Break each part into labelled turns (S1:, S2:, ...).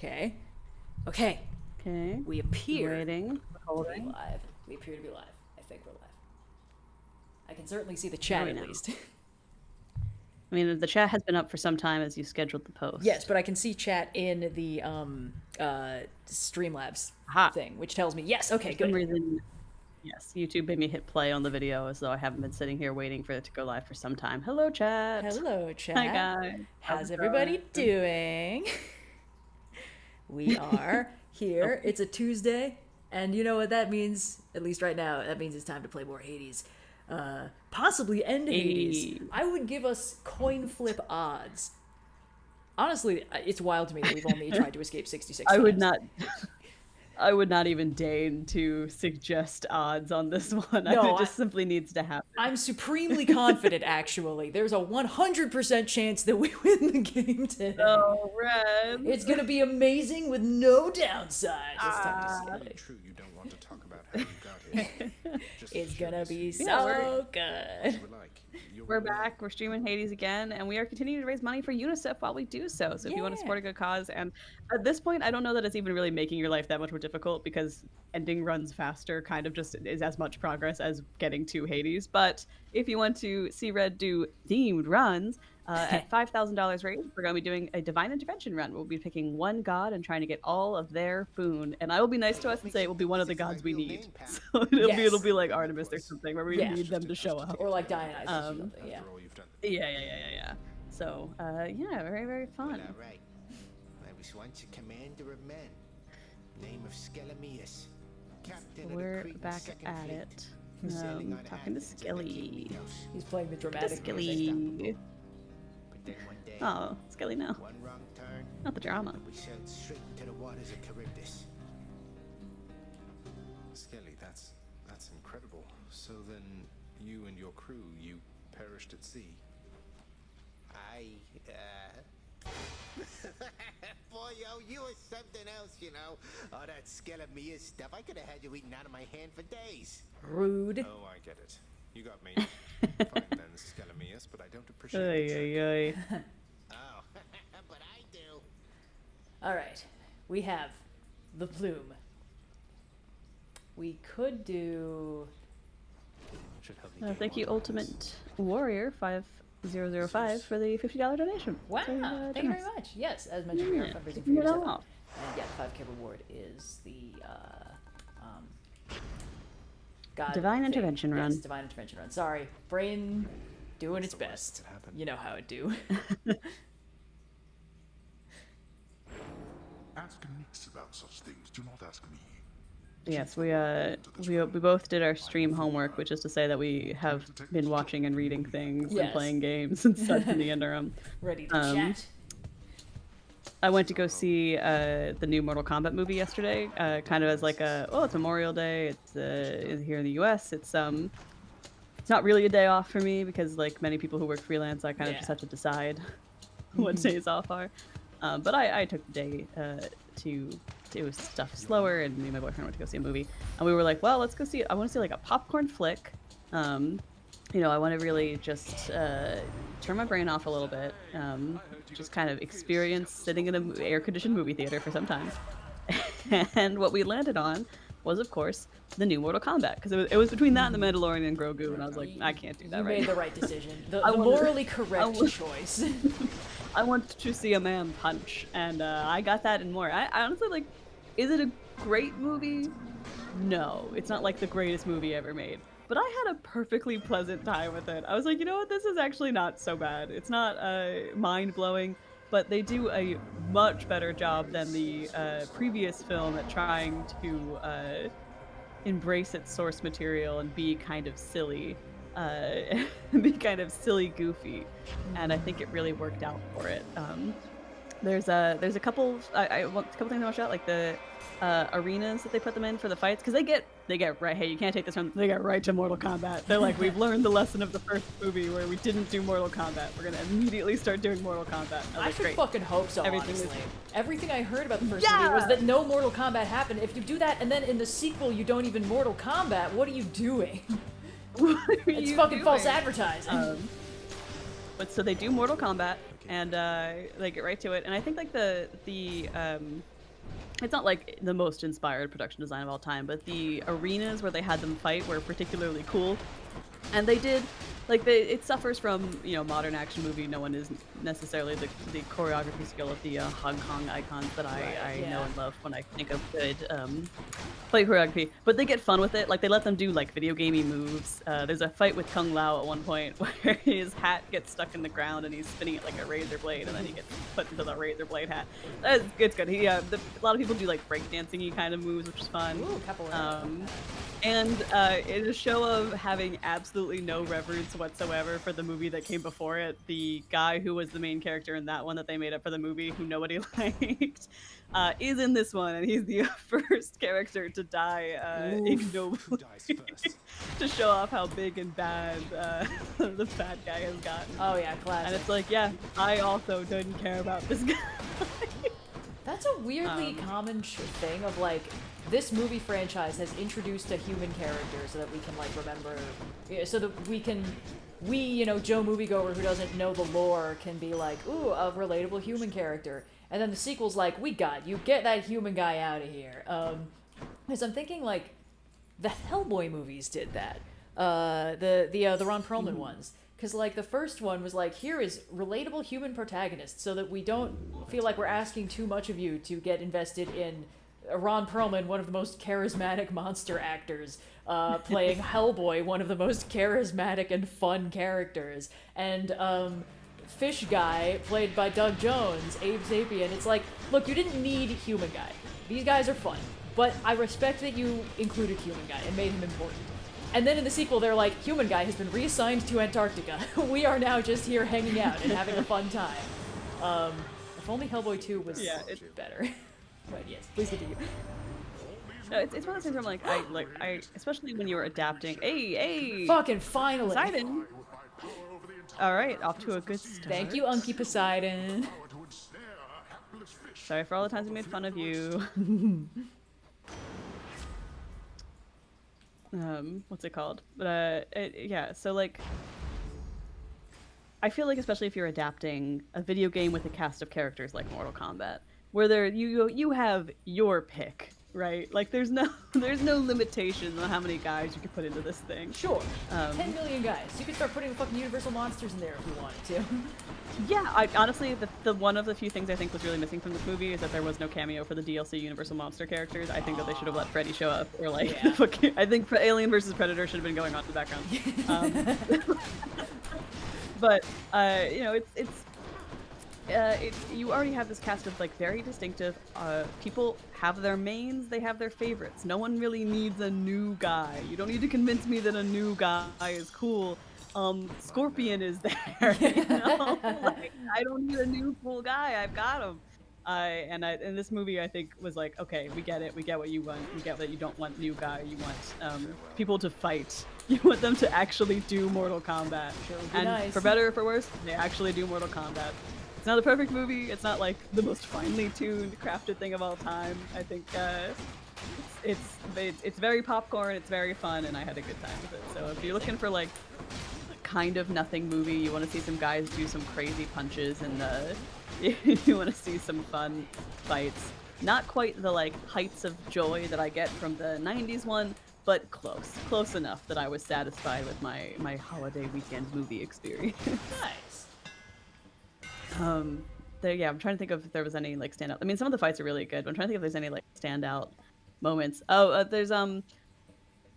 S1: Okay. Okay.
S2: Okay.
S1: We appear
S2: Waiting.
S1: to be
S2: Holding.
S1: live. We appear to be live. I think we're live. I can certainly see the chat at
S2: now.
S1: least.
S2: I mean, the chat has been up for some time as you scheduled the post.
S1: Yes, but I can see chat in the Streamlabs
S2: Aha.
S1: thing, which tells me yes. Okay,
S2: For some
S1: good.
S2: reason, yes, YouTube made me hit play on the video as though I haven't been sitting here waiting for it to go live for some time. Hello, chat.
S1: Hello, chat.
S2: Hi, guys.
S1: How's everybody doing? We are here. It's a Tuesday, and you know what that means? At least right now, that means it's time to play more Hades. Possibly end Hades. I would give us coin flip odds. Honestly, it's wild to me that we've only tried to escape 66 times.
S2: I would not even deign to suggest odds on this one.
S1: No,
S2: it just simply needs to happen.
S1: I'm supremely confident, actually. There's a 100% chance that we win the game today.
S2: Oh, Red.
S1: It's gonna be amazing with no downsides. It's time to say.
S3: True, you don't want to talk about how you got here.
S1: It's gonna be so good.
S2: We're back. We're streaming Hades again, and we are continuing to raise money for UNICEF while we do so. So if you want to support a good cause, and at this point, I don't know that it's even really making your life that much more difficult because ending runs faster kind of just is as much progress as getting to Hades. But if you want to see Red do themed runs, at $5,000 raised, we're going to be doing a Divine Intervention run. We'll be picking one god and trying to get all of their boon. And I will be nice to us and say it will be one of the gods we need. So it'll be like Artemis or something where we need them to show up.
S1: Or like Dionysus or something, yeah.
S2: Yeah. So, yeah, very, very fun.
S4: All right. I was once a commander of men. Name of Skelemius. Captain
S2: We're
S4: of the
S2: back
S4: Second
S2: at
S4: Fleet.
S2: it.
S4: Sailing on
S2: Talking to
S4: Athens and
S2: Skelly.
S4: Achaemenos.
S1: He's playing the dramatic
S2: Skelly.
S4: But then one day,
S2: Oh, Skelly now.
S4: one wrong turn,
S2: Not the drama.
S4: we sailed straight into the waters of Charybdis.
S3: Skelly, that's incredible. So then, you and your crew, you perished at sea.
S4: Boy, yo, you are something else, you know. All that Skelemius stuff, I could have had you eating out of my hand for days.
S1: Rude.
S3: Oh, I get it. You got me. Fine then, Skelemius, but I don't appreciate it.
S4: Oh, but I do.
S1: Alright. We have the plume. We could do...
S3: Should help me
S2: Thank you, Ultimate Warrior 5005 for the $50 donation.
S1: Wow,
S2: So,
S1: thank you very much. Yes, as mentioned, we are fundraising for
S2: $50
S1: UNICEF.
S2: off.
S1: And yeah, the 5K reward is the God
S2: Divine
S1: thing.
S2: Intervention
S1: Yes,
S2: run.
S1: Divine Intervention run. Sorry, brain doing its best.
S3: that happened.
S1: You know how it do.
S5: Ask Nix about such things. Do not ask me.
S2: Yes, we both did our stream homework, which is to say that we have been watching and reading things and
S1: Yes.
S2: playing games and such in the interim.
S1: Ready to chat.
S2: I went to go see the new Mortal Kombat movie yesterday, kind of as like it's Memorial Day. It's here in the U.S. It's not really a day off for me because like many people who work freelance, I kind of just have to decide what days off are. But I took the day to do stuff slower, and me and my boyfriend went to go see a movie, and we were like, well, let's go see. I want to see like a popcorn flick. You know, I want to really just turn my brain off a little bit, just kind of experience sitting in an air-conditioned movie theater for some time. And what we landed on was, of course, the new Mortal Kombat, because it was between that and The Mandalorian and Grogu, and I was like, I can't do that
S1: You
S2: right
S1: made
S2: now.
S1: the right decision. The
S2: wanted-
S1: morally correct choice.
S2: I want to see a man punch, and I got that and more. I honestly, like, is it a great movie? No, it's not like the greatest movie ever made. But I had a perfectly pleasant time with it. I was like, you know what, this is actually not so bad. It's not mind-blowing, but they do a much better job than the previous film at trying to embrace its source material and be kind of silly. Be kind of silly goofy, and I think it really worked out for it. There's a couple I want a couple things I want to shout, like the arenas that they put them in for the fights, because they get right. Hey, you can't take this from. They get right to Mortal Kombat. They're like, we've learned the lesson of the first movie where we didn't do Mortal Kombat. We're gonna immediately start doing Mortal Kombat.
S1: I should fucking hope so, honestly.
S2: is-
S1: Everything I heard about the first movie was that no Mortal Kombat happened. If you do that and then in the sequel you don't even Mortal Kombat, what are you doing?
S2: What are
S1: It's
S2: you
S1: fucking false
S2: doing?
S1: advertising.
S2: But so they do Mortal Kombat, and they get right to it. And I think like the it's not like the most inspired production design of all time, but the arenas where they had them fight were particularly cool. And they did, like, it suffers from, you know, modern action movie. No one is necessarily the choreography skill of the Hong Kong icons that I
S1: yeah.
S2: know and love when I think of good fight choreography. But they get fun with it. Like, they let them do, like, video gamey moves. There's a fight with Kung Lao at one point where his hat gets stuck in the ground and he's spinning it like a razor blade, and then he gets put into the razor blade hat. It's good. A lot of people do, like, breakdancing-y kind of moves, which is fun.
S1: Ooh, capoeira.
S2: And in a show of having absolutely no reverence whatsoever for the movie that came before it, the guy who was the main character in that one that they made up for the movie, who nobody liked, is in this one, and he's the first character to die ignobly
S3: Who dies first?
S2: to show off how big and bad the fat guy has gotten.
S1: Oh yeah, classic.
S2: And it's like, yeah, I also didn't care about this guy.
S1: That's a weirdly common thing of like, this movie franchise has introduced a human character so that we can like remember, so that we, you know, Joe moviegoer who doesn't know the lore can be like, ooh, a relatable human character. And then the sequel's like, we got you, get that human guy out of here. Because I'm thinking like, the Hellboy movies did that. The Ron Perlman ones. Because, like, the first one was like, here is relatable human protagonists so that we don't feel like we're asking too much of you to get invested in Ron Perlman, one of the most charismatic monster actors, playing Hellboy, one of the most charismatic and fun characters. And, Fish Guy, played by Doug Jones, Abe Sapien. It's like, look, you didn't need Human Guy. These guys are fun. But I respect that you included Human Guy and made him important. And then in the sequel, they're like, Human Guy has been reassigned to Antarctica. We are now just here hanging out and having a fun time. If only Hellboy 2 was better. But yes, please continue.
S2: No, it's one of those things where I'm like, I especially when you were adapting. Hey!
S1: Fucking finally!
S2: Poseidon! Alright, off to a good start.
S1: Thank you, Unky Poseidon.
S2: Sorry for all the times we made fun of you. What's it called? But yeah, so like, I feel like especially if you're adapting a video game with a cast of characters like Mortal Kombat, where you have your pick, right? Like there's no limitations on how many guys you can put into this thing.
S1: Sure. 10 million guys. You could start putting fucking Universal Monsters in there if you wanted to.
S2: Yeah, I honestly, the one of the few things I think was really missing from this movie is that there was no cameo for the DLC Universal Monster characters. I think that they should have let Freddy show up, or like, I think Alien vs Predator should have been going on in the background. But you know, you already have this cast of like very distinctive people. Have their mains, they have their favorites. No one really needs a new guy. You don't need to convince me that a new guy is cool. Scorpion is there, you know? Like, I don't need a new cool guy, I've got him. And this movie, I think, was like, okay, we get it, we get what you want, we get that you don't want new guy, you want people to fight. You want them to actually do Mortal Kombat.
S1: Sure,
S2: and
S1: nice.
S2: for better or for worse, they actually do Mortal Kombat. It's not a perfect movie, it's not like the most finely tuned, crafted thing of all time. I think it's very popcorn, it's very fun, and I had a good time with it. So if you're looking for like kind of nothing movie, you want to see some guys do some crazy punches, and you want to see some fun fights. Not quite the like heights of joy that I get from the 90s one, but close enough that I was satisfied with my holiday weekend movie experience.
S1: Nice.
S2: I'm trying to think of if there was any like standout. I mean, some of the fights are really good, but I'm trying to think if there's any like standout moments. There's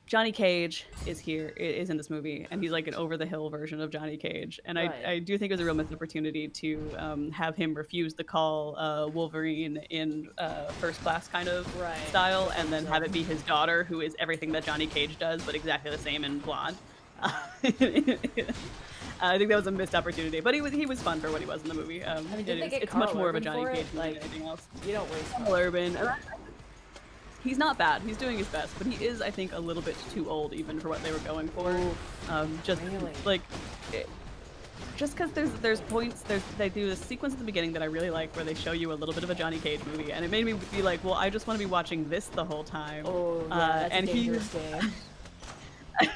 S2: Johnny Cage is in this movie, and he's like an over-the-hill version of Johnny Cage. And
S1: Right.
S2: I do think it was a real missed opportunity to have him refuse to call Wolverine in First Class kind of style, and then have it be his daughter, who is everything that Johnny Cage does, but exactly the same in blonde. I think that was a missed opportunity, but he was fun for what he was in the movie.
S1: Didn't they get
S2: it's
S1: Carl
S2: much more
S1: Urban
S2: of a Johnny
S1: for it?
S2: Cage movie
S1: Like,
S2: than anything else.
S1: You don't waste
S2: Carl Urban. He's not bad. He's doing his best, but he is, I think, a little bit too old even for what they were going for. Just
S1: really?
S2: like, just because there's points, they do this sequence at the beginning that I really like where they show you a little bit of a Johnny Cage movie, and it made me be like, well, I just want to be watching this the whole time.
S1: Oh, yeah, that's
S2: and
S1: a dangerous game.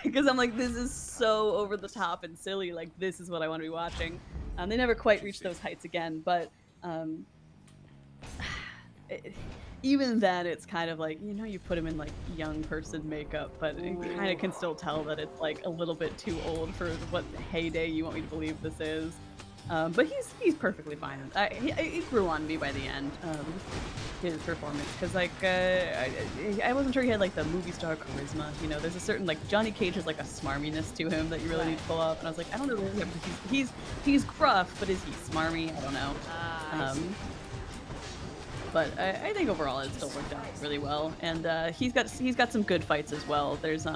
S2: because I'm like, this is so over the top and silly. Like, this is what I want to be watching. They never quite reached those heights again, but even then, it's kind of like, you know, you put him in like young person makeup, but it kind of can still tell that it's like a little bit too old for what heyday you want me to believe this is. But he's perfectly fine. It grew on me by the end, his performance, because like I wasn't sure he had like the movie star charisma. You know, there's a certain like Johnny Cage has like a smarminess to him that you really need to pull up, and I was like, I don't know, he's gruff, but is he smarmy? I don't know. But I think overall it still worked out really well, and he's got some good fights as well. There's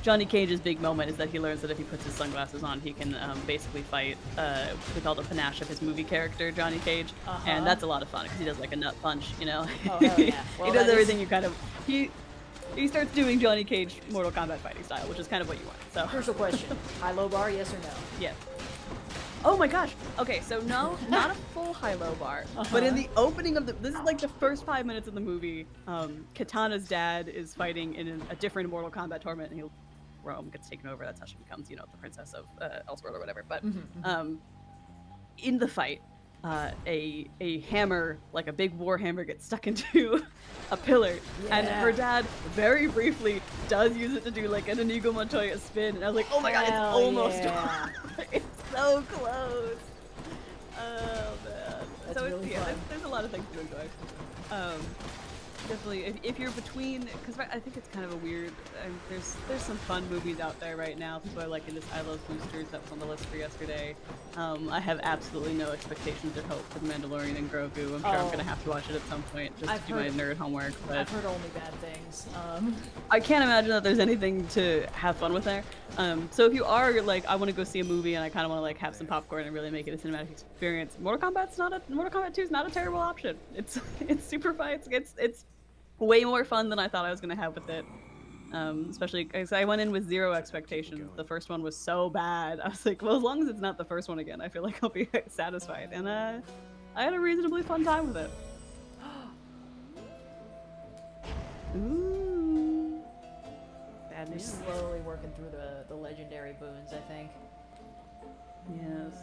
S2: Johnny Cage's big moment is that he learns that if he puts his sunglasses on, he can basically fight with all the panache of his movie character, Johnny Cage, and that's a lot of fun because he does like a nut punch, you know.
S1: Oh, hell yeah. Well,
S2: he does everything you kind of he starts doing Johnny Cage Mortal Kombat fighting style, which is kind of what you want. So
S1: Crucial question: high-low bar, yes or no?
S2: yeah. Oh my gosh. Okay, so no, not a full high-low bar, but in the opening of this is like the first 5 minutes of the movie. Katana's dad is fighting in a different Mortal Kombat tournament, and Rome gets taken over. That's how she becomes, you know, the princess of Elseworld or whatever. But in the fight, a hammer, like a big war hammer, gets stuck into a pillar, and her dad very briefly does use it to do like an Inigo Montoya spin, and I was like, oh my god, it's almost it's so close. Oh man,
S1: That's
S2: so
S1: really
S2: yeah,
S1: fun.
S2: there's a lot of things to enjoy. Definitely, if you're between, because I think it's kind of a weird. There's some fun movies out there right now. People are liking this I Love Boosters that was on the list for yesterday. I have absolutely no expectations or hope for The Mandalorian and Grogu. I'm sure I'm gonna have to watch it at some point just to do my nerd homework. But
S1: I've heard only bad things.
S2: I can't imagine that there's anything to have fun with there. So if you are like, I want to go see a movie and I kind of want to like have some popcorn and really make it a cinematic experience, Mortal Kombat 2 is not a terrible option. It's super fun. It's way more fun than I thought I was gonna have with it. Especially because I went in with zero expectations. The first one was so bad. I was like, well, as long as it's not the first one again, I feel like I'll be satisfied. And I had a reasonably fun time with it. Ooh. Bad
S1: We're
S2: news.
S1: slowly working through the legendary boons, I think.
S2: Yes.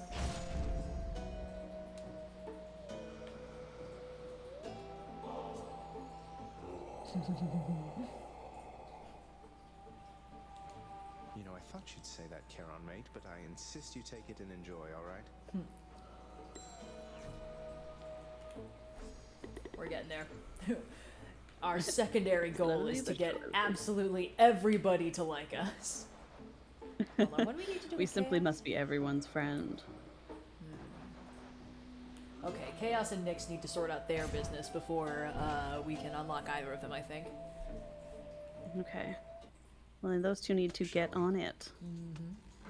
S3: You know, I thought you'd say that, Charon, mate, but I insist you take it and enjoy, all right?
S1: We're getting there. Our secondary goal is to
S2: Slowly
S1: get
S2: but surely.
S1: absolutely everybody to like us. Hold on, what do we need to do
S2: We
S1: with
S2: simply
S1: Chaos?
S2: must be everyone's friend.
S1: Okay, Chaos and Nyx need to sort out their business before we can unlock either of them, I think.
S2: Okay. Well, then those two need to get on it.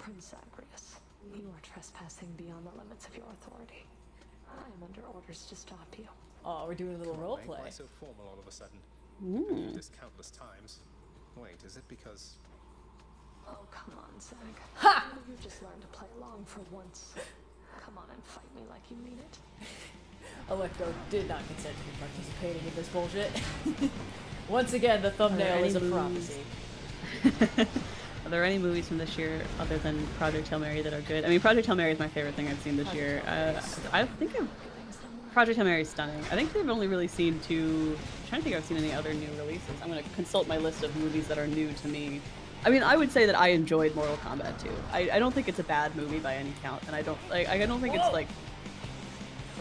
S6: Prince Zagreus, you are trespassing beyond the limits of your authority. I am under orders to stop you.
S1: Oh, we're doing a little role
S3: Mate,
S1: play.
S3: why so formal all of a sudden? We've
S2: Mm.
S3: used this countless times. Wait, is it because...
S6: Oh, come on, Zag. Ha! You just learned to play along for once. Come on and fight me like you mean it.
S1: Electro did not consent to be participating in this bullshit. Once again, the thumbnail
S2: any
S1: is a
S2: moves?
S1: prophecy.
S2: Are there any movies from this year other than Project Hail Mary that are good? I mean, Project Hail Mary is my favorite thing I've seen this year. I think Project Hail Mary is stunning. I think they've only really seen two. I'm trying to think if I've seen any other new releases. I'm going to consult my list of movies that are new to me. I mean, I would say that I enjoyed Mortal Kombat 2. I don't think it's a bad movie by any count, and I don't think it's like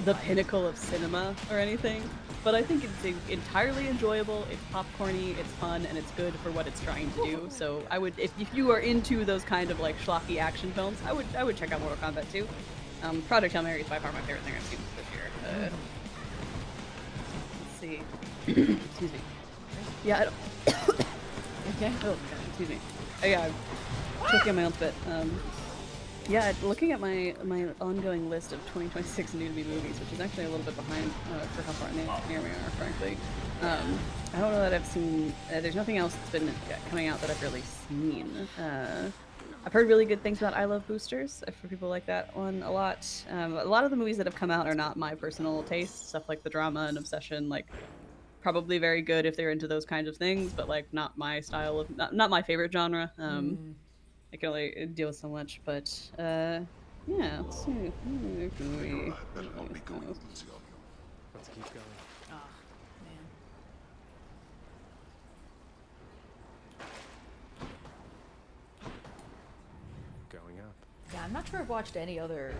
S2: the pinnacle of cinema or anything. But I think it's entirely enjoyable. It's popcorny, it's fun, and it's good for what it's trying to do. So I would, if you are into those kind of like schlocky action films, I would check out Mortal Kombat 2. Project Hail Mary is by far my favorite thing I've seen this year. Let's see. Excuse me. Yeah, I don't.
S1: Okay.
S2: Oh, God, excuse me. Yeah, I'm choking on my own spit. Yeah, looking at my ongoing list of 2026 new to me movies, which is actually a little bit behind for how far near we are, frankly. I don't know that I've seen. There's nothing else that's been coming out that I've really seen. I've heard really good things about I Love Boosters. For people like that one a lot. A lot of the movies that have come out are not my personal taste. Stuff like The Drama and Obsession, like probably very good if they're into those kinds of things, but like not my style of not my favorite genre. I can only deal with so much, but Yeah, let's see. Where can we...
S5: I better not be going, Luciano.
S3: Let's keep going.
S1: Oh, man.
S3: Going up.
S1: Yeah, I'm not sure I've watched any other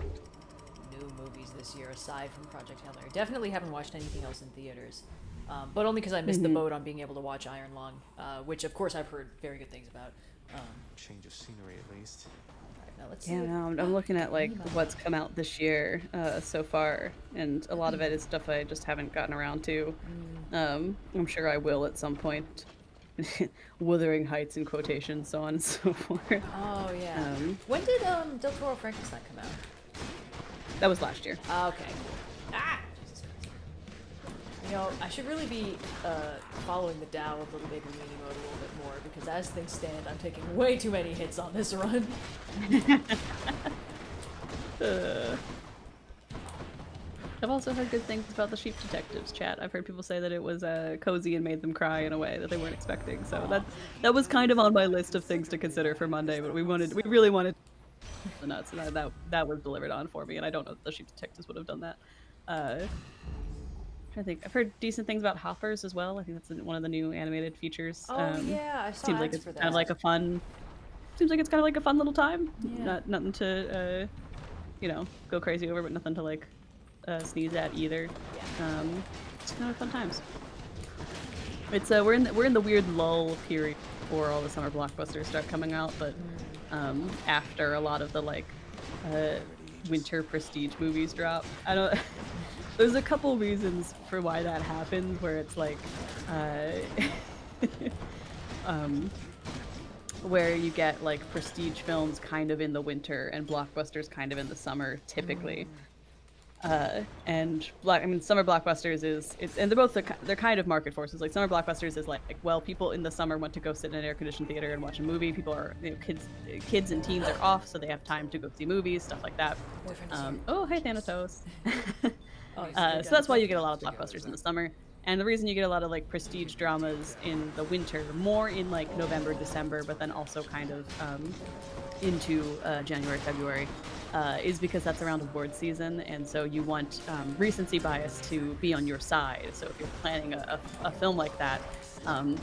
S1: new movies this year aside from Project Hail Mary. Definitely haven't watched anything else in theaters. But only because I missed the boat on being able to watch Iron Lung, which of course I've heard very good things about.
S3: Change of scenery at least.
S1: Alright, now let's see.
S2: Yeah, no, I'm looking at like what's come out this year so far, and a lot of it is stuff I just haven't gotten around to. I'm sure I will at some point. Wuthering Heights in quotations, so on and so forth.
S1: Oh yeah. When did Del Toro Frankenstein come out?
S2: That was last year.
S1: Okay. Ah! Jesus Christ. You know, I should really be following the Tao of Little Baby Weenie Mode a little bit more, because as things stand, I'm taking way too many hits on this run.
S2: I've also heard good things about the Sheep Detectives chat. I've heard people say that it was cozy and made them cry in a way that they weren't expecting. So that was kind of on my list of things to consider for Monday, but we really wanted the nuts, and that was delivered on for me. And I don't know if the Sheep Detectives would have done that. I think I've heard decent things about Hoppers as well. I think that's one of the new animated features.
S1: Oh yeah, I saw
S2: Seems like
S1: ads
S2: it's
S1: for that.
S2: kind of like a fun. Seems like it's kind of like a fun little time.
S1: Yeah.
S2: Nothing to, go crazy over, but nothing to like sneeze at either.
S1: Yeah.
S2: It's kind of fun times. It's we're in the weird lull period before all the summer blockbusters start coming out, but after a lot of the like winter prestige movies drop, I don't. There's a couple reasons for why that happens, where it's like, where you get like prestige films kind of in the winter and blockbusters kind of in the summer, typically. And summer blockbusters and they're kind of market forces. Like summer blockbusters is like, well, people in the summer want to go sit in an air-conditioned theater and watch a movie. People are, kids and teens are off, so they have time to go see movies, stuff like that. Oh, hey, Thanatos. So that's why you get a lot of blockbusters in the summer. And the reason you get a lot of like prestige dramas in the winter, more in like November, December, but then also kind of into January, February, is because that's around award season, and so you want recency bias to be on your side. So if you're planning a film like that,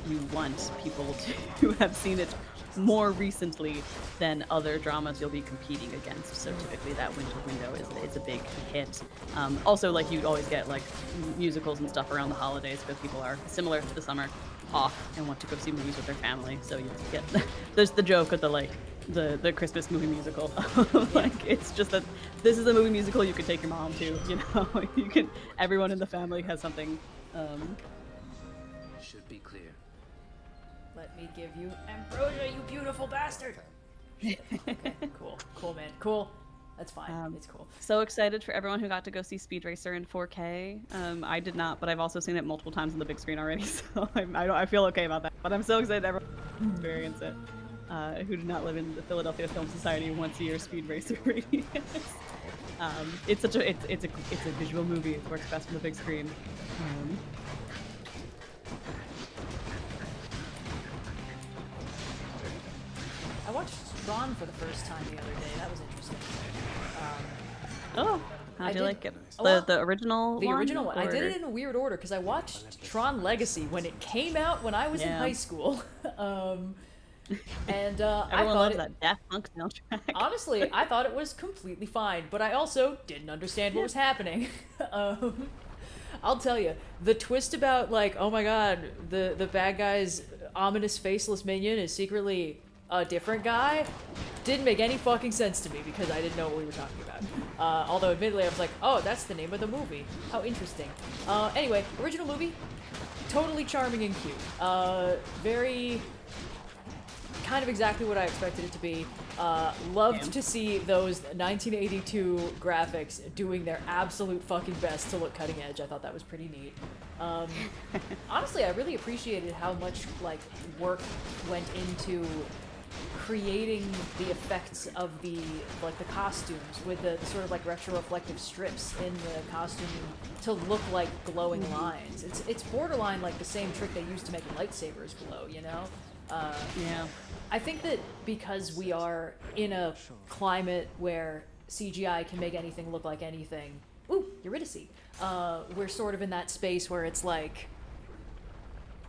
S2: you want people to have seen it more recently than other dramas you'll be competing against. So typically that winter window is a big hit. Also, like, you always get like musicals and stuff around the holidays because people are similar to the summer off and want to go see movies with their family. So you get there's the joke of the Christmas movie musical. Like, it's just that this is a movie musical you could take your mom to, everyone in the family has something.
S7: Should be clear.
S1: Let me give you ambrosia, you beautiful bastard! Okay, cool, man, cool. That's fine, it's cool.
S2: So excited for everyone who got to go see Speed Racer in 4K. I did not, but I've also seen it multiple times on the big screen already, so I feel okay about that. But I'm so excited everyone to experience it. Who do not live in the Philadelphia Film Society once a year Speed Racer radius. It's a visual movie. It works best on the big screen.
S1: I watched Tron for the first time the other day. That was interesting.
S2: How'd you like it?
S1: Well,
S2: The original
S1: The
S2: one?
S1: original one. I did
S2: or-
S1: it in a weird order because I watched Tron Legacy when it came out when I was in
S2: Yeah.
S1: high school. And I
S2: Everyone
S1: thought
S2: loves
S1: it,
S2: that Daft Punk soundtrack.
S1: honestly, I thought it was completely fine, but I also didn't understand what was happening. I'll tell you, the twist about, like, oh my god, the bad guy's ominous faceless minion is secretly a different guy, didn't make any fucking sense to me because I didn't know what we were talking about. Although admittedly I was like, oh, that's the name of the movie. How interesting. Anyway, original movie, totally charming and cute. Very... kind of exactly what I expected it to be. Loved to see those 1982 graphics doing their absolute fucking best to look cutting edge. I thought that was pretty neat. Honestly, I really appreciated how much like work went into creating the effects of the costumes with the sort of like retro-reflective strips in the costume to look like glowing lines. It's borderline like the same trick they used to make lightsabers glow, you know?
S2: Yeah.
S1: I think that because we are in a climate where CGI can make anything look like anything. Ooh, Eurydice. We're sort of in that space where it's like,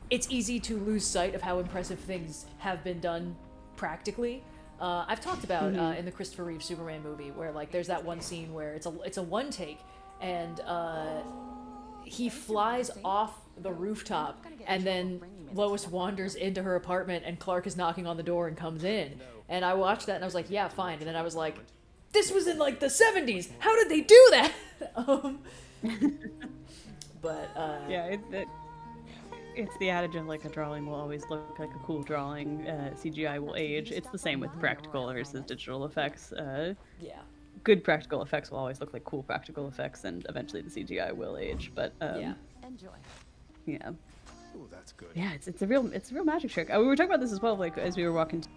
S1: it's easy to lose sight of how impressive things have been done practically. I've talked about in the Christopher Reeve Superman movie where like there's that one scene where it's a one take and he flies off the rooftop and then Lois wanders into her apartment and Clark is knocking on the door and comes in. And I watched that and I was like, yeah, fine. And then I was like, this was in like the 70s. How did they do that? But
S2: yeah, it's the adage of like a drawing will always look like a cool drawing. CGI will age. It's the same with practical versus digital effects.
S1: yeah.
S2: Good practical effects will always look like cool practical effects, and eventually the CGI will age. But
S1: Yeah.
S2: yeah,
S3: Oh, that's good.
S2: yeah, it's a real magic trick. We were talking about this as well, like as we were walking to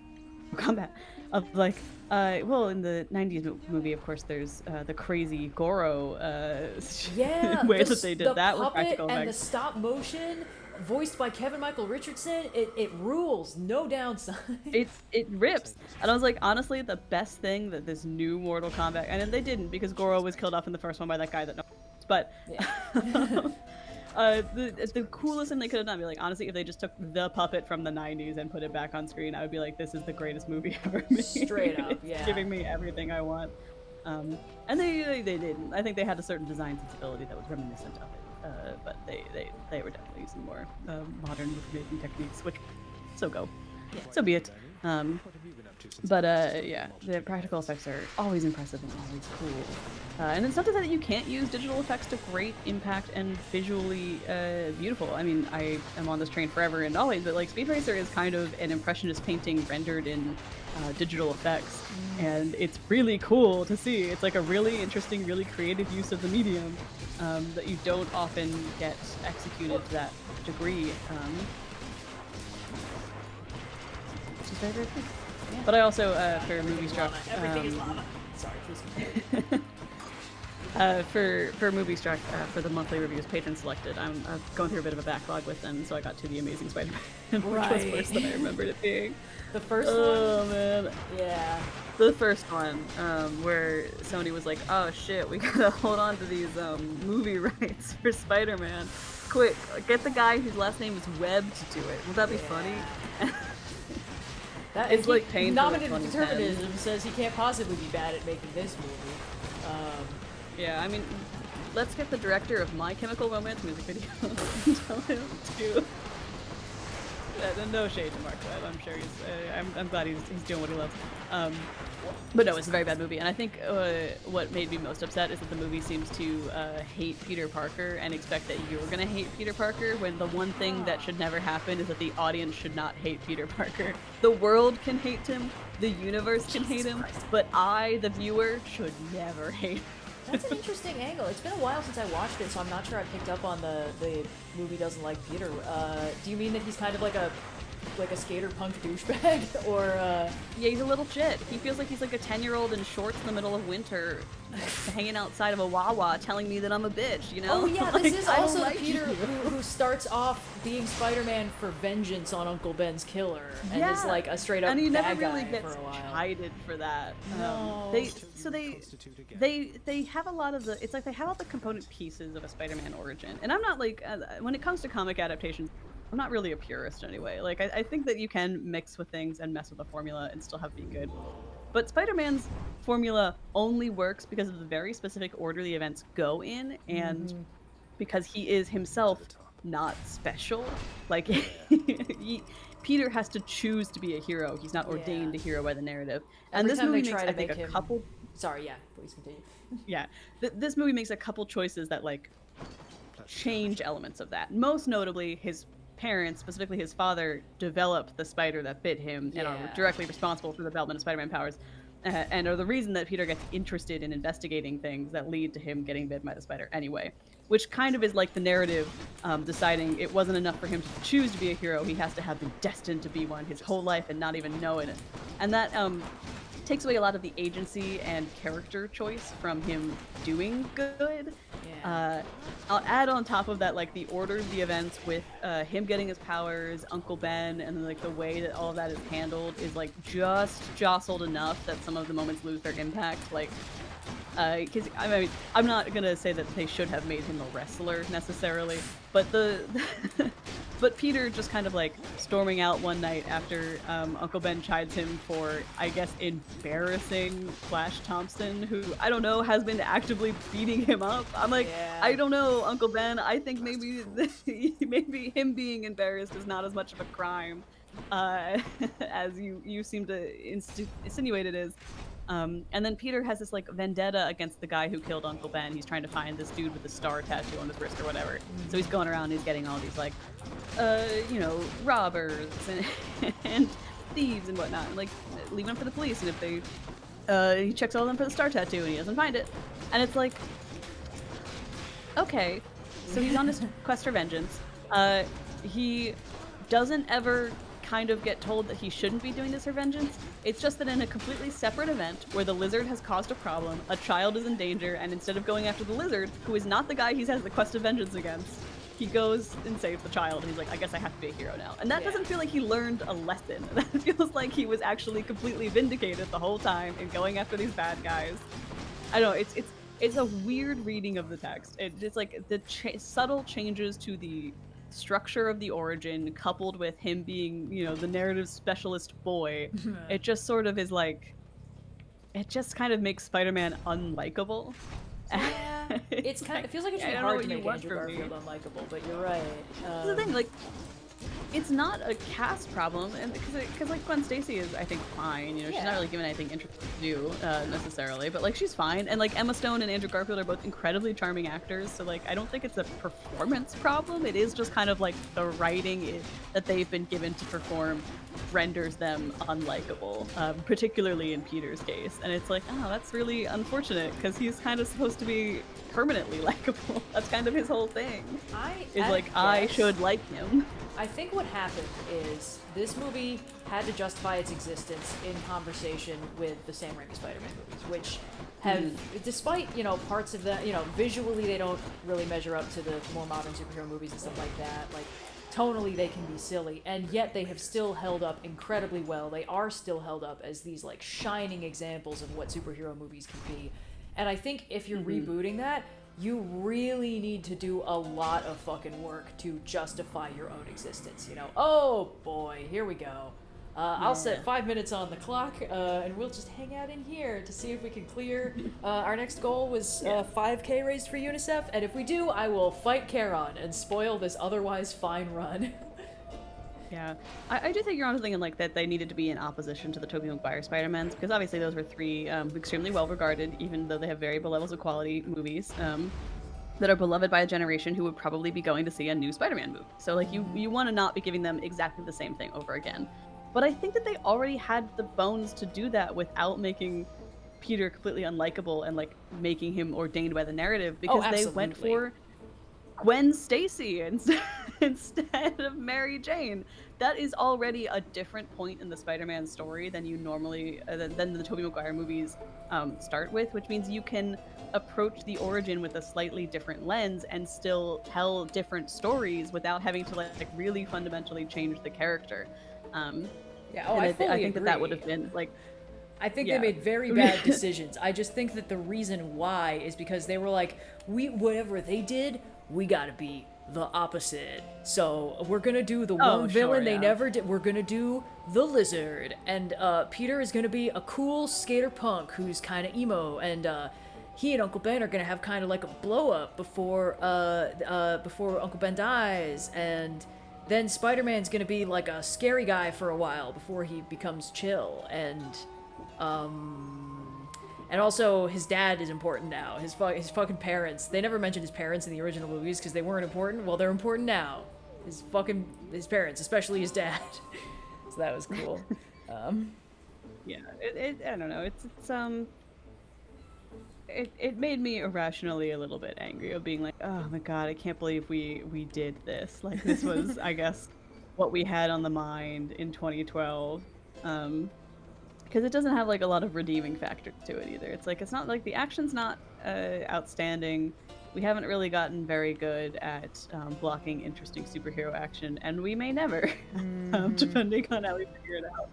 S2: combat, of like, well, in the '90s movie, of course, there's the crazy Goro
S1: Yeah,
S2: way
S1: the,
S2: that they did
S1: the
S2: that with
S1: puppet
S2: practical
S1: and the
S2: effects.
S1: stop motion, voiced by Kevin Michael Richardson. It rules, no downside.
S2: It rips, and I was like, honestly, the best thing that this new Mortal Kombat, and then they didn't because Goro was killed off in the first one by that guy that no, but.
S1: Yeah.
S2: The coolest thing they could have done, be like, honestly, if they just took the puppet from the 90s and put it back on screen, I would be like, this is the greatest movie ever made.
S1: Straight up,
S2: It's
S1: yeah.
S2: giving me everything I want. And they didn't. I think they had a certain design sensibility that was reminiscent of it. But they were definitely using more modern movie-making techniques, which, so go.
S1: Yeah.
S2: So be it.
S3: What have you been up to since
S2: But yeah, the practical effects are always impressive and always cool. And it's not to say that you can't use digital effects to great impact and visually beautiful. I mean, I am on this train forever and always, but like Speed Racer is kind of an impressionist painting rendered in digital effects, and it's really cool to see. It's like a really interesting, really creative use of the medium that you don't often get executed to that degree. Which is very, very cool. But I also, for Movie Struck,
S1: Everything is lava. Sorry, please continue.
S2: for Movie Struck, for the monthly reviews, patron selected, I'm going through a bit of a backlog with them, so I got to The Amazing Spider-Man, which was
S1: Right.
S2: worse than I remembered it being.
S1: The first
S2: Oh
S1: one?
S2: man,
S1: Yeah.
S2: the first one, where Sony was like, "Oh shit, we gotta hold on to these movie rights for Spider-Man. Quick, get the guy whose last name is Webb to do it. Would that be funny?"
S1: That,
S2: It's
S1: he-
S2: like painful
S1: nominated
S2: fun to
S1: determinism says he can't possibly be bad at making this movie.
S2: Yeah, I mean, let's get the director of My Chemical Romance music video and tell him to. No shade to Mark Webb. I'm sure I'm glad he's doing what he loves. But no, it's a very bad movie, and I think what made me most upset is that the movie seems to hate Peter Parker and expect that you're gonna hate Peter Parker, when the one thing that should never happen is that the audience should not hate Peter Parker. The world can hate him, the universe can hate him, but I, the viewer, should never hate him.
S1: That's an interesting angle. It's been a while since I watched it, so I'm not sure I picked up on the movie doesn't like Peter. Do you mean that he's kind of like a skater punk douchebag, or
S2: Yeah, he's a little shit. He feels like he's like a 10-year-old in shorts in the middle of winter, hanging outside of a Wawa telling me that I'm a bitch, you know?
S1: Oh yeah,
S2: Like,
S1: this is
S2: I don't
S1: also
S2: like
S1: the Peter
S2: you.
S1: who starts off being Spider-Man for vengeance on Uncle Ben's killer, and is like a straight up
S2: and he never
S1: bad
S2: really
S1: guy
S2: gets
S1: for a while.
S2: chided for that.
S1: No.
S2: They have a lot of the, it's like they have all the component pieces of a Spider-Man origin, and I'm not like when it comes to comic adaptations, I'm not really a purist anyway. Like I think that you can mix with things and mess with a formula and still have it be good. But Spider-Man's formula only works because of the very specific order the events go in, and because he is himself not special. Like Peter has to choose to be a hero. He's not ordained a hero by the narrative. And
S1: Every
S2: this
S1: time
S2: movie
S1: they
S2: makes,
S1: try to
S2: I think,
S1: make
S2: a
S1: him-
S2: couple.
S1: Sorry, yeah, please continue.
S2: Yeah, this movie makes a couple choices that like change elements of that. Most notably, his parents, specifically his father, developed the spider that bit him and are
S1: Yeah.
S2: directly responsible for the development of Spider-Man powers, and are the reason that Peter gets interested in investigating things that lead to him getting bit by the spider anyway. Which kind of is like the narrative deciding it wasn't enough for him to choose to be a hero, he has to have been destined to be one his whole life and not even know it. And that takes away a lot of the agency and character choice from him doing good.
S1: Yeah.
S2: I'll add on top of that, like, the order of the events with him getting his powers, Uncle Ben, and then, like, the way that all of that is handled is, like, just jostled enough that some of the moments lose their impact. Like, Because I mean, I'm not gonna say that they should have made him a wrestler necessarily, but but Peter just kind of like storming out one night after Uncle Ben chides him for, I guess, embarrassing Flash Thompson, who I don't know has been actively beating him up. I'm like,
S1: Yeah.
S2: I don't know, Uncle Ben. I think maybe maybe him being embarrassed is not as much of a crime as you seem to insinuate it is. And then Peter has this like vendetta against the guy who killed Uncle Ben. He's trying to find this dude with the star tattoo on his wrist or whatever. So he's going around, he's getting all these like, robbers and thieves and whatnot, and like leaving them for the police. And if they, he checks all of them for the star tattoo and he doesn't find it. And it's like, okay, so he's on this quest for vengeance. He doesn't ever kind of get told that he shouldn't be doing this for vengeance. It's just that in a completely separate event where the lizard has caused a problem, a child is in danger, and instead of going after the lizard, who is not the guy he has the quest of vengeance against, he goes and saves the child. And he's like, I guess I have to be a hero now. And that doesn't feel like he learned a lesson. That feels like he was actually completely vindicated the whole time in going after these bad guys. I don't know, it's a weird reading of the text. It's like the subtle changes to the structure of the origin coupled with him being, the narrative specialist boy. It just sort of is like, it just kind of makes Spider-Man unlikable.
S1: Yeah, it feels like it should be
S2: I don't know
S1: hard
S2: what
S1: to
S2: you
S1: make
S2: want
S1: Andrew
S2: from me.
S1: Garfield unlikable, but you're right.
S2: That's the thing, like, it's not a cast problem, and because like Gwen Stacy is, I think, fine. She's
S1: Yeah.
S2: not really given anything interesting to do necessarily, but like she's fine. And like Emma Stone and Andrew Garfield are both incredibly charming actors, so like I don't think it's a performance problem. It is just kind of like the writing that they've been given to perform renders them unlikable, particularly in Peter's case. And it's like, oh, that's really unfortunate because he's kind of supposed to be permanently likable. That's kind of his whole thing. I should like him.
S1: I think what happened is this movie had to justify its existence in conversation with the Sam Raimi Spider-Man movies, which have, despite, parts of the, visually they don't really measure up to the more modern superhero movies and stuff like that. Like, tonally they can be silly, and yet they have still held up incredibly well. They are still held up as these, like, shining examples of what superhero movies can be. And I think if you're rebooting that, you really need to do a lot of fucking work to justify your own existence, Oh boy, here we go. I'll set 5 minutes on the clock, and we'll just hang out in here to see if we can clear. Our next goal was 5K raised for UNICEF, and if we do, I will fight Charon and spoil this otherwise fine run.
S2: Yeah, I do think you're onto thinking like that they needed to be in opposition to the Tobey Maguire Spider-Mans, because obviously those were three extremely well-regarded, even though they have variable levels of quality movies, that are beloved by a generation who would probably be going to see a new Spider-Man movie. So like you want to not be giving them exactly the same thing over again. But I think that they already had the bones to do that without making Peter completely unlikable and like making him ordained by the narrative, because they went for Gwen Stacy instead of Mary Jane. That is already a different point in the Spider-Man story than you normally than the Tobey Maguire movies start with, which means you can approach the origin with a slightly different lens and still tell different stories without having to like really fundamentally change the character. I think that would have been like,
S1: I think they made very bad decisions. I just think that the reason why is because they were like, whatever they did, we gotta be the opposite. So we're gonna do the one villain they never did. We're gonna do the Lizard, and Peter is gonna be a cool skater punk who's kind of emo, and he and Uncle Ben are gonna have kind of like a blow up before Uncle Ben dies, and then Spider-Man's gonna be like a scary guy for a while before he becomes chill, and also his dad is important now. His fucking parents. They never mentioned his parents in the original movies because they weren't important. Well, they're important now. His parents, especially his dad. So that was cool.
S2: Yeah, I don't know. It made me irrationally a little bit angry of being like, oh my god, I can't believe we did this. Like, this was, I guess, what we had on the mind in 2012. Because it doesn't have like a lot of redeeming factors to it either. It's like, it's not like the action's not outstanding. We haven't really gotten very good at blocking interesting superhero action, and we may never, depending on how we figure it out.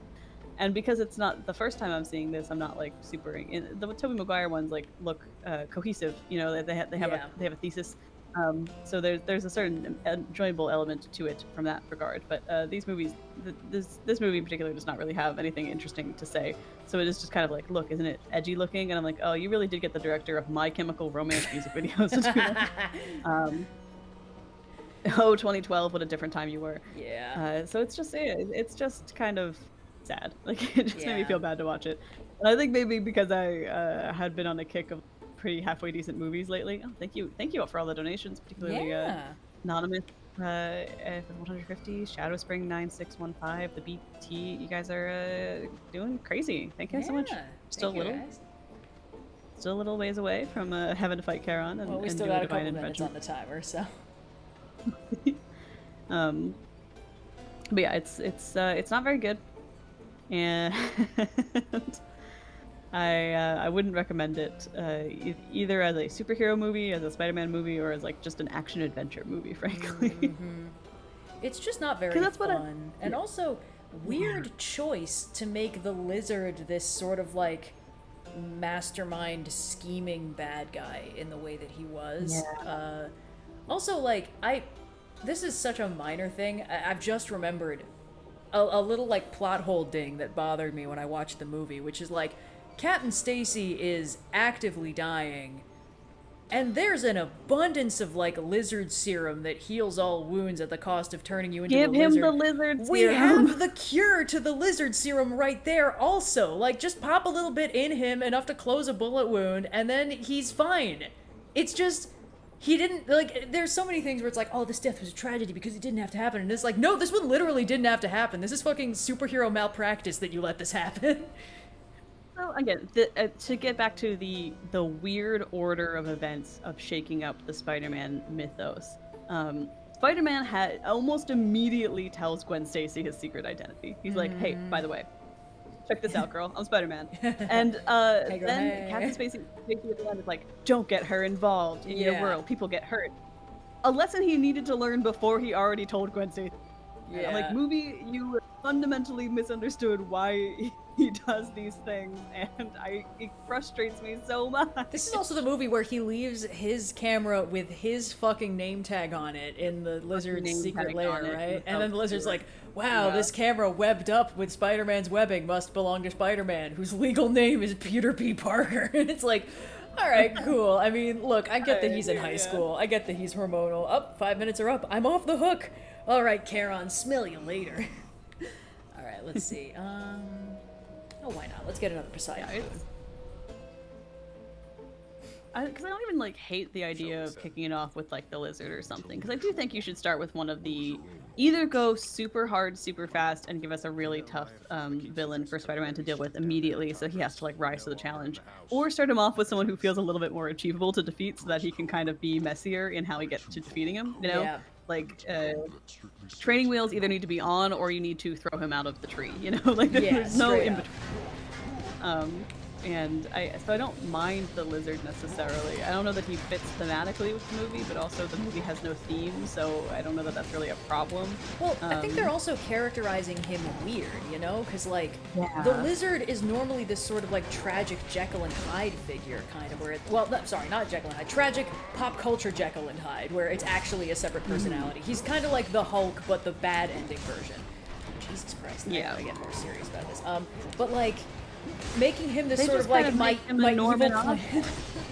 S2: And because it's not the first time I'm seeing this, I'm not like super. The Tobey Maguire ones like look cohesive. You know, they have
S1: Yeah.
S2: they have a thesis. So there's a certain enjoyable element to it from that regard. But these movies, this movie in particular, does not really have anything interesting to say. So it is just kind of like, look, isn't it edgy looking? And I'm like, oh, you really did get the director of My Chemical Romance music videos to do that. 2012, what a different time you were.
S1: Yeah.
S2: So it's just kind of sad. Like, it just made me
S1: Yeah.
S2: feel bad to watch it. And I think maybe because I had been on a kick of pretty halfway decent movies lately. Oh, thank you for all the donations, particularly
S1: Yeah.
S2: Anonymous, 150, Shadow Spring 9615, the BT. You guys are doing crazy. Thank you so much.
S1: Yeah.
S2: Still
S1: Thank you,
S2: little,
S1: guys.
S2: still a little ways away from having to fight Charon and,
S1: Well, we
S2: and
S1: still
S2: do a
S1: got a
S2: divine
S1: couple minutes
S2: intervention.
S1: on the timer, so.
S2: But yeah, it's not very good, and I wouldn't recommend it either as a superhero movie, as a Spider-Man movie, or as like just an action adventure movie, frankly.
S1: It's just not very
S2: 'Cause that's what
S1: fun. And also, weird choice to make the Lizard this sort of like mastermind scheming bad guy in the way that he was. Also, like, this is such a minor thing. I've just remembered a little like plot hole ding that bothered me when I watched the movie, which is like Captain Stacy is actively dying, and there's an abundance of like lizard serum that heals all wounds at the cost of turning you into
S2: Give
S1: a
S2: him
S1: lizard.
S2: the lizard
S1: We
S2: serum.
S1: have the cure to the lizard serum right there also. Like, just pop a little bit in him, enough to close a bullet wound, and then he's fine. It's just, he didn't, like, there's so many things where it's like, oh, this death was a tragedy because it didn't have to happen. And it's like, no, this one literally didn't have to happen. This is fucking superhero malpractice that you let this happen.
S2: So again, to get back to the weird order of events of shaking up the Spider-Man mythos, Spider-Man almost immediately tells Gwen Stacy his secret identity. He's like, "Hey, by the way, check this out, girl. I'm Spider-Man." And
S1: Hey, girl,
S2: then
S1: hey.
S2: Captain Stacy at the end is like, "Don't get her involved in your
S1: Yeah.
S2: world. People get hurt." A lesson he needed to learn before he already told Gwen Stacy.
S1: Yeah.
S2: I'm like, movie, you fundamentally misunderstood why he does these things, and it frustrates me so much.
S1: This is also the movie where he leaves his camera with his fucking name tag on it in the lizard's
S2: name
S1: secret
S2: tag
S1: lair,
S2: on it,
S1: right?
S2: and
S1: And then the lizard's
S2: sure.
S1: like, wow,
S2: Yeah.
S1: this camera webbed up with Spider-Man's webbing must belong to Spider-Man, whose legal name is Peter P. Parker. And it's like, all right, cool. I mean, look, I get that he's in high
S2: Yeah.
S1: school. I get that he's hormonal. Up, 5 minutes are up. I'm off the hook. All right, Charon, smell you later. All right, let's see. Oh, why not? Let's get another Poseidon.
S2: Yeah, it's- Because I don't even like hate the idea of kicking it off with like the lizard or something. Because I do think you should start with one of the either go super hard, super fast, and give us a really tough villain for Spider-Man to deal with immediately, so he has to like rise to the challenge, or start him off with someone who feels a little bit more achievable to defeat, so that he can kind of be messier in how he gets to defeating him. You know,
S1: Yeah.
S2: like training wheels either need to be on or you need to throw him out of the tree. You know, like
S1: Yeah,
S2: there's no
S1: straight
S2: in
S1: up.
S2: between. And I don't mind the lizard necessarily. I don't know that he fits thematically with the movie, but also the movie has no theme, so I don't know that that's really a problem.
S1: Well, I think they're also characterizing him weird, you know? Because, like, the lizard is normally this sort of, like, tragic Jekyll and Hyde figure, kind of, where it... Well, sorry, not Jekyll and Hyde. Tragic pop culture Jekyll and Hyde, where it's actually a separate personality. He's kind of like the Hulk, but the bad ending version. Jesus Christ, I gotta get more serious about this. But, like... Making him this
S2: They
S1: sort
S2: just
S1: of like
S2: kinda
S1: my
S2: make him a
S1: evil
S2: Norman
S1: plan.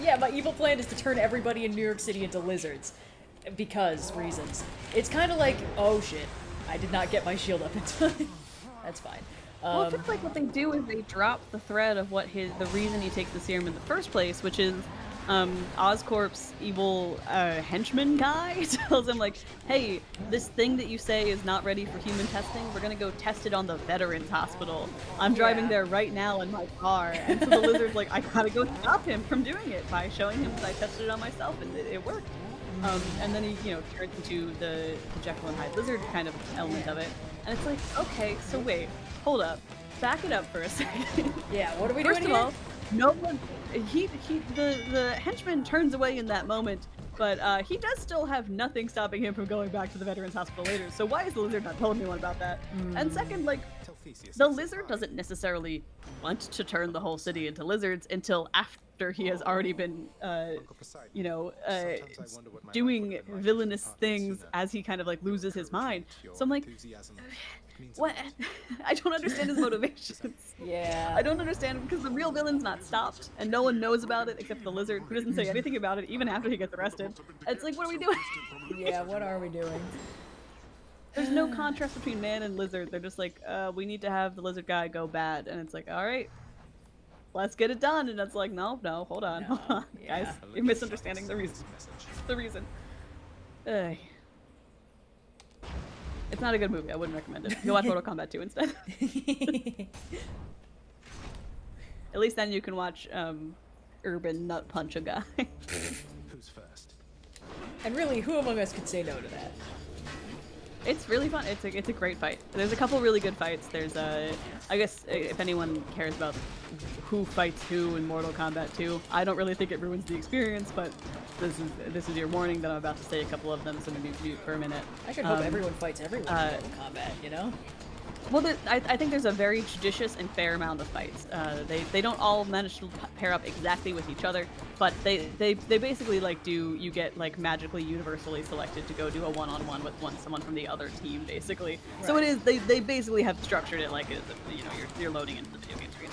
S1: Yeah, my evil plan is to turn everybody in New York City into lizards, because reasons. It's kind of like, oh shit, I did not get my shield up in time. That's fine.
S2: Well, it feels like what they do is they drop the thread of what the reason he takes the serum in the first place, which is Oscorp's evil henchman guy tells him like, hey, this thing that you say is not ready for human testing, we're gonna go test it on the Veterans Hospital. I'm driving there right now in my car. And so the lizard's like, I gotta go stop him from doing it by showing him that I tested it on myself and it worked. And then he, turns into the Jekyll and Hyde lizard kind of element of it. And it's like, okay, so wait, hold up. Back it up for a second.
S1: Yeah, what are we
S2: First
S1: doing
S2: of
S1: here?
S2: all, no one. The henchman turns away in that moment, but he does still have nothing stopping him from going back to the Veterans Hospital later. So why is the lizard not telling anyone about that? And second, like, the lizard doesn't necessarily want to turn the whole city into lizards until after after he has already been,
S3: Uncle Poseidon,
S2: you know,
S3: sometimes I wonder what my life
S2: doing
S3: would have been like if
S2: villainous
S3: my partner
S2: things
S3: sooner.
S2: as he kind of like loses his mind.
S3: Your
S2: So I'm like,
S3: enthusiasm means a
S2: what?
S3: lot.
S2: I don't understand his motivations.
S1: Yeah.
S2: I don't understand because the real villain's not stopped, and no one knows about it except for the lizard, who doesn't say anything about it even after he gets arrested. It's like, what are we doing?
S1: Yeah, what are we doing?
S2: There's no contrast between man and lizard. They're just like, we need to have the lizard guy go bad, and it's like, all right, let's get it done. And it's like, no, hold on,
S1: No,
S2: guys,
S1: yeah.
S2: you're misunderstanding the reason. The reason. Ugh. It's not a good movie. I wouldn't recommend it. Go watch Mortal Kombat 2 instead. At least then you can watch Urban nut punch a guy.
S3: Who's first?
S1: And really, who among us could say no to that?
S2: It's really fun. It's a great fight. There's a couple really good fights. There's I guess if anyone cares about who fights who in Mortal Kombat 2, I don't really think it ruins the experience, but this is your warning that I'm about to say a couple of them, so maybe mute for a minute.
S1: I should hope everyone fights everyone in Mortal Kombat, you know?
S2: Well, I think there's a very judicious and fair amount of fights. They don't all manage to pair up exactly with each other, but they basically like you get like magically universally selected to go do a one-on-one with someone from the other team, basically. Right. So it is they basically have structured it like you're loading into the video game screen.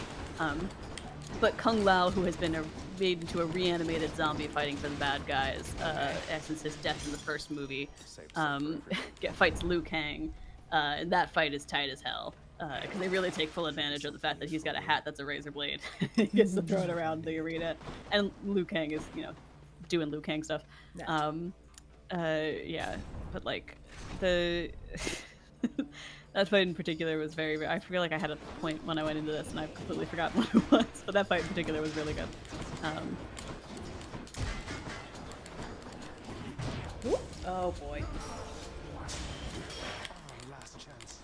S2: But Kung Lao, who has been made into a reanimated zombie fighting for the bad guys since his death in the first movie, fights Liu Kang. And that fight is tight as hell because they really take full advantage of the fact that he's got a hat that's a razor blade. He gets to throw it around the arena, and Liu Kang is doing Liu Kang stuff.
S1: Nice.
S2: Yeah, but like the that fight in particular was very. I feel like I had a point when I went into this, and I've completely forgotten what it was. But that fight in particular was really good.
S1: Oh boy.
S3: Last chance.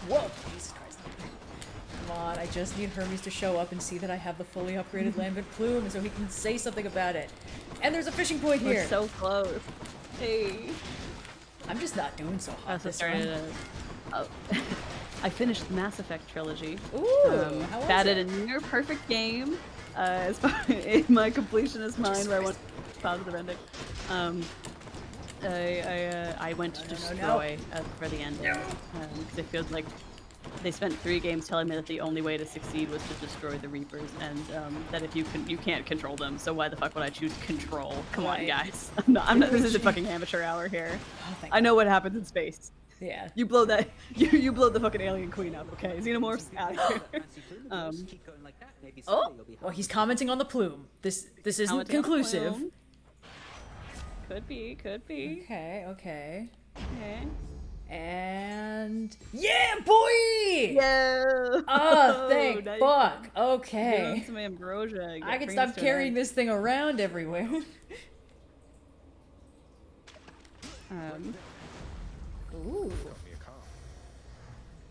S1: Whoa! Jesus Christ. Come on, I just need Hermes to show up and see that I have the fully upgraded Lambent Plume so he can say something about it. And there's a fishing point here!
S2: We're so close. Hey.
S1: I'm just not doing so hot
S2: I also
S1: this
S2: started
S1: run.
S2: I finished the Mass Effect trilogy.
S1: Ooh! How was
S2: Batted
S1: it?
S2: a near perfect game. As far in my completionist mind, where I want positive ending. I went to destroy for the ending because it feels like they spent 3 games telling me that the only way to succeed was to destroy the Reapers, and that if you can't control them, so why the fuck would I choose control? Come on, guys. I'm not. This isn't fucking amateur hour here.
S1: Oh,
S2: I know what happens in space.
S1: Yeah.
S2: You blow that. You blow the fucking alien queen up, okay? Xenomorphs out of here.
S1: Oh, well, he's commenting on the plume. This isn't
S2: Commenting on the
S1: conclusive.
S2: plume. Could be.
S1: Okay.
S2: Okay.
S1: And yeah, boy!
S2: Yeah.
S1: Oh, thank
S2: nice.
S1: fuck.
S2: Give
S1: Okay.
S2: him some ambrosia.
S1: I can stop carrying this thing around everywhere. Ooh.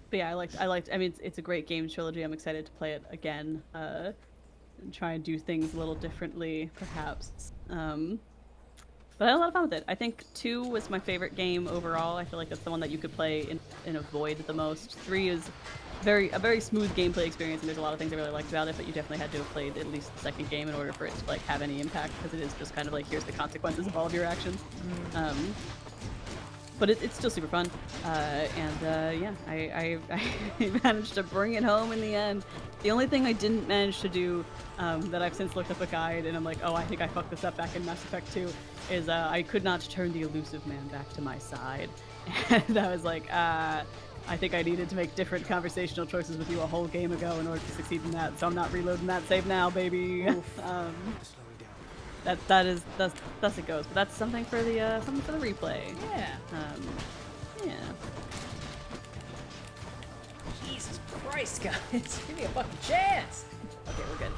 S2: But yeah, I liked. I mean, it's a great game trilogy. I'm excited to play it again. And try and do things a little differently, perhaps. But I had a lot of fun with it. I think 2 was my favorite game overall. I feel like that's the one that you could play and avoid the most. 3 is a very smooth gameplay experience, and there's a lot of things I really liked about it, but you definitely had to have played at least the second game in order for it to like have any impact, because it is just kind of like, here's the consequences of all of your actions. But it's still super fun, yeah, I managed to bring it home in the end. The only thing I didn't manage to do, that I've since looked up a guide and I'm like, oh, I think I fucked this up back in Mass Effect 2, is I could not turn the Elusive Man back to my side. And I was like, I think I needed to make different conversational choices with you a whole game ago in order to succeed in that, so I'm not reloading that save now, baby. That's it goes. But that's something for the replay.
S1: Yeah.
S2: Yeah.
S1: Jesus Christ, guys. Give me a fucking chance. Okay, we're good.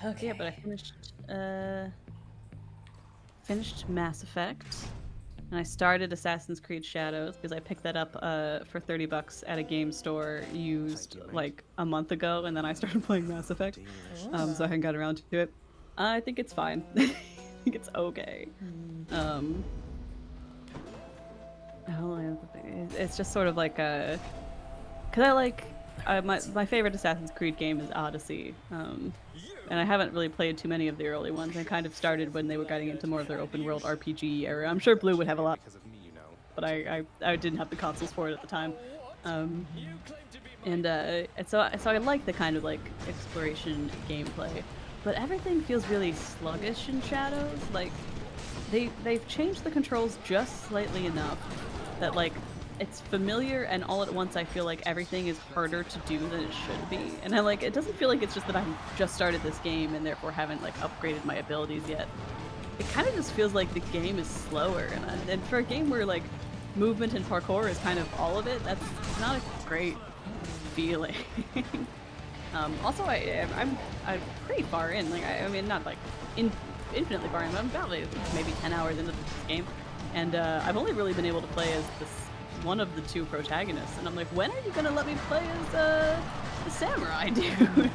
S1: Okay.
S2: Yeah, but I finished Mass Effect. and I started Assassin's Creed Shadows because I picked that up for $30 at a game store used like a month ago, and then I started playing Mass Effect, so I hadn't got around to it. I think it's fine. I think it's okay. It's just sort of like a, cause I like my favorite Assassin's Creed game is Odyssey, and I haven't really played too many of the early ones. I kind of started when they were getting into more of their open world RPG era. I'm sure Blue would have a lot, but I didn't have the consoles for it at the time. And so I like the kind of like exploration gameplay, but everything feels really sluggish in Shadows. Like they've changed the controls just slightly enough that like it's familiar, and all at once I feel like everything is harder to do than it should be. And I like, it doesn't feel like it's just that I've just started this game and therefore haven't like upgraded my abilities yet. It kind of just feels like the game is slower, and for a game where like movement and parkour is kind of all of it, that's not a great feeling. Also, I'm pretty far in. Like I mean, not like infinitely far in, but I'm about like, maybe 10 hours into this game, and I've only really been able to play as this one of the two protagonists, and I'm like, when are you gonna let me play as the samurai dude?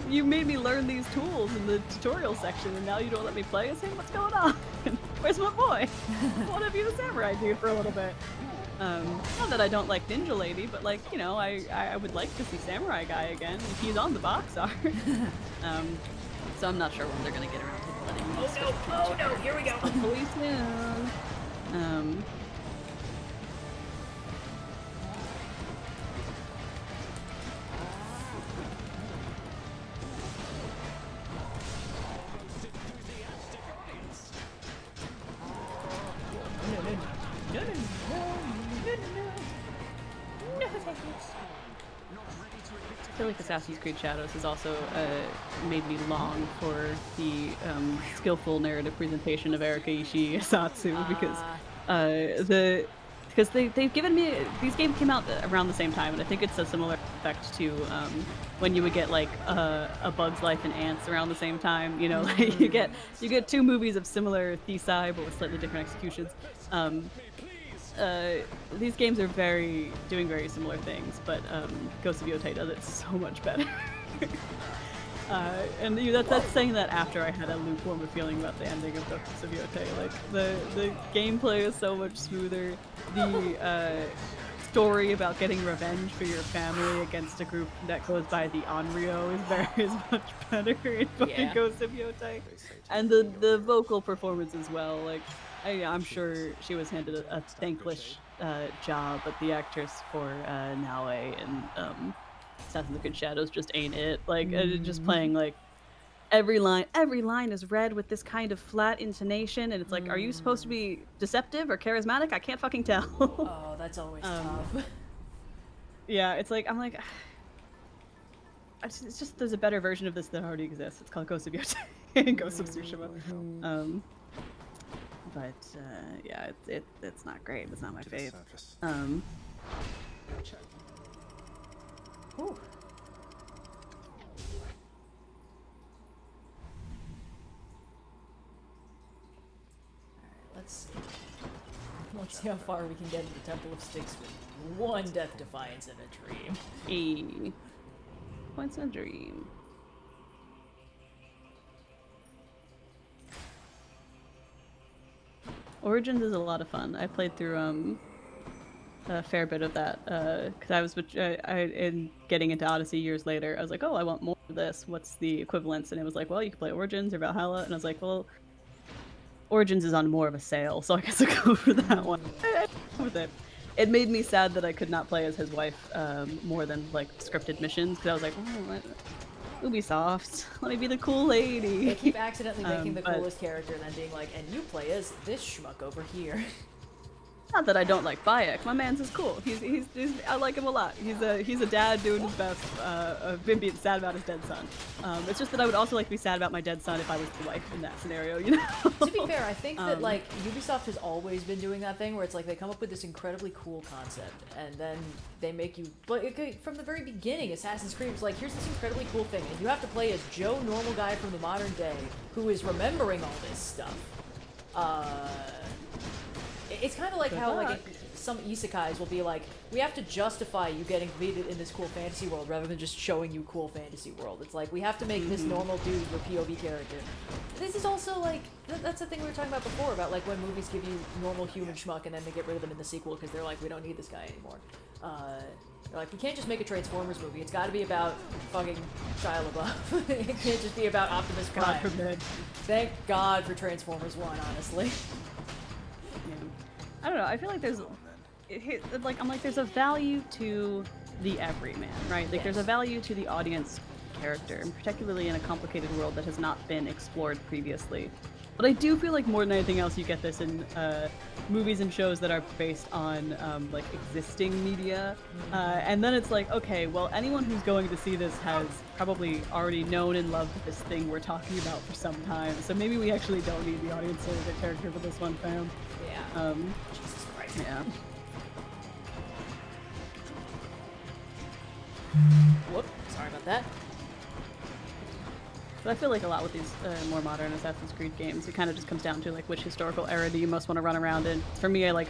S2: You made me learn these tools in the tutorial section, and now you don't let me play as him? What's going on? Where's my boy? I want to be the samurai dude for a little bit. Not that I don't like Ninja Lady, but like, you know, I would like to see Samurai Guy again. He's on the box art. So I'm not sure when they're gonna get around to letting me.
S1: Oh no, here we go.
S2: Hopefully soon. I feel like Assassin's Creed Shadows has also made me long for the skillful narrative presentation of Erika Ishii-Satsu, because they've given me, these games came out around the same time, and I think it's a similar effect to when you would get like A Bug's Life and Ants around the same time. You know, like you get two movies of similar thesis but with slightly different executions. These games are doing very similar things, but Ghost of Yotei does it so much better. And that's saying that after I had a lukewarm feeling about the ending of Ghost of Yotei. Like the gameplay is so much smoother. The story about getting revenge for your family against a group that goes by the Onryo is much better in fucking Ghost of Yotei. And the vocal performance as well. Like I'm sure she was handed a thankless job, but the actress for Naue and Assassin's Creed Shadows just ain't it. Like just playing like every line is read with this kind of flat intonation, and it's like, are you supposed to be deceptive or charismatic? I can't fucking tell.
S1: Oh, that's always tough.
S2: Yeah, it's like, I'm like, it's just there's a better version of this that already exists. It's called Ghost of Yotei and Ghost of Tsushima. But yeah, it's not great. It's not my fave.
S1: Ooh. Let's see how far we can get into the Temple of Styx with one Death Defiance and a Dream.
S2: Points and a Dream. Origins is a lot of fun. I played through a fair bit of that because I was in getting into Odyssey years later. I was like, oh, I want more of this. What's the equivalence? And it was like, well, you can play Origins or Valhalla. And I was like, well, Origins is on more of a sale, so I guess I'll go for that one. With it. It made me sad that I could not play as his wife more than like scripted missions, because I was like, oh, Ubisoft, let me be the cool lady.
S1: They keep accidentally making the coolest character and then being like, and you play as this schmuck over here.
S2: Not that I don't like Bayek. My man's is cool. He's I like him a lot. He's a dad doing his best. Been being sad about his dead son. It's just that I would also like to be sad about my dead son if I was the wife in that scenario, you know?
S1: To be fair, I think that like Ubisoft has always been doing that thing where it's like they come up with this incredibly cool concept and then they make you. But from the very beginning, Assassin's Creed was like, here's this incredibly cool thing, and you have to play as Joe, normal guy from the modern day, who is remembering all this stuff. It's kind of like how like
S2: luck.
S1: some isekais will be like, we have to justify you getting defeated in this cool fantasy world rather than just showing you cool fantasy world. It's like we have to make this normal dude your POV character. This is also like that's the thing we were talking about before about like when movies give you normal human schmuck and then they get rid of them in the sequel because they're like, we don't need this guy anymore. They're like, we can't just make a Transformers movie. It's got to be about fucking Shia LaBeouf. It can't just be about Optimus Prime.
S2: God forbid.
S1: Thank God for Transformers 1, honestly.
S2: Yeah. I don't know. I feel like there's, I'm like, there's a value to the everyman, right? Like, there's a
S1: Yes.
S2: value to the audience character, and particularly in a complicated world that has not been explored previously. But I do feel like more than anything else, you get this in movies and shows that are based on like existing media, and then it's like, okay, well, anyone who's going to see this has probably already known and loved this thing we're talking about for some time. So maybe we actually don't need the audience surrogate character for this one, fam.
S1: Yeah. Jesus Christ.
S2: Yeah.
S1: Whoop. Sorry about that.
S2: But I feel like a lot with these more modern Assassin's Creed games, it kind of just comes down to like which historical era do you most want to run around in. For me, I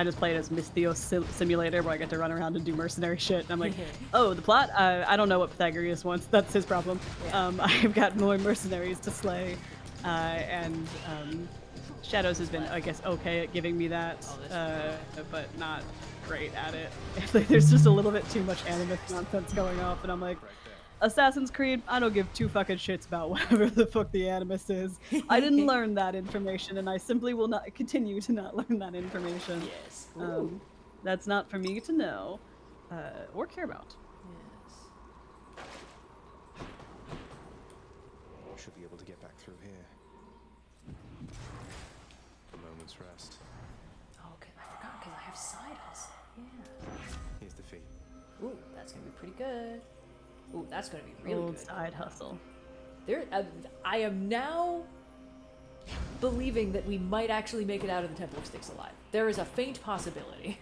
S2: just play it as Miss Theo Simulator, where I get to run around and do mercenary shit. And I'm like, oh, the plot? I don't know what Pythagoras wants. That's his problem.
S1: Yeah.
S2: I've got more mercenaries to slay, and Shadows has been, I guess, okay at giving me that, but not great at it. There's just a little bit too much animus nonsense going off, and I'm like, Assassin's Creed, I don't give two fucking shits about whatever the fuck the animus is. I didn't learn that information, and I simply will not continue to not learn that information.
S1: Yes. Ooh.
S2: That's not for me to know or care about.
S1: Yes.
S3: We should be able to get back through here. A moment's rest.
S1: Oh, okay. I forgot because I have side hustle. Yeah.
S3: Here's the fee.
S1: Ooh, that's gonna be pretty good. Ooh, that's gonna be really
S2: Old
S1: good.
S2: side hustle.
S1: There, I am now believing that we might actually make it out of the Temple of Styx alive. There is a faint possibility.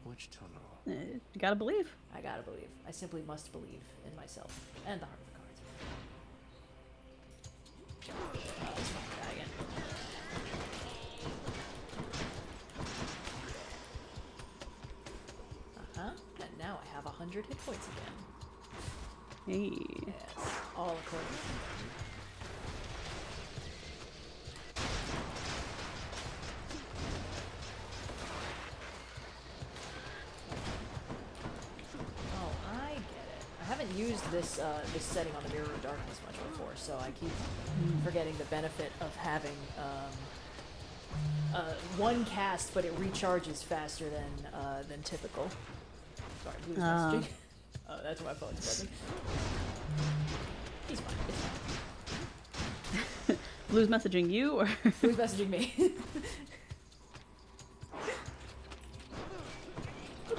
S3: Which tunnel?
S2: You gotta believe.
S1: I gotta believe. I simply must believe in myself and the Heart of the Cards. Let's fucking die again. And now I have 100 hit points again.
S2: Hey.
S1: Yes, all according. Oh, I get it. I haven't used this this setting on the Mirror of Darkness much before, so I keep forgetting the benefit of having one cast, but it recharges faster than typical. Sorry, Blue's messaging. Oh, that's why my phone's buzzing. He's fine. It's fine.
S2: Blue's messaging you, or
S1: Who's messaging me?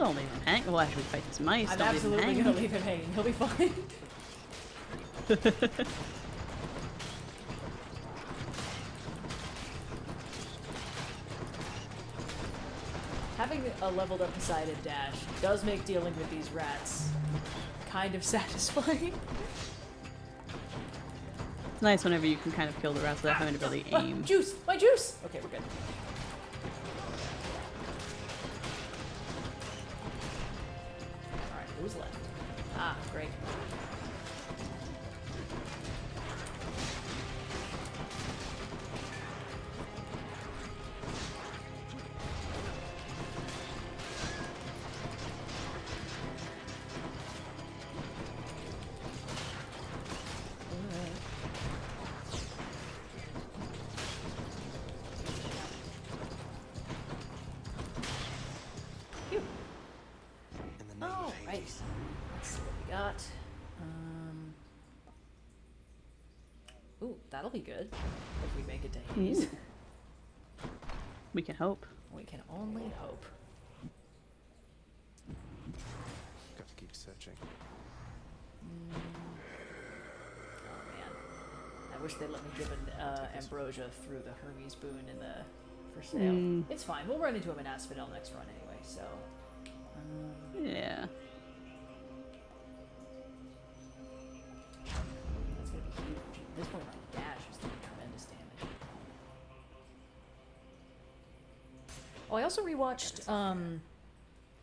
S2: don't leave him hang. Well, after we fight this mice,
S1: I'm
S2: don't leave him
S1: absolutely
S2: hanging.
S1: gonna leave him hanging. He'll be fine. Having a leveled up Poseidon dash does make dealing with these rats kind of satisfying.
S2: It's nice whenever you can kind of kill the rats without having to really aim.
S1: Juice! My juice! Okay, we're good. Alright, who's left? Ah, great. Phew.
S3: In the name
S1: Oh,
S3: of
S1: right.
S3: Hades.
S1: Let's see what we got. Ooh, that'll be good if we make it to Hades.
S2: Ooh. We can hope.
S1: We can only hope.
S3: Got to keep searching.
S1: Oh man, I wish they'd let me give an Ambrosia through the Hermes boon in the for sale. It's fine. We'll run into him in Asphodel next run anyway. So.
S2: Yeah.
S1: That's gonna be huge. At this point, my dash is doing tremendous damage. Oh, I also rewatched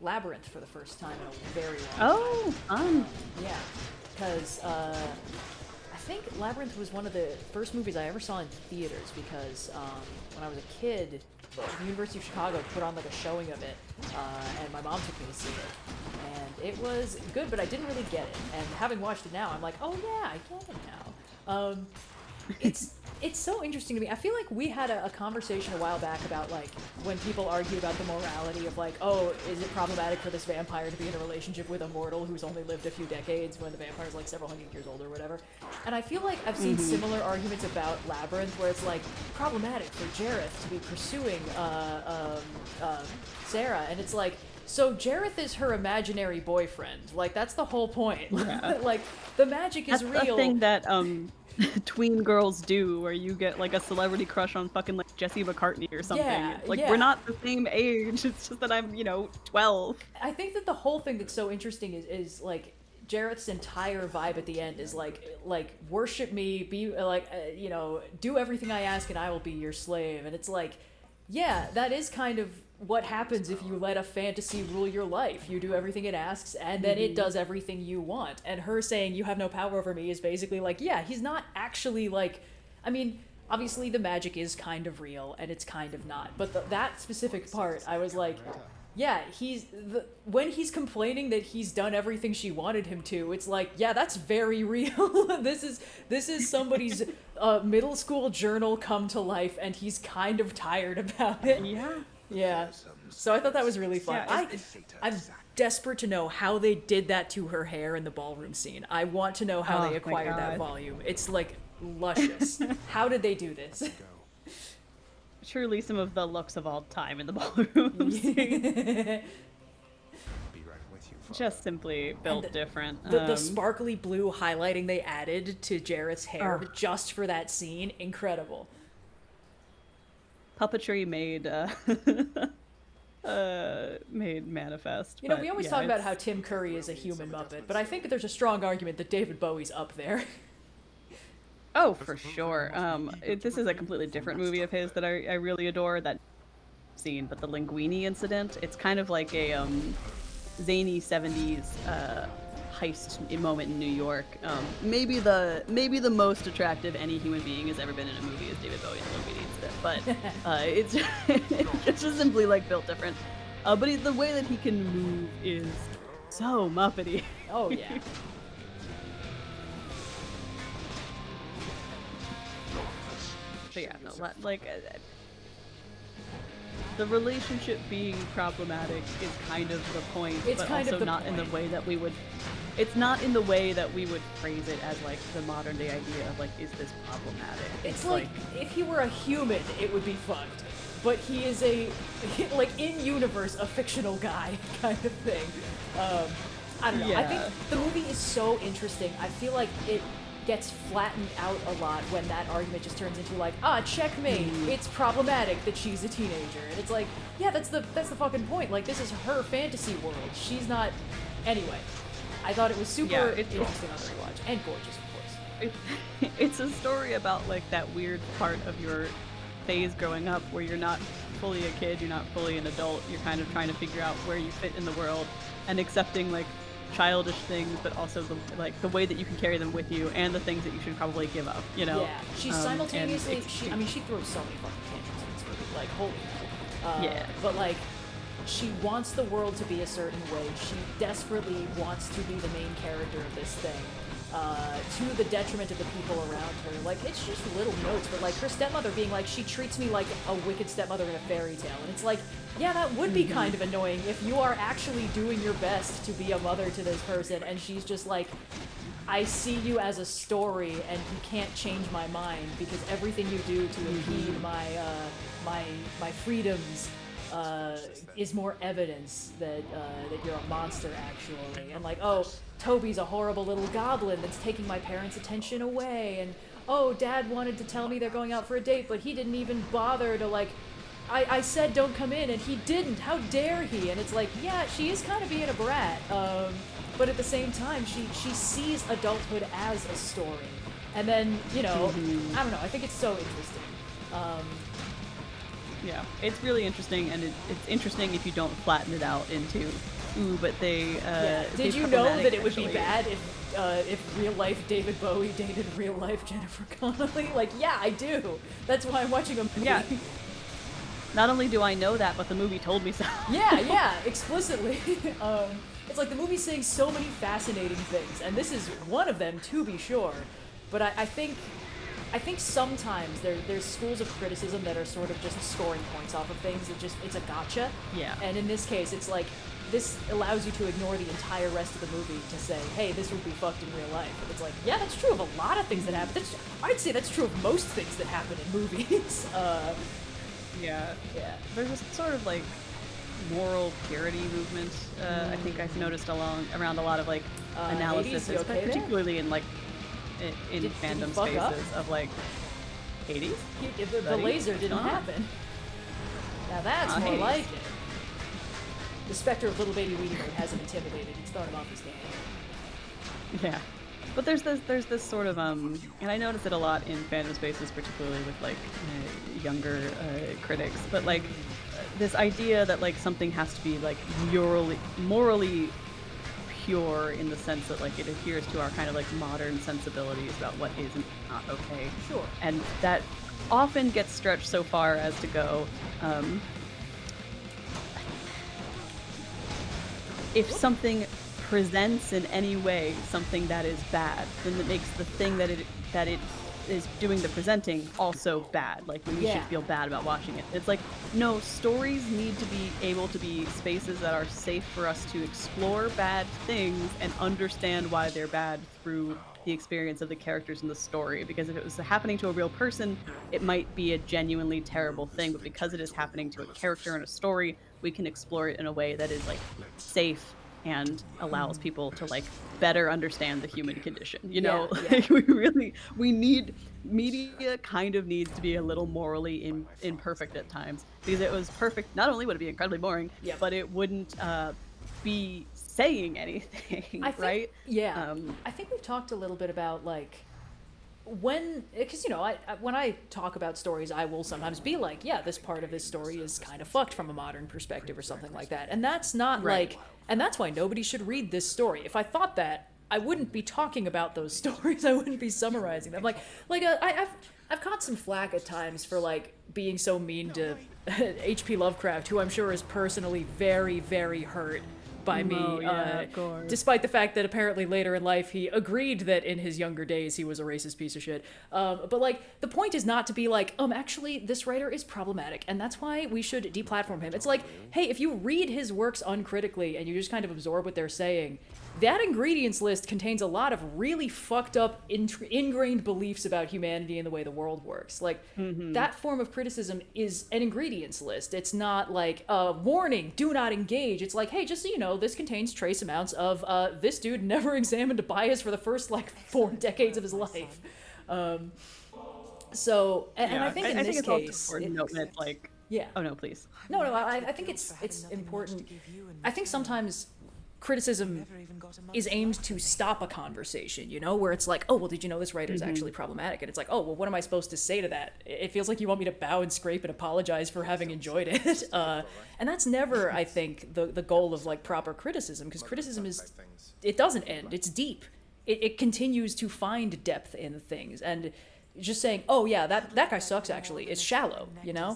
S1: Labyrinth for the first time in a very long time.
S2: Oh, fun.
S1: Yeah, because I think Labyrinth was one of the first movies I ever saw in theaters because when I was a kid, the University of Chicago put on like a showing of it, and my mom took me to see it. And it was good, but I didn't really get it. And having watched it now, I'm like, oh yeah, I get it now. It's so interesting to me. I feel like we had a conversation a while back about like when people argue about the morality of like, oh, is it problematic for this vampire to be in a relationship with a mortal who's only lived a few decades when the vampire's like several hundred years old or whatever. And I feel like I've seen similar arguments about Labyrinth where it's like problematic for Jareth to be pursuing Sarah, and it's like, so Jareth is her imaginary boyfriend. Like that's the whole point.
S2: Yeah.
S1: Like the magic is
S2: That's
S1: real.
S2: a thing that tween girls do, where you get like a celebrity crush on fucking like Jesse McCartney or something.
S1: Yeah,
S2: It's like
S1: yeah.
S2: we're not the same age. It's just that I'm 12.
S1: I think that the whole thing that's so interesting is like Jareth's entire vibe at the end is like worship me, be like do everything I ask and I will be your slave. And it's like, yeah, that is kind of what happens if you let a fantasy rule your life. You do everything it asks and then it does everything you want. And her saying you have no power over me is basically like, yeah, he's not actually like, I mean, obviously the magic is kind of real and it's kind of not, but that specific part I was like, yeah, when he's complaining that he's done everything she wanted him to, it's like, yeah, that's very real. This is somebody's middle school journal come to life, and he's kind of tired about it. Yeah. So I thought that was really fun.
S2: Yeah,
S1: I'm desperate to know how they did that to her hair in the ballroom scene. I want to know how
S2: Oh
S1: they
S2: my
S1: acquired that
S2: God.
S1: volume. It's like luscious. How did they do this?
S2: Truly some of the looks of all time in the ballroom. scene.
S3: Be right with you, Father.
S2: Just simply built
S1: And
S2: different.
S1: The sparkly blue highlighting they added to Jareth's hair
S2: Oh.
S1: just for that scene, incredible.
S2: Puppetry made made manifest.
S1: You know,
S2: but
S1: we always
S2: yeah,
S1: talk about
S2: it's-
S1: how Tim Curry is a human Muppet, but I think there's a strong argument that David Bowie's up there.
S2: Oh, for sure. This is a completely different movie of his that I really adore. That scene, but the Linguini incident. It's kind of like a zany 70s heist moment in New York. Maybe the most attractive any human being has ever been in a movie is David Bowie in the Linguini incident. But it's just simply like built different. But the way that he can move is so Muppety.
S1: Oh, yeah.
S2: But yeah, no, the relationship being problematic is kind of the point,
S1: It's
S2: but
S1: kind of
S2: also
S1: the
S2: not in the
S1: point.
S2: way that we would. It's not in the way that we would phrase it as like the modern day idea of like, is this problematic?
S1: It's like, if he were a human, it would be fucked. But he is a, like, in-universe, a fictional guy kind of thing. I don't know. I think
S2: Yeah.
S1: the movie is so interesting. I feel like it gets flattened out a lot when that argument just turns into like, checkmate. It's problematic that she's a teenager. And it's like, yeah, that's the fucking point. Like, this is her fantasy world. She's not... Anyway, I thought it was super
S2: Yeah, it's-
S1: interesting on the rewatch. And gorgeous, of course.
S2: It's a story about like that weird part of your phase growing up where you're not fully a kid, you're not fully an adult, you're kind of trying to figure out where you fit in the world and accepting like childish things, but also the way that you can carry them with you and the things that you should probably give up,
S1: Yeah, she's
S2: and
S1: simultaneously.
S2: it's-
S1: She throws so many fucking tantrums in this movie. Like, holy hell.
S2: Yeah.
S1: But like, she wants the world to be a certain way. She desperately wants to be the main character of this thing, to the detriment of the people around her. Like, it's just little notes, but like her stepmother being like, she treats me like a wicked stepmother in a fairy tale, and it's like, yeah, that would be kind of annoying if you are actually doing your best to be a mother to this person, and she's just like, I see you as a story, and you can't change my mind because everything you do to impede my freedoms is more evidence that you're a monster, actually. And like, oh, Toby's a horrible little goblin that's taking my parents' attention away, and oh, Dad wanted to tell me they're going out for a date, but he didn't even bother to like. I said don't come in, and he didn't. How dare he? And it's like, yeah, she is kind of being a brat. But at the same time, she sees adulthood as a story. And then, I don't know, I think it's so interesting.
S2: Yeah, it's really interesting, and it's interesting if you don't flatten it out into, ooh, but they,
S1: Yeah.
S2: they
S1: Did you know
S2: problematic
S1: that it would be
S2: actually.
S1: bad if real life David Bowie dated real life Jennifer Connelly? Like, yeah, I do. That's why I'm watching a movie.
S2: Yeah. Not only do I know that, but the movie told me so.
S1: Yeah, explicitly. It's like the movie's saying so many fascinating things, and this is one of them, to be sure. But I think sometimes there's schools of criticism that are sort of just scoring points off of things. It's a gotcha.
S2: Yeah.
S1: And in this case, it's like this allows you to ignore the entire rest of the movie to say, hey, this would be fucked in real life. And it's like, yeah, that's true of a lot of things that happen. I'd say that's true of most things that happen in movies.
S2: Yeah.
S1: Yeah.
S2: There's this sort of like moral purity movement. I think I've noticed around a lot of like analysis,
S1: Hades, you okay there?
S2: particularly in like in
S1: Did he
S2: fandom
S1: fuck
S2: spaces
S1: up?
S2: of like Hades.
S1: The
S2: Buddy,
S1: laser
S2: what's
S1: didn't
S2: going on?
S1: happen. Now that's more
S2: Hades.
S1: like it. The specter of little baby Weedy has him intimidated. He's thrown him off his game.
S2: Yeah. But there's this sort of and I notice it a lot in fandom spaces, particularly with like younger critics. But like this idea that like something has to be like morally pure in the sense that like it adheres to our kind of like modern sensibilities about what is and not okay.
S1: Sure.
S2: And that often gets stretched so far as to go. If something presents in any way something that is bad, then it makes the thing that it is doing the presenting also bad. Like we
S1: Yeah.
S2: should feel bad about watching it. It's like, no, stories need to be able to be spaces that are safe for us to explore bad things and understand why they're bad through the experience of the characters in the story. Because if it was happening to a real person, it might be a genuinely terrible thing, but because it is happening to a character in a story, we can explore it in a way that is like safe and allows people to like better understand the human condition, you know.
S1: Yeah.
S2: Like, we need media kind of needs to be a little morally imperfect at times, because it was perfect, not only would it be incredibly boring,
S1: Yep.
S2: but it wouldn't be saying anything.
S1: I think,
S2: right?
S1: Yeah. I think we've talked a little bit about like because when I talk about stories, I will sometimes be like, yeah, this part of this story is kind of fucked from a modern perspective or something like that, and that's not
S2: Right.
S1: like, and that's why nobody should read this story. If I thought that, I wouldn't be talking about those stories. I wouldn't be summarizing them. I've caught some flack at times for like being so mean to H.P. Lovecraft, who I'm sure is personally very, very hurt by me,
S2: Oh, yeah, of course.
S1: despite the fact that apparently later in life he agreed that in his younger days he was a racist piece of shit. But like, the point is not to be like, actually this writer is problematic and that's why we should deplatform him. It's like, hey, if you read his works uncritically and you just kind of absorb what they're saying, that ingredients list contains a lot of really fucked up ingrained beliefs about humanity and the way the world works. Like, that form of criticism is an ingredients list. It's not like, warning, do not engage. It's like, hey, just so you know, this contains trace amounts of, this dude never examined a bias for the first, like, 4 decades of his life. So, and
S2: Yeah,
S1: I think in
S2: I
S1: this
S2: think it's
S1: case...
S2: also important to note that like,
S1: Yeah.
S2: oh no, please.
S1: No, I think it's important. I think sometimes criticism is aimed to stop a conversation, where it's like, oh, well, did you know this writer is actually problematic? And it's like, oh, well, what am I supposed to say to that? It feels like you want me to bow and scrape and apologize for having enjoyed it. And that's never, I think, the goal of like proper criticism, because criticism is, it doesn't end. It's deep. It continues to find depth in things. And just saying, oh, yeah, that guy sucks, actually, is shallow,
S2: Yeah.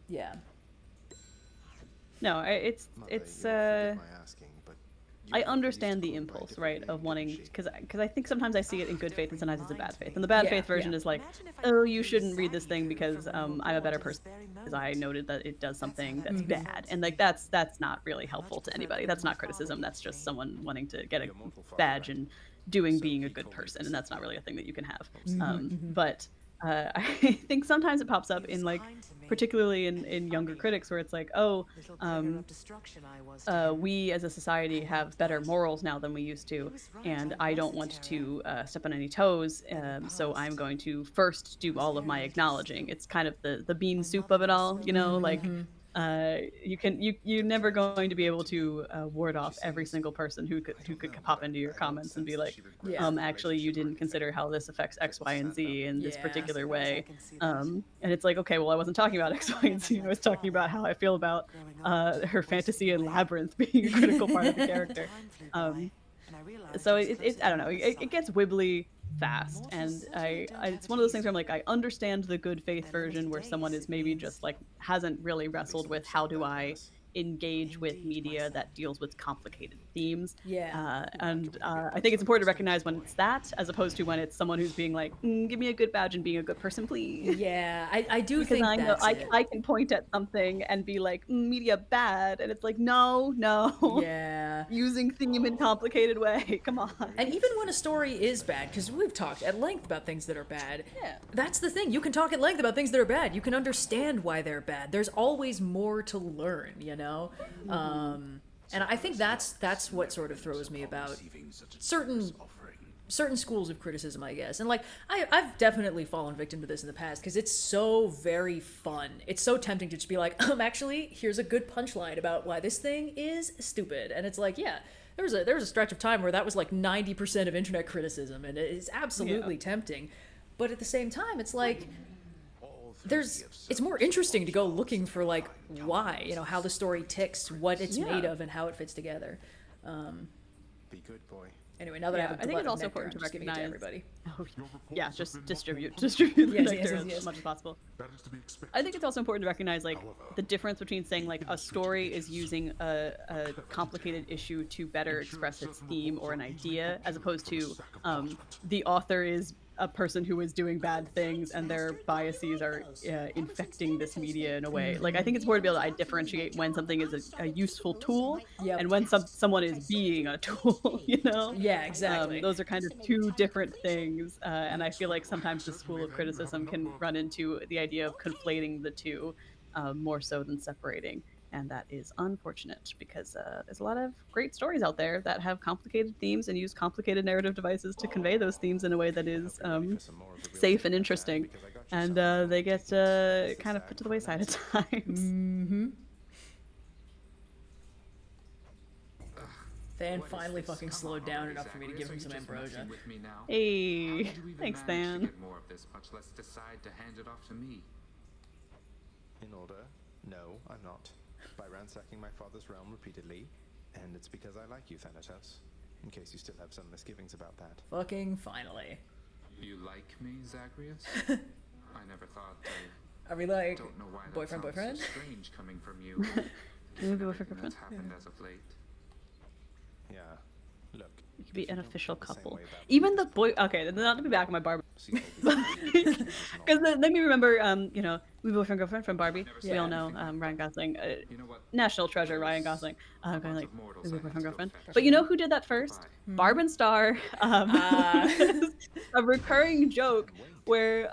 S1: Yeah.
S2: No, it's I understand the impulse,
S3: impulse,
S2: right, of wanting, because I think sometimes I see it in good faith and sometimes it's in bad faith. And the bad
S1: Yeah,
S2: faith version
S1: yeah.
S2: is like, oh, you shouldn't read this thing because I'm a better person because I noted that it does something that's bad. And like that's not really helpful to anybody. That's not criticism. That's just someone wanting to get a badge and being a good person, and that's not really a thing that you can have. But I think sometimes it pops up in like, particularly in younger critics, where it's like, oh, we as a society have better morals now than we used to, and I don't want to step on any toes, so I'm going to first do all of my acknowledging. It's kind of the bean soup of it all, like you're never going to be able to ward off every single person who could pop into your comments and be like,
S1: Yeah.
S2: actually you didn't consider how this affects X, Y, and Z in this
S1: Yeah.
S2: particular way. And it's like, okay, well, I wasn't talking about X, Y, and Z. I was talking about how I feel about her fantasy and Labyrinth being a critical part of the character. So I don't know, it gets wibbly fast, and it's one of those things where I'm like, I understand the good faith version where someone is maybe just like hasn't really wrestled with how do I engage with media that deals with complicated themes. And I think it's important to recognize when it's that, as opposed to when it's someone who's being like, give me a good badge and being a good person, please.
S1: Yeah, I do
S2: Because
S1: think
S2: I know
S1: that's it.
S2: I can point at something and be like, media bad, and it's like, no,
S1: Yeah.
S2: using theme in complicated way. Come on.
S1: And even when a story is bad, because we've talked at length about things that are bad,
S2: Yeah.
S1: that's the thing. You can talk at length about things that are bad. You can understand why they're bad. There's always more to learn, you know? And I think that's what sort of throws me about certain schools of criticism, I guess. And like I've definitely fallen victim to this in the past because it's so very fun. It's so tempting to just be like, actually, here's a good punchline about why this thing is stupid. And it's like, yeah, there was a stretch of time where that was like 90% of internet criticism, and it's absolutely tempting. But at the same time, it's like it's more interesting to go looking for like why, you know, how the story ticks, what it's made of, and how it fits together.
S3: Be good, boy.
S1: Anyway, now that I have a
S2: I think
S1: glut
S2: it's
S1: of
S2: also
S1: nectar,
S2: important
S1: I'm
S2: to
S1: just giving it
S2: recognize
S1: everybody.
S2: Yeah, just distribute the
S1: Yes,
S2: nectar
S1: yes, yes.
S2: as much as possible.
S5: That is to be expected.
S2: I think it's also important to recognize like the difference between saying like a story is using a complicated issue to better express its theme or an idea, as opposed to the author is a person who is doing bad things and their biases are infecting this media in a way. Like, I think it's important to be able to differentiate when something is a useful tool and when someone is being a tool, you know?
S1: Yeah, exactly.
S2: Those are kind of two different things. And I feel like sometimes the school of criticism can run into the idea of conflating the two more so than separating. And that is unfortunate because there's a lot of great stories out there that have complicated themes and use complicated narrative devices to convey those themes in a way that is safe and interesting. And they get kind of put to the wayside at times.
S1: Than finally fucking slowed down enough for me to give him some ambrosia.
S2: Hey, thanks, Than.
S7: More of this, much less decide to hand it off to me.
S3: In order, no, I'm not. By ransacking my father's realm repeatedly, and it's because I like you, Thanatos. In case you still have some misgivings about that.
S1: Fucking finally.
S7: You like me, Zagreus? I never thought.
S1: Are we like
S7: Don't know why that
S1: boyfriend,
S7: sounds
S1: boyfriend?
S7: so strange coming from you. That's happened as of late.
S3: Yeah. Look.
S2: You could be
S3: if
S2: an
S3: you don't
S2: official
S3: feel the same
S2: couple.
S3: way about
S2: Even
S3: me,
S2: the boy. Okay, not to be back on my Barbie.
S3: see all these
S2: Because let me remember, you know, we boyfriend girlfriend from Barbie. We
S1: Yeah.
S2: all know Ryan Gosling,
S7: You know what?
S2: national treasure Ryan Gosling. Kind of
S7: Bonds
S2: like
S7: of mortals
S2: we
S7: I had
S2: boyfriend
S7: to go
S2: girlfriend.
S7: fetch.
S2: But you know who did that first? Barb and Star. A recurring joke where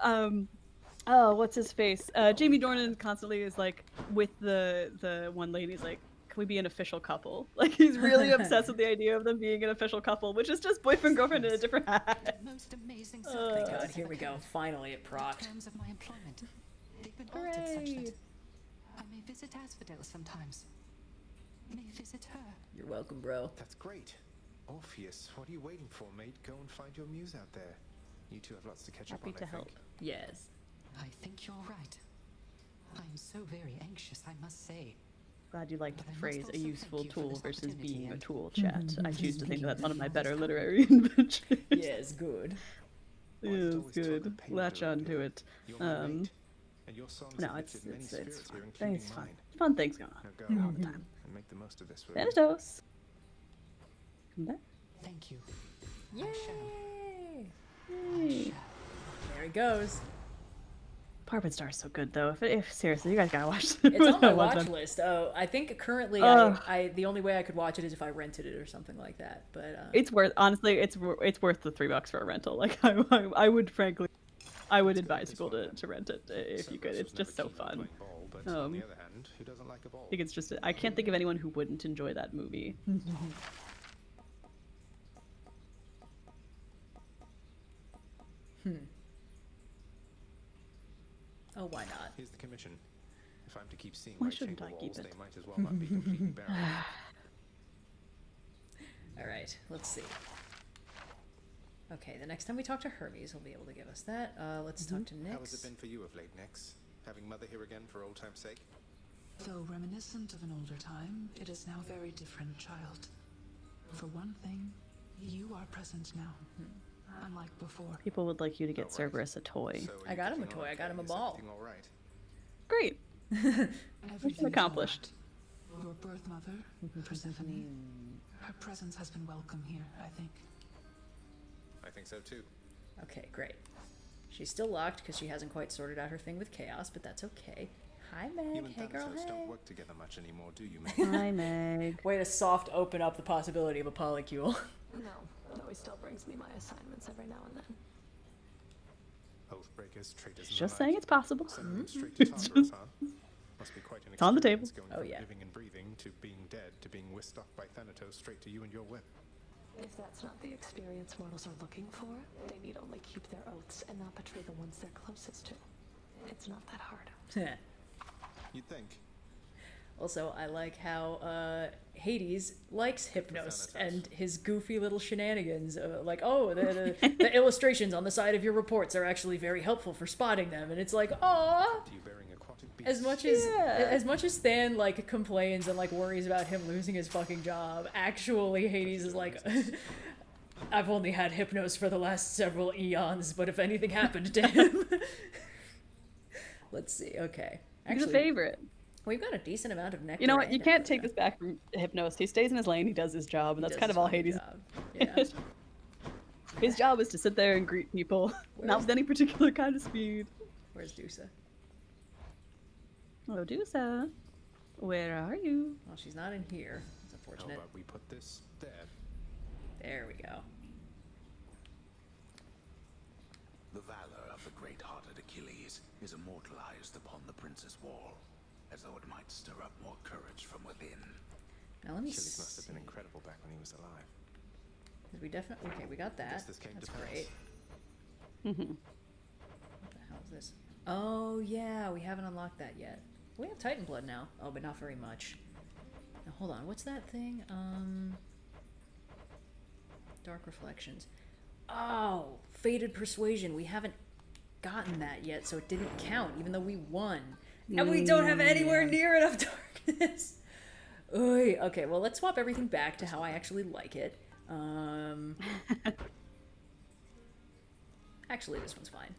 S2: oh, what's his face? Jamie Dornan constantly is like with the one lady. He's like, can we be an official couple? Like, he's really obsessed with the idea of them being an official couple, which is just boyfriend girlfriend in a different hat.
S8: Most amazing
S1: Thank God, here we go. Finally, it procced.
S8: terms of my employment. They've been altered such
S2: Hooray.
S8: that I may visit Asphodel sometimes. May visit her.
S1: You're welcome, bro.
S3: That's great. Orpheus, what are you waiting for, mate? Go and find your muse out there. You two have lots to catch
S2: Happy
S3: up on,
S2: to
S3: I
S2: help.
S3: think.
S1: Yes.
S8: I think you're right. I am so very anxious, I must say.
S2: Glad you liked
S8: But
S2: the
S8: I must
S2: phrase
S8: also
S2: "a useful
S8: thank you for
S2: tool"
S8: this
S2: versus
S8: opportunity
S2: being a
S8: and-
S2: tool. Chat. I choose to think that that's one of my better literary inventions.
S1: Yes, good.
S3: Well, I've
S2: Yes,
S3: always taught
S2: good.
S3: that pain
S2: Latch
S3: to
S2: on to
S3: you.
S2: it.
S3: You're my mate, and your songs
S2: No,
S3: have
S2: it's
S3: lifted many
S2: it's
S3: spirits
S2: fun.
S3: here, including
S2: It's fun.
S3: mine.
S2: Fun things going
S3: Now
S2: on
S3: go
S2: all the time.
S3: and make the most of this. will you?
S2: Thanatos. Come back.
S8: Thank you.
S1: Yay!
S2: Yay.
S1: There he goes.
S2: Barb and Star is so good though. If seriously, you guys gotta watch.
S1: It's on my
S2: watch
S1: watch
S2: them.
S1: list. Oh, I think currently
S2: Ugh.
S1: I the only way I could watch it is if I rented it or something like that. But
S2: It's worth honestly. It's worth the $3 for a rental. Like I would frankly, I would advise people to rent it if you could.
S3: Cerberus
S2: It's
S3: was never
S2: just so
S3: keen on
S2: fun.
S3: playing ball, but on
S2: Um,
S3: the other hand, who doesn't like a ball?
S2: I think it's just I can't think of anyone who wouldn't enjoy that movie.
S1: oh, why not?
S3: Here's the commission. If I'm to keep seeing
S2: Why
S3: my
S2: shouldn't
S3: chamber
S2: I keep
S3: walls,
S2: it?
S3: they might as well not be completely barren.
S1: All right, let's see. Okay, the next time we talk to Hermes, he'll be able to give us that. Let's talk to Nyx.
S3: How has it been for you of late, Nyx? Having Mother here again for old time's sake?
S8: Though reminiscent of an older time, it is now very different, child. For one thing, you are present now, unlike before.
S2: People would like you to get
S3: Oh, right.
S2: Cerberus a toy.
S3: So are
S1: I
S3: you
S1: got him a
S3: getting
S1: toy,
S3: on
S1: I got him a
S3: okay? Is
S1: ball.
S3: everything all right?
S2: Great.
S8: Everything is
S2: accomplished.
S8: all right. Your birth mother, Persephone, her presence has been welcome here, I think.
S3: I think so too.
S1: Okay, great. She's still locked because she hasn't quite sorted out her thing with Chaos, but that's okay. Hi,
S3: You
S1: Meg.
S3: and
S1: Hey, girl,
S3: Thanatos
S1: hey.
S3: don't work together much anymore, do you, Meg?
S2: Hi, Meg.
S1: Way to soft open up the possibility of a polycule.
S6: No, though he still brings me my assignments every now and then.
S3: Oathbreakers, traitors, and
S2: Just
S3: the like.
S2: saying it's possible.
S3: Sending them straight to Tartarus, huh? Must be quite an
S2: It's on the
S3: experience
S2: table.
S3: going
S1: Oh,
S3: from
S1: yeah.
S3: living and breathing to being dead to being whisked off by Thanatos straight to you and your whip.
S6: If that's not the experience mortals are looking for, they need only keep their oaths and not betray the ones they're closest to. It's not that hard.
S3: You'd think.
S1: Also, I like how Hades likes Hypnos
S3: Thanatos.
S1: and his goofy little shenanigans. Like, oh, the illustrations on the side of your reports are actually very helpful for spotting them, and it's like, aw.
S3: To you bearing aquatic beasts.
S1: As much as Than like complains and like worries about him losing his fucking job, actually Hades is like, I've only had Hypnos for the last several eons, but if anything happened to him, let's see. Okay,
S2: He's a
S1: actually,
S2: favorite.
S1: we've got a decent amount of nectar.
S2: You know what?
S1: and
S2: You can't
S1: Nectar.
S2: take this back from Hypnos. He stays in his lane. He does his job, and that's
S1: Does
S2: kind
S1: his
S2: of all
S1: fucking
S2: Hades.
S1: job. Yeah.
S2: His job is to sit there and greet people, not with any particular kind of speed.
S1: Where's Dusa?
S2: Oh, Dusa, where are you?
S1: Well, she's not in here. It's
S3: How
S1: unfortunate.
S3: about we put this there?
S1: There we go.
S5: The valor of the great-hearted Achilles is immortalized upon the prince's wall, as though it might stir up more courage from within.
S1: Now let me
S3: Achilles must have
S1: see.
S3: been incredible back when he was alive.
S1: 'Cause we definitely okay. We got that.
S3: this came
S1: That's
S3: to pass.
S1: great.
S2: Mm-hmm.
S1: What the hell is this? Oh yeah, we haven't unlocked that yet. We have Titan blood now. Oh, but not very much. Now hold on. What's that thing? Dark reflections. Oh, fated persuasion. We haven't gotten that yet, so it didn't count, even though we won. And we don't have anywhere near enough darkness. Oy. Okay, well let's swap everything back to how I actually like it. Actually, this one's fine.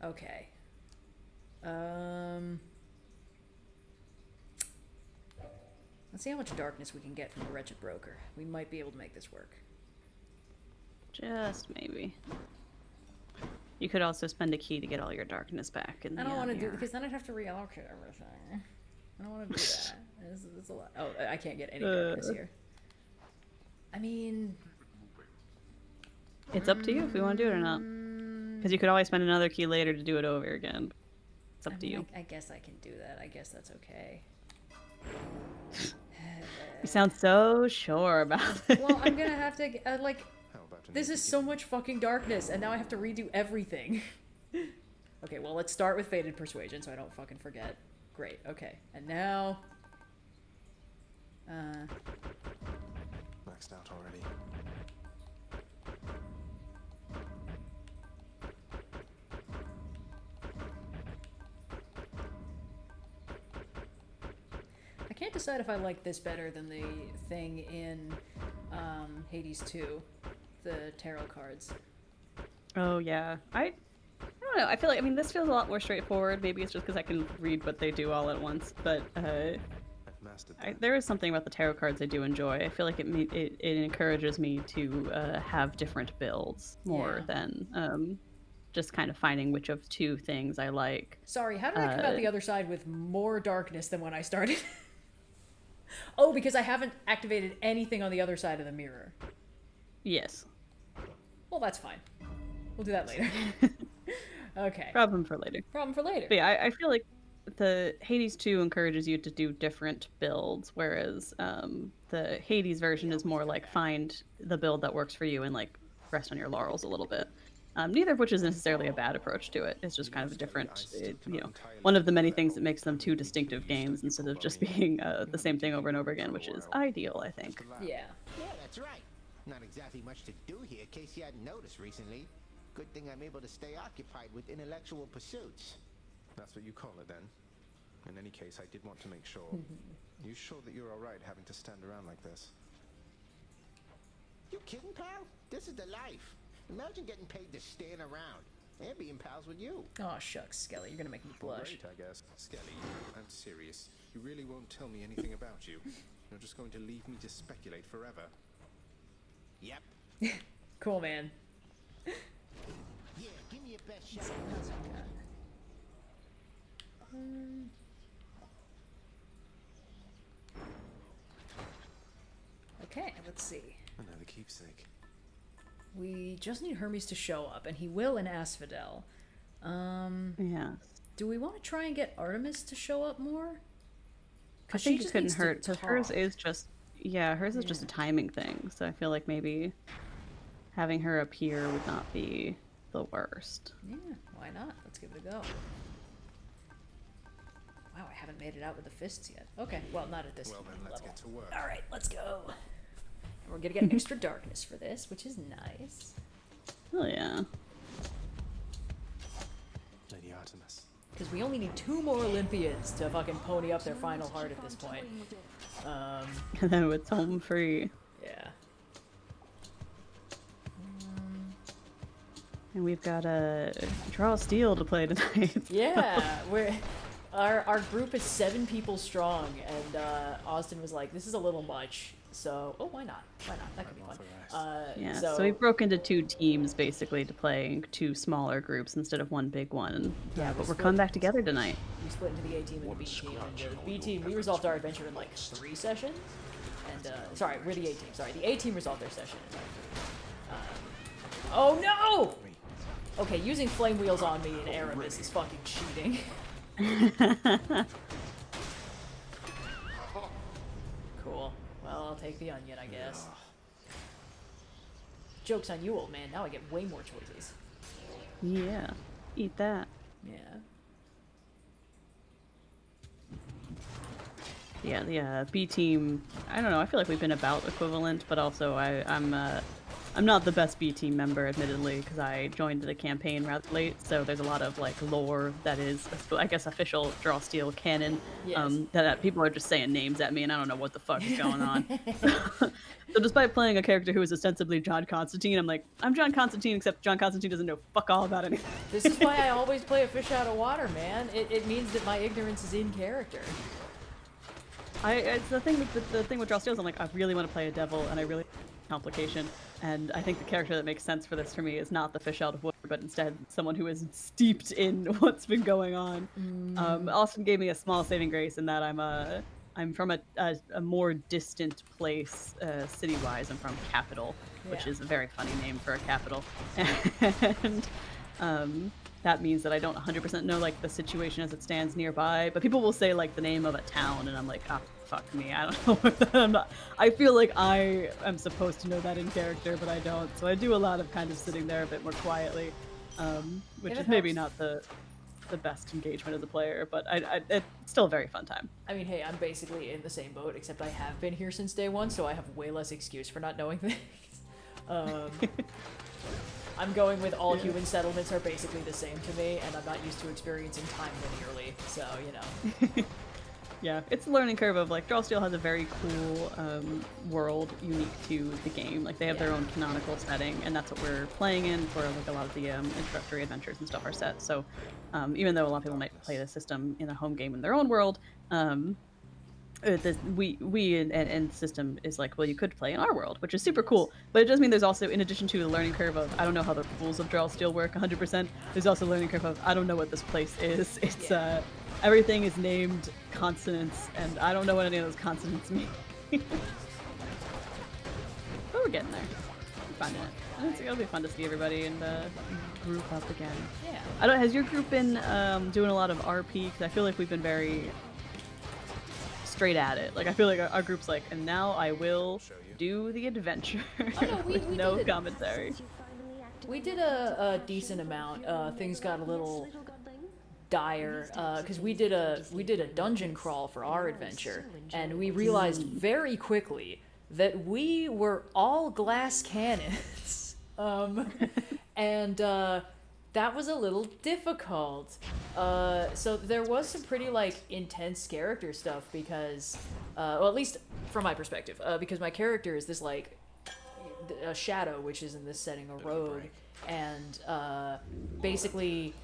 S1: Okay. Let's see how much darkness we can get from the Wretched Broker. We might be able to make this work.
S2: Just maybe. You could also spend a key to get all your darkness back. In
S1: I
S2: the
S1: don't want to do
S2: mirror.
S1: because then I'd have to reallocate everything. I don't want to do that. It's a lot. Oh, I can't get any darkness here. I mean,
S2: It's up to you if we want to do it or not. Because you could always spend another key later to do it over again. It's up to you.
S1: I guess I can do that. I guess that's okay.
S2: You sound so sure about it.
S1: Well, I'm gonna have to like.
S3: How about a
S1: This
S3: new
S1: is so
S3: beginning?
S1: much fucking darkness, and now I have to redo everything. Okay, well, let's start with Fated Persuasion so I don't fucking forget. Great, okay. And now...
S3: Maxed out already.
S1: I can't decide if I like this better than the thing in Hades 2. The tarot cards.
S2: Oh yeah, I don't know. I feel like this feels a lot more straightforward. Maybe it's just because I can read what they do all at once. But
S3: I've mastered that.
S2: there is something about the tarot cards I do enjoy. I feel like it encourages me to have different builds more
S1: Yeah.
S2: than just kind of finding which of two things I like.
S1: Sorry, how did I come out the other side with more darkness than when I started? Oh, because I haven't activated anything on the other side of the mirror.
S2: Yes,
S1: Well, that's fine. We'll do that later. Okay.
S2: problem for later.
S1: Problem for later.
S2: But yeah, I feel like the Hades 2 encourages you to do different builds, whereas the Hades version is more like find the build that works for you and like rest on your laurels a little bit. Neither of which is necessarily a bad approach to it. It's just kind of a different, one of the many things that makes them two distinctive games instead of just being the same thing over and over again, which is ideal, I think.
S1: Yeah.
S4: Yeah, that's right. Not exactly much to do here, in case you hadn't noticed recently. Good thing I'm able to stay occupied with intellectual pursuits.
S3: That's what you call it, then? In any case, I did want to make sure. You sure that you're alright having to stand around like this?
S4: You kidding, pal? This is the life. Imagine getting paid to stand around and being pals with you.
S1: Oh, shucks, Skelly, you're gonna make me blush.
S3: Great, I guess. Skelly, I'm serious. You really won't tell me anything about you. You're just going to leave me to speculate forever.
S4: Yep.
S1: Cool, man.
S4: Yeah, give me your best shot.
S1: Okay, let's see.
S3: Another keepsake.
S1: We just need Hermes to show up, and he will in Asphodel.
S2: Yeah.
S1: Do we want to try and get Artemis to show up more?
S2: I think it couldn't hurt, because hers is just, hers is just a timing thing, so I feel like maybe having her appear would not be the worst.
S1: Yeah, why not? Let's give it a go. Wow, I haven't made it out with the fists yet. Okay, well, not at this
S3: Well then, let's
S1: level.
S3: get to work.
S1: Alright, let's go. And we're gonna get extra darkness for this, which is nice.
S2: Oh yeah.
S3: Lady Artemis.
S1: Because we only need 2 more Olympians to fucking pony up their final heart at this point.
S2: And then it's home free.
S1: Yeah.
S2: And we've got a Draw Steel to play tonight.
S1: Yeah, our group is 7 people strong, and Austin was like, "This is a little much." So, oh, why not? Why not? That could be fun.
S2: Yeah, so we broke into 2 teams basically to play 2 smaller groups instead of 1 big one. Yeah, but we're coming back together tonight.
S1: We split into the A team and the B team, and the B team, we resolved our adventure in like 3 sessions. And sorry, we're the A team. Sorry, the A team resolved their session in like, oh no! Okay, using flame wheels on me in Aramis is fucking cheating. Cool. Well, I'll take the onion, I guess. Joke's on you, old man. Now I get way more choices.
S2: Yeah, eat that.
S1: Yeah.
S2: Yeah, the B team, I don't know, I feel like we've been about equivalent, but also I'm not the best B team member, admittedly, because I joined the campaign rather late, so there's a lot of like lore that is, I guess, official Draw Steel canon.
S1: Yes.
S2: That people are just saying names at me, and I don't know what the fuck is going on. So despite playing a character who is ostensibly John Constantine, I'm like, I'm John Constantine, except John Constantine doesn't know fuck all about anything.
S1: This is why I always play a fish out of water, man. It means that my ignorance is in character.
S2: It's the thing with Draw Steel is I'm like, I really want to play a devil, and I really complication. And I think the character that makes sense for this for me is not the fish out of water, but instead someone who is steeped in what's been going on. Austin gave me a small saving grace in that I'm from a more distant place, city-wise. I'm from Capital, which is a very funny name for a capital. And that means that I don't 100% know like the situation as it stands nearby, but people will say like the name of a town, and I'm like, ah, fuck me, I don't know. I feel like I am supposed to know that in character, but I don't. So I do a lot of kind of sitting there a bit more quietly, which is maybe not the best engagement as a player, but it's still a very fun time.
S1: I mean, hey, I'm basically in the same boat, except I have been here since day 1, so I have way less excuse for not knowing things. I'm going with all human settlements are basically the same to me, and I'm not used to experiencing time linearly, so, you know.
S2: Yeah, it's a learning curve of, like, Draw Steel has a very cool world unique to the game. Like, they have their own canonical setting, and that's what we're playing in for, like, a lot of the introductory adventures and stuff are set. So, even though a lot of people might play the system in a home game in their own world, we and system is like, well, you could play in our world, which is super cool, but it does mean there's also, in addition to the learning curve of I don't know how the rules of Draw Steel work 100%, there's also a learning curve of I don't know what this place is. It's everything is named consonants, and I don't know what any of those consonants mean. But we're getting there. We're finding it. It'll be fun to see everybody and group up again.
S1: Yeah.
S2: Has your group been doing a lot of RP? Because I feel like we've been very straight at it. Like I feel like our group's like, and now I will do the adventure
S1: no,
S2: with
S1: we
S2: no
S1: did it.
S2: commentary.
S1: We did a decent amount. Things got a little dire because we did a dungeon crawl for our adventure, and we realized very quickly that we were all glass cannons, and that was a little difficult. So there was some pretty like intense character stuff because, well, at least from my perspective, because my character is this like a shadow, which is in this setting a rogue, and basically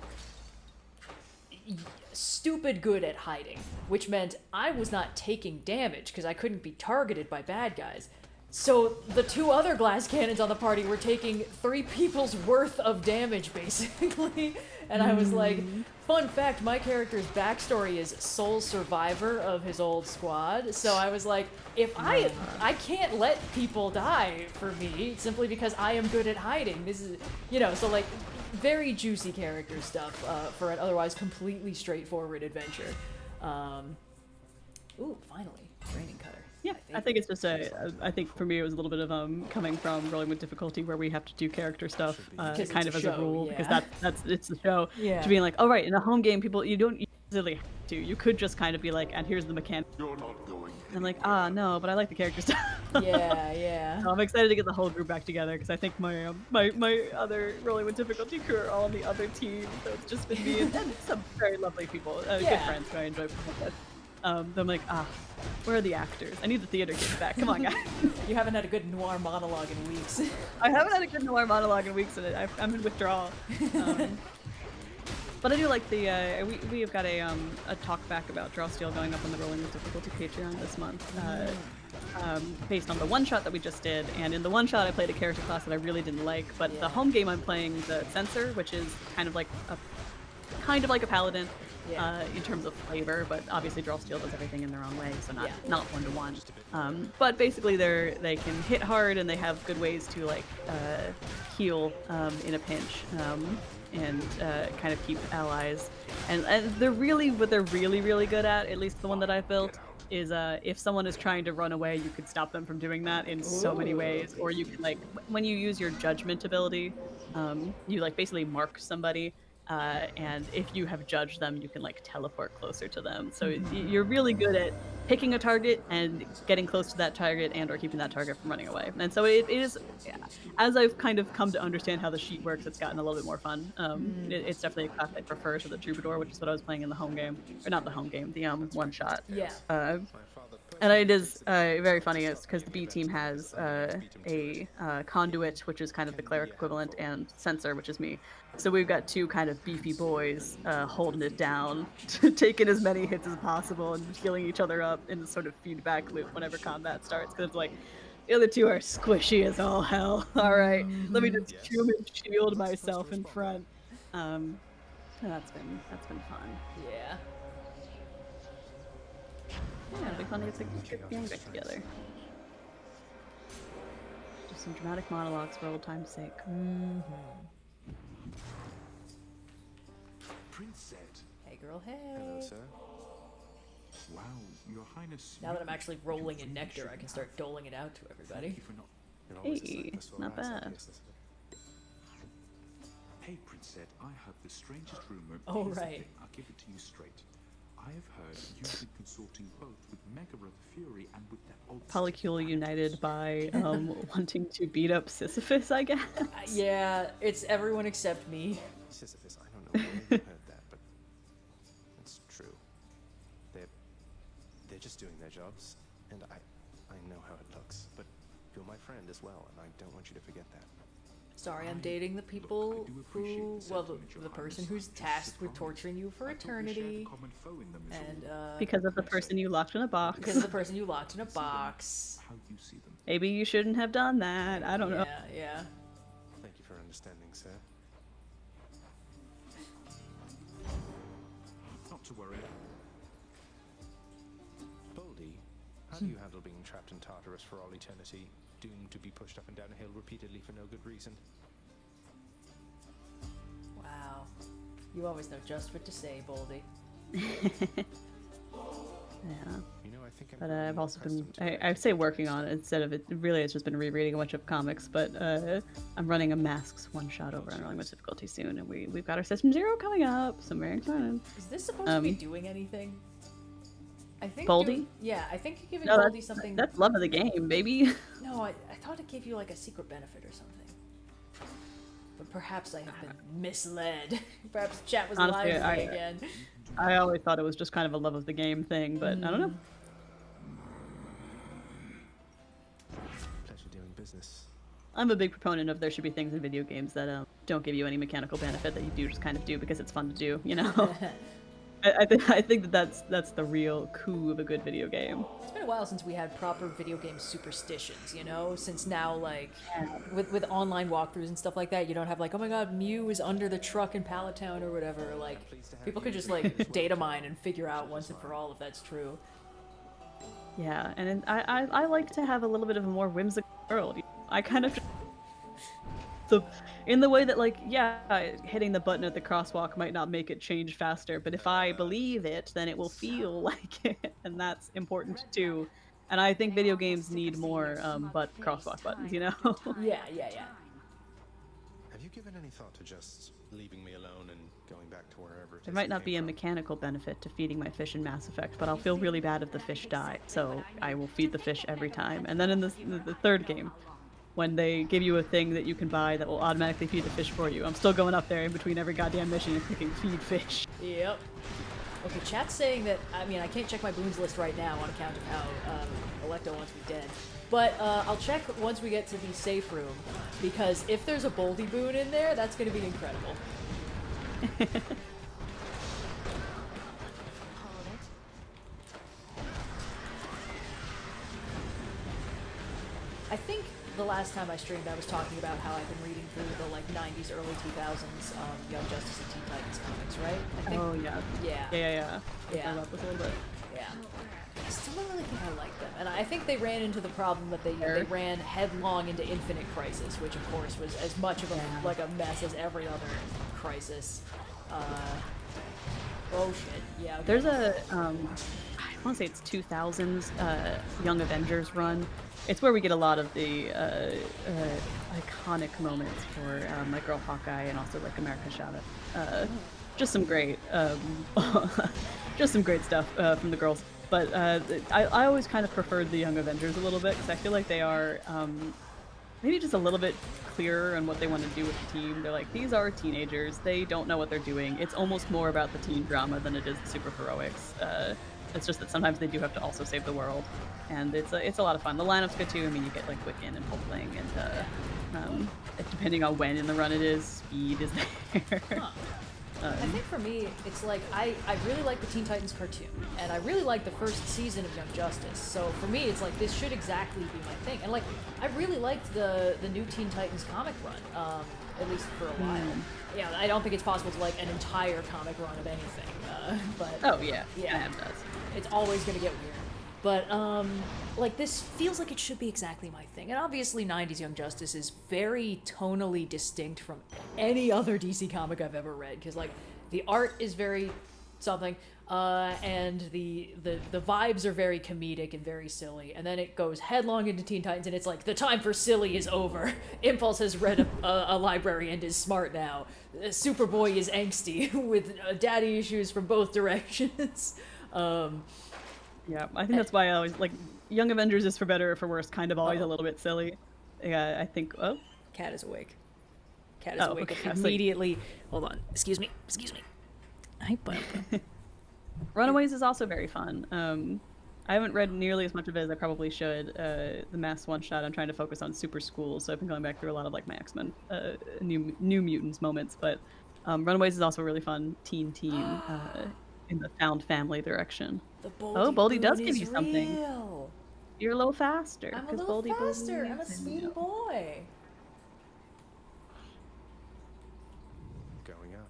S1: stupid good at hiding, which meant I was not taking damage because I couldn't be targeted by bad guys. So the two other glass cannons on the party were taking 3 people's worth of damage, basically. And I was like, fun fact, my character's backstory is sole survivor of his old squad. So I was like, if I can't let people die for me simply because I am good at hiding. This is, so like, very juicy character stuff for an otherwise completely straightforward adventure. Ooh, finally, Raining Cutter.
S2: Yeah, I think it's just I think for me it was a little bit of coming from rolling with difficulty where we have to do character stuff kind of as a rule because that's it's the show.
S1: Yeah.
S2: To being like, oh right, in a home game people you don't easily have to. You could just kind of be like, and here's the mechanic.
S5: You're not going.
S2: I'm like, no, but I like the character stuff.
S1: Yeah.
S2: So I'm excited to get the whole group back together because I think my other rolling with difficulty crew are all on the other team, so it's just been me and some very lovely people, good friends who I enjoy playing with. I'm like, where are the actors? I need the theater kids back. Come on, guys.
S1: You haven't had a good noir monologue in weeks.
S2: I haven't had a good noir monologue in weeks, and I'm in withdrawal. But I do like the we have got a talk back about Draw Steel going up on the Rolling with Difficulty Patreon this month, based on the one shot that we just did. And in the one shot, I played a character class that I really didn't like. But the home game, I'm playing the Censor, which is kind of like a paladin. In terms of flavor, but obviously Draw Steel does everything in their own way, so not one-to-one. But basically they can hit hard and they have good ways to like heal in a pinch and kind of keep allies. And they're really what they're really good at least the one that I've built, is if someone is trying to run away, you could stop them from doing that in so many ways. Or you can like when you use your judgment ability, you like basically mark somebody. And if you have judged them, you can like teleport closer to them. So you're really good at picking a target and getting close to that target and or keeping that target from running away. And so it is, as I've kind of come to understand how the sheet works, it's gotten a little bit more fun. It's definitely a class I prefer to the Troubadour, which is what I was playing in the home game. Or not the home game, the one shot.
S1: Yeah.
S2: And it is very funny because the B team has a conduit, which is kind of the cleric equivalent, and Censor, which is me. So we've got 2 kind of beefy boys holding it down, taking as many hits as possible and healing each other up in a sort of feedback loop whenever combat starts. Because like the other 2 are squishy as all hell. All right, let me just human shield myself in front. And that's been fun.
S1: Yeah.
S2: Yeah, it'll be fun to get the gang back together. Just some dramatic monologues for old time's sake.
S5: Prince said,
S1: Hey girl, hey.
S3: Hello, sir.
S5: "Wow, Your Highness."
S1: Now that I'm actually rolling in nectar, I can start doling it out to everybody.
S5: Thank you for not.
S3: You're always the
S2: Hey,
S3: safest for
S2: not
S3: us,
S2: bad.
S3: obviously.
S5: Hey, Prince said, I have the strangest rumor.
S1: Oh,
S5: Here's the
S1: right.
S5: thing, I'll give it to you straight. I have heard you've been consulting both with Megara the Fury and with that old
S2: Polycule united by wanting to beat up Sisyphus, I guess.
S1: Yeah, it's everyone except me.
S3: Sisyphus, I don't know where you heard that, but it's true. They're just doing their jobs, and I know how it looks, but you're my friend as well, and I don't want you to forget that.
S1: Sorry, I'm dating the people who, well, the person who's tasked with torturing you for eternity, and
S2: Because of the person you locked in a box.
S1: because of the person you locked in a box.
S5: How you see them.
S2: Maybe you shouldn't have done that. I don't know.
S1: Yeah.
S3: Thank you for understanding, sir.
S5: Not to worry.
S3: Boldy, how do you handle being trapped in Tartarus for all eternity, doomed to be pushed up and down a hill repeatedly for no good reason?
S1: Wow. You always know just what to say, Boldy.
S2: Yeah.
S3: You know, I think I'm
S2: But
S3: growing
S2: I've also been,
S3: accustomed to
S2: I say working on it instead of it, really it's just been rereading a bunch of comics, but I'm running a Masks one-shot over on Rolling with Difficulty soon, and we've got our System Zero coming up, so I'm very excited.
S1: Is this supposed to be doing anything? I think
S2: Baldy?
S1: yeah, I think you're giving
S2: No,
S1: Baldy something.
S2: that's love of the game, baby.
S1: No, I thought it gave you like a secret benefit or something. But perhaps I have been misled. Perhaps chat was
S2: Honestly,
S1: lying to me again.
S2: I always thought it was just kind of a love of the game thing, but I don't know.
S3: pleasure doing business.
S2: I'm a big proponent of there should be things in video games that don't give you any mechanical benefit that you do just kind of do because it's fun to do, you know? I think that's the real coup of a good video game.
S1: It's been a while since we had proper video game superstitions, you know? Since now, like, with online walkthroughs and stuff like that, you don't have like, oh my god, Mew is under the truck in Pallet Town or whatever. Like, people could just like data mine and figure out once and for all if that's true.
S2: Yeah, and I like to have a little bit of a more whimsical world. I kind of in the way that, like, yeah, hitting the button at the crosswalk might not make it change faster, but if I believe it, then it will feel like it, and that's important too. And I think video games need more crosswalk buttons, you know?
S1: Yeah.
S3: Have you given any thought to just leaving me alone and going back to wherever it
S2: There
S3: is
S2: might
S3: you
S2: not be
S3: came
S2: a
S3: from?
S2: mechanical benefit to feeding my fish in Mass Effect, but I'll feel really bad if the fish die, so I will feed the fish every time. And then in the third game, when they give you a thing that you can buy that will automatically feed the fish for you, I'm still going up there in between every goddamn mission and clicking feed fish.
S1: Yep. Okay, chat's saying that, I mean, I can't check my boons list right now on account of how Electo wants me dead. But I'll check once we get to the safe room, because if there's a Boldy boon in there, that's going to be incredible. I think the last time I streamed, I was talking about how I've been reading through the like 90s, early 2000s Young Justice and Teen Titans comics, right? I think,
S2: Oh yeah.
S1: Yeah.
S2: We talked about this a little bit.
S1: Yeah. I still don't really think I like them, and I think they ran into the problem that they ran headlong into Infinite Crisis, which of course was as much of a like a mess as every other Crisis. Oh shit! Yeah. Okay.
S2: There's a I want to say it's 2000s Young Avengers run. It's where we get a lot of the iconic moments for like Girl Hawkeye and also like America Chavez. Just some great stuff from the girls. But I always kind of preferred the Young Avengers a little bit because I feel like they are maybe just a little bit clearer on what they want to do with the team. They're like, these are teenagers. They don't know what they're doing. It's almost more about the teen drama than it is the superheroics. It's just that sometimes they do have to also save the world, and it's a lot of fun. The lineup's good too. I mean, you get like Wiccan and Hulkling, and depending on when in the run it is, Speed is there.
S1: I think for me, it's like I really like the Teen Titans cartoon, and I really like the first season of Young Justice. So for me, it's like this should exactly be my thing. And like I really liked the new Teen Titans comic run, at least for a while. Yeah, I don't think it's possible to like an entire comic run of anything. But
S2: Oh yeah,
S1: yeah,
S2: it does.
S1: it's always gonna get weird. But like this feels like it should be exactly my thing. And obviously 90s Young Justice is very tonally distinct from any other DC comic I've ever read, because like the art is very something, and the vibes are very comedic and very silly, and then it goes headlong into Teen Titans, and it's like the time for silly is over. Impulse has read a library and is smart now. Superboy is angsty with daddy issues from both directions.
S2: Yeah, I think that's why I always like Young Avengers is for better or for worse, kind of always a little bit silly. Yeah, I think. Oh,
S1: Cat is awake. Cat is awake
S2: okay. I was like-
S1: immediately. Hold on. Excuse me. Hi, bud.
S2: Runaways is also very fun. I haven't read nearly as much of it as I probably should. The Mass one shot. I'm trying to focus on Super School, so I've been going back through a lot of like my X-Men, New Mutants moments. But Runaways is also a really fun teen in the found family direction. Boldy does give you something.
S1: Real.
S2: You're a little faster.
S1: I'm a
S2: 'cause
S1: little
S2: Boldy
S1: faster. I'm a
S2: believes in
S1: speedy
S2: you.
S1: boy.
S3: Going up.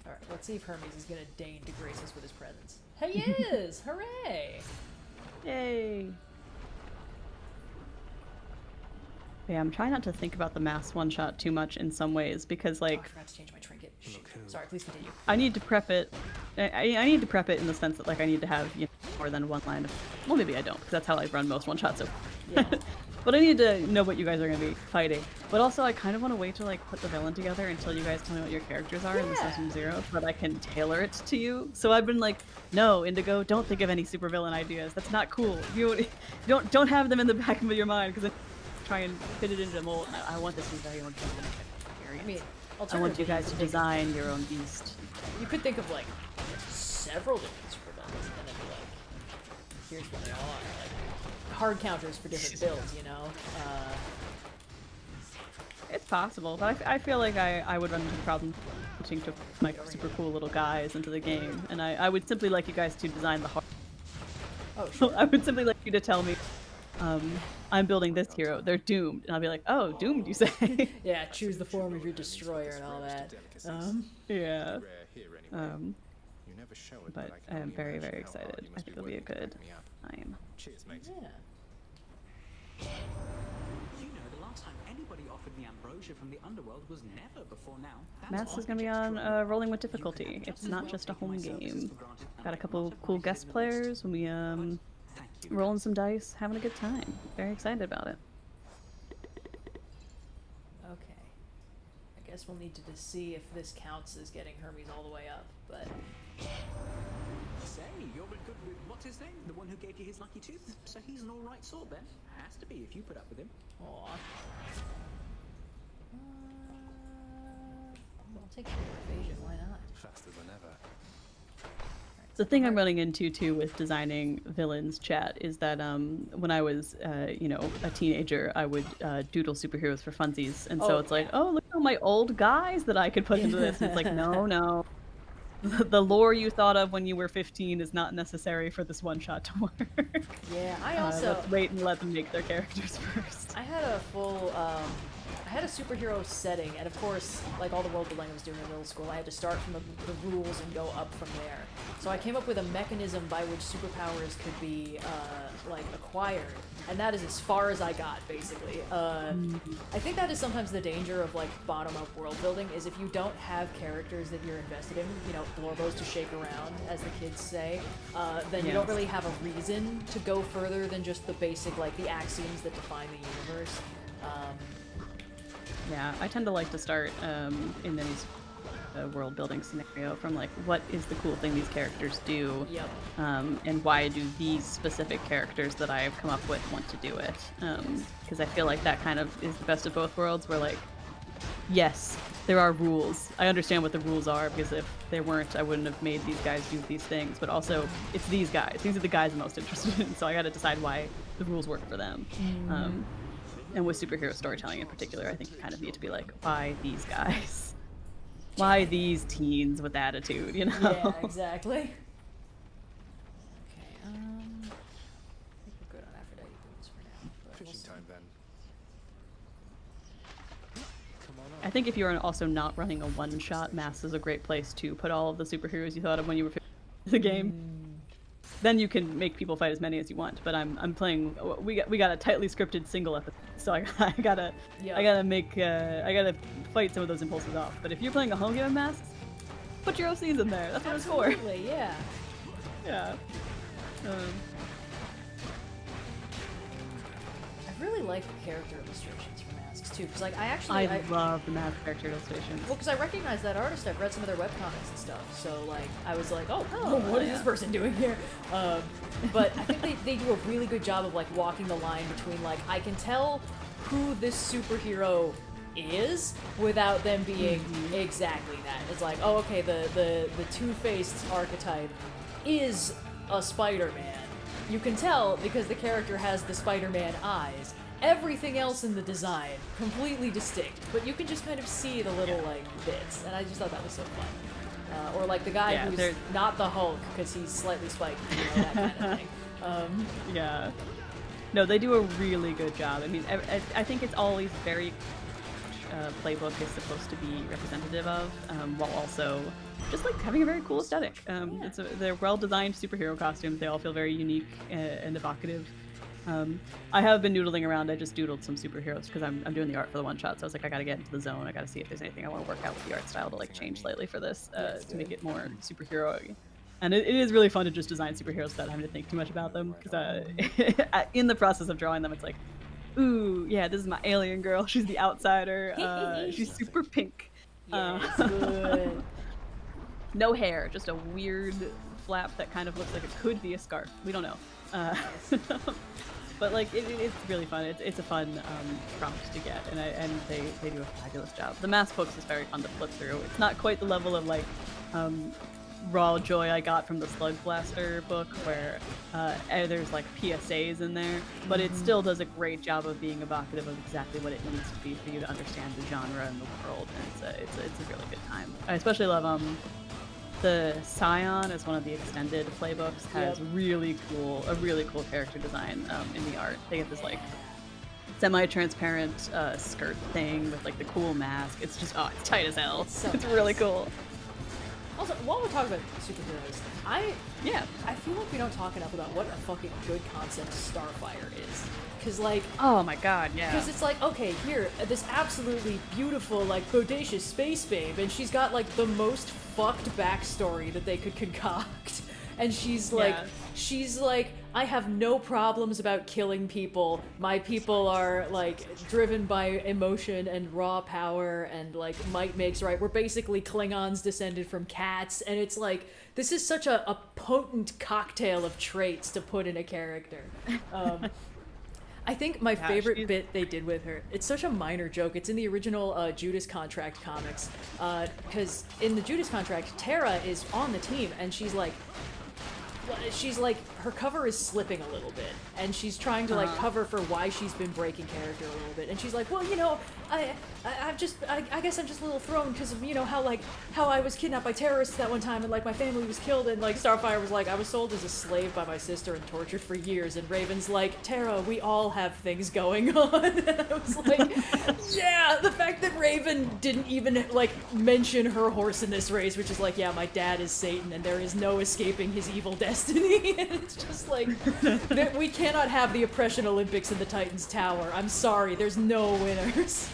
S1: All right. Let's see if Hermes is gonna deign to grace us with his presence. He is. Hooray!
S2: Yay! Yeah, I'm trying not to think about the mass one-shot too much in some ways because,
S1: Oh, I
S2: like,
S1: forgot to change my trinket. Shoot. Sorry, please continue.
S2: I need to prep it. I need to prep it in the sense that, like, I need to have, you know, more than one line of. Well, maybe I don't, because that's how I run most one-shots. So,
S1: Yeah.
S2: but I need to know what you guys are going to be fighting. But also, I kind of want to wait to, like, put the villain together until you guys tell me what your characters are in the Session Zero, so that I can tailor it to you. So I've been like, no, Indigo, don't think of any supervillain ideas. That's not cool. You don't have them in the back of your mind, because try and fit it into a mold. I want this to be very organic experience.
S1: I mean,
S2: I want you guys to design your own beast.
S1: You could think of like several different supervillains, and then be like, here's what they are. Like hard counters for different builds, you know.
S2: It's possible, but I feel like I would run into the problem putting to like super cool little guys into the game, and I would simply like you guys to design the hard.
S1: Oh, sure.
S2: I would simply like you to tell me, I'm building this hero. They're doomed, and I'll be like, oh, doomed, you say?
S1: Yeah, choose the form of your destroyer and all that.
S2: Yeah.
S3: Rare here anyway. You never show it,
S2: But
S3: I
S2: I
S3: can
S2: am
S3: only
S2: very,
S3: imagine
S2: very
S3: how hard
S2: excited.
S3: you
S2: I
S3: must
S2: think it'll be a
S3: working to
S2: good
S3: back me up.
S2: time.
S3: Cheers, mate.
S1: Yeah.
S9: You know, the last time anybody offered me ambrosia from the underworld was never before now.
S2: Mass is going to be on rolling with difficulty. It's not just a home game. Got a couple cool guest players when we rolling some dice, having a good time. Very excited about it.
S1: Okay. I guess we'll need to just see if this counts as getting Hermes all the way up, but
S9: Say, you're good with what's his name? The one who gave you his lucky tooth? So he's an alright sort then. Has to be if you put up with him.
S1: aw. I'll take your evasion, why not?
S3: Faster than ever.
S2: The thing I'm running into too with designing villains, chat, is that when I was, you know, a teenager, I would doodle superheroes for funsies, and so
S1: Oh,
S2: it's like,
S1: yeah.
S2: oh, look at all my old guys that I could put into this. And it's like, no. The lore you thought of when you were 15 is not necessary for this one shot to work.
S1: Yeah, I also
S2: Let's wait and let them make their characters first.
S1: I had a full I had a superhero setting, and of course, like all the world building I was doing in middle school, I had to start from the rules and go up from there. So I came up with a mechanism by which superpowers could be like acquired, and that is as far as I got, basically. I think that is sometimes the danger of like bottom-up world building, is if you don't have characters that you're invested in, you know, florbos to shake around, as the kids say, then you don't really have a reason to go further than just the basic, like the axioms that define the universe.
S2: Yeah, I tend to like to start in any world building scenario from like, what is the cool thing these characters do,
S1: Yep.
S2: and why do these specific characters that I have come up with want to do it? Because I feel like that kind of is the best of both worlds, where like, yes, there are rules. I understand what the rules are, because if there weren't, I wouldn't have made these guys do these things. But also, it's these guys. These are the guys I'm most interested in, so I got to decide why the rules work for them. And with superhero storytelling in particular, I think you kind of need to be like, why these guys? Why these teens with attitude, you know?
S1: Yeah, exactly. Okay, I think we're good on Aphrodite boots for now. But we'll
S3: Fishing
S1: see.
S3: time then. Come on
S2: I think if you're also not running a one-shot, Mass is a great place to put all of the superheroes you thought of when you were the game. Then you can make people fight as many as you want. But I'm playing. We got a tightly scripted single episode, so I gotta fight some of those impulses off. But if you're playing a home game of Mass, put your OCs in there. That's what it's for.
S1: Absolutely, yeah.
S2: Yeah.
S1: I really like the character illustrations for masks too, because like I
S2: love the Mass character illustrations.
S1: well, because I recognize that artist. I've read some of their webcomics and stuff, so like I was like, oh, what is this person doing here? But I think they do a really good job of like walking the line between like I can tell who this superhero is without them being exactly that. It's like, oh, okay, the two-faced archetype is a Spider-Man. You can tell because the character has the Spider-Man eyes. Everything else in the design, completely distinct, but you can just kind of see the little, like, bits, and I just thought that was so fun. Or, like, the guy who's not the Hulk, because he's slightly spiky, you know, that kind of thing.
S2: Yeah. No, they do a really good job. I mean, I think it's always very playbook is supposed to be representative of, while also just like having a very cool aesthetic. They're well-designed superhero costumes. They all feel very unique and evocative. I have been noodling around. I just doodled some superheroes because I'm doing the art for the one shot. So I was like, I gotta get into the zone. I gotta see if there's anything I want to work out with the art style to like change slightly for this to make it more superhero-y. And it is really fun to just design superheroes without having to think too much about them. Because in the process of drawing them, it's like, ooh, yeah, this is my alien girl. She's the outsider. She's super pink.
S1: Yes, good.
S2: No hair, just a weird flap that kind of looks like it could be a scarf. We don't know. But like it's really fun. It's a fun prompt to get, and they do a fabulous job. The mass books is very fun to flip through. It's not quite the level of like raw joy I got from the Slug Blaster book, where there's like PSAs in there, but it still does a great job of being evocative of exactly what it needs to be for you to understand the genre and the world. And it's a really good time. I especially love the Scion is one of the extended playbooks, has a really cool character design in the art. They get this like semi-transparent skirt thing with like the cool mask. It's just it's tight as hell. It's really cool.
S1: Also, while we're talking about superheroes, I feel like we don't talk enough about what a fucking good concept Starfire is. Cause like,
S2: oh my god, yeah.
S1: Because it's like, okay, here, this absolutely beautiful, like, bodacious space babe, and she's got like the most fucked backstory that they could concoct. And she's like, I have no problems about killing people. My people are like driven by emotion and raw power, and like might makes right. We're basically Klingons descended from cats, and it's like, this is such a potent cocktail of traits to put in a character. I think my favorite bit they did with her, it's such a minor joke, it's in the original Judas Contract comics, because in the Judas Contract, Tara is on the team, and she's like, her cover is slipping a little bit, and she's trying to like cover for why she's been breaking character a little bit, and she's like, well, you know, I guess I'm just a little thrown because of, you know, how I was kidnapped by terrorists that one time, and like my family was killed, and like Starfire was like, I was sold as a slave by my sister and tortured for years, and Raven's like, Tara, we all have things going on. And I was like, yeah, the fact that Raven didn't even like mention her horse in this race, which is like, yeah, my dad is Satan and there is no escaping his evil destiny. And it's just like, we cannot have the Oppression Olympics in the Titans Tower. I'm sorry, there's no winners.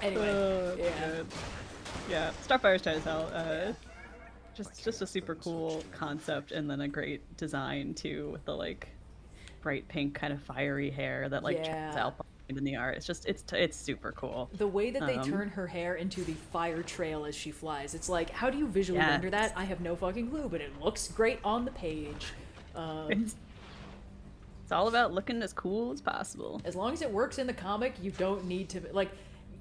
S1: Anyway,
S2: yeah, Starfire's tight as hell. Just a super cool concept, and then a great design too, with the like bright pink kind of fiery hair that like checks out in the art. It's just it's super cool. The way that they
S1: turn her hair into the fire trail as she flies, it's like, how do you visually render that? I have no fucking clue, but it looks great on the page.
S2: It's all about looking as cool as possible.
S1: As long as it works in the comic, you don't need to, like,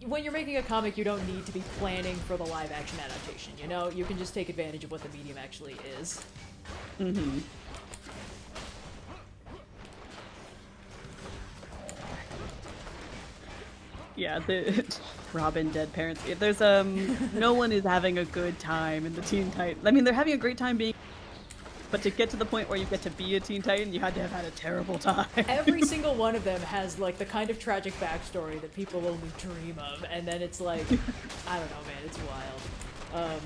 S1: when you're making a comic, you don't need to be planning for the live action adaptation, you know? You can just take advantage of what the medium actually is.
S2: Mm-hmm. Yeah, the Robin dead parents. There's no one is having a good time in the Teen Titans. I mean, they're having a great time being, but to get to the point where you get to be a Teen Titan, you had to have had a terrible time.
S1: Every single one of them has like the kind of tragic backstory that people only dream of, and then it's like, I don't know, man, it's wild.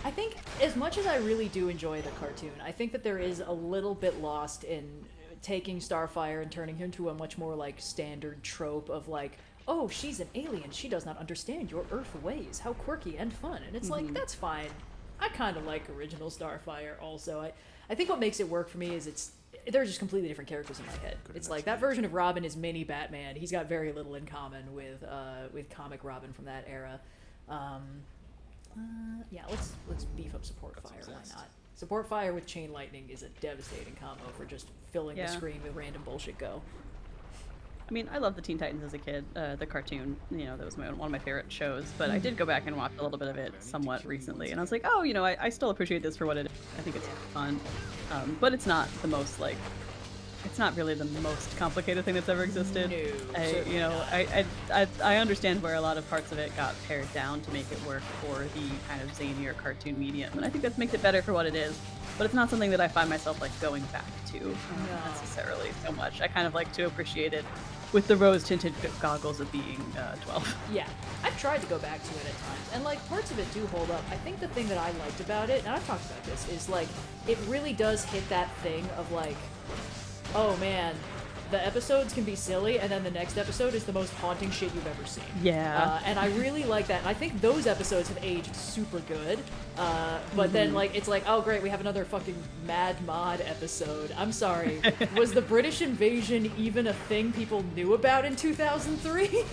S1: I think as much as I really do enjoy the cartoon, I think that there is a little bit lost in taking Starfire and turning him into a much more like standard trope of like, oh, she's an alien, she does not understand your Earth ways, how quirky and fun. And it's like, that's fine. I kind of like original Starfire also. I think what makes it work for me is they're just completely different characters in my head. It's like that version of Robin is mini Batman. He's got very little in common with comic Robin from that era. Yeah, let's beef up Support Fire. Why not? Support Fire with Chain Lightning is a devastating combo for just filling the screen with random bullshit go.
S2: I mean, I loved the Teen Titans as a kid, the cartoon, you know, that was one of my favorite shows, but I did go back and watch a little bit of it somewhat recently, and I was like, oh, you know, I still appreciate this for what it is. I think it's fun, but it's not the most, like, it's not really the most complicated thing that's ever existed.
S1: No,
S2: I understand where a lot of parts of it got pared down to make it work for the kind of zanier cartoon medium, and I think that makes it better for what it is. But it's not something that I find myself like going back to necessarily so much. I kind of like to appreciate it with the rose-tinted goggles of being 12.
S1: Yeah, I've tried to go back to it at times, and like parts of it do hold up. I think the thing that I liked about it, and I've talked about this, is like it really does hit that thing of like oh man, the episodes can be silly, and then the next episode is the most haunting shit you've ever seen.
S2: Yeah.
S1: And I really like that. And I think those episodes have aged super good. But then, like, it's like, oh great, we have another fucking Mad Mod episode. I'm sorry. Was the British invasion even a thing people knew about in 2003?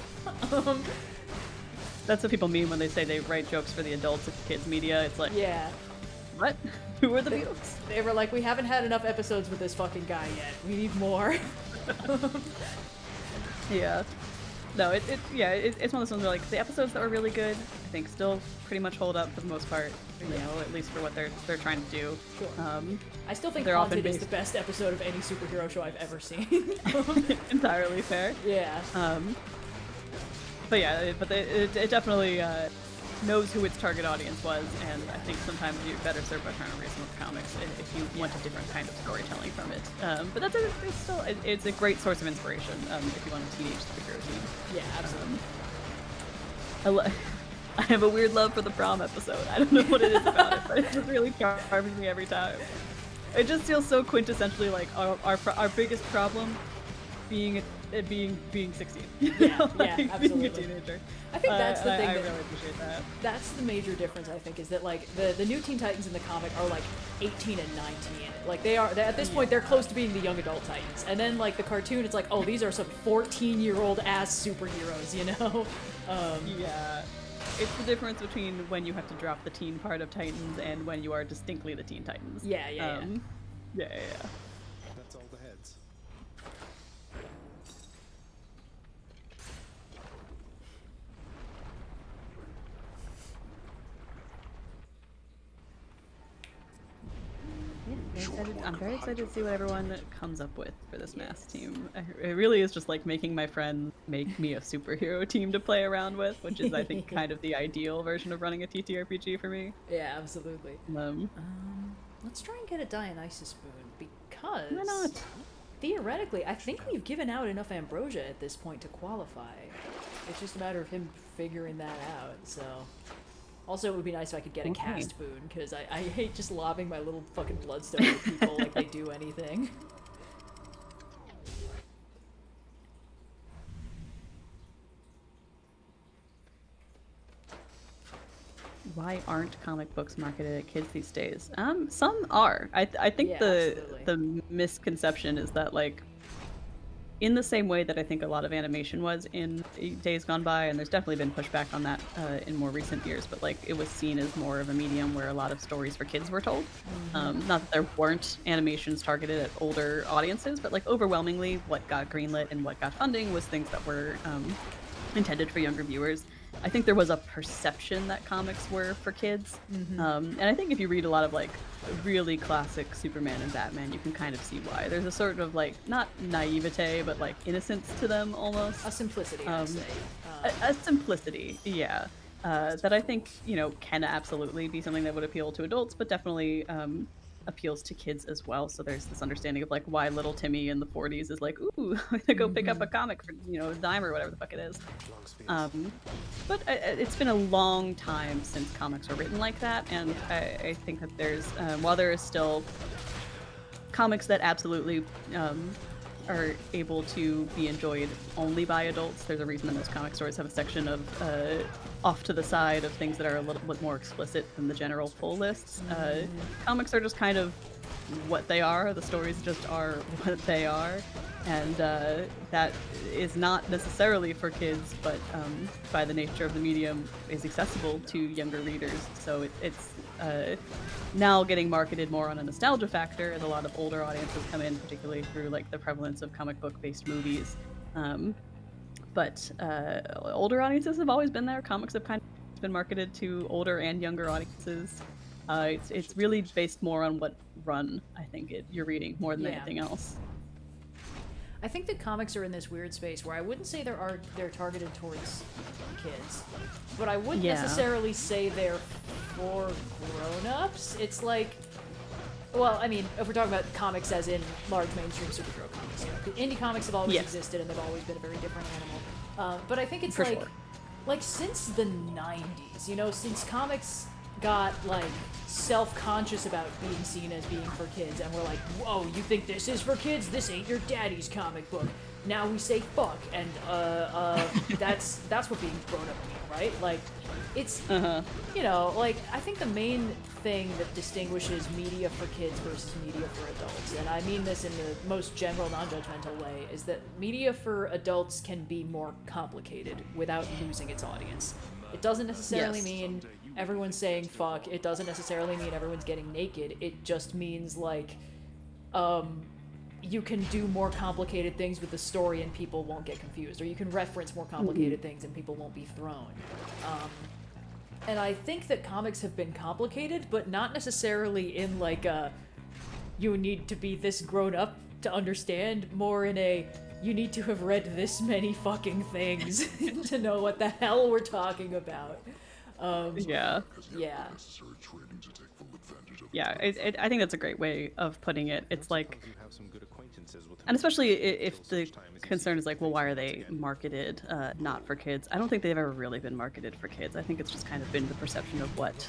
S2: That's what people mean when they say they write jokes for the adults and kids media. It's like,
S1: Yeah.
S2: what? Who are the Beatles?
S1: They were like, we haven't had enough episodes with this fucking guy yet. We need more.
S2: Yeah. No, it's one of those ones where, like, the episodes that were really good, I think, still pretty much hold up for the most part. You know, at least for what they're trying to do.
S1: Sure. I still think
S2: they're often
S1: Haunted is
S2: based-
S1: the best episode of any superhero show I've ever seen.
S2: Entirely fair.
S1: Yeah.
S2: But yeah, it definitely knows who its target audience was, and I think sometimes you're better served by trying to reason with comics if you want a different kind of storytelling from it. But it's a great source of inspiration if you want a teenage superhero team.
S1: Yeah, absolutely.
S2: I have a weird love for the prom episode. I don't know what it is about it, but it just really charms me every time. It just feels so quintessentially like our biggest problem being 16.
S1: Yeah,
S2: like,
S1: yeah, absolutely.
S2: being a teenager.
S1: I think that's the thing.
S2: I
S1: that,
S2: really appreciate that.
S1: That's the major difference, I think, is that like the new Teen Titans in the comic are like 18 and 19. Like they're at this point they're close to being the young adult Titans. And then like the cartoon, it's like, oh, these are some 14-year-old ass superheroes, you know?
S2: Yeah. It's the difference between when you have to drop the teen part of Titans and when you are distinctly the Teen Titans.
S1: Yeah.
S2: Yeah.
S3: That's all the heads.
S2: I'm very excited to see what everyone comes up with for this mass team. It really is just like making my friends make me a superhero team to play around with, which is, I think, kind of the ideal version of running a TTRPG for me.
S1: Yeah, absolutely. Let's try and get a Dionysus spoon, because
S2: Why not?
S1: theoretically, I think we've given out enough ambrosia at this point to qualify. It's just a matter of him figuring that out, so... Also, it would be nice if I could get a cast boon, because I hate just lobbing my little fucking bloodstone at people like they do anything.
S2: Why aren't comic books marketed at kids these days? Some are. I think
S1: Yeah,
S2: the misconception is that, like, in the same way that I think a lot of animation was in days gone by, and there's definitely been pushback on that in more recent years, but like it was seen as more of a medium where a lot of stories for kids were told. Not that there weren't animations targeted at older audiences, but like overwhelmingly what got greenlit and what got funding was things that were intended for younger viewers. I think there was a perception that comics were for kids. And I think if you read a lot of like really classic Superman and Batman, you can kind of see why. There's a sort of like, not naivete, but like innocence to them almost.
S1: A simplicity, I'd say.
S2: A simplicity, yeah. That I think, you know, can absolutely be something that would appeal to adults, but definitely appeals to kids as well. So there's this understanding of like why little Timmy in the 40s is like, ooh, I'm gonna go pick up a comic for, you know, a dime or whatever the fuck it is. But it's been a long time since comics were written like that, and I think that there's, while there is still comics that absolutely are able to be enjoyed only by adults, there's a reason that most comic stores have a section of off to the side of things that are a little bit more explicit than the general pull lists. Comics are just kind of what they are. The stories just are what they are, and that is not necessarily for kids, but by the nature of the medium is accessible to younger readers. So it's now getting marketed more on a nostalgia factor as a lot of older audiences come in, particularly through like the prevalence of comic book based movies. But older audiences have always been there. Comics have kind of been marketed to older and younger audiences. It's really based more on what run I think you're reading more than anything else.
S1: I think that comics are in this weird space where I wouldn't say they're targeted towards kids, but I wouldn't necessarily say they're for grown-ups. It's like, well, I mean, if we're talking about comics as in large mainstream superhero comics, you know, 'cause indie comics have always existed and they've always been a very different animal. But I think it's like since the 90s, you know, since comics got like self-conscious about being seen as being for kids, and we're like, whoa, you think this is for kids? This ain't your daddy's comic book. Now we say fuck, and that's what being grown up means, right? Like, it's you know, like, I think the main thing that distinguishes media for kids versus media for adults, and I mean this in the most general, non-judgmental way, is that media for adults can be more complicated without losing its audience. It doesn't necessarily mean everyone's saying fuck. It doesn't necessarily mean everyone's getting naked. It just means, like, you can do more complicated things with the story and people won't get confused, or you can reference more complicated things and people won't be thrown. And I think that comics have been complicated, but not necessarily in like a you need to be this grown up to understand, more in a you need to have read this many fucking things to know what the hell we're talking about.
S2: Yeah.
S1: Yeah.
S2: Yeah, I think that's a great way of putting it. It's like,
S3: You have some good acquaintances with
S2: and especially if the concern is like, well, why are they marketed not for kids? I don't think they've ever really been marketed for kids. I think it's just kind of been the perception of what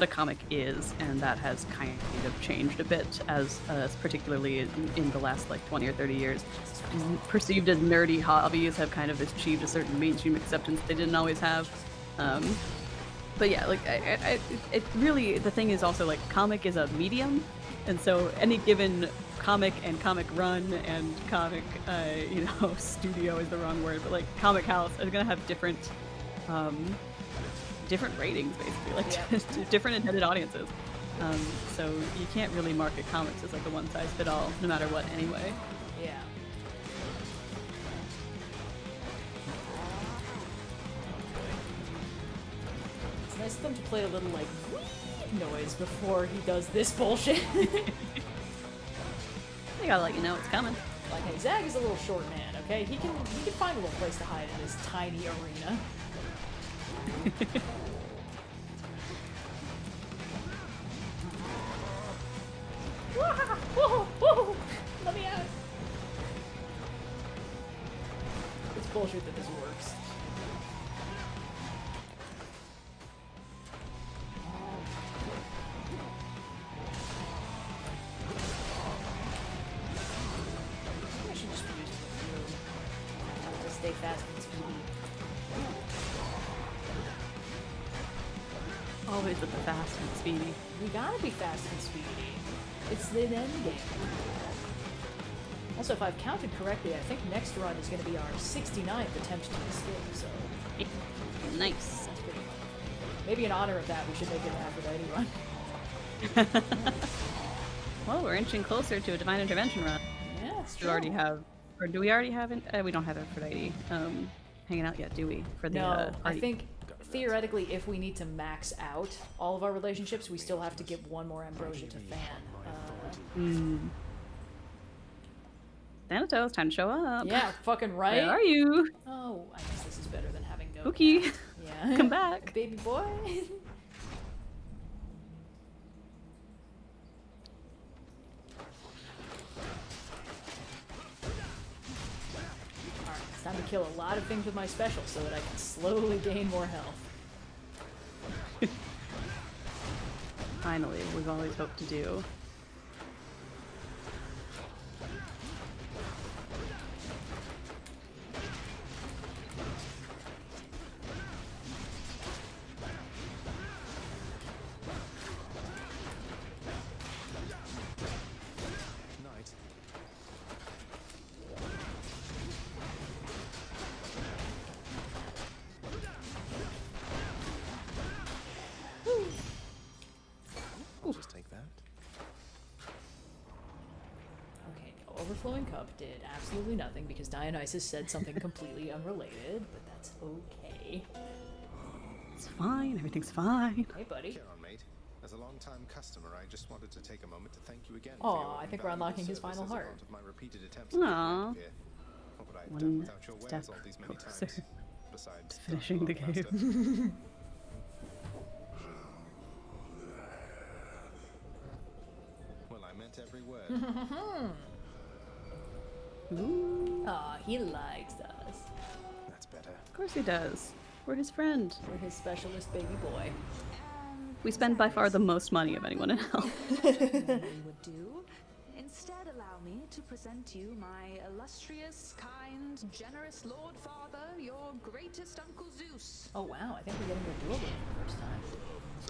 S2: a comic is, and that has kind of changed a bit as particularly in the last like 20 or 30 years. Perceived as nerdy hobbies have kind of achieved a certain mainstream acceptance they didn't always have. But yeah, like, it really, the thing is also, like, comic is a medium, and so any given comic and comic run and comic, studio is the wrong word, but, like, comic house are gonna have different ratings, basically, like, different intended audiences. So you can't really market comics as, like, a one-size-fit-all, no matter what, anyway.
S1: Yeah. It's nice of them to play a little, like, noise before he does this bullshit.
S2: They gotta let you know it's coming.
S1: Like, hey, Zag is a little short man, okay? He can find a little place to hide in this tiny arena. Whoa, whoa, let me out. It's bullshit that this works. I should just be using the fuel to stay fast and speedy.
S2: Always with the fast and speedy.
S1: We gotta be fast and speedy. It's the end game. Also, if I've counted correctly, I think next run is going to be our 69th attempt to escape, so...
S2: Nice.
S1: That's pretty fun. Maybe in honor of that, we should make it an Aphrodite run.
S2: Well, we're inching closer to a Divine Intervention run.
S1: Yeah, it's
S2: Do
S1: true.
S2: we already have, or do we already have it? We don't have Aphrodite hanging out yet, do we? For the
S1: No, I
S2: party?
S1: think theoretically, if we need to max out all of our relationships, we still have to give one more ambrosia to Fan.
S2: Thanatos, time to show up.
S1: Yeah, fucking right.
S2: Where are you?
S1: Oh, I guess this is better than having no.
S2: Pookie.
S1: Yeah.
S2: Come back.
S1: Baby boy. Alright, it's time to kill a lot of things with my special so that I can slowly gain more health.
S2: Finally, we've always hoped to do.
S3: I'll just take that.
S1: Okay, the overflowing cup did absolutely nothing because Dionysus said something completely unrelated, but that's okay.
S2: It's fine. Everything's fine.
S1: Hey, buddy.
S3: Care on, mate. As a long-time customer, I just wanted to take a moment to thank you again.
S1: Aw,
S3: for your
S1: I think we're
S3: invaluable
S1: unlocking his
S3: service
S1: final
S3: as a
S1: heart.
S3: part of my repeated attempts at
S2: Aw.
S3: getting here. What would I have
S2: One
S3: done without your
S2: step
S3: wares all these many
S2: closer
S3: times? Besides
S2: finishing the
S3: Master.
S2: game.
S3: Well, I meant every word.
S2: Ooh,
S1: Aw, he likes us.
S3: That's better.
S2: of course he does. We're his friend.
S1: We're his specialist baby boy.
S6: And
S2: We spend by far the most money of anyone in Hell.
S10: We would do. Instead, allow me to present you my illustrious, kind, generous Lord Father, your greatest Uncle Zeus.
S1: Oh wow, I think we're getting a duel for the first time.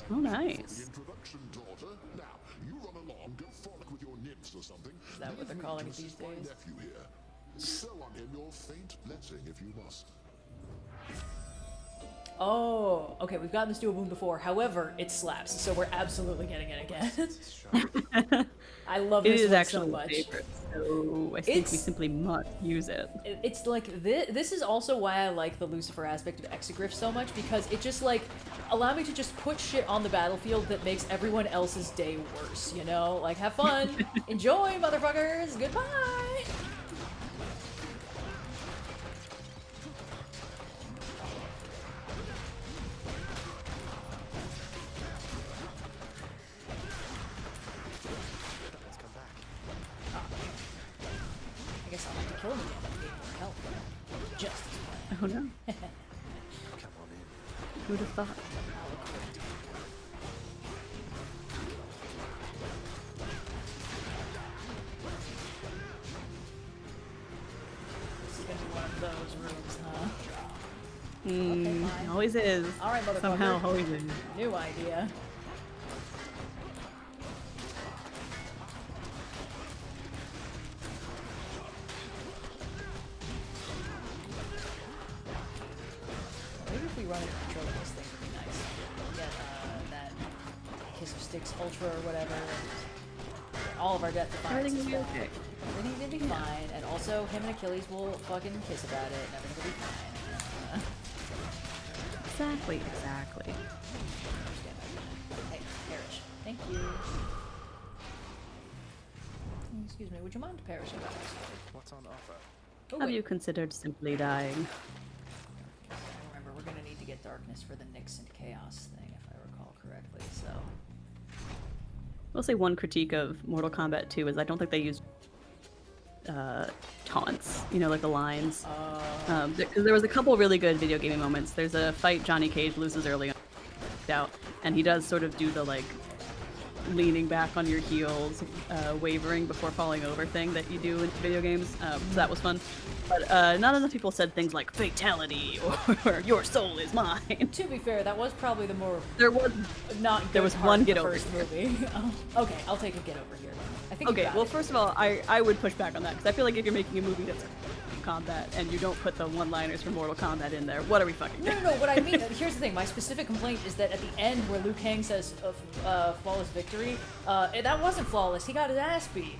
S2: Oh, nice.
S11: Introduction, daughter. Now, you run along, go frolic with your nymphs or something.
S1: Is that what they're calling it these days?
S11: My nephew here. Bestow on him your faint blessing if you must.
S1: Oh, okay, we've gotten this dual boom before. However, it slaps, so we're absolutely getting it again. I love
S2: It
S1: this
S2: is
S1: one
S2: actually
S1: so
S2: my
S1: much.
S2: favorite, so I think we simply must use it.
S1: It's like this is also why I like the Lucifer aspect of Exegriff so much, because it just like allow me to just put shit on the battlefield that makes everyone else's day worse, you know? Like have fun, enjoy, motherfuckers, goodbye. I guess I'll have to kill him again to gain more health. Just as
S2: Oh no.
S3: Come on in.
S2: Who'd have thought?
S1: This is gonna be one of those rooms, huh?
S2: Mm, always is.
S1: Alright, motherfucker.
S2: Somehow always is.
S1: New idea. Maybe if we run into control of this thing would be nice. Get that Kiss of Sticks Ultra or whatever. And all of our Death Defiance
S2: Everything
S1: is
S2: will be
S1: fine.
S2: okay.
S1: Everything's gonna be fine. And also, him and Achilles will fucking kiss about it, and everything will be fine.
S2: Exactly, exactly.
S1: Hey, Parrish. Thank you. Excuse me, would you mind perishing about this?
S3: What's on offer?
S1: Oh,
S2: Have
S1: wait.
S2: you considered simply dying?
S1: Remember, we're gonna need to get darkness for the Nyx and Chaos thing, if I recall correctly, so...
S2: I'll say one critique of Mortal Kombat 2 is I don't think they used taunts, you know, like the lines. Because there was a couple really good video gaming moments. There's a fight Johnny Cage loses early on, out, and he does sort of do the like leaning back on your heels, wavering before falling over thing that you do in video games. So that was fun. But not enough people said things like fatality or your soul is mine.
S1: To be fair, that was probably the more
S2: There was
S1: not good
S2: there was
S1: part
S2: one
S1: of the
S2: get over
S1: first
S2: here.
S1: movie. Okay, I'll take a get over here. I think you
S2: Okay,
S1: got
S2: well,
S1: it.
S2: first of all, I would push back on that because I feel like if you're making a movie that's combat and you don't put the one-liners from Mortal Kombat in there, what are we fucking doing?
S1: No, what I mean, here's the thing, my specific complaint is that at the end where Liu Kang says flawless victory, that wasn't flawless, he got his ass beat.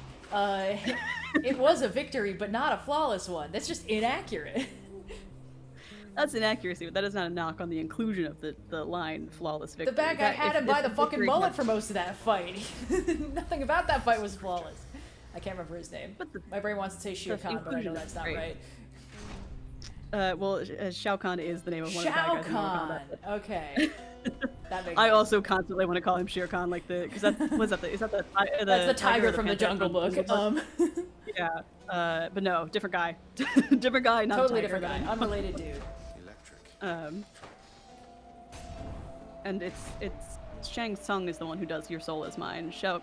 S1: It was a victory, but not a flawless one. That's just inaccurate.
S2: That's inaccuracy, but that is not a knock on the inclusion of the line flawless victory.
S1: The bad guy
S2: That-
S1: had
S2: if
S1: him by
S2: this
S1: the fucking
S2: victory
S1: mullet
S2: had-
S1: for most of that fight. Nothing about that fight was flawless. I can't remember his name. My brain wants to say Shao
S2: the
S1: Kahn, but I know
S2: inclusion
S1: that's
S2: is
S1: not
S2: great.
S1: right.
S2: Well, Shao Kahn is the name of one of the
S1: Shao
S2: bad guys in Mortal
S1: Kahn.
S2: Kombat.
S1: Okay. That makes
S2: I
S1: sense.
S2: also constantly want to call him Shere Khan, like the because that was that the is that the
S1: That's the tiger from the
S2: panther
S1: Jungle Book.
S2: Yeah, but no, different guy, different guy, not
S1: Totally
S2: a tiger,
S1: different guy. Unrelated dude.
S2: And it's Shang Tsung is the one who does Your Soul Is Mine. Shao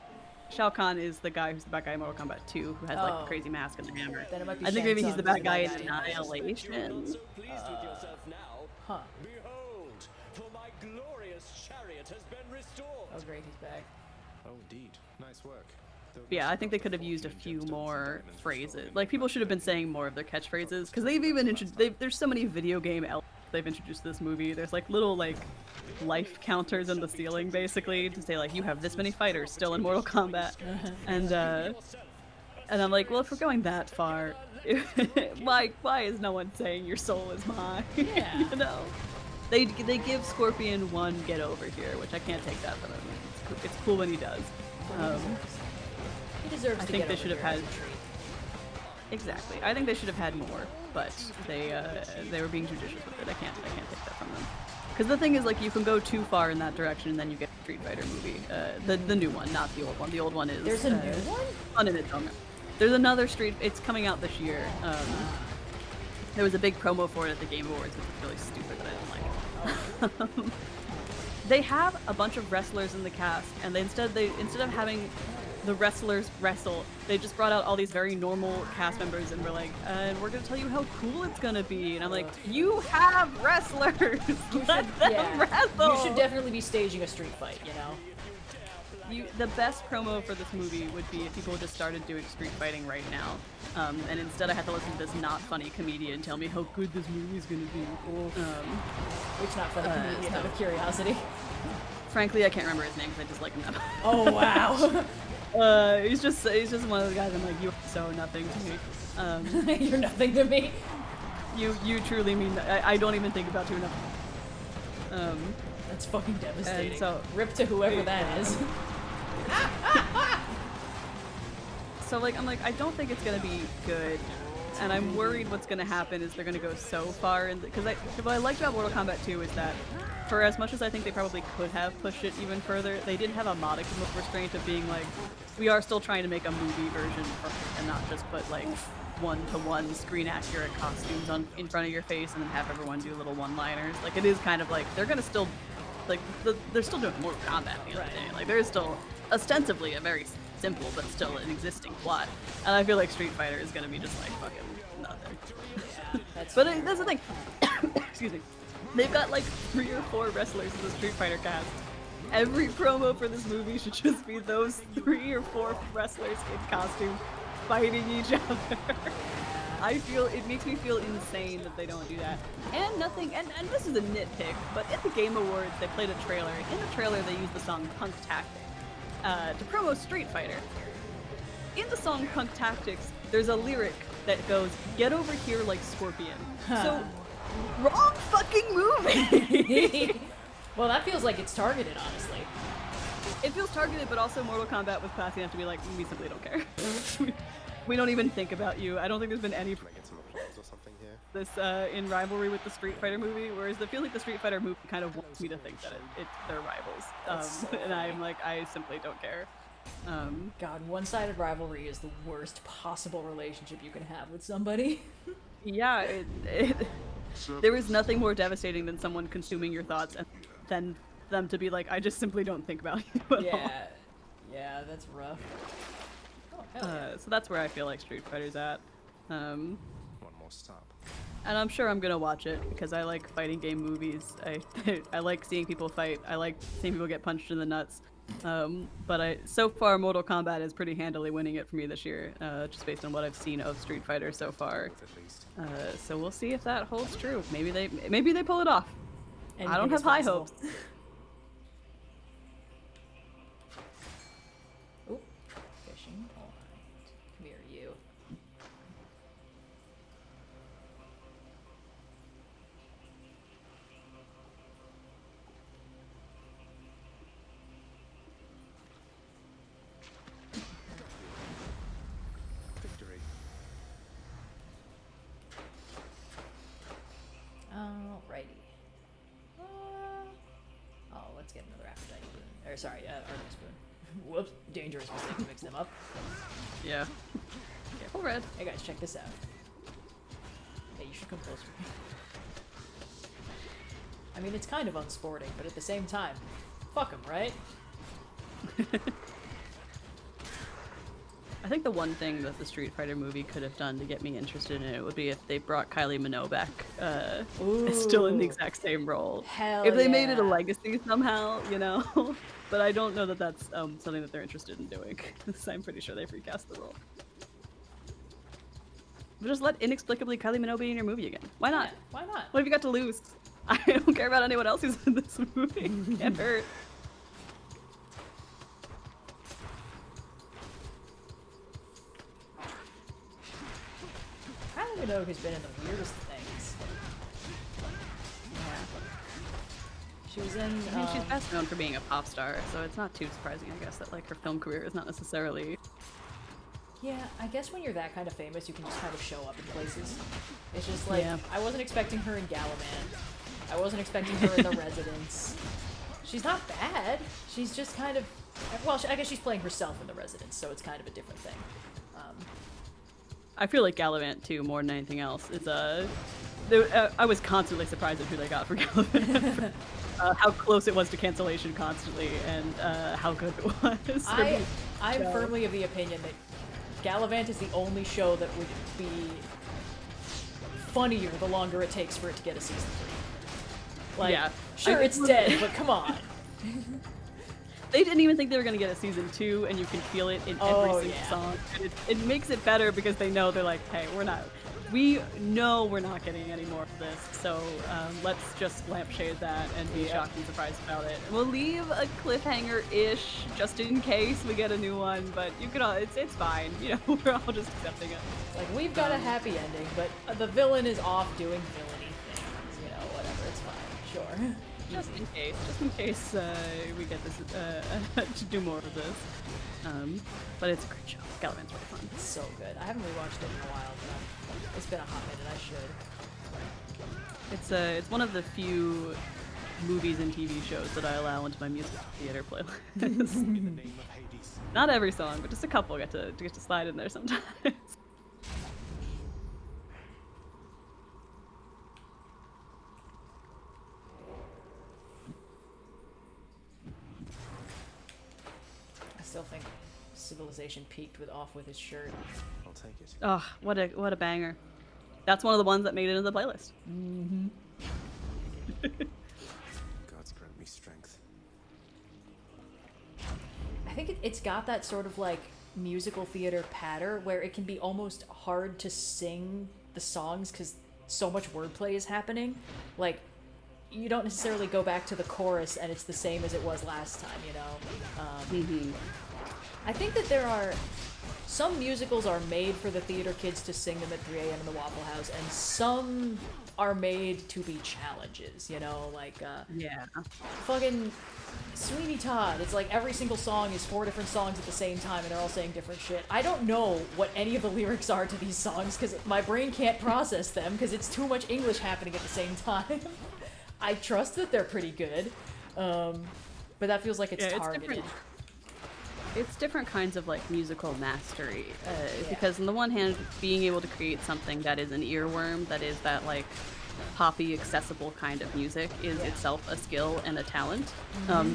S2: Kahn is the guy who's the bad guy in Mortal Kombat 2 who has like
S1: Oh.
S2: the crazy mask and the hammer.
S1: Then it might be
S2: I think
S1: Shang
S2: maybe he's
S1: Tsung
S2: the
S1: who's
S2: bad guy in
S1: in
S2: Annihilation.
S12: Pleased with yourself now.
S1: Huh.
S12: Behold, for my glorious chariot has been restored.
S1: Oh great, he's back.
S3: Oh, indeed. Nice work.
S2: Yeah, I think they could have used a few more phrases. Like people should have been saying more of their catchphrases because they've even introduced. There's so many video game elements they've introduced to this movie. There's like little like life counters in the ceiling basically to say like you have this many fighters still in Mortal Kombat, and I'm like, well, if we're going that far, why is no one saying your soul is mine?
S1: Yeah.
S2: You know, they give Scorpion one get over here, which I can't take that from him. It's cool when he does.
S1: He deserves
S2: I
S1: to
S2: think
S1: get
S2: they
S1: over
S2: should have
S1: here as
S2: had
S1: a treat.
S2: exactly. I think they should have had more, but they were being judicious with it. I can't take that from them. Because the thing is, like, you can go too far in that direction, and then you get a Street Fighter movie. The new one, not the old one. The old one is
S1: There's a new one?
S2: fun in its own right. There's another Street. It's coming out this year. There was a big promo for it at the Game Awards, which is really stupid, but I don't like it. they have a bunch of wrestlers in the cast, and instead of having the wrestlers wrestle, they just brought out all these very normal cast members and were like, and we're gonna tell you how cool it's gonna be. And I'm like, you have wrestlers! Let them wrestle!
S1: You should definitely be staging a street fight, you know?
S2: The best promo for this movie would be if people just started doing street fighting right now. And instead I had to listen to this not funny comedian tell me how good this movie is gonna be.
S1: Which not funny comedian, out of curiosity?
S2: Frankly, I can't remember his name because I just like him that much.
S1: Oh, wow.
S2: He's just one of those guys I'm like, you're so nothing to me.
S1: You're nothing to me.
S2: You truly mean that. I don't even think about you enough.
S1: That's fucking devastating.
S2: And so
S1: rip to whoever that is.
S2: So like I'm like, I don't think it's gonna be good, and I'm worried what's gonna happen is they're gonna go so far in because what I liked about Mortal Kombat 2 is that for as much as I think they probably could have pushed it even further, they did have a modicum of restraint of being like, we are still trying to make a movie version and not just put like one-to-one screen accurate costumes in front of your face and then have everyone do little one-liners. Like it is kind of like they're gonna still like they're still doing Mortal Kombat at the end of the day. Like there is still ostensibly a very simple but still an existing plot, and I feel like Street Fighter is gonna be just like fucking nothing. But that's the thing. Excuse me. They've got like 3 or 4 wrestlers in the Street Fighter cast. Every promo for this movie should just be those 3 or 4 wrestlers in costume fighting each other. It makes me feel insane that they don't do that. And nothing, and this is a nitpick, but at the Game Awards they played a trailer. In the trailer they used the song Punk Tactics to promo Street Fighter. In the song Punk Tactics, there's a lyric that goes, "Get over here like Scorpion." So, wrong fucking movie!
S1: Well, that feels like it's targeted, honestly.
S2: It feels targeted, but also Mortal Kombat was classy enough to be like, we simply don't care. We don't even think about you. I don't think there's been any
S3: Can I get some applause or something here?
S2: this in rivalry with the Street Fighter movie, whereas I feel like the Street Fighter movie kind of wants me to think that they're rivals.
S1: So
S2: and I'm like, I simply don't care.
S1: God, one-sided rivalry is the worst possible relationship you can have with somebody.
S2: Yeah, there is nothing more devastating than someone consuming your thoughts and then them to be like, I just simply don't think about you at all.
S1: Yeah, that's rough.
S2: So that's where I feel like Street Fighter's at.
S3: One more stop.
S2: And I'm sure I'm gonna watch it because I like fighting game movies. I like seeing people fight. I like seeing people get punched in the nuts. But so far Mortal Kombat is pretty handily winning it for me this year, just based on what I've seen of Street Fighter so far. So we'll see if that holds true. Maybe they pull it off. I don't have high hopes.
S1: Oop, fishing point. Come here, you.
S3: Victory.
S1: Alrighty. Let's get another Aphrodite spoon. Or sorry, Artemis spoon. Whoops, dangerous mistake to mix them up.
S2: Yeah. Careful, Red.
S1: Hey guys, check this out. Hey, you should come closer. I mean, it's kind of unsporting, but at the same time, fuck him, right?
S2: I think the one thing that the Street Fighter movie could have done to get me interested in it would be if they brought Kylie Minogue back, still in the exact same role.
S1: Hell
S2: if they made it a
S1: yeah.
S2: legacy somehow, you know? But I don't know that that's something that they're interested in doing, because I'm pretty sure they recast the role. But just let inexplicably Kylie Minogue be in your movie again. Why not?
S1: Yeah, why not?
S2: What have you got to lose? I don't care about anyone else who's in this movie. Can't hurt.
S1: Kylie Minogue has been in the weirdest things. She was in.
S2: I mean, she's best known for being a pop star, so it's not too surprising, I guess, that like her film career is not necessarily.
S1: Yeah, I guess when you're that kind of famous, you can just kind of show up in places. It's just like,
S2: Yeah.
S1: I wasn't expecting her in Galaman. I wasn't expecting her in The Residence. She's not bad. She's just kind of, well, I guess she's playing herself in The Residence, so it's kind of a different thing.
S2: I feel like Gallivant too, more than anything else, is I was constantly surprised at who they got for Gallivant. how close it was to cancellation constantly, and how good it was.
S1: I'm firmly of the opinion that Gallivant is the only show that would be funnier the longer it takes for it to get a season 3. Like,
S2: Yeah.
S1: sure, it's dead, but come on.
S2: They didn't even think they were going to get a season 2, and you can feel it in every single song. And it makes it better because they know, they're like, hey, we know we're not getting any more of this, so let's just lampshade that and be shocked and surprised about it. We'll leave a cliffhanger-ish just in case we get a new one, but you can all, it's fine. You know, we're all just accepting it.
S1: Like, we've got a happy ending, but the villain is off doing villainy things. You know, whatever, it's fine. Sure.
S2: Just in case we get this to do more of this. But it's a great show. Gallivant's really fun.
S1: It's so good. I haven't rewatched it in a while, but it's been a hot minute. I should.
S2: It's one of the few movies and TV shows that I allow into my music theater playlist. Not every song, but just a couple get to slide in there sometimes.
S1: I still think Civilization peaked off with his shirt.
S3: I'll take it.
S2: Oh, what a banger. That's one of the ones that made it into the playlist.
S1: Mm-hmm.
S3: Gods grant me strength.
S1: I think it's got that sort of like musical theater patter where it can be almost hard to sing the songs because so much wordplay is happening. Like, you don't necessarily go back to the chorus and it's the same as it was last time, you know? I think that there are some musicals are made for the theater kids to sing them at 3 a.m. in the Waffle House, and some are made to be challenges, you know? Like, fucking Sweeney Todd. It's like every single song is 4 different songs at the same time, and they're all saying different shit. I don't know what any of the lyrics are to these songs, because my brain can't process them, because it's too much English happening at the same time. I trust that they're pretty good, but that feels like it's targeted.
S2: It's different kinds of like musical mastery, because on the one hand, being able to create something that is an earworm, that is that like poppy, accessible kind of music is itself a skill and a talent.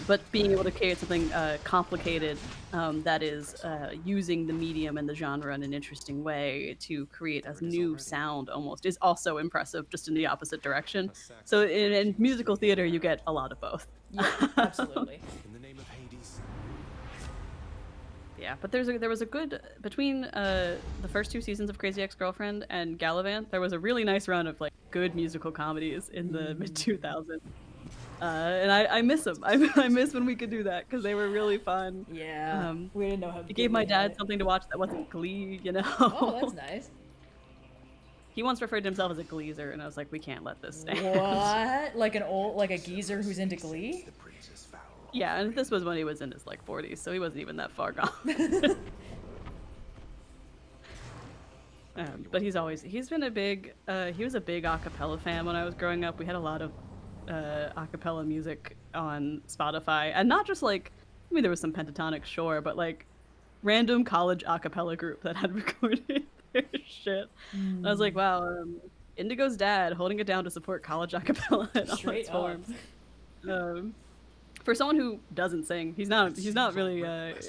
S2: But being able to create something complicated that is using the medium and the genre in an interesting way to create a new sound almost is also impressive, just in the opposite direction. So in musical theater, you get a lot of both.
S1: Yeah, absolutely.
S3: In the name of Hades.
S2: Yeah, but there was a good between the first 2 seasons of Crazy Ex-Girlfriend and Gallivant. There was a really nice run of like good musical comedies in the mid 2000s, and I miss them. I miss when we could do that because they were really fun.
S1: Yeah, we didn't know how.
S2: It gave my dad something to watch that wasn't Glee, you know.
S1: Oh, that's nice.
S2: He once referred to himself as a Gleezer, and I was like, we can't let this stand.
S1: What? Like a geezer who's into Glee?
S2: Yeah, and this was when he was in his like 40s, so he wasn't even that far gone. But he's been a big he was a big acapella fan when I was growing up. We had a lot of acapella music on Spotify, and not just like, I mean, there was some Pentatonic, sure, but like random college acapella group that had recorded their shit. And I was like, wow, Indigo's dad holding it down to support college acapella in all its forms. For someone who doesn't sing, he's not really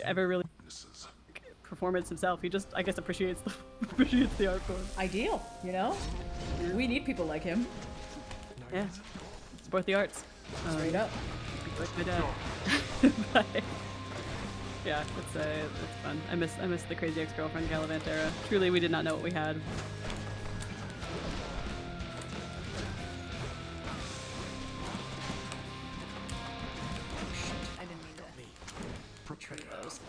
S2: ever really performance himself. He just, I guess, appreciates the art form.
S1: Ideal, you know? We need people like him.
S2: Yeah. Support the arts.
S1: Straight up.
S2: Like my dad. But, yeah, it's fun. I miss the Crazy Ex-Girlfriend Gallivant era. Truly, we did not know what we had.
S1: Those.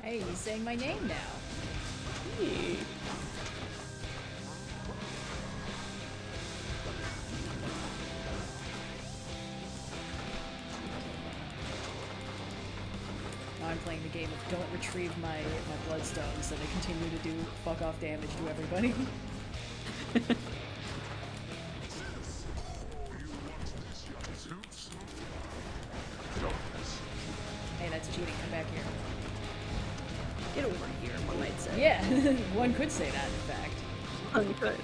S1: Hey, he's saying my name now.
S2: Hey.
S1: Now I'm playing the game of don't retrieve my bloodstones so they continue to do fuck off damage to everybody. That's cheating. Come back here.
S2: Get over here, one might say.
S1: Yeah, one could say that, in fact.
S2: One could.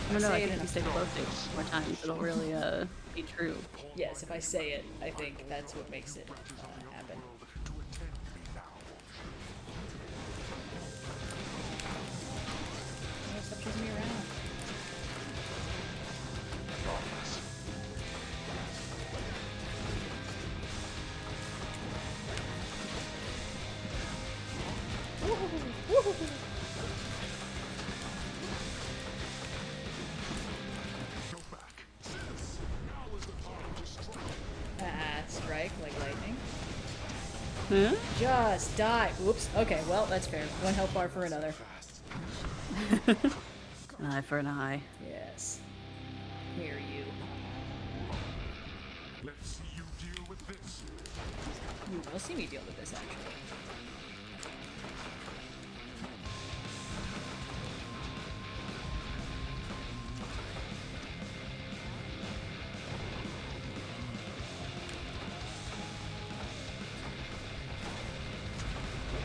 S2: I don't know, I think if you say close to more times, it'll really be true.
S1: Yes, if I say it, I think that's what makes it happen. Oh, stop chasing me around. Strike like lightning.
S2: Huh?
S1: Just die. Oops. Okay, well, that's fair. One health bar for another.
S2: An eye for an eye.
S1: Yes. Here, you.
S11: Let's see you deal with this.
S1: You will see me deal with this, actually.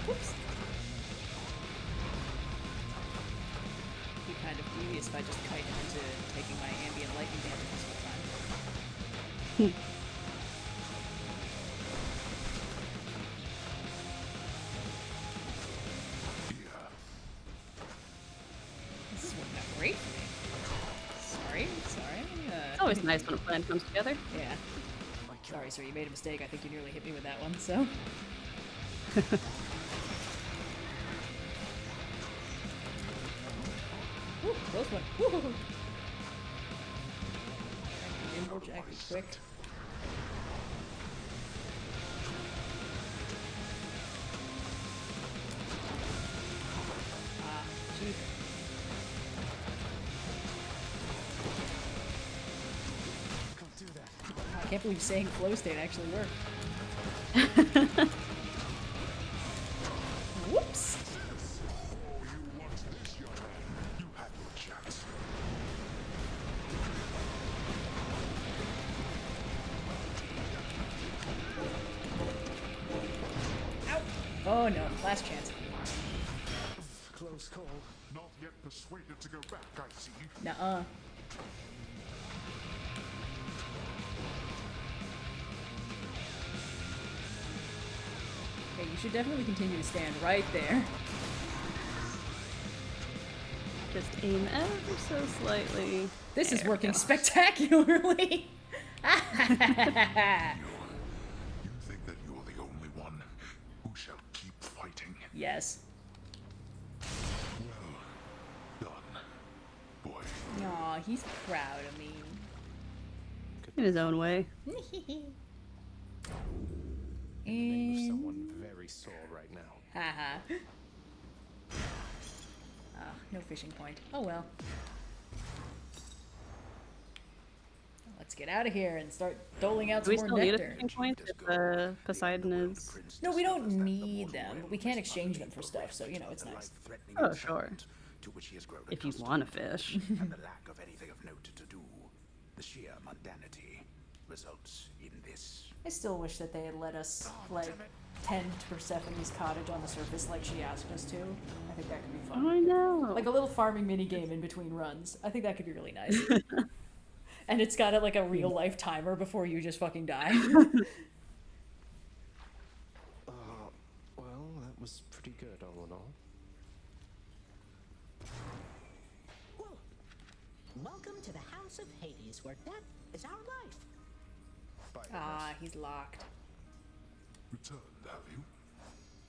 S1: Whoops. Be kind of devious if I just kite him into taking my ambient lightning damage this whole time. This is working out great for me. Sorry.
S2: It's always nice when a plan comes together.
S1: Yeah. Sorry, sir, you made a mistake. I think you nearly hit me with that one, so. Woo, close one. Woo! Nimble, Jack, be quick. Ah, cheap.
S3: Can't do that.
S1: I can't believe saying flow state actually worked. Whoops! Ow! Oh no, last chance.
S11: Close call. Not yet persuaded to go back, I see.
S1: Nuh-uh. Okay, you should definitely continue to stand right there.
S2: Just aim ever so slightly.
S1: This is
S2: There we
S1: working
S2: go.
S1: spectacularly.
S11: You think that you're the only one who shall keep fighting?
S1: Yes.
S11: Well done, boy.
S1: Aw, he's proud of me.
S2: In his own way.
S3: Name of
S1: And
S3: someone very sore right now.
S1: haha. Ah, no fishing point. Oh well. Let's get out of here and start doling out
S2: Do we
S1: some
S2: still
S1: more
S2: need a
S1: nectar.
S2: fishing point if Poseidon is...
S1: No, we don't need them, but we can't exchange them for stuff, so you know, it's nice.
S2: Oh, sure.
S5: To which he has grown
S2: If you want to fish.
S5: and the lack of anything of note to do, the sheer mundanity results in this.
S1: I still wish that they had let us, like, tend Persephone's cottage on the surface like she asked us to. I think that could be fun.
S2: I know.
S1: Like a little farming mini game in between runs. I think that could be really nice. And it's got like a real life timer before you just fucking die.
S3: Well, that was pretty good all in all.
S13: Well, welcome to the House of Hades, where death is our life.
S1: Ah, he's locked.
S11: Returned, have you?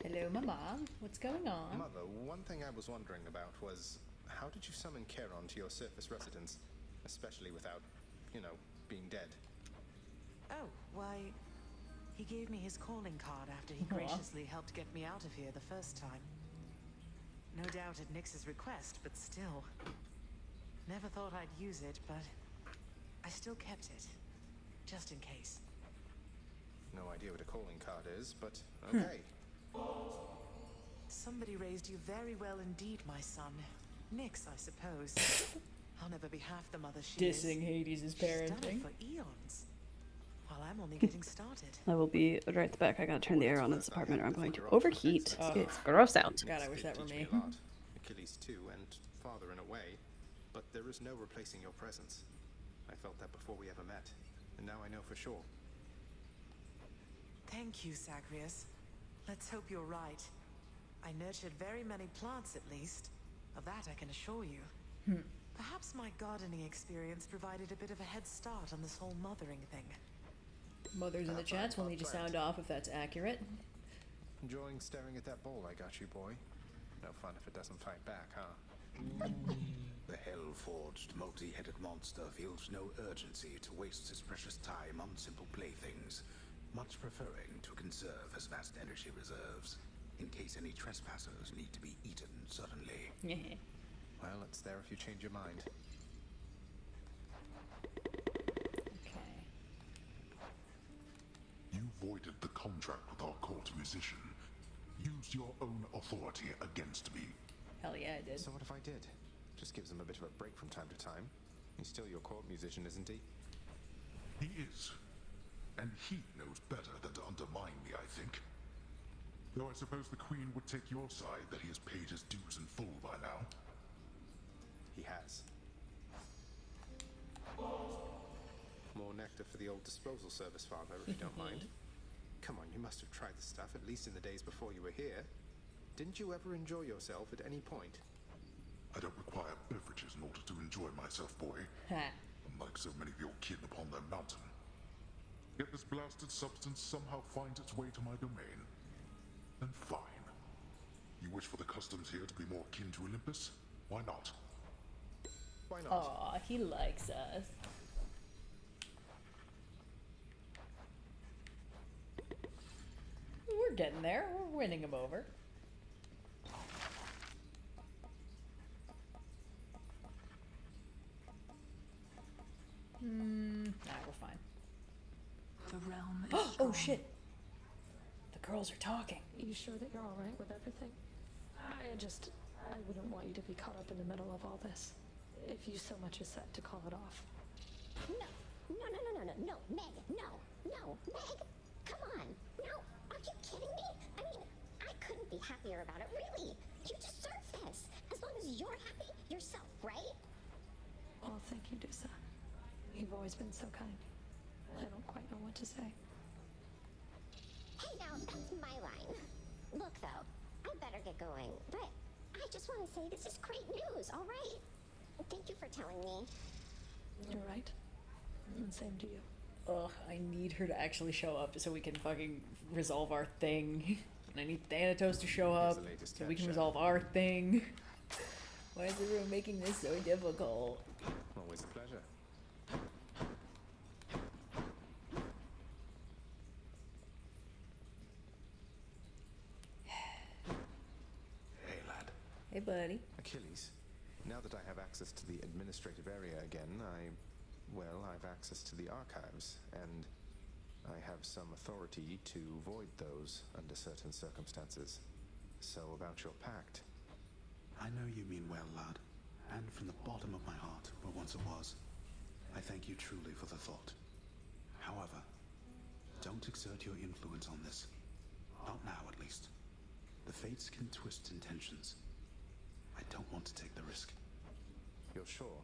S1: Hello, Mama. What's going on?
S3: Mother, one thing I was wondering about was, how did you summon Charon to your surface residence? Especially without, you know, being dead.
S14: Oh, why, he gave me his calling card after he
S1: Aw.
S14: graciously helped get me out of here the first time. No doubt at Nyx's request, but still. Never thought I'd use it, but I still kept it. Just in case.
S3: No idea what a calling card is, but okay.
S14: Somebody raised you very well indeed, my son. Nyx, I suppose. I'll never be half the mother she is.
S1: Dissing Hades'
S14: She's done it
S1: parenting.
S14: for eons. While I'm only getting started.
S2: I will be right at the back. I gotta turn the air on in this apartment or I'm going to overheat. It's gross out.
S1: God, I wish that were me.
S3: Achilles too, and father in a way, but there is no replacing your presence. I felt that before we ever met, and now I know for sure.
S14: Thank you, Zagreus. Let's hope you're right. I nurtured very many plants, at least. Of that I can assure you. Perhaps my gardening experience provided a bit of a head start on this whole mothering thing.
S1: Mothers in the chats will need to sound off if that's accurate.
S3: Enjoying staring at that bowl I got you, boy. No fun if it doesn't fight back, huh?
S5: The hell-forged, multi-headed monster feels no urgency to waste his precious time on simple playthings, much preferring to conserve his vast energy reserves, in case any trespassers need to be eaten suddenly.
S3: Well, it's there if you change your mind.
S11: You voided the contract with our court musician. Used your own authority against me.
S1: Hell yeah, I did.
S3: So what if I did? Just gives him a bit of a break from time to time. He's still your court musician, isn't he?
S11: He is. And he knows better than to undermine me, I think. Though I suppose the Queen would take your side that he has paid his dues in full by now.
S3: He has. More nectar for the old disposal service, Father, if you don't mind. Come on, you must have tried the stuff, at least in the days before you were here. Didn't you ever enjoy yourself at any point?
S11: I don't require beverages in order to enjoy myself, boy. Unlike so many of your kin upon their mountain. Yet this blasted substance somehow finds its way to my domain. Then fine. You wish for the customs here to be more akin to Olympus? Why not?
S3: Why not?
S1: Aw, he likes us. We're getting there. We're winning him over. Nah, we're fine.
S8: The realm is
S1: Oh shit! The girls are talking.
S6: You sure that you're alright with everything? I wouldn't want you to be caught up in the middle of all this. If you so much as said to call it off.
S15: No, Meg, no, Meg, come on, no, are you kidding me? I mean, I couldn't be happier about it, really. You deserve this, as long as you're happy yourself, right?
S6: Well, thank you, Dusa. You've always been so kind. I don't quite know what to say.
S15: Hey, now, that's my line. Look, though, I better get going, but I just want to say this is great news, all right? Thank you for telling me.
S6: You're right. And same to you.
S1: Ugh, I need her to actually show up so we can fucking resolve our thing. And I need Thanatos to show up so we can resolve our thing. Why is everyone making this so difficult?
S3: Always a pleasure.
S5: Hey, lad.
S1: Hey, buddy.
S3: Achilles, now that I have access to the administrative area again, I've access to the archives, and I have some authority to void those under certain circumstances. So about your pact.
S5: I know you mean well, lad, and from the bottom of my heart, where once it was, I thank you truly for the thought. However, don't exert your influence on this. Not now, at least. The fates can twist intentions. I don't want to take the risk.
S3: You're sure?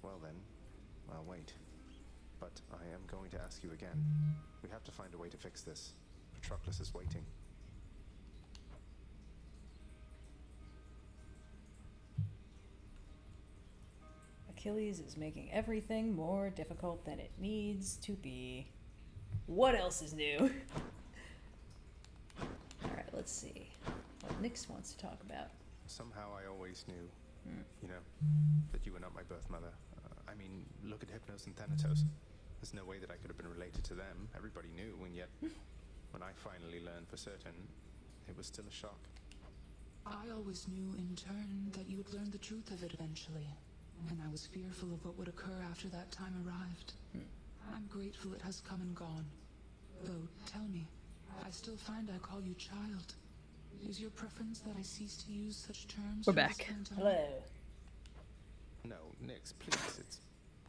S3: Well then, I'll wait. But I am going to ask you again. We have to find a way to fix this. Patroclus is waiting.
S1: Achilles is making everything more difficult than it needs to be. What else is new? Alright, let's see what Nyx wants to talk about.
S3: Somehow I always knew, you know, that you were not my birth mother. I mean, look at Hypnos and Thanatos. There's no way that I could have been related to them. Everybody knew, and yet, when I finally learned for certain, it was still a shock.
S8: I always knew, in turn, that you would learn the truth of it eventually. And I was fearful of what would occur after that time arrived. I'm grateful it has come and gone. Though, tell me, I still find I call you child. Is your preference that I cease to use such terms?
S2: We're
S8: from
S2: back.
S8: this point on?
S1: Hello.
S3: No, Nix, please, it's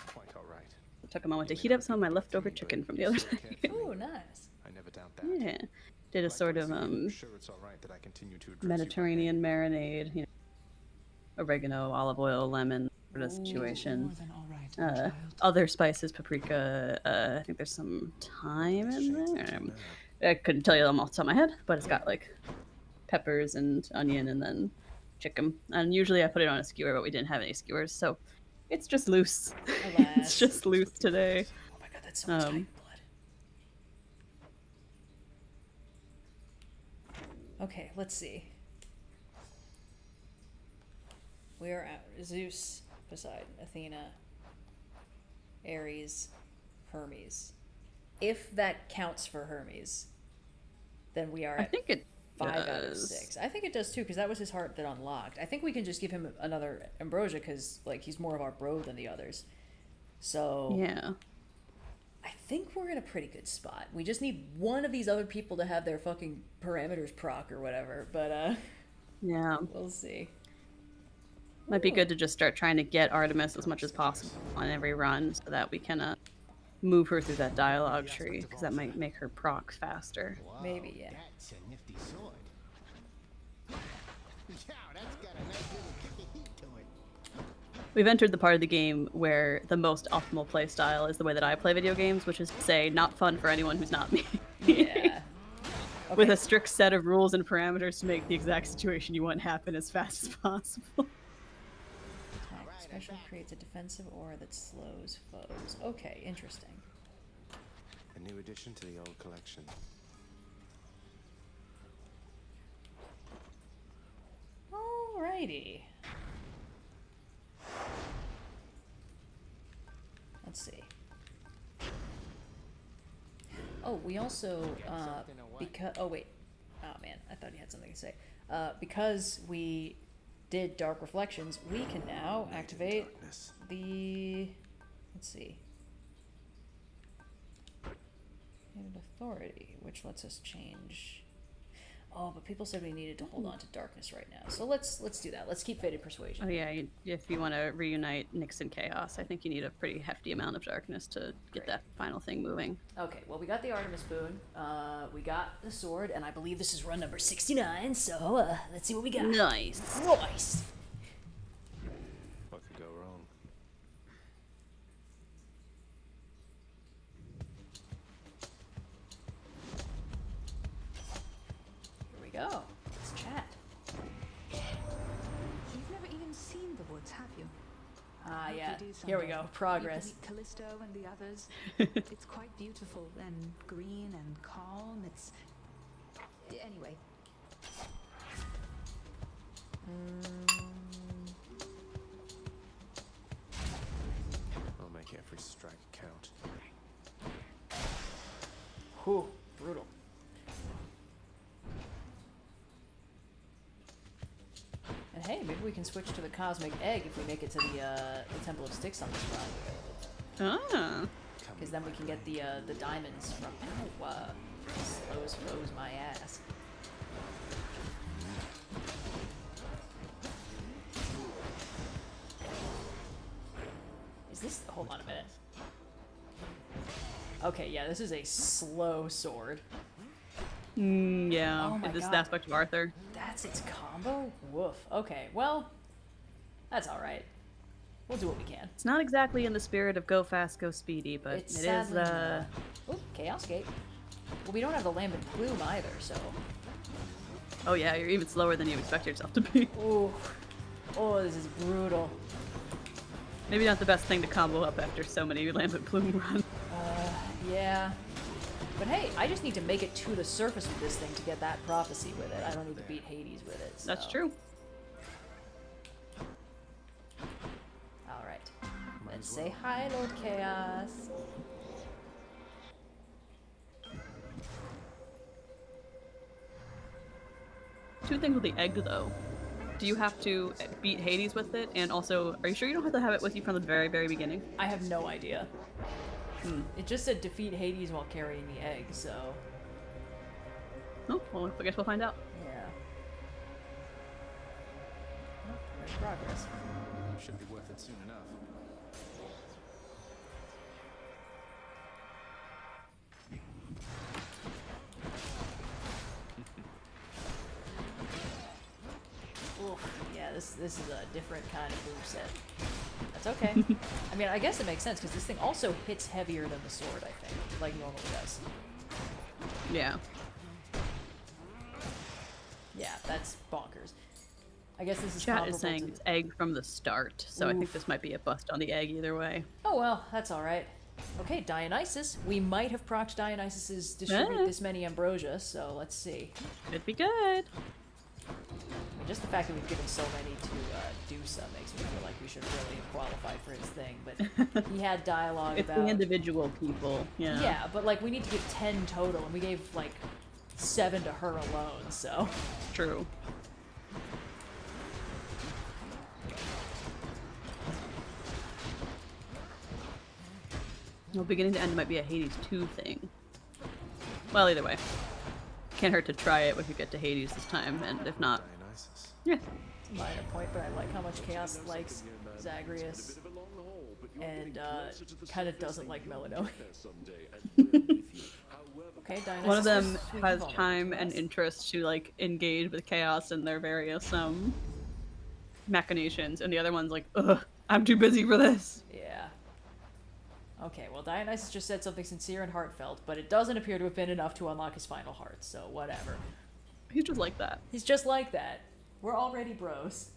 S3: quite all right.
S2: Took a moment to heat up some of my leftover chicken from the other day.
S1: Oh, nice.
S3: I never doubt that.
S2: Yeah. Did a sort of
S3: Sure, it's all right that I continue to address
S2: Mediterranean marinade, you know, oregano, olive oil, lemon sort of situation. Other spices, paprika. I think there's some thyme in there. I couldn't tell you them off the top of my head, but it's got like peppers and onion and then chicken. And usually I put it on a skewer, but we didn't have any skewers, so it's just loose. It's just loose today.
S1: Oh my god, that's so much tiger blood. Okay, let's see. We are at Zeus, Poseidon, Athena, Ares, Hermes. If that counts for Hermes, then we are at 5 out of 6. I think it does too, because that was his heart that unlocked. I think we can just give him another ambrosia, because like he's more of our bro than the others. So
S2: yeah,
S1: I think we're in a pretty good spot. We just need one of these other people to have their fucking parameters proc or whatever. But
S2: yeah,
S1: we'll see.
S2: Might be good to just start trying to get Artemis as much as possible on every run, so that we can move her through that dialogue tree, because that might make her proc faster.
S1: Maybe, yeah.
S4: That's a nifty sword. Yeah, that's got a nice little kick of heat to it.
S2: We've entered the part of the game where the most optimal play style is the way that I play video games, which is to say, not fun for anyone who's not me.
S1: Yeah. Okay.
S2: With a strict set of rules and parameters to make the exact situation you want happen as fast as possible.
S1: Special creates a defensive aura that slows foes. Okay, interesting.
S3: A new addition to the old collection.
S1: Alrighty. Let's see. Oh, we also, because, oh wait. Oh man, I thought you had something to say. Because we did Dark Reflections, we can now activate the, let's see, Native Authority, which lets us change. Oh, but people said we needed to hold on to darkness right now, so let's do that. Let's keep Fated Persuasion.
S2: Oh yeah, if you want to reunite Nyx and Chaos, I think you need a pretty hefty amount of darkness to get that final thing moving.
S1: Okay, well we got the Artemis boon, we got the sword, and I believe this is run number 69, so let's see what we got.
S2: Nice.
S1: Nice!
S3: What could go wrong?
S1: Here we go. Let's chat.
S10: You've never even seen the woods, have you?
S1: Ah,
S10: Hope
S1: yeah.
S10: you do
S1: Here we
S10: someday.
S1: go. Progress.
S10: You can meet Callisto and the others. It's quite beautiful and green and calm. It's... Anyway.
S3: I'll make every strike count.
S1: Whew, brutal. And hey, maybe we can switch to the Cosmic Egg if we make it to the Temple of Styx on this run.
S2: Ah.
S1: Because then we can get the diamonds from... Ow, slows froze my ass. Is this... Hold on a minute. Okay, yeah, this is a slow sword.
S2: Yeah,
S1: Oh my
S2: this is
S1: God.
S2: the aspect of Arthur.
S1: That's its combo? Woof. Okay, well, that's alright. We'll do what we can.
S2: It's not exactly in the spirit of go fast, go speedy, but
S1: It's
S2: it is,
S1: sadly not. Oop, Chaos Gate. Well, we don't have the Lambent Plume either, so...
S2: Oh yeah, you're even slower than you expect yourself to be.
S1: Ooh. Oh, this is brutal.
S2: Maybe not the best thing to combo up after so many Lambent Plume runs.
S1: Yeah. But hey, I just need to make it to the surface with this thing to get that prophecy with it. I don't need to beat Hades with it. So.
S2: That's true.
S1: Alright. Let's say hi, Lord Chaos.
S2: Two things with the egg, though. Do you have to beat Hades with it? And also, are you sure you don't have to have it with you from the very, very beginning?
S1: I have no idea. It just said defeat Hades while carrying the egg, so...
S2: Oh, well, I guess we'll find out.
S1: Yeah. Oh, there's progress.
S3: Should be worth it soon enough.
S1: Yeah, this is a different kind of moveset. That's okay. I mean, I guess it makes sense, because this thing also hits heavier than the sword, I think, like normally does.
S2: Yeah.
S1: Yeah, that's bonkers. I guess this is
S2: Chat
S1: comparable
S2: is saying
S1: to...
S2: it's egg from the start, so I think this might be a bust on the egg either way.
S1: Oh well, that's alright. Okay, Dionysus. We might have procced Dionysus's distribute this many ambrosia, so let's see.
S2: Could be good.
S1: I mean, just the fact that we've given so many to do some makes me feel like we should really qualify for his thing, but he had dialogue
S2: It's
S1: about...
S2: the individual people, yeah.
S1: Yeah, but like we need to give 10 total, and we gave like 7 to her alone, so...
S2: True. Well, beginning to end might be a Hades 2 thing. Well, either way. Can't hurt to try it if we get to Hades this time, and if not... Yeah.
S1: It's a minor point, but I like how much Chaos likes Zagreus, and kind of doesn't like Melanoe. Okay, Dionysus.
S2: One of them has time and interest to, like, engage with Chaos and their various, machinations, and the other one's like, ugh, I'm too busy for this.
S1: Yeah. Okay, well, Dionysus just said something sincere and heartfelt, but it doesn't appear to have been enough to unlock his final heart, so whatever.
S2: He's just like that.
S1: He's just like that. We're already bros.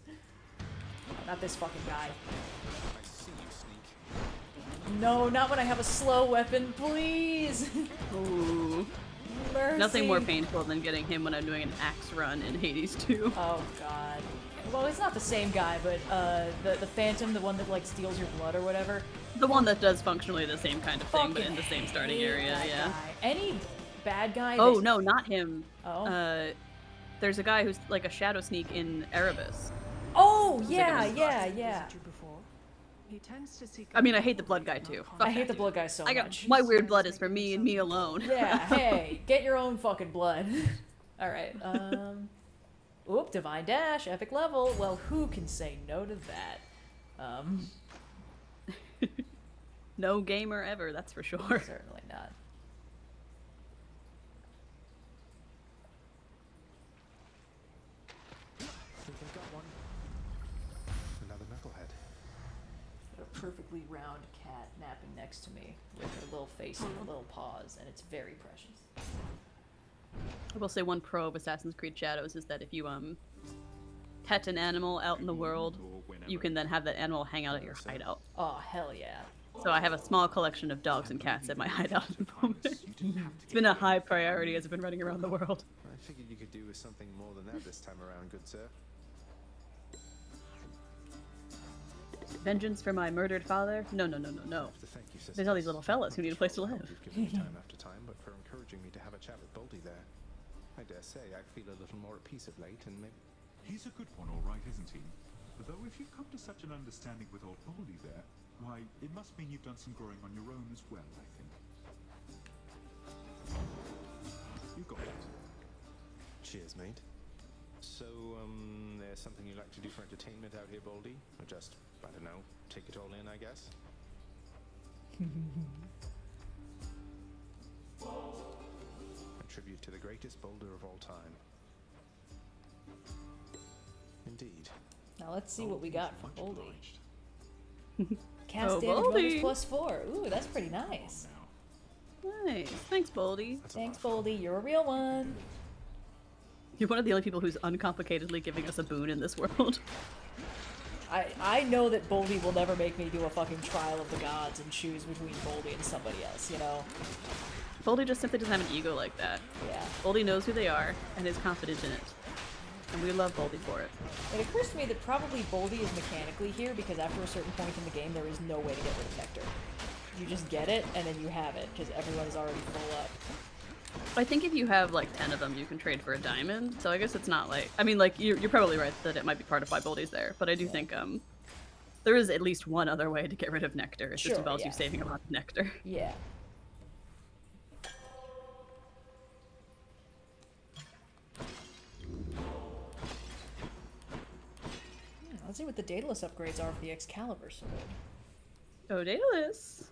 S1: Not this fucking guy.
S3: I see you, Sneak.
S1: No, not when I have a slow weapon, please!
S2: Ooh.
S1: Mercy.
S2: Nothing more painful than getting him when I'm doing an axe run in Hades 2.
S1: Oh god. Well, it's not the same guy, but the Phantom, the one that like steals your blood or whatever.
S2: The one that does functionally the same kind of thing, but in the same
S1: Fucking
S2: starting
S1: hate
S2: area,
S1: that
S2: yeah.
S1: guy. Any bad guy
S2: Oh,
S1: that-
S2: no, not him.
S1: Oh.
S2: There's a guy who's like a shadow sneak in Erebus.
S1: Oh, yeah, yeah.
S8: He tends to seek
S2: I mean, I hate the blood guy too.
S1: I hate the blood guy so
S2: I got,
S1: much.
S2: my weird blood is for me and me alone.
S1: Yeah, hey, get your own fucking blood. Alright, Oop, Divine Dash, epic level. Well, who can say no to that?
S2: No gamer ever, that's for sure.
S1: Certainly not.
S3: I think I got one. Another knucklehead.
S1: A perfectly round cat napping next to me with her little face and her little paws, and it's very precious.
S2: I will say one pro of Assassin's Creed Shadows is that if you pet an animal out in the world, you can then have that animal hang out at your hideout.
S1: Oh, hell yeah.
S2: So I have a small collection of dogs and cats at my hideout at the moment. It's been a high priority as I've been running around the world.
S3: I figured you could do with something more than that this time around, good sir.
S2: Vengeance for my murdered father? No, no, no, no, no. There's all these little fellas who need a place to live.
S3: You've given me time after time, but for encouraging me to have a chat with Boldy there. I dare say I feel a little more at peace of late, and maybe...
S11: He's a good one, all right, isn't he? Though if you've come to such an understanding with old Baldy there, why, it must mean you've done some growing on your own as well, I think. You got it.
S3: Cheers, mate. So, there's something you like to do for entertainment out here, Baldy? Or just, I don't know, take it all in, I guess? A tribute to the greatest boulder of all time. Indeed.
S1: Now let's see what we got from Boldy. Cast
S2: Oh,
S1: damage
S2: Boldy.
S1: bonus +4. Ooh, that's pretty nice.
S2: Nice. Thanks, Boldy.
S1: Thanks, Boldy. You're a real one.
S2: You're one of the only people who's uncomplicatedly giving us a boon in this world.
S1: I know that Boldy will never make me do a fucking trial of the gods and choose between Boldy and somebody else, you know?
S2: Boldy just simply doesn't have an ego like that.
S1: Yeah.
S2: Boldy knows who they are and is confident in it. And we love Boldy for it.
S1: It occurs to me that probably Boldy is mechanically here because after a certain point in the game there is no way to get rid of Nectar. You just get it and then you have it because everyone is already full up.
S2: I think if you have like 10 of them, you can trade for a diamond. So I guess it's not like, I mean, like you're probably right that it might be part of why Boldy's there, but I do think There is at least one other way to get rid of nectar. It
S1: Sure,
S2: just involves
S1: yeah.
S2: you saving a lot of nectar.
S1: Yeah. Let's see what the Daedalus upgrades are for the Excalibur sword.
S2: Oh, Daedalus!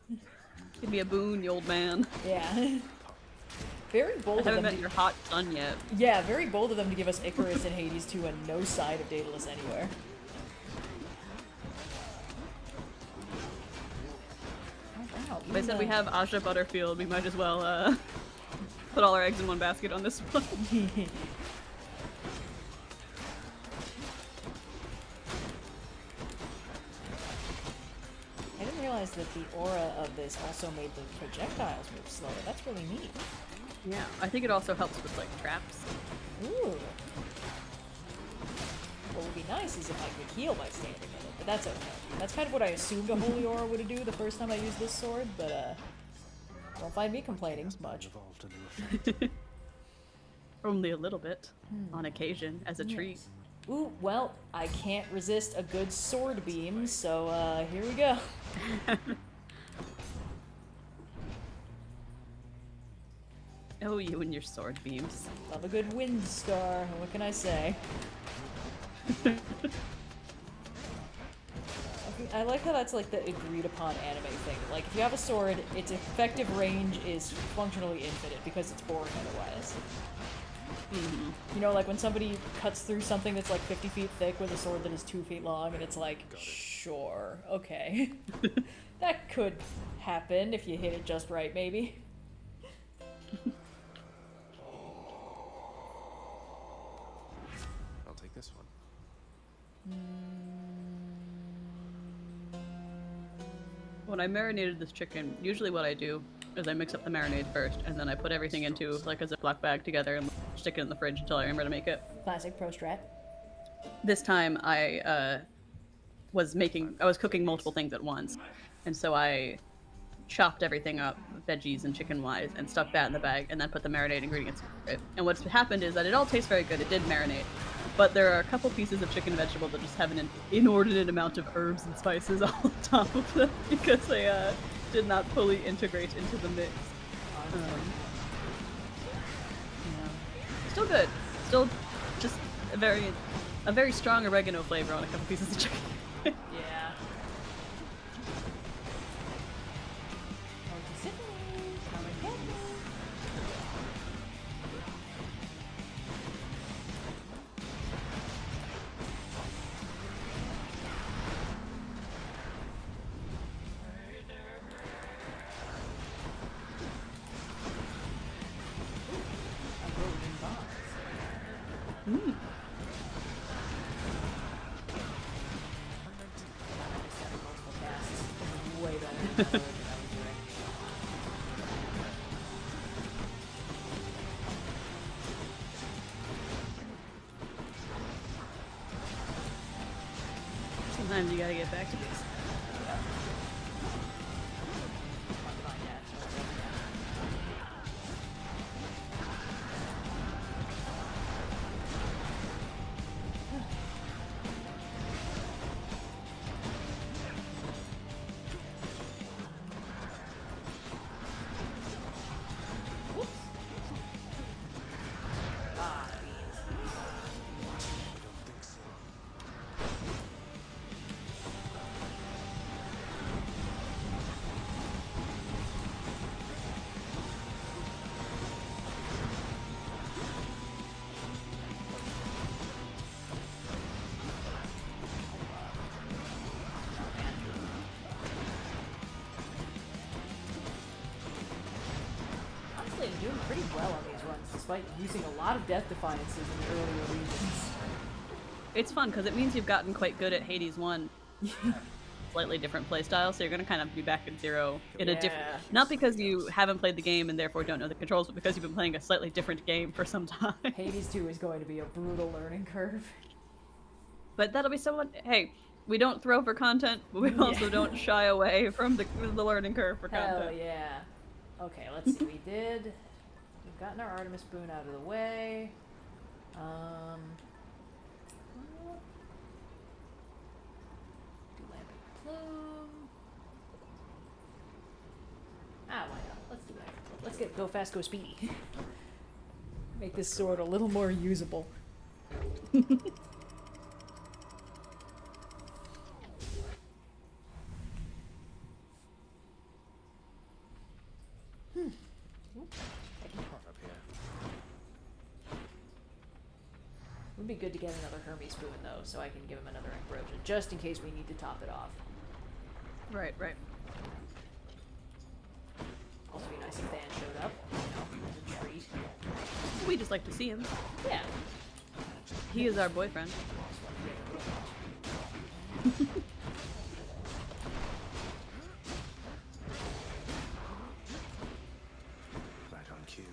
S2: Give me a boon, you old man.
S1: Yeah. Very bold
S2: I
S1: of
S2: haven't
S1: them.
S2: met your hot son yet.
S1: Yeah, very bold of them to give us Icarus and Hades 2 and no side of Daedalus anywhere. Oh, wow.
S2: If I said we have Asha Butterfield, we might as well put all our eggs in one basket on this one.
S1: I didn't realize that the aura of this also made the projectiles move slower. That's really neat.
S2: Yeah, I think it also helps with like traps.
S1: Ooh. What would be nice is if I could heal by standing in it, but that's okay. That's kind of what I assumed a holy aura would do the first time I used this sword, but don't find me complaining much.
S2: Only a little bit, on occasion, as a treat.
S1: Ooh, well, I can't resist a good sword beam, so here we go.
S2: Oh, you and your sword beams.
S1: Love a good wind star, what can I say? I like how that's like the agreed upon anime thing. Like, if you have a sword, its effective range is functionally infinite because it's boring otherwise. You know, like when somebody cuts through something that's like 50 feet thick with a sword that is 2 feet long, and it's like, sure, okay. That could happen if you hit it just right, maybe.
S3: I'll take this one.
S2: When I marinated this chicken, usually what I do is I mix up the marinade first, and then I put everything into like a Ziploc bag together and stick it in the fridge until I remember to make it.
S1: Classic pro strat.
S2: This time I was cooking multiple things at once, and so I chopped everything up, veggies and chicken-wise, and stuck that in the bag, and then put the marinade ingredients in it. And what's happened is that it all tastes very good. It did marinate, but there are a couple pieces of chicken and vegetable that just have an inordinate amount of herbs and spices all on top of them because they did not fully integrate into the mix. Still good. Still just a very strong oregano flavor on a couple pieces of chicken.
S1: Yeah.
S2: Sometimes you gotta get back to this.
S1: Honestly, I'm doing pretty well on these runs, despite using a lot of Death Defiances in the earlier regions.
S2: It's fun because it means you've gotten quite good at Hades 1. Slightly different playstyle, so you're gonna kind of be back at zero in a different. Not because you haven't played the game and therefore don't know the controls, but because you've been playing a slightly different game for some time.
S1: Hades 2 is going to be a brutal learning curve.
S2: But that'll be someone. Hey, we don't throw for content, but we also don't shy away from the learning curve for content.
S1: Hell yeah. Okay, let's see. We've gotten our Artemis boon out of the way. Plume. Ah, why not? Let's do that. Let's go fast, go speedy. Make this sword a little more usable. It would be good to get another Hermes spoon though, so I can give him another ambrosia, just in case we need to top it off.
S2: Right, right.
S1: Also be nice if Dan showed up, you know, as a treat.
S2: We just like to see him.
S1: Yeah.
S2: He is our boyfriend.
S3: Right on cue.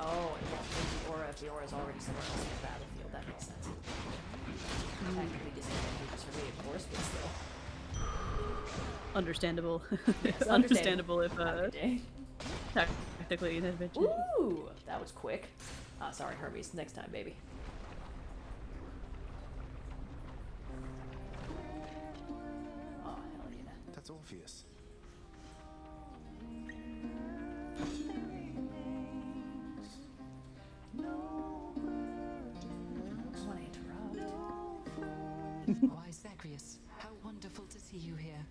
S1: Oh, and won't take the aura if the aura's already somewhere else in the battlefield. That makes sense. Technically disadvantageous for me, of course, but still.
S2: Understandable.
S1: Yes,
S2: Understandable if
S1: Day.
S2: technically an adventure.
S1: Ooh, that was quick. Ah, sorry, Hermes. Next time, baby. Oh, hell yeah.
S3: That's Orpheus.
S1: I want to interrupt.
S8: Why, Zagreus, how wonderful to see you here.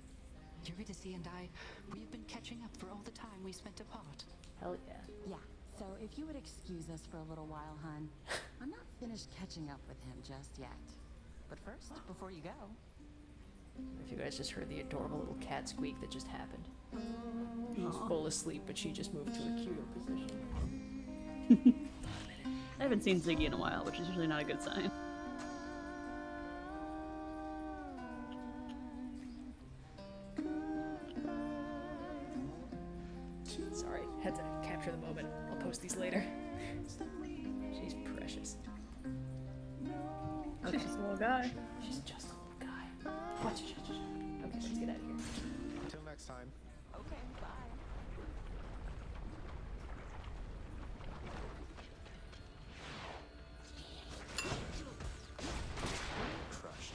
S8: Eurydice and I, we've been catching up for all the time we spent apart.
S1: Hell yeah.
S16: Yeah, so if you would excuse us for a little while, hun. I'm not finished catching up with him just yet. But first, before you go...
S1: If you guys just heard the adorable little cat squeak that just happened. He was full asleep, but she just moved to a cuter position.
S2: I haven't seen Ziggy in a while, which is usually not a good sign.
S1: Sorry, had to capture the moment. I'll post these later. She's precious.
S2: Oh, she's a little guy.
S1: She's just a little guy. Watch it. Okay, let's get out of here.
S3: Until next time.
S16: Okay, bye.
S3: Crushed.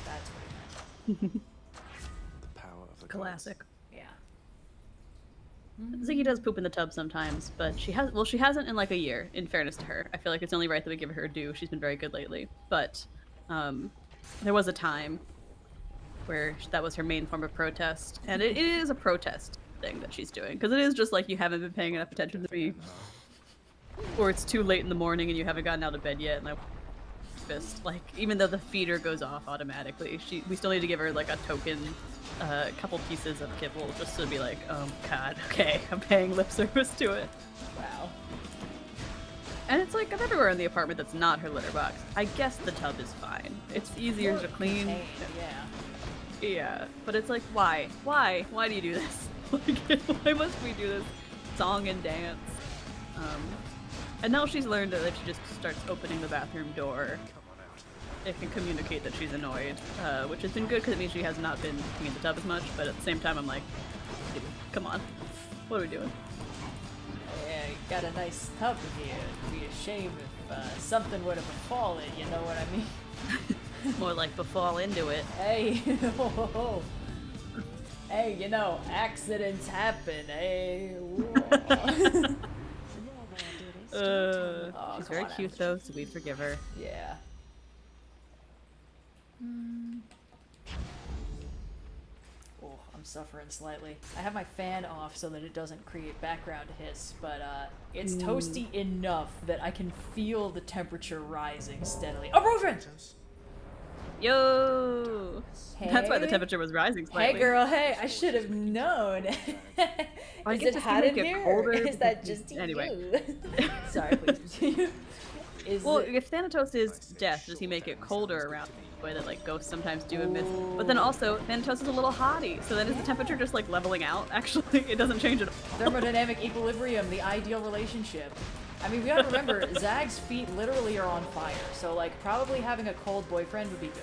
S1: That's
S3: The power of the
S2: Classic.
S1: Yeah.
S2: Ziggy does poop in the tub sometimes, but she hasn't in like a year, in fairness to her. I feel like it's only right that we give her due. She's been very good lately. But there was a time where that was her main form of protest. And it is a protest thing that she's doing. Because it is just like you haven't been paying enough attention to me. Or it's too late in the morning and you haven't gotten out of bed yet. And I fist. Like, even though the feeder goes off automatically, we still need to give her like a token, couple pieces of kibble just to be like, oh god, okay, I'm paying lip service to it.
S1: Wow.
S2: And it's like everywhere in the apartment that's not her litter box. I guess the tub is fine. It's easier to clean.
S1: Yeah.
S2: Yeah, but it's like, why? Why? Why do you do this? Like, why must we do this song and dance? And now she's learned that if she just starts opening the bathroom door, it can communicate that she's annoyed, which has been good because it means she has not been peeing in the tub as much, but at the same time I'm like, dude, come on, what are we doing?
S1: Yeah, you got a nice tub here. It'd be a shame if something were to befall it, you know what I mean?
S2: More like befall into it.
S1: Hey, hey, you know, accidents happen, hey.
S2: She's very cute though, so we forgive her.
S1: Yeah. Oh, I'm suffering slightly. I have my fan off so that it doesn't create background hiss, but it's toasty enough that I can feel the temperature rising steadily. Oh, Rosen!
S2: Yo! That's why the temperature was rising slightly.
S1: Hey girl, hey, I should have known.
S2: I
S1: Is
S2: guess
S1: it
S2: just to
S1: hot in
S2: make it
S1: here?
S2: colder
S1: Or is that
S2: because-
S1: just
S2: anyway.
S1: you? Sorry, please continue.
S2: Well, if Thanatos is death, does he make it colder around the way that like ghosts sometimes do in myths? But then also, Thanatos is a little hottie, so then is the temperature just like leveling out? Actually, it doesn't change at all.
S1: Thermodynamic equilibrium, the ideal relationship. I mean, we gotta remember, Zag's feet literally are on fire, so like probably having a cold boyfriend would be good.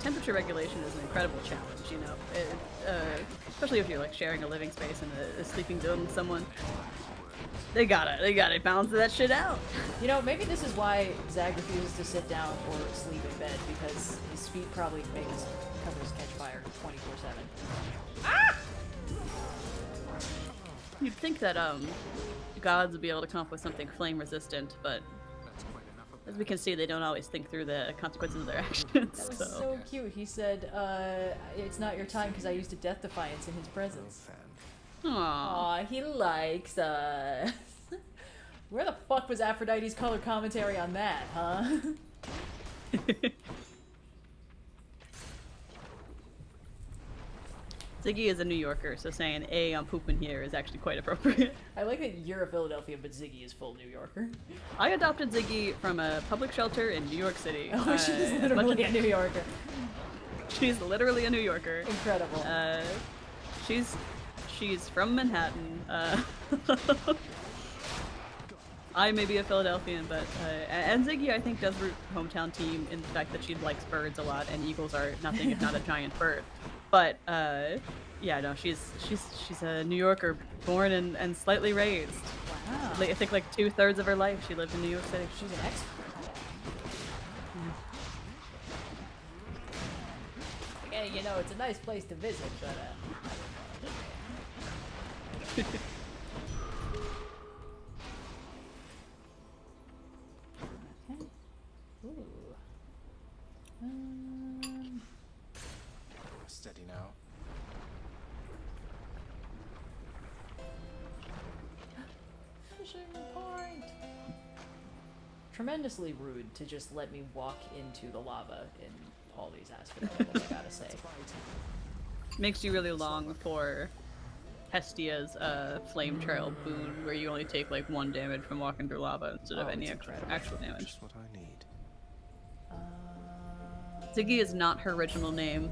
S2: Temperature regulation is an incredible challenge, you know, especially if you're like sharing a living space and a sleeping zone with someone. They gotta balance that shit out.
S1: You know, maybe this is why Zag refuses to sit down or sleep in bed, because his feet probably make his covers catch fire 24/7.
S2: Ah! You'd think that gods would be able to come up with something flame resistant, but as we can see, they don't always think through the consequences of their actions.
S1: That was so cute. He said, it's not your time because I used a death defiance in his presence.
S2: Aww.
S1: Aw, he likes us. Where the fuck was Aphrodite's color commentary on that, huh?
S2: Ziggy is a New Yorker, so saying "Hey, I'm pooping here" is actually quite appropriate.
S1: I like that you're a Philadelphia, but Ziggy is full New Yorker.
S2: I adopted Ziggy from a public shelter in New York City.
S1: Oh, she's literally a New Yorker.
S2: She's literally a New Yorker.
S1: Incredible.
S2: She's from Manhattan. I may be a Philadelphian, but and Ziggy I think does root hometown team in the fact that she likes birds a lot, and eagles are nothing if not a giant bird. But yeah, no, she's a New Yorker, born and slightly raised.
S1: Wow.
S2: I think like 2/3 of her life she lived in New York City.
S1: She's an expert. Okay, you know, it's a nice place to visit, but okay. Ooh.
S3: Steady now.
S1: Fishing point. Tremendously rude to just let me walk into the lava in all these asphodel levels, I gotta say.
S2: Makes you really long for Hestia's flame trail boon, where you only take like 1 damage from walking through lava instead of any actual damage.
S3: Just what I need.
S2: Ziggy is not her original name.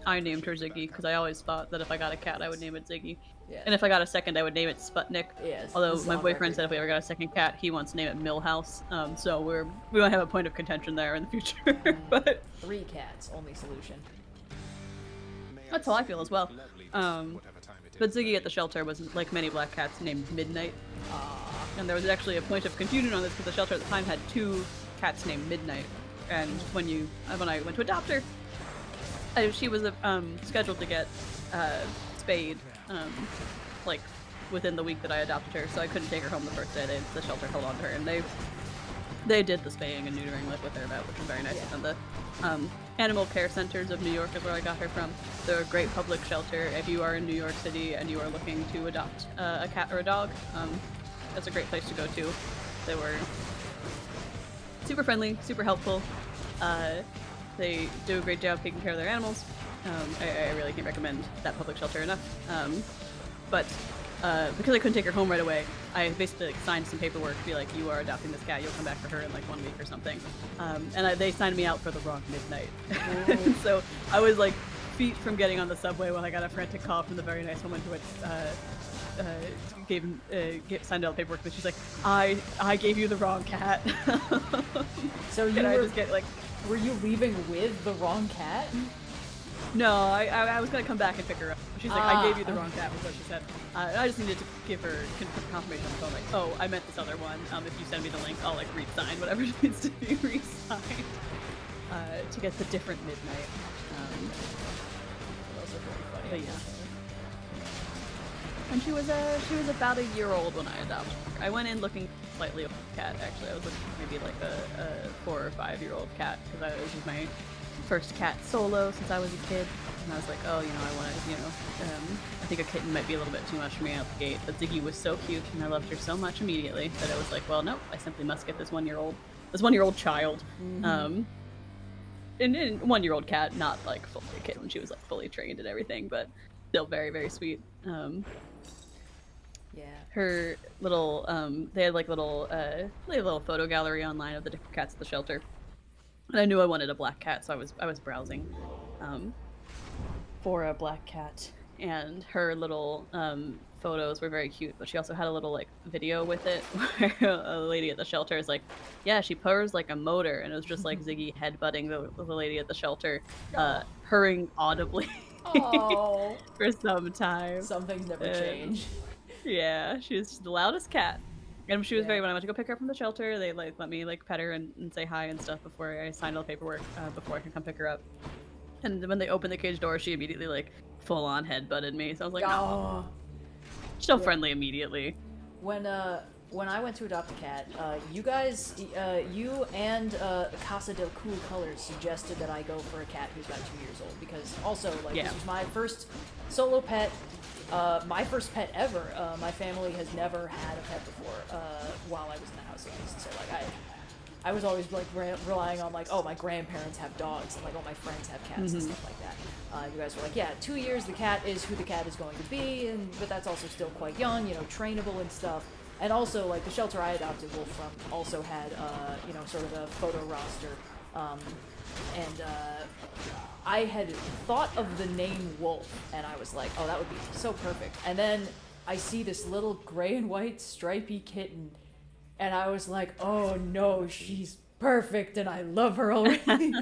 S2: I named her Ziggy because I always thought that if I got a cat, I would name it Ziggy.
S1: Yeah.
S2: And if I got a second, I would name it Sputnik.
S1: Yes,
S2: Although
S1: this is
S2: my
S1: on
S2: boyfriend
S1: record.
S2: said if we ever got a second cat, he wants to name it Millhouse. So we might have a point of contention there in the future. But
S1: 3 cats, only solution.
S2: that's how I feel as well. But Ziggy at the shelter was, like many black cats, named Midnight. And there was actually a point of confusion on this because the shelter at the time had 2 cats named Midnight. And when I went to adopt her, she was scheduled to get spayed, like within the week that I adopted her, so I couldn't take her home the first day. The shelter held on to her, and they did the spaying and neutering like with her about, which was very nice.
S1: Yeah.
S2: And the animal care centers of New York is where I got her from. They're a great public shelter. If you are in New York City and you are looking to adopt a cat or a dog, that's a great place to go to. They were super friendly, super helpful. They do a great job taking care of their animals. I really can't recommend that public shelter enough. But because I couldn't take her home right away, I basically like, signed some paperwork to be like, you are adopting this cat, you'll come back for her in like 1 week or something. And they signed me out for the wrong midnight. So I was like feet from getting on the subway when I got a frantic call from the very nice woman who had signed all the paperwork, but she's like, I gave you the wrong cat.
S1: So you
S2: I just get like,
S1: were you leaving with the wrong cat?
S2: no, I was gonna come back and pick her up. She's like, I gave you the wrong cat, was what she said. I just needed to give her confirmation on the phone, like, oh, I meant this other one. If you send me the link, I'll like re-sign whatever needs to be re-signed to get the different midnight.
S1: Those are pretty funny.
S2: But yeah. And she was about a year old when I adopted her. I went in looking slightly old cat, actually. I was looking for maybe like a 4 or 5 year old cat, because this was my first cat solo since I was a kid. And I was like, oh, I want to, I think a kitten might be a little bit too much for me out the gate. But Ziggy was so cute, and I loved her so much immediately that I was like, well, no, I simply must get this 1 year old child.
S1: Mm-hmm.
S2: an 1-year-old cat, not like fully a kid when she was like fully trained and everything, but still very, very sweet.
S1: Yeah.
S2: Her little, they had like little photo gallery online of the different cats at the shelter. And I knew I wanted a black cat, so I was browsing for a black cat, and her little photos were very cute, but she also had a little like video with it where a lady at the shelter is like, yeah, she purrs like a motor, and it was just like Ziggy headbutting the lady at the shelter, purring audibly for some time.
S1: Some things never change.
S2: Yeah, she was the loudest cat. And she was when I went to go pick her up from the shelter, they like let me like pet her and say hi and stuff before I signed all the paperwork before I could come pick her up. And when they opened the cage door, she immediately like full on headbutted me. So I was like, oh, so friendly immediately.
S1: When I went to adopt a cat, you guys, you and Casa del Cool Colors suggested that I go for a cat who's about 2 years old, because also like this was my first solo pet. My first pet ever. My family has never had a pet before while I was in the house at least. So like I was always like relying on like, oh, my grandparents have dogs, and like all my friends have cats and stuff like that. You guys were like, yeah, 2 years, the cat is who the cat is going to be, but that's also still quite young, you know, trainable and stuff. And also like the shelter I adopted Wolf from also had you know, sort of a photo roster. I had thought of the name Wolf, and I was like, oh, that would be so perfect. And then I see this little gray and white stripy kitten, and I was like, oh no, she's perfect, and I love her already.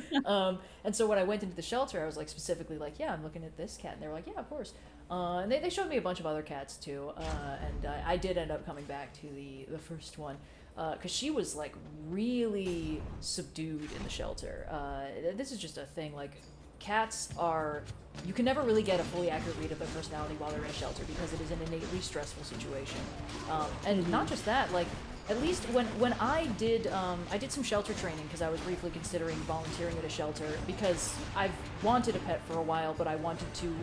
S1: And so when I went into the shelter, I was like specifically like, yeah, I'm looking at this cat, and they were like, yeah, of course. And they showed me a bunch of other cats too, and I did end up coming back to the first one. Because she was like really subdued in the shelter. This is just a thing, like cats are, you can never really get a fully accurate read of their personality while they're in a shelter because it is an innately stressful situation. And not just that, like at least when I did some shelter training because I was briefly considering volunteering at a shelter because I've wanted a pet for a while, but I wanted to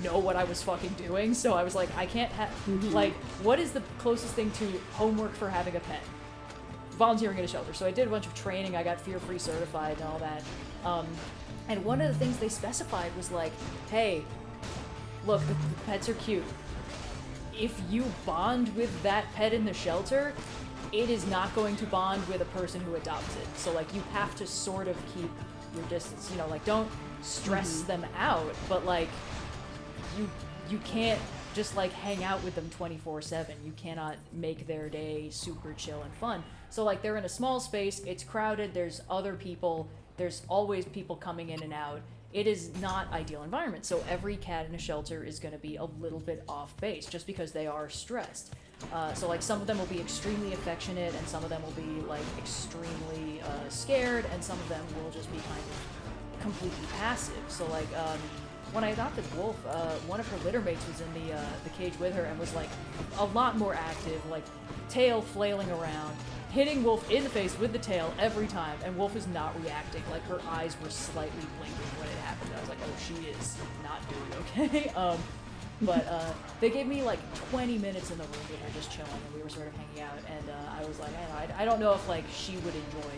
S1: know what I was fucking doing. So I was like, I can't have, like, what is the closest thing to homework for having a pet? Volunteering at a shelter. So I did a bunch of training, I got fear-free certified and all that. And one of the things they specified was like, hey, look, the pets are cute. If you bond with that pet in the shelter, it is not going to bond with a person who adopts it. So like you have to sort of keep your distance, you know, like don't stress them out, but like you can't just like hang out with them 24/7. You cannot make their day super chill and fun. So like they're in a small space, it's crowded, there's other people, there's always people coming in and out. It is not ideal environment. So every cat in a shelter is going to be a little bit off base just because they are stressed. So like some of them will be extremely affectionate and some of them will be like extremely scared, and some of them will just be kind of completely passive. So like when I adopted Wolf, one of her litter mates was in the cage with her and was like a lot more active, like tail flailing around, hitting Wolf in the face with the tail every time, and Wolf is not reacting. Like her eyes were slightly blinking when it happened. I was like, oh, she is not doing okay. But they gave me like 20 minutes in the room with her just chilling, and we were sort of hanging out, and I was like, I don't know if like she would enjoy,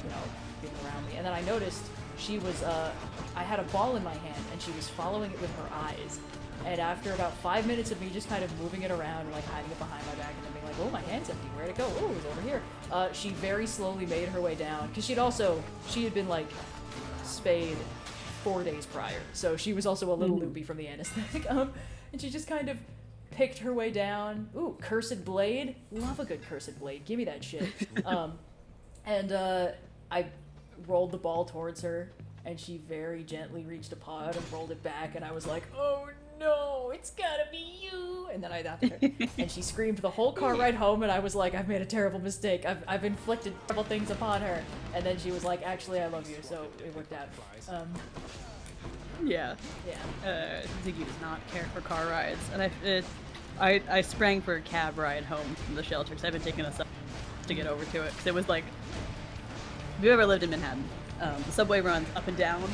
S1: you know, being around me. And then I noticed she was, I had a ball in my hand, and she was following it with her eyes. And after about 5 minutes of me just kind of moving it around, like hiding it behind my back, and then being like, oh, my hand's empty, where'd it go? Oh, it was over here. She very slowly made her way down, because she had been like spayed 4 days prior, so she was also a little loopy from the anesthetic. And she just kind of picked her way down. Ooh, Cursed Blade. Love a good Cursed Blade. Give me that shit. I rolled the ball towards her, and she very gently reached a paw out and rolled it back, and I was like, oh no, it's gotta be you. And then I adopted her. And she screamed the whole car ride home, and I was like, I've made a terrible mistake. I've inflicted terrible things upon her. And then she was like, actually, I love you, so it worked out.
S2: Yeah. Ziggy does not care for car rides, and I sprang for a cab ride home from the shelter because I've been taking a subway to get over to it. Because it was like, have you ever lived in Manhattan? The subway runs up and down,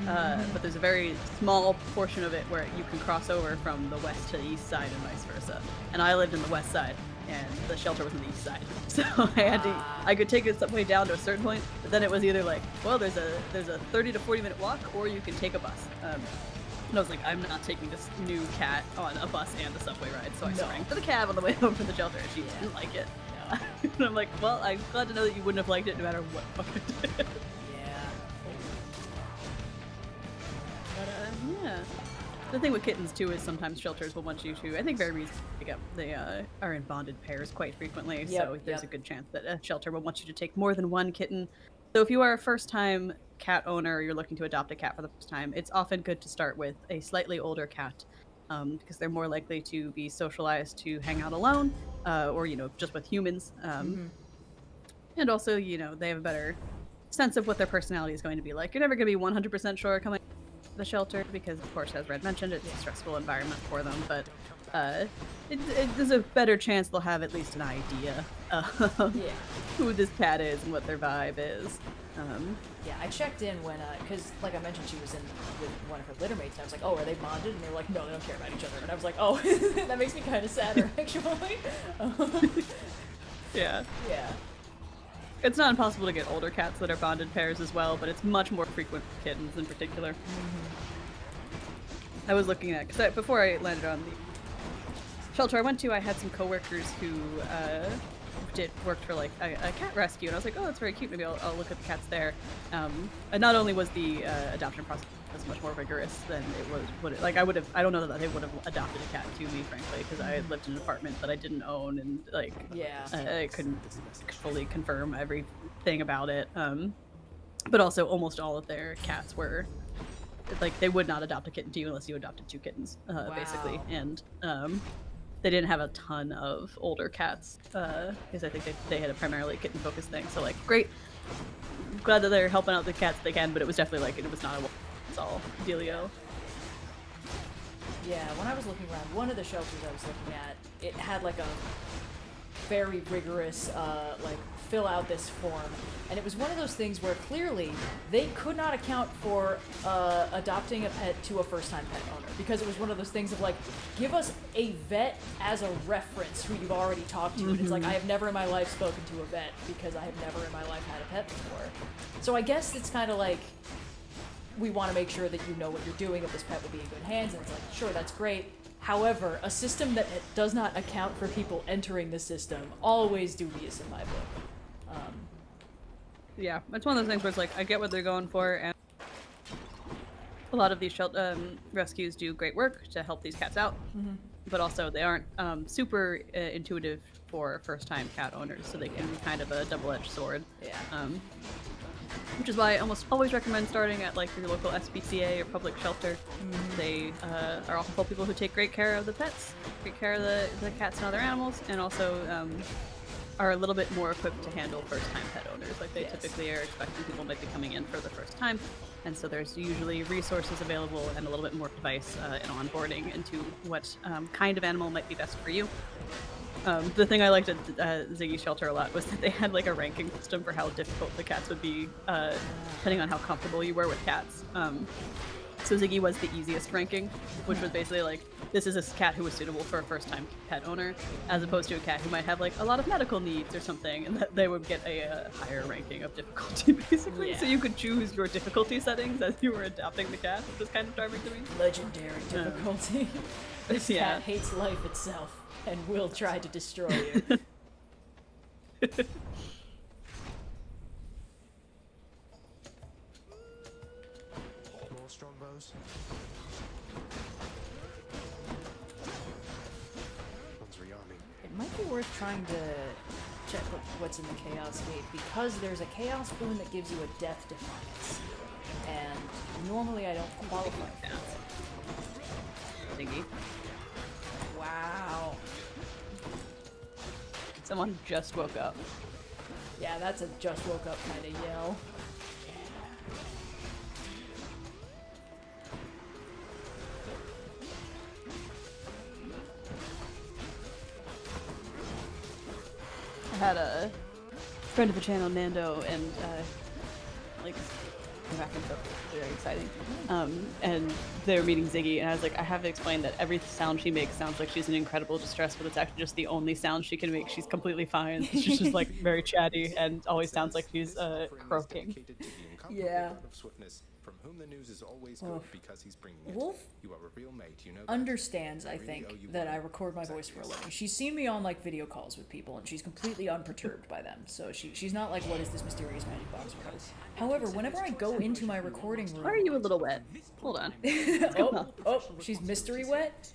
S2: but there's a very small portion of it where you can cross over from the west to the east side and vice versa. And I lived in the west side, and the shelter was on the east side. So I could take a subway down to a certain point, but then it was either like, well, there's a 30 to 40 minute walk, or you can take a bus. And I was like, I'm not taking this new cat on a bus and a subway ride, so I sprang for the cab on the way home from the shelter, and she didn't like it. And I'm like, well, I'm glad to know that you wouldn't have liked it no matter what fucking did. But yeah. The thing with kittens too is sometimes shelters will want you to, I think very reasonably, they are in bonded pairs quite frequently, so there's a good chance that a shelter will want you to take more than one kitten. So if you are a first-time cat owner, or you're looking to adopt a cat for the first time, it's often good to start with a slightly older cat, because they're more likely to be socialized to hang out alone, or, you know, just with humans. And also, you know, they have a better sense of what their personality is going to be like. You're never going to be 100% sure coming to the shelter, because, of course, as Red mentioned, it's a stressful environment for them, but there's a better chance they'll have at least an idea of who this cat is and what their vibe is.
S1: Yeah, I checked in when, because, like I mentioned, she was in with one of her litter mates, and I was like, oh, are they bonded? And they were like, no, they don't care about each other. And I was like, oh, that makes me kind of sadder, actually.
S2: Yeah.
S1: Yeah.
S2: It's not impossible to get older cats that are bonded pairs as well, but it's much more frequent for kittens in particular. I was looking at, because before I landed on the shelter I went to, I had some coworkers who worked for like a cat rescue, and I was like, oh, that's very cute, maybe I'll look at the cats there. And not only was the adoption process much more rigorous than it was, I don't know that they would have adopted a cat to me, frankly, because I had lived in an apartment that I didn't own, and like, I couldn't fully confirm everything about it. But also almost all of their cats were, like, they would not adopt a kitten to you unless you adopted 2 kittens, basically. And they didn't have a ton of older cats, because I think they had a primarily kitten-focused thing. So, like, great. I'm glad that they're helping out the cats they can, but it was definitely like, it was not a all dealio.
S1: Yeah, when I was looking around, one of the shelters I was looking at, it had like a very rigorous, like, fill out this form, and it was one of those things where clearly they could not account for adopting a pet to a first-time pet owner, because it was one of those things of like, give us a vet as a reference who you've already talked to. And it's like, I have never in my life spoken to a vet because I have never in my life had a pet before. So I guess it's kind of like, we want to make sure that you know what you're doing, that this pet will be in good hands, and it's like, sure, that's great. However, a system that does not account for people entering the system, always dubious in my book.
S2: Yeah, it's one of those things where it's like, I get what they're going for, and a lot of these rescues do great work to help these cats out, but also they aren't super intuitive for first-time cat owners, so they can be kind of a double-edged sword.
S1: Yeah.
S2: Which is why I almost always recommend starting at like your local SPCA or public shelter. They are often full of people who take great care of the pets, take care of the cats and other animals, and also are a little bit more equipped to handle first-time pet owners. Like, they typically are expecting people might be coming in for the first time, and so there's usually resources available and a little bit more advice and onboarding into what kind of animal might be best for you. The thing I liked at Ziggy's shelter a lot was that they had like a ranking system for how difficult the cats would be, depending on how comfortable you were with cats. So Ziggy was the easiest ranking, which was basically like, this is a cat who was suitable for a first-time pet owner, as opposed to a cat who might have like a lot of medical needs or something, and that they would get a higher ranking of difficulty, basically. So you could choose your difficulty settings as you were adopting the cat, which was kind of charming to me.
S1: Legendary difficulty. This cat hates life itself and will try to destroy you.
S3: More strongbows? One's rearming.
S1: It might be worth trying to check what's in the Chaos Gate, because there's a Chaos Boon that gives you a Death Defiance. And normally I don't qualify for that.
S2: Thingy.
S1: Wow.
S2: Someone just woke up.
S1: Yeah, that's a just woke up kind of yell.
S2: I had a friend of the channel, Nando, and like back and forth. Very exciting. And they were meeting Ziggy, and I was like, I have to explain that every sound she makes sounds like she's in incredible distress, but it's actually just the only sound she can make. She's completely fine. She's just like very chatty and always sounds like she's croaking.
S1: Yeah.
S3: From whom the news is always good because he's bringing it.
S1: Wolf
S3: You are a real mate, you know that.
S1: understands, I think, that I record my voice for a living. She's seen me on like video calls with people, and she's completely unperturbed by them. So she's not like, what is this mysterious magic box or whatever. However, whenever I go into my recording room,
S2: Why are you a little wet? Hold on.
S1: She's mystery wet.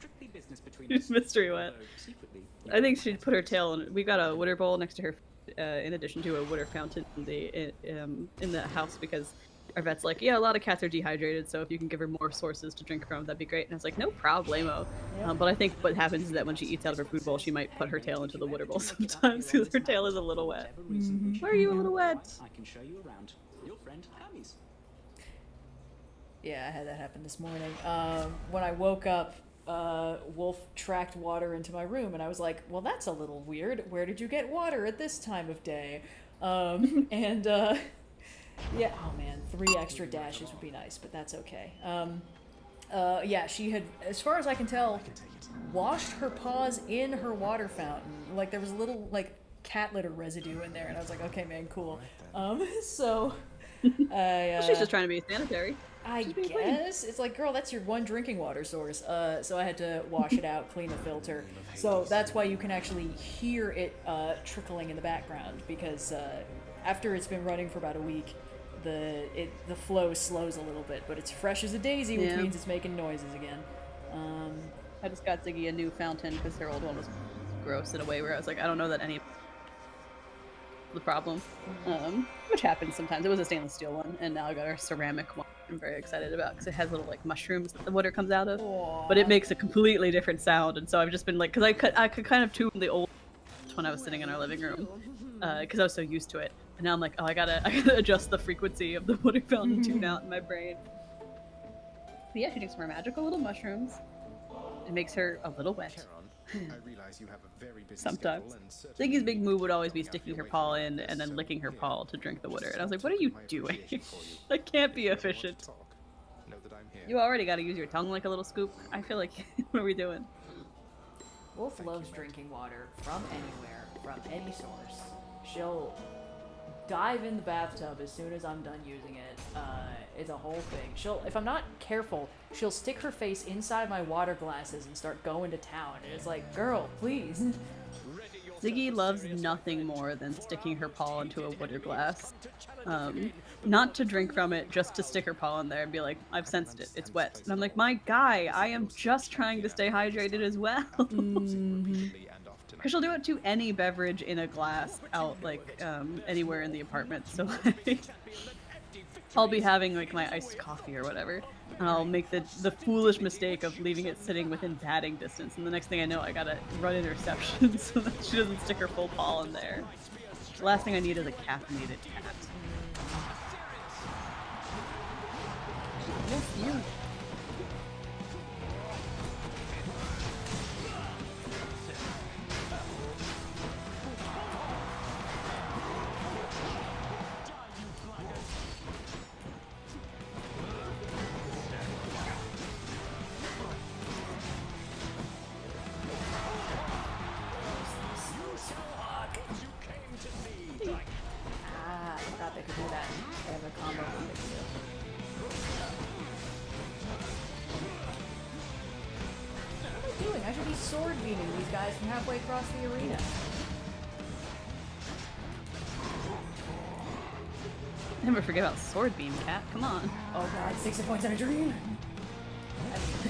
S2: She's mystery wet. I think she'd put her tail in. We've got a water bowl next to her, in addition to a water fountain in the house, because our vet's like, yeah, a lot of cats are dehydrated, so if you can give her more sources to drink from, that'd be great. And I was like, no problemo. But I think what happens is that when she eats out of her food bowl, she might put her tail into the water bowl sometimes because her tail is a little wet. Why are you a little wet?
S9: I can show you around. Your friend Hermes.
S1: Yeah, I had that happen this morning. When I woke up, Wolf tracked water into my room, and I was like, well, that's a little weird. Where did you get water at this time of day? Yeah, oh man, 3 extra dashes would be nice, but that's okay. Yeah, she had, as far as I can tell, washed her paws in her water fountain. Like, there was a little, like, cat litter residue in there, and I was like, okay, man, cool. So,
S2: Well, she's just trying to be sanitary.
S1: I guess. It's like, girl, that's your one drinking water source. So I had to wash it out, clean the filter. So that's why you can actually hear it trickling in the background, because after it's been running for about a week, the flow slows a little bit, but it's fresh as a daisy, which means it's making noises again.
S2: I just got Ziggy a new fountain because her old one was gross in a way where I was like, I don't know that any the problem, which happens sometimes. It was a stainless steel one, and now I got her ceramic one. I'm very excited about because it has little like mushrooms that the water comes out of.
S1: Aww.
S2: But it makes a completely different sound, and so I've just been like, because I could kind of tune the old when I was sitting in our living room, because I was so used to it. And now I'm like, oh, I gotta adjust the frequency of the water fountain tune out in my brain. But yeah, she drinks more magical little mushrooms. It makes her a little wet.
S3: I realize you have a very busy
S2: Sometimes.
S3: schedule and
S2: Ziggy's big move would always be sticking her paw in and then licking her paw to drink the water. And I was like, what are you doing? That can't be efficient.
S3: know that I'm here.
S2: You already gotta use your tongue like a little scoop. I feel like, what are we doing?
S1: Wolf loves drinking water from anywhere, from any source. She'll dive in the bathtub as soon as I'm done using it. It's a whole thing. If I'm not careful, she'll stick her face inside my water glasses and start going to town. And it's like, girl, please.
S2: Ziggy loves nothing more than sticking her paw into a water glass. Not to drink from it, just to stick her paw in there and be like, I've sensed it, it's wet. And I'm like, my guy, I am just trying to stay hydrated as well. Because she'll do it to any beverage in a glass out, like, anywhere in the apartment. So, like, I'll be having, like, my iced coffee or whatever, and I'll make the foolish mistake of leaving it sitting within batting distance, and the next thing I know, I gotta run interception so that she doesn't stick her full paw in there. The last thing I need is a caffeinated cat. Yes, you.
S1: I forgot they could do that. They have a combo that they can do. What am I doing? I should be sword beating these guys from halfway across the arena.
S2: Never forget about Sword Beam, Cat. Come on.
S1: Oh god, 60 points in a dream!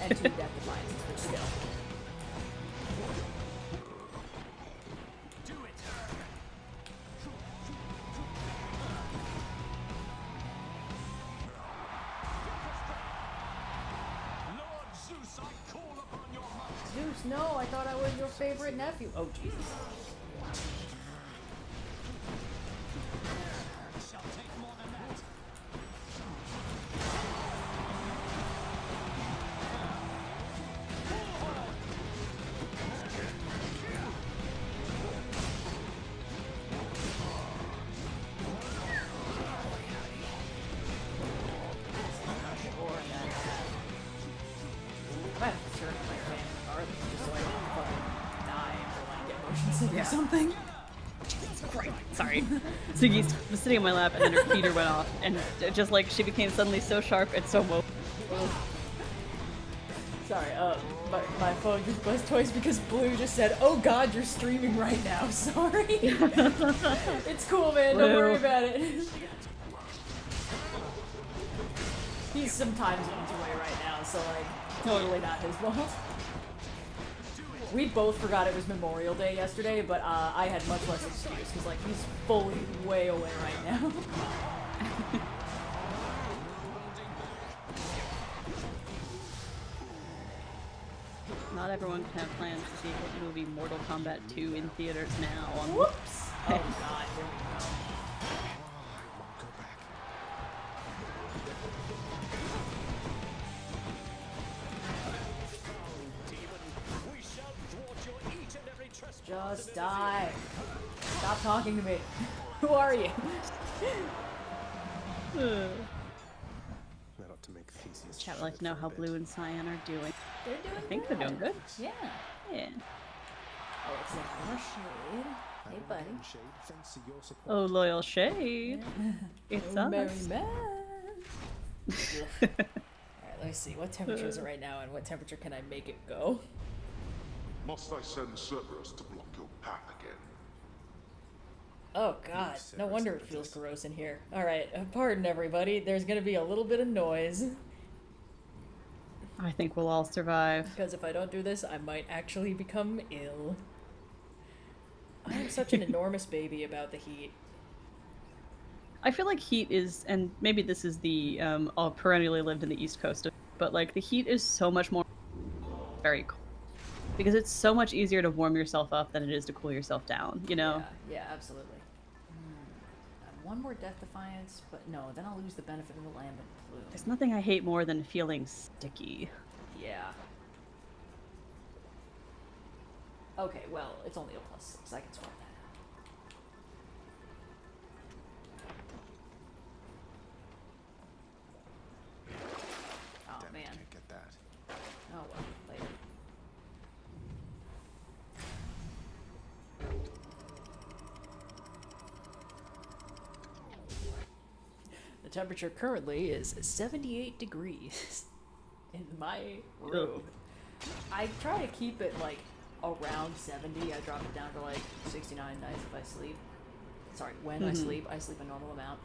S1: And 2 death defiances, but still. Zeus, no, I thought I was your favorite nephew. Oh, Jesus. something?
S2: Sorry. Ziggy was sitting on my lap and then her feeder went off and just like she became suddenly so sharp and so mobile.
S1: Sorry, my phone just buzzed twice because Blue just said, "Oh God, you're streaming right now." Sorry. It's cool, man. Don't worry about it. He's some time zones away right now, so like, totally not his fault. We both forgot it was Memorial Day yesterday, but I had much less excuse because like he's fully way away right now.
S2: Not everyone can have plans to see hit movie Mortal Kombat 2 in theaters now.
S1: Whoops! Oh God, here we go. Just die. Stop talking to me. Who are you?
S3: That ought to make Theseus.
S2: Chat would like to know how Blue and Cyan are doing.
S1: They're doing
S2: I think they're doing good.
S1: Yeah.
S2: Yeah.
S1: Oh, it's like more shade. Hey, buddy.
S2: Oh, loyal shade. It's
S1: Oh,
S2: us.
S1: merry man. Alright, let me see. What temperature is it right now, and what temperature can I make it go?
S11: Must I send Cerberus to block your path again?
S1: Oh God, no wonder it feels gross in here. Alright, pardon everybody. There's gonna be a little bit of noise.
S2: I think we'll all survive.
S1: Because if I don't do this, I might actually become ill. I am such an enormous baby about the heat.
S2: I feel like heat is, and maybe this is the, all perennially lived in the East Coast, but like the heat is so much more very cold. Because it's so much easier to warm yourself up than it is to cool yourself down, you know?
S1: Yeah, absolutely. One more Death Defiance, but no, then I'll lose the benefit of the Lambent Plume.
S2: There's nothing I hate more than feeling sticky.
S1: Yeah. Okay, well, it's only a +6. I can sort that out. Oh, man.
S3: Can't get that.
S1: Oh, well, later. The temperature currently is 78 degrees in my room. I try to keep it like around 70. I drop it down to like 69 nights if I sleep. Sorry, when I sleep a normal amount.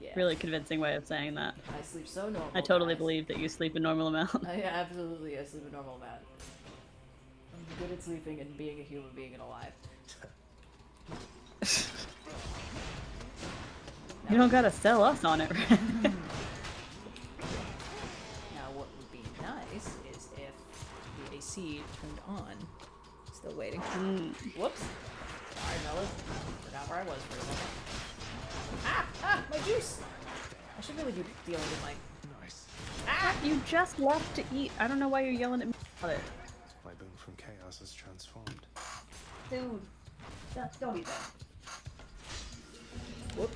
S1: Yeah.
S2: Really convincing way of saying that.
S1: I sleep so normal.
S2: I totally
S1: guys.
S2: believe that you sleep a normal amount.
S1: I sleep a normal amount. I'm good at sleeping and being a human being and alive.
S2: You don't gotta sell us on it, right?
S1: Now, what would be nice is if the AC turned on. Still waiting. Whoops. Sorry, fellas. Forgot where I was for a second. Ah! My juice! I should really be dealing with my...
S3: Nice.
S2: Ah! You just left to eat. I don't know why you're yelling at me about it.
S3: My boon from chaos is transformed.
S1: Dude. Don't eat that. Whoop.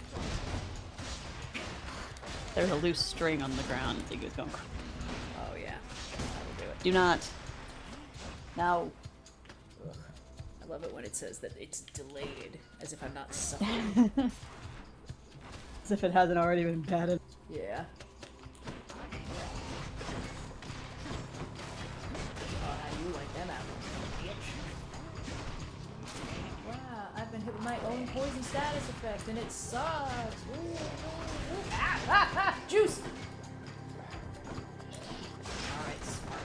S2: There's a loose string on the ground. I think it's going.
S1: Oh yeah, that'll do it.
S2: Do not. No.
S1: Ugh. I love it when it says that it's delayed, as if I'm not suffering.
S2: As if it hasn't already been batted.
S1: Yeah. Oh, how do you like them apples, bitch? Wow, I've been hit with my own poison status effect, and it sucks. Ooh, ooh, ooh. Ah! Juice! Alright, smart.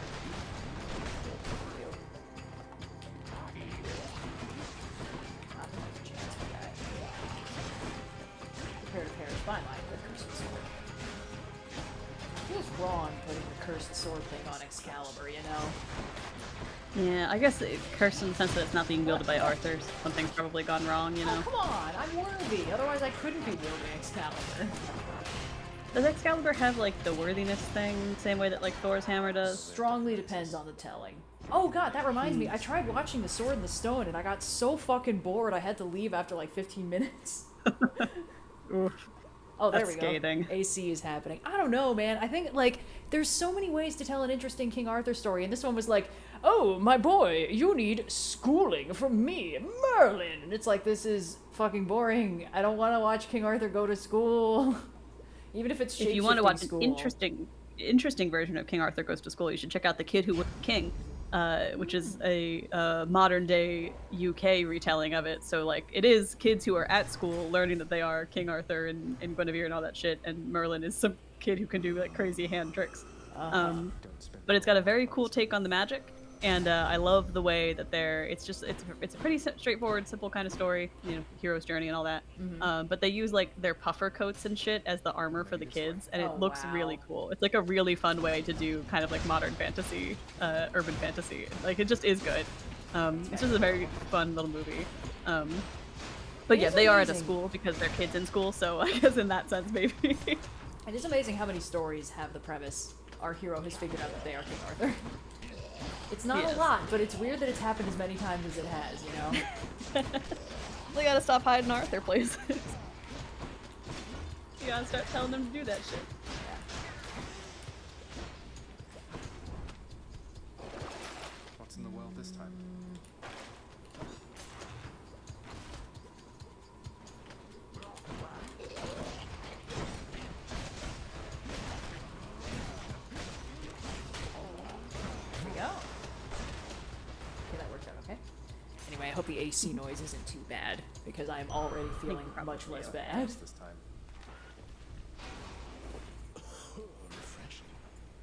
S1: Not much chance for that. Prepare to perish by my cursed sword. Feels wrong putting the cursed sword thing on Excalibur, you know?
S2: Yeah, I guess cursed in the sense that it's not being wielded by Arthur. Something's probably gone wrong, you know?
S1: Oh, come on! I'm worthy! Otherwise I couldn't be wielding Excalibur.
S2: Does Excalibur have, like, the worthiness thing, same way that, like, Thor's hammer does?
S1: Strongly depends on the telling. Oh god, that reminds me, I tried watching The Sword and the Stone and I got so fucking bored I had to leave after like 15 minutes.
S2: Oof.
S1: Oh, there
S2: That's
S1: we go.
S2: scathing.
S1: AC is happening. I don't know, man. I think, like, there's so many ways to tell an interesting King Arthur story, and this one was like, oh, my boy, you need schooling from me, Merlin. And it's like, this is fucking boring. I don't want to watch King Arthur go to school. Even if it's
S2: If you want to watch
S1: school.
S2: an interesting version of King Arthur Goes to School, you should check out The Kid Who Was King, which is a modern day UK retelling of it. So like it is kids who are at school learning that they are King Arthur and Guinevere and all that shit, and Merlin is some kid who can do like crazy hand tricks. But it's got a very cool take on the magic, and I love the way that it's a pretty straightforward, simple kind of story, you know, hero's journey and all that. But they use like their puffer coats and shit as the armor for the kids, and it looks really cool. It's like a really fun way to do kind of like modern fantasy, urban fantasy. Like it just is good. It's just a very fun little movie. But yeah, they are at a school because they're kids in school, so I guess in that sense maybe.
S1: It is amazing how many stories have the premise, our hero has figured out that they are King Arthur. It's not a lot, but it's weird that it's happened as many times as it has, you know?
S2: They gotta stop hiding Arthur places. You gotta start telling them to do that shit.
S3: What's in the world this time?
S1: Anyway, I hope the AC noise isn't too bad, because I'm already feeling much less bad.
S3: This time.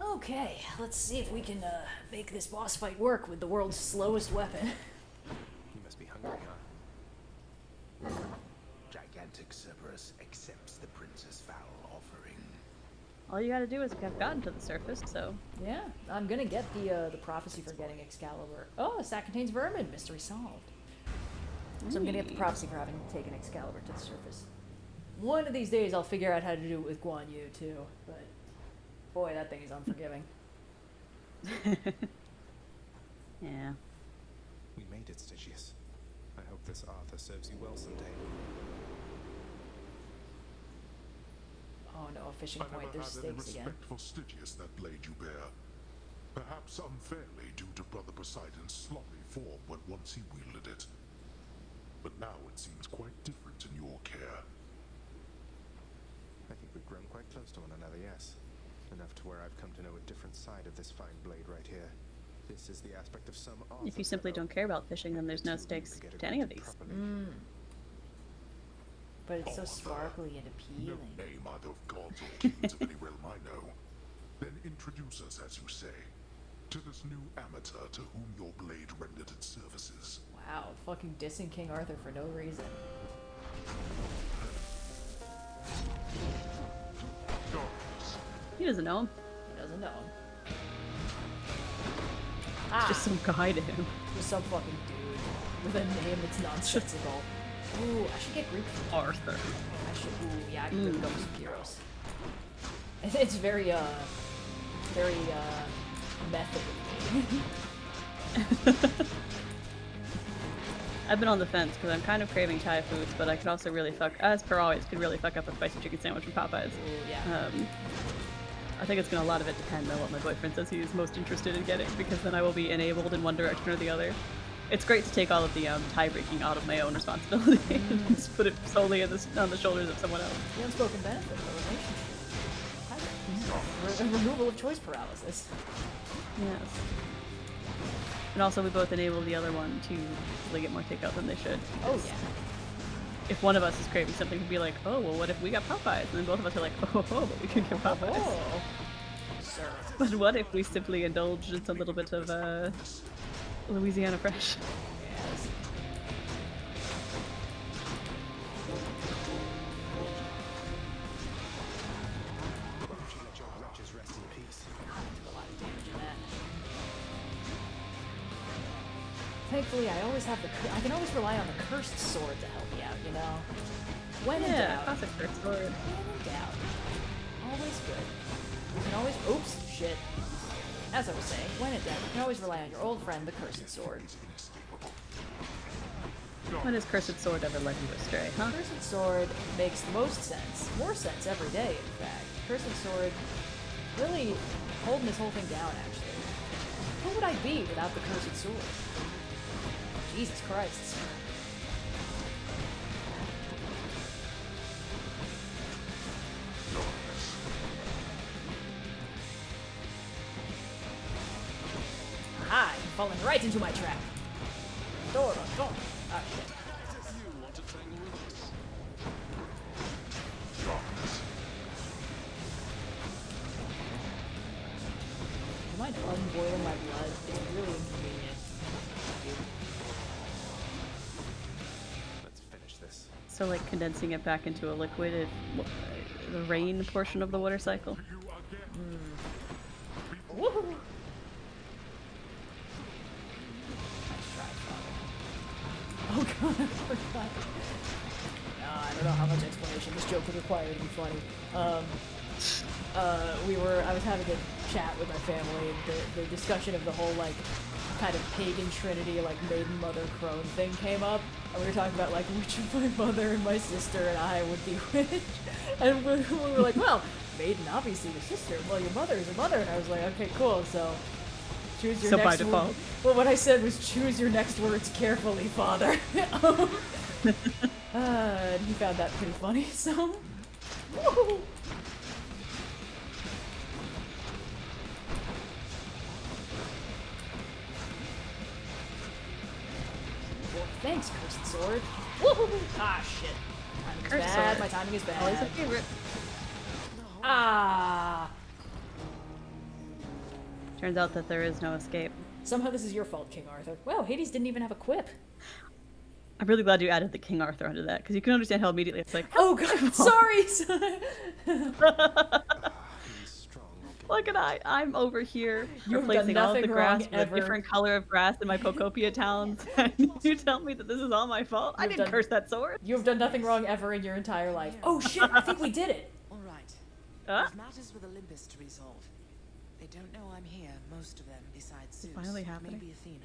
S1: Okay, let's see if we can make this boss fight work with the world's slowest weapon.
S3: You must be hungry, huh?
S5: Gigantic Cerberus accepts the prince's foul offering.
S2: All you gotta do is have gotten to the surface, so...
S1: Yeah, I'm gonna get the prophecy for getting Excalibur. Oh, the sack contains vermin. Mystery solved. So I'm gonna get the prophecy for having taken Excalibur to the surface. One of these days I'll figure out how to do it with Guan Yu, too. But, boy, that thing is unforgiving.
S2: Yeah.
S3: We made it, Stygius. I hope this Arthur serves you well someday.
S1: Oh no, a fishing point. There's stakes again.
S11: I never had any respect for Stygius that blade you bear. Perhaps unfairly due to Brother Poseidon's sloppy form when once he wielded it. But now it seems quite different in your care.
S3: I think we've grown quite close to one another, yes. Enough to where I've come to know a different side of this fine blade right here. This is the aspect of some Arthur.
S2: If you simply don't care about fishing, then there's no stakes to any of these.
S1: But it's so sparkly and appealing.
S11: No name either of gods or kings of any realm I know. Then introduce us, as you say, to this new amateur to whom your blade rendered its services.
S1: Wow, fucking dissing King Arthur for no reason.
S2: He doesn't know him.
S1: He doesn't know him.
S2: It's just some guy to him.
S1: Just some fucking dude with a name that's nonsensical. Ooh, I should get Greek food.
S2: Arthur.
S1: I should. Ooh, yeah, I can really go with some heroes. It's very method of me.
S2: I've been on the fence because I'm kind of craving Thai foods, but I could also really as per always, could really fuck up a spicy chicken sandwich from Popeyes.
S1: Ooh, yeah.
S2: I think it's gonna a lot of it depend on what my boyfriend says he is most interested in getting, because then I will be enabled in one direction or the other. It's great to take all of the tie-breaking out of my own responsibility and just put it solely on the shoulders of someone else.
S1: The unspoken benefit of a relationship. Removal of choice paralysis.
S2: Yes. And also we both enable the other one to get more takeout than they should.
S1: Oh yeah.
S2: If one of us is craving something, we'd be like, oh, well, what if we got Popeyes? And then both of us are like, oh, but we can get Popeyes.
S1: Oh. Sir.
S2: But what if we simply indulged in a little bit of Louisiana Fresh?
S1: Yes.
S3: Let your wretches rest in peace.
S1: God, I took a lot of damage in that. Thankfully, I can always rely on the cursed sword to help me out, you know? When in doubt.
S2: Classic cursed sword.
S1: When in doubt. Always good. You can always, oops, shit. As I was saying, when in doubt, you can always rely on your old friend, the cursed sword.
S2: When has Cursed Sword ever led you astray, huh?
S1: Cursed Sword makes the most sense. More sense every day, in fact. Cursed Sword really holding this whole thing down, actually. Who would I be without the Cursed Sword? Jesus Christ. Aha! You're falling right into my trap. Door, door. Ah, shit.
S11: You want to tangle with us?
S1: Do you mind unboiling my blood? It's really inconvenient.
S3: Let's finish this.
S2: So like condensing it back into a liquid, the rain portion of the water cycle.
S1: Woohoo! Oh god, I forgot. I don't know how much explanation this joke would require to be funny. I was having a chat with my family, and the discussion of the whole, like, kind of pagan trinity, like, maiden, mother, crone thing came up, and we were talking about, like, which of my mother and my sister and I would be which, and we were like, well, maiden, obviously your sister, well, your mother is a mother, and I was like, okay, cool, so choose your
S2: So
S1: next
S2: by default.
S1: word. Well, what I said was choose your next words carefully, father. And he found that pretty funny, so. Woo! Well, thanks, Cursed Sword. Woohoo! Ah, shit. Timing is
S2: Cursed
S1: bad.
S2: Sword.
S1: My timing is bad.
S2: Always a favorite.
S1: Ah.
S2: Turns out that there is no escape.
S1: Somehow this is your fault, King Arthur. Wow, Hades didn't even have a quip.
S2: I'm really glad you added the King Arthur under that, because you can understand how immediately it's like,
S1: oh god, sorry!
S2: Look at I'm over here
S1: You've
S2: replacing
S1: done
S2: all of the
S1: nothing
S2: grass
S1: wrong
S2: with
S1: ever.
S2: a different color of grass in my Pocopia towns, and you tell me that this is all my fault? I didn't curse that sword.
S1: You have done nothing wrong ever in your entire life. Oh shit, I think we did it!
S14: Alright.
S2: Huh?
S14: There's matters with Olympus to resolve. They don't know I'm here, most of them, besides Zeus.
S2: finally happening.
S14: Maybe Athena.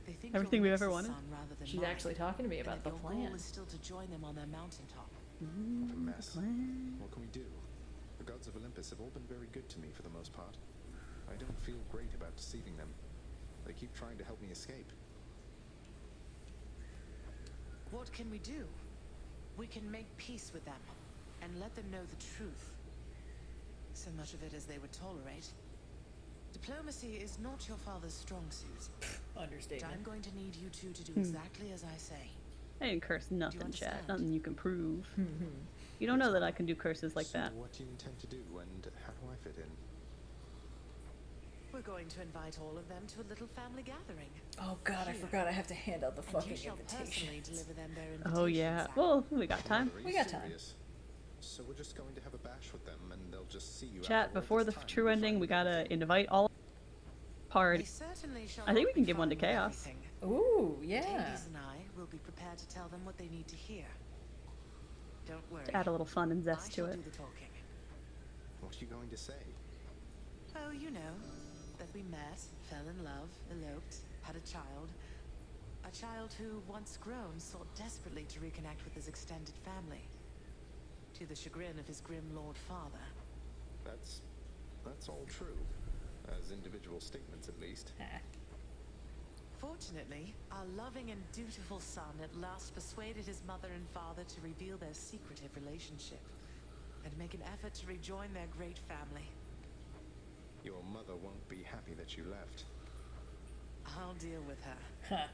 S14: They think
S2: Everything
S14: you're
S2: we've ever
S14: Nyx's
S2: wanted.
S14: son rather than
S1: She's
S14: mine.
S1: actually talking to me about
S14: And
S1: the
S14: if your
S1: plan.
S14: goal is still to join them on their mountaintop.
S3: What a mess. What can we do? The gods of Olympus have all been very good to me for the most part. I don't feel great about deceiving them. They keep trying to help me escape.
S14: What can we do? We can make peace with them and let them know the truth. So much of it as they would tolerate. Diplomacy is not your father's strong suit.
S1: Understatement.
S14: But I'm going to need you two to do
S2: Hmm.
S14: exactly as I say.
S2: I didn't curse nothing, chat.
S14: understand?
S2: Nothing you can prove. You don't know that I can do curses like that.
S3: What do you intend to do, and how do I fit in?
S14: We're going to invite all of them to a little family gathering.
S1: Oh god, I forgot I have to hand out the
S14: And
S1: fucking
S14: you shall personally
S1: invitations.
S14: deliver them their invitations.
S2: Oh yeah. Well, we got time.
S3: Are
S1: We
S3: you
S1: got time.
S3: serious? So we're just going to have a bash with them, and they'll just see you.
S2: Chat,
S3: afterward
S2: before
S3: this
S2: the
S3: time
S2: true
S3: and
S2: ending, we
S3: decide
S2: gotta invite all party.
S14: They certainly shall
S2: I think
S14: not
S2: we can
S14: be
S2: give one to
S14: fine with
S2: Chaos.
S14: everything.
S1: Ooh,
S14: But
S1: yeah.
S14: Hades and I will be prepared to tell them what they need to hear. Don't worry.
S2: To add a little fun and
S14: I
S2: zest to
S14: shall
S2: it.
S14: do the talking.
S3: What are you going to say?
S14: Oh, you know, that we met, fell in love, eloped, had a child. A child who, once grown, sought desperately to reconnect with his extended family. To the chagrin of his grim lord father.
S3: That's all true. As individual statements, at least.
S14: Fortunately, our loving and dutiful son at last persuaded his mother and father to reveal their secretive relationship and make an effort to rejoin their great family.
S3: Your mother won't be happy that you left.
S14: I'll deal with her.
S1: Huh.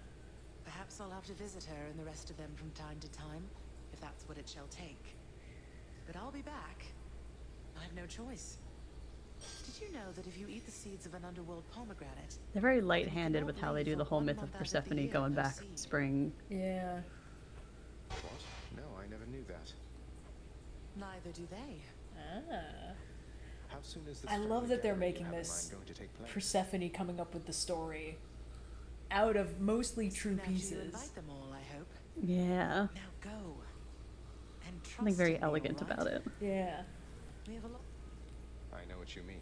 S14: Perhaps I'll have to visit her and the rest of them from time to time, if that's what it shall take. But I'll be back. I have no choice. Did you know that if you eat the seeds of an underworld pomegranate,
S2: They're very light-handed with how they do the whole myth of Persephone going back spring.
S1: Yeah.
S3: What? No, I never knew that.
S14: neither do they.
S1: Ah.
S3: How soon is this
S1: I love that they're
S3: gathering you
S1: making
S3: have in
S1: this
S3: mind going to take place?
S1: Persephone coming up with the story out of mostly true
S14: Now you
S1: pieces.
S14: invite them all, I hope.
S2: Yeah.
S14: Now go. And trust
S2: Something very
S14: in me,
S2: elegant
S14: all right?
S2: about it.
S1: Yeah.
S14: We have a lot.
S3: I know what you mean.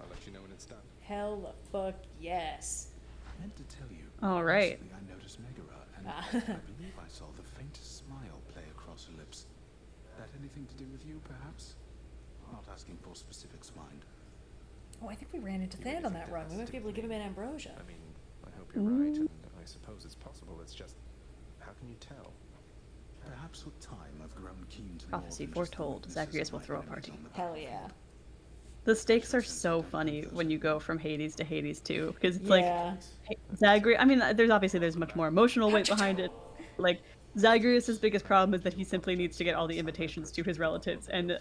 S3: I'll let you know when it's done.
S1: Hell the fuck yes.
S5: I meant to tell you.
S2: All right.
S5: Recently I noticed Megara and I believe I saw the faintest smile play across her lips. That anything to do with you, perhaps? Not asking for specifics, mind.
S1: Oh, I think we ran into Than on that run. We might be able to give him an ambrosia.
S3: I mean, I hope you're right, and I suppose it's possible. It's just, how can you tell?
S5: Perhaps with time I've grown keen to
S2: Prophecy foretold. Zagreus will throw a party.
S1: Hell yeah.
S2: The stakes are so funny when you go from Hades to Hades 2, because it's like Zagreus. I mean, there's much more emotional weight behind it. Like Zagreus' biggest problem is that he simply needs to get all the invitations to his relatives, and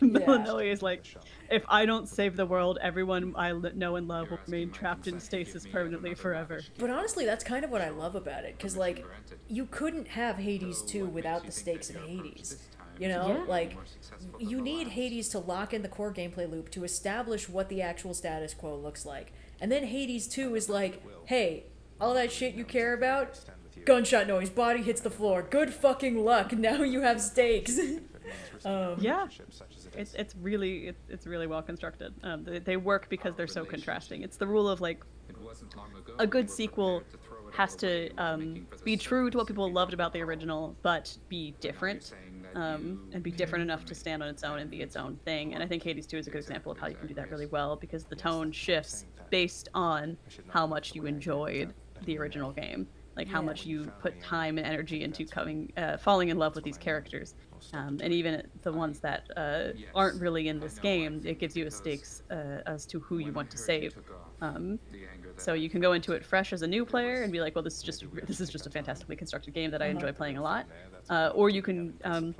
S2: Melinoe is like, if I don't save the world, everyone I know and love will remain trapped in stasis permanently forever.
S1: But honestly, that's kind of what I love about it, because like, you couldn't have Hades 2 without the stakes of Hades. You know, like, you need Hades to lock in the core gameplay loop to establish what the actual status quo looks like. And then Hades 2 is like, hey, all that shit you care about, gunshot noise, body hits the floor, good fucking luck, now you have stakes.
S2: Yeah, it's really well constructed. They work because they're so contrasting. It's the rule of like, a good sequel has to be true to what people loved about the original, but be different, and be different enough to stand on its own and be its own thing. And I think Hades 2 is a good example of how you can do that really well, because the tone shifts based on how much you enjoyed the original game, like how much you put time and energy into falling in love with these characters. And even the ones that aren't really in this game, it gives you a stakes as to who you want to save. So you can go into it fresh as a new player and be like, well, this is just a fantastically constructed game that I enjoy playing a lot. Or you can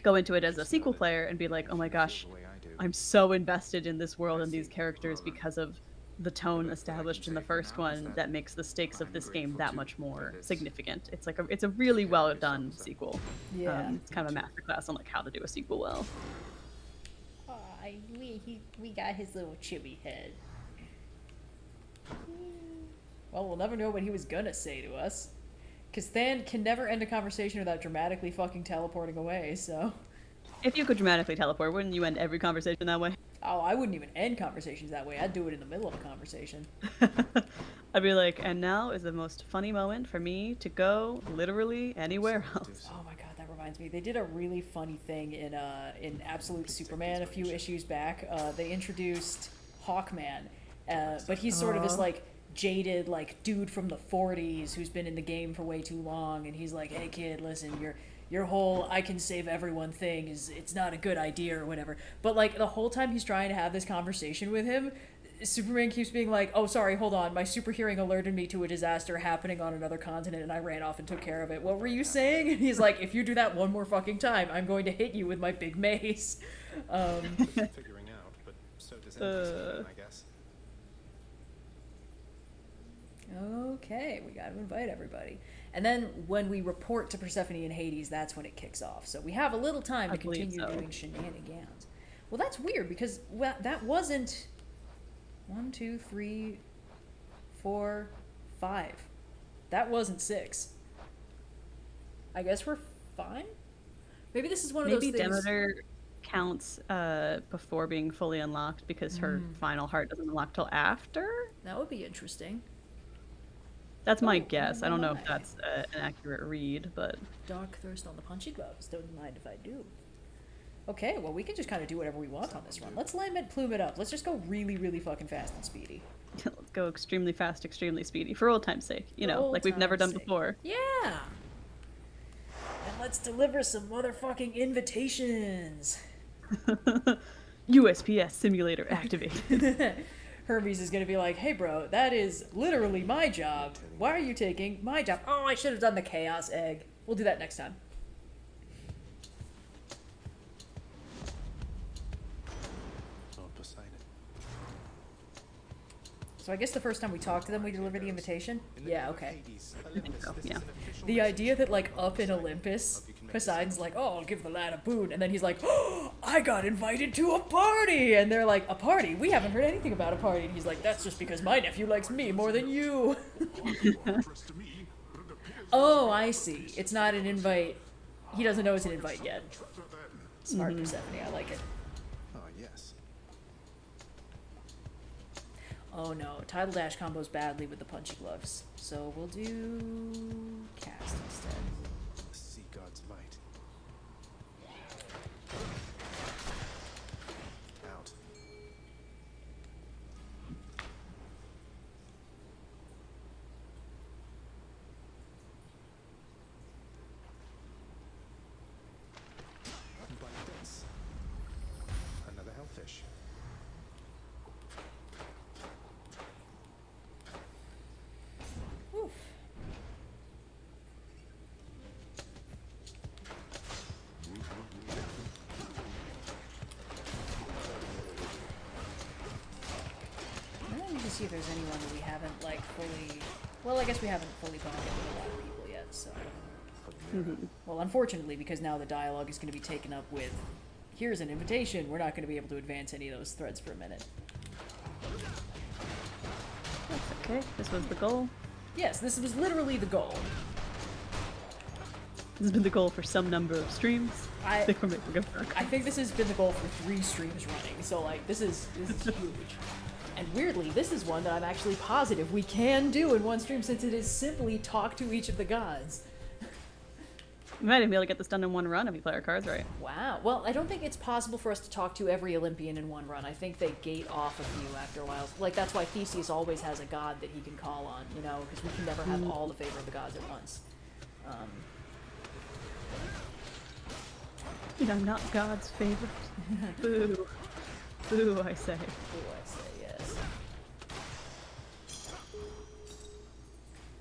S2: go into it as a sequel player and be like, oh my gosh, I'm so invested in this world and these characters because of the tone established in the first one that makes the stakes of this game that much more significant. It's like it's a really well done sequel.
S1: Yeah.
S2: It's kind of a masterclass on like how to do a sequel well.
S1: We got his little chibi head. Well, we'll never know what he was gonna say to us. Because Than can never end a conversation without dramatically fucking teleporting away, so...
S2: If you could dramatically teleport, wouldn't you end every conversation that way?
S1: Oh, I wouldn't even end conversations that way. I'd do it in the middle of a conversation.
S2: I'd be like, and now is the most funny moment for me to go literally anywhere else.
S1: Oh my god, that reminds me. They did a really funny thing in Absolute Superman a few issues back. They introduced Hawkman, but he's sort of this like jaded like dude from the 40s who's been in the game for way too long, and he's like, hey kid, listen, your whole I can save everyone thing it's not a good idea or whatever. But like the whole time he's trying to have this conversation with him, Superman keeps being like, oh sorry, hold on, my super hearing alerted me to a disaster happening on another continent and I ran off and took care of it. What were you saying? And he's like, if you do that one more fucking time, I'm going to hit you with my big mace.
S3: Figuring out, but so does NPC, I guess.
S1: Okay, we gotta invite everybody. And then when we report to Persephone and Hades, that's when it kicks off. So we have a little time to continue doing shenanigans. Well, that's weird because that wasn't 1, 2, 3, 4, 5. That wasn't 6. I guess we're fine? Maybe this is one of those things...
S2: Maybe Demeter counts before being fully unlocked because her final heart doesn't unlock till after?
S1: That would be interesting.
S2: That's my guess. I don't know if that's an accurate read, but...
S1: Dark thirst on the punchy gloves. Don't mind if I do. Okay, well, we can just kind of do whatever we want on this run. Let's plume it up. Let's just go really, really fucking fast and speedy.
S2: Let's go extremely fast, extremely speedy, for old time's sake. You know, like we've never done before.
S1: Yeah! And let's deliver some motherfucking invitations!
S2: USPS simulator activated.
S1: Hermes is gonna be like, hey bro, that is literally my job. Why are you taking my job? Oh, I should have done the chaos egg. We'll do that next time. So I guess the first time we talk to them, we deliver the invitation? Yeah, okay.
S2: I think so, yeah.
S1: The idea that, like, up in Olympus, Poseidon's like, oh, I'll give the lad a boon, and then he's like, oh, I got invited to a party! And they're like, a party? We haven't heard anything about a party. And he's like, that's just because my nephew likes me more than you. Oh, I see. It's not an invite. He doesn't know it's an invite yet. Smart Persephone, I like it.
S3: Oh, yes.
S1: Oh no, Tidal Dash combos badly with the punchy gloves. So we'll do cast instead.
S3: See God's might. Out. Like this. Another hellfish.
S1: Oof. I need to see if there's anyone that we haven't like fully. Well, I guess we haven't fully bonded with a lot of people yet. So. Well, unfortunately, because now the dialogue is going to be taken up with, here's an invitation. We're not going to be able to advance any of those threads for a minute.
S2: That's okay. This was the goal.
S1: Yes, this was literally the goal.
S2: This has been the goal for some number of streams. I think we're making good work.
S1: I think this has been the goal for 3 streams running. So like, this is huge. And weirdly, this is one that I'm actually positive we can do in one stream, since it is simply talk to each of the gods.
S2: We might even be able to get this done in one run if we play our cards right.
S1: Wow. Well, I don't think it's possible for us to talk to every Olympian in one run. I think they gate off a few after a while. Like, that's why Theseus always has a god that he can call on, you know, because we can never have all the favor of the gods at once.
S2: And I'm not God's favorite. Boo. Boo, I say.
S1: Boo, I say, yes.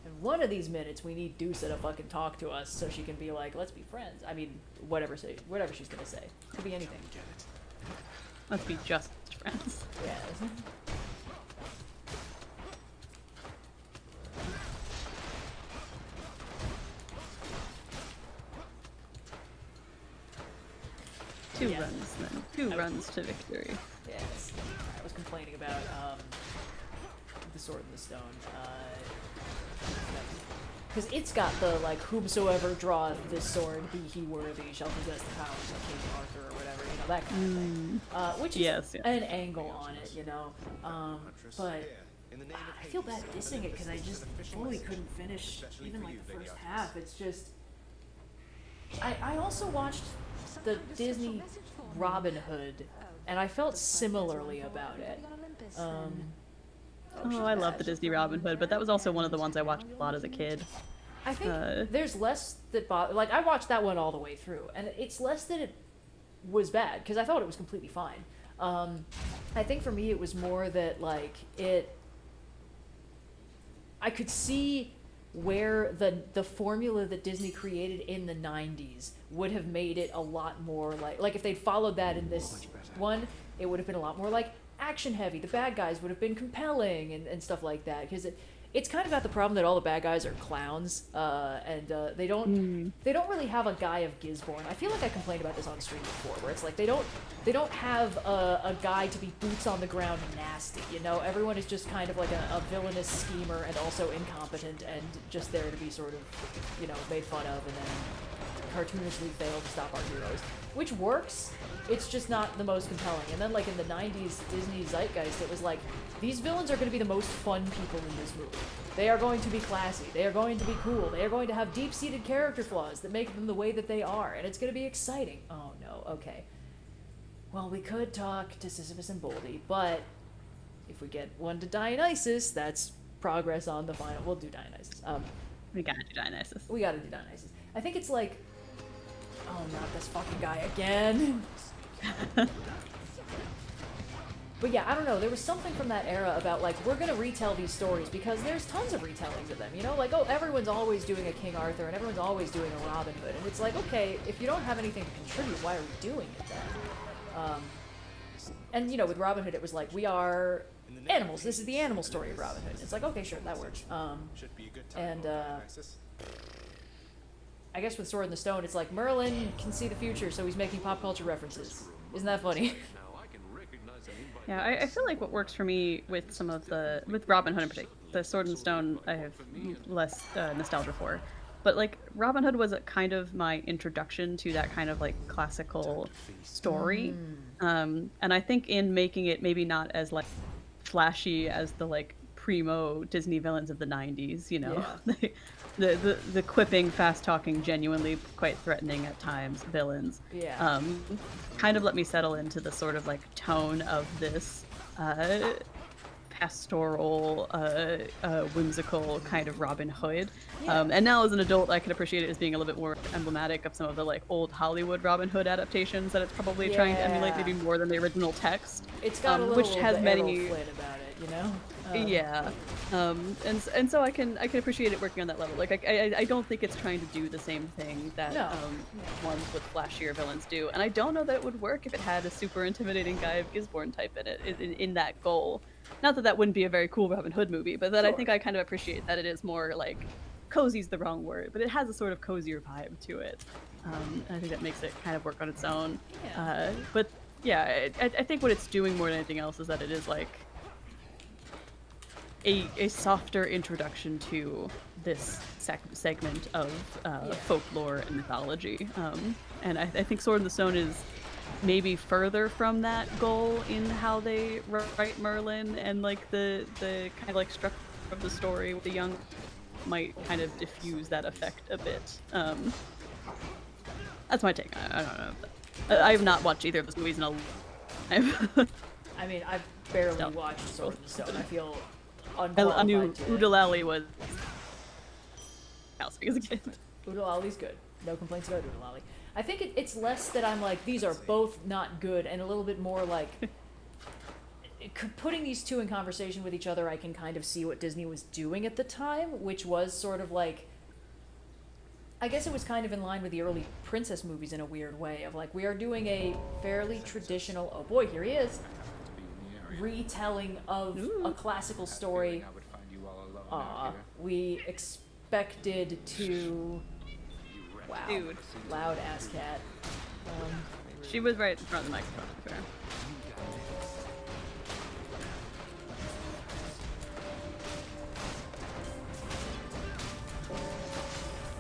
S1: And one of these minutes, we need Dusa to fucking talk to us so she can be like, let's be friends. I mean, whatever she's gonna say. Could be anything.
S2: Let's be just friends.
S1: Yes.
S2: Two runs then. 2 runs to victory.
S1: Yes. I was complaining about the Sword in the Stone. Because it's got the, like, whomsoever draweth this sword, be he worthy, shall possess the powers of King Arthur, or whatever, you know, that kind of thing. Which is an angle on it, you know. But I feel bad dissing it, because I just fully couldn't finish even, like, the first half. It's just... I also watched the Disney Robin Hood, and I felt similarly about it.
S2: Oh, I love the Disney Robin Hood, but that was also one of the ones I watched a lot as a kid.
S1: I think there's less that like, I watched that one all the way through, and it's less that it was bad, because I thought it was completely fine. I think for me it was more that, like, I could see where the formula that Disney created in the 90s would have made it a lot more like if they'd followed that in this one, it would have been a lot more like action heavy. The bad guys would have been compelling and stuff like that, because it's kind of got the problem that all the bad guys are clowns, and they don't really have a guy of Gisborne. I feel like I complained about this on stream before, where it's like they don't have a guy to be boots on the ground nasty, you know. Everyone is just kind of like a villainous schemer and also incompetent and just there to be sort of, you know, made fun of and then cartoonishly fail to stop our heroes, which works. It's just not the most compelling. And then, like, in the 90s Disney zeitgeist, it was like, these villains are going to be the most fun people in this movie. They are going to be classy. They are going to be cool. They are going to have deep-seated character flaws that make them the way that they are. And it's going to be exciting. Oh, no. Okay. Well, we could talk to Sisyphus and Boldy, but if we get one to Dionysus, that's progress on the final. We'll do Dionysus.
S2: We gotta do Dionysus.
S1: We gotta do Dionysus. I think it's like... Oh, not this fucking guy again. But yeah, I don't know, there was something from that era about, like, we're gonna retell these stories because there's tons of retellings of them, you know? Like, oh, everyone's always doing a King Arthur and everyone's always doing a Robin Hood, and it's like, okay, if you don't have anything to contribute, why are we doing it then? And, you know, with Robin Hood, it was like, we are animals, this is the animal story of Robin Hood. It's like, okay, sure, that works. And, I guess with Sword in the Stone, it's like, Merlin can see the future, so he's making pop culture references. Isn't that funny?
S2: Yeah, I feel like what works for me with some of with Robin Hood in particular, the Sword and Stone I have less nostalgia for, but like Robin Hood was a kind of my introduction to that kind of like classical story, and I think in making it maybe not as like flashy as the like primo Disney villains of the 90s, you know.
S1: Yeah.
S2: the quipping, fast talking, genuinely quite threatening at times villains.
S1: Yeah.
S2: Kind of let me settle into the sort of like tone of this pastoral, whimsical kind of Robin Hood.
S1: Yeah.
S2: And now as an adult, I can appreciate it as being a little bit more emblematic of some of the like old Hollywood Robin Hood adaptations that it's probably trying to emulate, maybe more than the original text.
S1: It's got a little
S2: which has
S1: of the
S2: many
S1: Errol Flynn about it, you know?
S2: Yeah, and so I can appreciate it working on that level. Like I don't think it's trying to do the same thing that ones with flashier villains do, and I don't know that it would work if it had a super intimidating Guy of Gisborne type in it in that goal. Not that that wouldn't be a very cool Robin Hood movie, but that I think I kind of appreciate that it is more like cozy's the wrong word, but it has a sort of cozier vibe to it. And I think that makes it kind of work on its own.
S1: Yeah.
S2: But yeah, I think what it's doing more than anything else is that it is like a softer introduction to this segment of folklore and mythology. And I think Sword in the Stone is maybe further from that goal in how they write Merlin, and like the kind of like structure of the story with the young might kind of diffuse that effect a bit. That's my take. I don't know. I have not watched either of those movies in a long
S1: I mean, I've barely watched Sword in the Stone. I feel
S2: I knew Udalali was house as a kid.
S1: Udalali's good. No complaints about Udalali. I think it's less that I'm like, these are both not good, and a little bit more like putting these two in conversation with each other. I can kind of see what Disney was doing at the time, which was sort of like, I guess it was kind of in line with the early princess movies in a weird way of like, we are doing a fairly traditional, oh boy, here he is, retelling of a classical story. We expected to... Wow.
S2: Dude.
S1: Loud ass cat.
S2: She was right in front of the microphone, to be fair.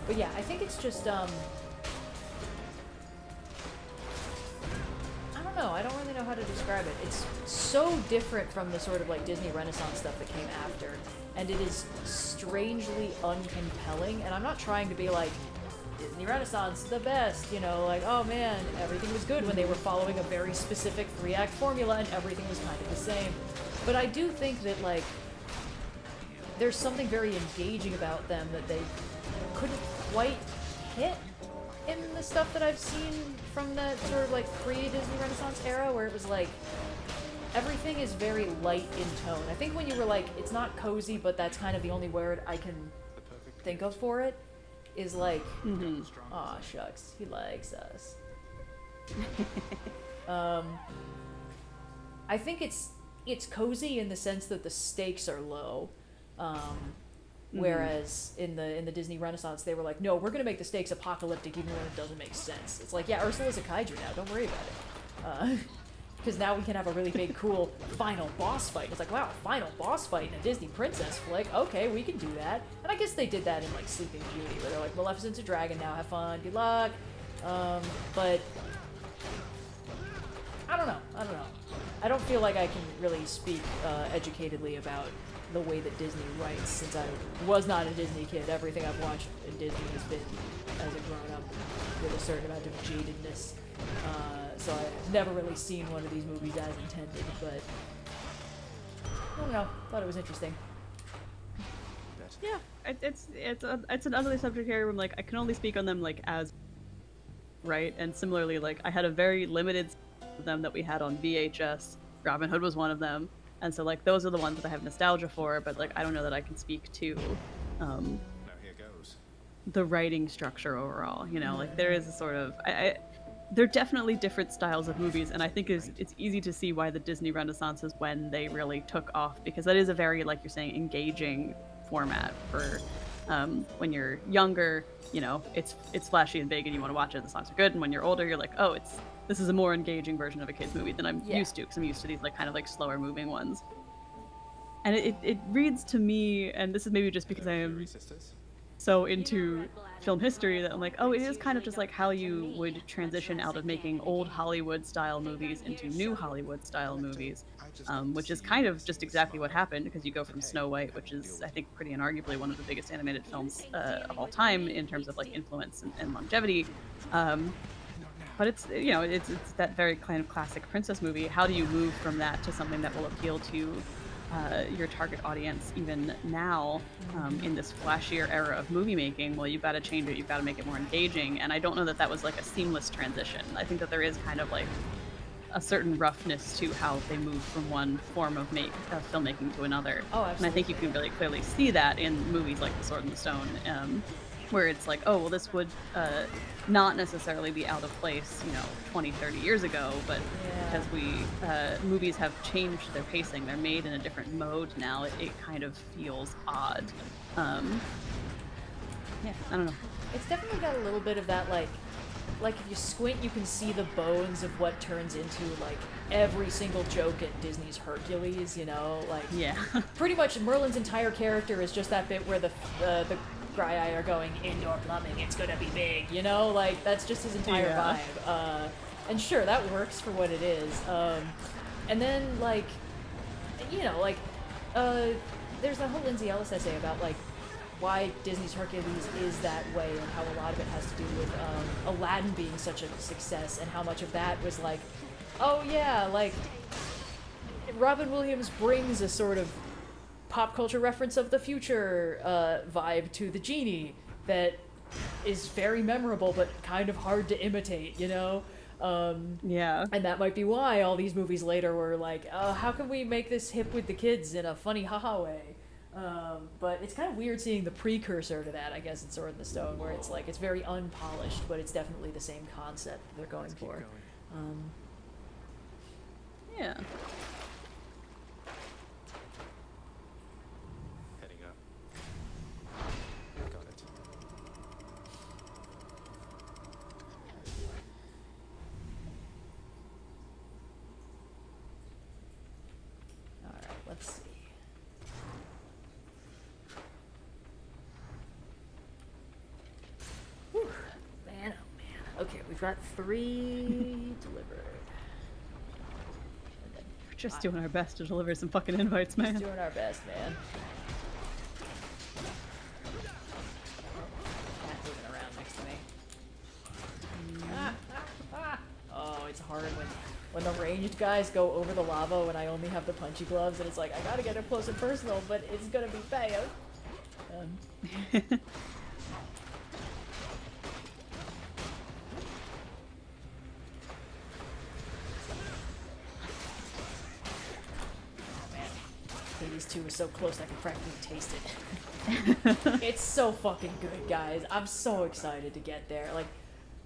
S1: But yeah, I think it's just, I don't know, I don't really know how to describe it. It's so different from the sort of like Disney Renaissance stuff that came after, and it is strangely uncompelling, and I'm not trying to be like, Disney Renaissance, the best, you know, like, oh man, everything was good when they were following a very specific 3-act formula and everything was kind of the same. But I do think that, like, there's something very engaging about them that they couldn't quite hit in the stuff that I've seen from that sort of, like, pre-Disney Renaissance era, where it was, like, everything is very light in tone. I think when you were like, it's not cozy, but that's kind of the only word I can think of for it, is like, aw, shucks, he likes us. I think it's cozy in the sense that the stakes are low, whereas in the Disney Renaissance they were like, no, we're gonna make the stakes apocalyptic even when it doesn't make sense. It's like, yeah, Ursula's a kaiju now, don't worry about it. Because now we can have a really big, cool final boss fight. It's like, wow, final boss fight in a Disney princess flick. Okay, we can do that. And I guess they did that in, like, Sleeping Beauty, where they're like, Maleficent's a dragon now, have fun, good luck. But I don't know. I don't feel like I can really speak educatedly about the way that Disney writes, since I was not a Disney kid. Everything I've watched in Disney has been, as a grown-up, with a certain amount of jadedness. So I've never really seen one of these movies as intended, but I don't know. Thought it was interesting.
S2: Yeah, it's another subject area where I'm like, I can only speak on them like as right, and similarly, like I had a very limited of them that we had on VHS. Robin Hood was one of them, and so like those are the ones that I have nostalgia for, but like I don't know that I can speak to
S3: Now here goes.
S2: the writing structure overall. You know, like there is a sort of they're definitely different styles of movies, and I think it's easy to see why the Disney Renaissance is when they really took off, because that is a very, like you're saying, engaging format for when you're younger. You know, it's flashy and big and you want to watch it, the songs are good, and when you're older you're like, oh, this is a more engaging version of a kid's movie than I'm used to, because I'm used to these like kind of like slower moving ones. And it reads to me, and this is maybe just because I am so into film history that I'm like, oh, it is kind of just like how you would transition out of making old Hollywood style movies into new Hollywood style movies, which is kind of just exactly what happened, because you go from Snow White, which is I think pretty unarguably one of the biggest animated films of all time in terms of like influence and longevity. But it's, you know, it's that very kind of classic princess movie. How do you move from that to something that will appeal to your target audience even now, in this flashier era of movie making? Well, you've got to change it. You've got to make it more engaging. And I don't know that that was like a seamless transition. I think that there is kind of like a certain roughness to how they move from one form of filmmaking to another.
S1: Oh, absolutely.
S2: And I think you can really clearly see that in movies like The Sword and the Stone, where it's like, oh, well, this would not necessarily be out of place, you know, 20, 30 years ago, but because movies have changed their pacing, they're made in a different mode now, it kind of feels odd. Yeah, I don't know.
S1: It's definitely got a little bit of that, like if you squint, you can see the bones of what turns into, like, every single joke at Disney's Hercules, you know? Like,
S2: yeah.
S1: Pretty much Merlin's entire character is just that bit where the Graiai are going, indoor plumbing, it's gonna be big, you know? Like, that's just his entire vibe. And sure, that works for what it is. And then, like, you know, like, there's that whole Lindsay Ellis essay about, like, why Disney's Hercules is that way, and how a lot of it has to do with Aladdin being such a success, and how much of that was like, oh yeah, like, Robin Williams brings a sort of pop culture reference of the future vibe to the genie that is very memorable but kind of hard to imitate, you know?
S2: Yeah.
S1: And that might be why all these movies later were like, how can we make this hip with the kids in a funny haha way? But it's kind of weird seeing the precursor to that, I guess, in Sword in the Stone, where it's like, it's very unpolished, but it's definitely the same concept they're going for.
S2: Yeah.
S3: Heading up. Got it.
S1: Alright, let's see. Whew. Man, oh man. Okay, we've got 3 delivered.
S2: We're just doing our best to deliver some fucking invites, man.
S1: Just doing our best, man. Cat moving around next to me. Oh, it's hard when the ranged guys go over the lava when I only have the punchy gloves, and it's like, I gotta get up close and personal, but it's gonna be bad. Hades 2 was so close I could practically taste it. It's so fucking good, guys. I'm so excited to get there. Like,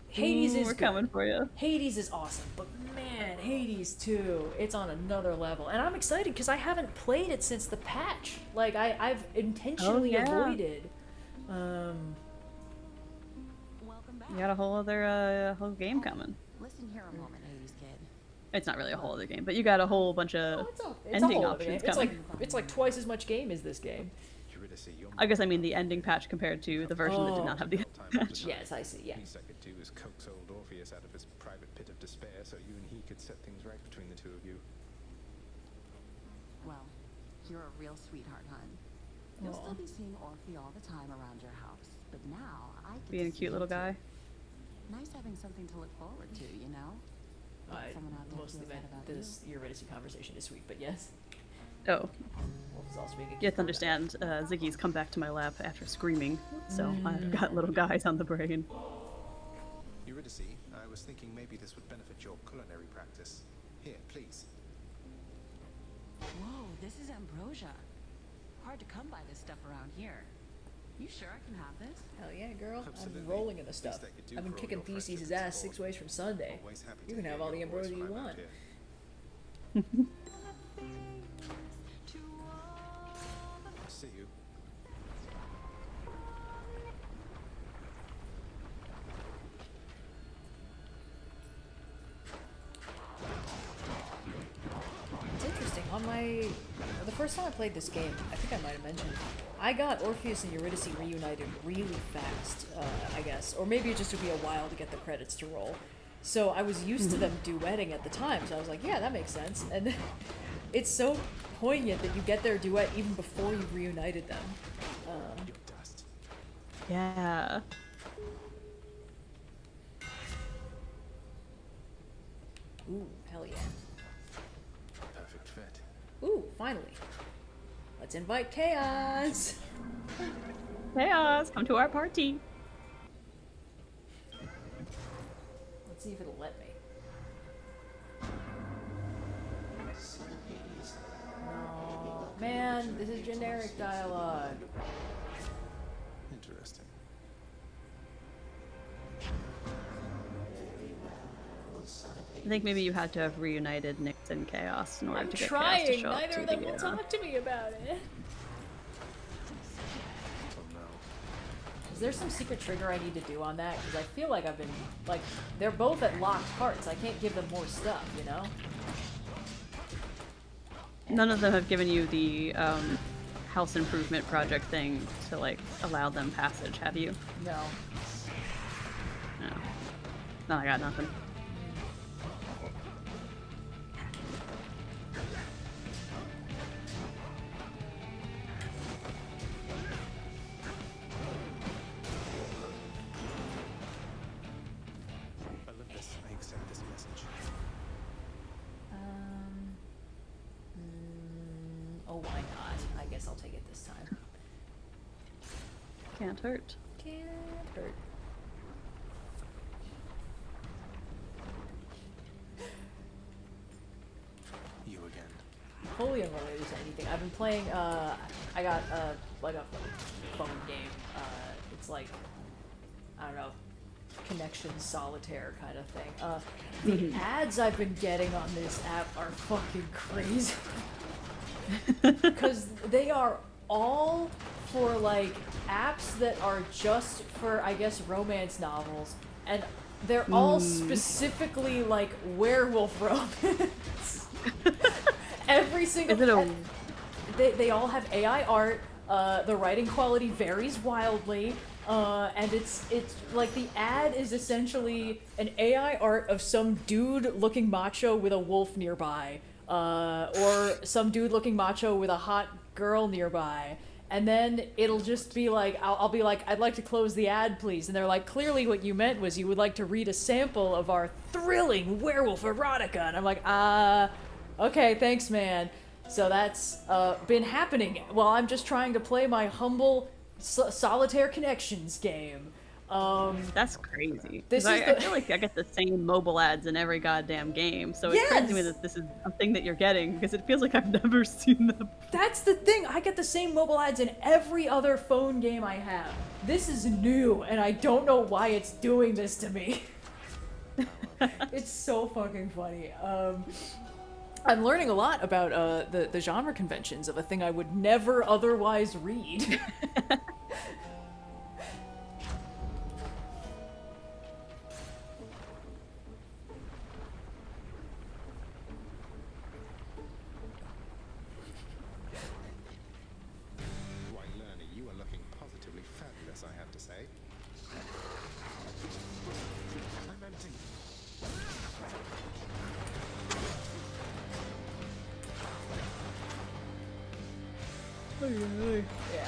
S1: Hades is
S2: we're coming for you.
S1: Hades is awesome, but man, Hades 2, it's on another level. And I'm excited because I haven't played it since the patch. Like, I've intentionally avoided.
S2: You got a whole other whole game coming.
S16: Listen here a moment, Hades kid.
S2: It's not really a whole other game, but you got a whole bunch of ending options coming.
S1: It's like twice as much game as this game.
S2: I guess I mean the ending patch compared to the version that did not have the patch.
S1: Yes, I see, yeah.
S3: Least I could do is coax old Orpheus out of his private pit of despair so you and he could set things right between the two of you.
S16: Well, you're a real sweetheart, hon. You'll still be seeing Orphe all the time around your house, but now I get
S2: Being a
S16: to
S2: cute
S16: see
S2: little
S16: you
S2: guy.
S16: too. Nice having something to look forward to, you know?
S1: I
S16: Someone out there
S1: mostly
S16: feels that
S1: meant
S16: about
S1: this Eurydice conversation this week, but yes.
S2: Oh.
S1: Wolf is also being a
S2: You have to understand, Ziggy's come back to my lap after screaming, so I've got little guys on the brain.
S3: Eurydice, I was thinking maybe this would benefit your culinary practice. Here, please.
S16: Whoa, this is ambrosia. Hard to come by this stuff around here. You sure I can have this?
S1: Hell yeah, girl.
S3: Absolutely.
S1: I'm rolling in the stuff.
S3: I could do
S1: I've been
S3: for all
S1: kicking
S3: your friends
S1: Theseus'
S3: and
S1: ass
S3: support.
S1: 6 ways from Sunday.
S3: Always happy
S1: You
S3: to
S1: can have
S3: hear
S1: all the
S3: your voice
S1: ambrosia you
S3: when I'm
S1: want.
S3: out here. See you.
S1: It's interesting. On my the first time I played this game, I think I might have mentioned, I got Orpheus and Eurydice reunited really fast, I guess. Or maybe it just took me a while to get the credits to roll. So I was used to them duetting at the time, so I was like, yeah, that makes sense. And it's so poignant that you get their duet even before you've reunited them.
S2: Yeah.
S1: Ooh, hell yeah.
S3: Perfect fit.
S1: Ooh, finally. Let's invite Chaos!
S2: Chaos, come to our party.
S1: Let's see if it'll let me. No, man, this is generic dialogue.
S3: Interesting.
S2: I think maybe you had to have reunited Nyx and Chaos in order
S1: I'm
S2: to get
S1: trying.
S2: Chaos to show up
S1: Neither
S2: to
S1: of them
S2: the,
S1: will talk to me about it.
S3: Oh no.
S1: Is there some secret trigger I need to do on that? Because I feel like I've been, like, they're both at locked hearts. I can't give them more stuff, you know?
S2: None of them have given you the house improvement project thing to like allow them passage, have you?
S1: No.
S2: No. No, I got nothing.
S3: Olympus, I accept this message.
S1: Oh, why not? I guess I'll take it this time.
S2: Can't hurt.
S1: Can't hurt.
S3: You again.
S1: Wholly unrelated to anything. I've been playing, I got, like a phone game. It's like, I don't know, connection solitaire kind of thing. The ads I've been getting on this app are fucking crazy. Because they are all for, like, apps that are just for, I guess, romance novels. And they're all specifically, like, werewolf romance. Every single...
S2: Is it a...
S1: They all have AI art. The writing quality varies wildly. And it's like the ad is essentially an AI art of some dude looking macho with a wolf nearby. Or some dude looking macho with a hot girl nearby. And then it'll just be like, I'll be like, I'd like to close the ad, please. And they're like, clearly what you meant was you would like to read a sample of our thrilling werewolf erotica. And I'm like, okay, thanks, man. So that's been happening while I'm just trying to play my humble Solitaire Connections game.
S2: That's crazy.
S1: This is
S2: I feel like I get the same mobile ads in every goddamn game, so it's crazy to me that this is a thing that you're getting, because it feels like I've never seen them.
S1: That's the thing, I get the same mobile ads in every other phone game I have. This is new, and I don't know why it's doing this to me. It's so fucking funny. I'm learning a lot about the genre conventions of a thing I would never otherwise read.
S3: Why, Lerner, you are looking positively fabulous, I have to say. I'm empty.
S1: Yeah.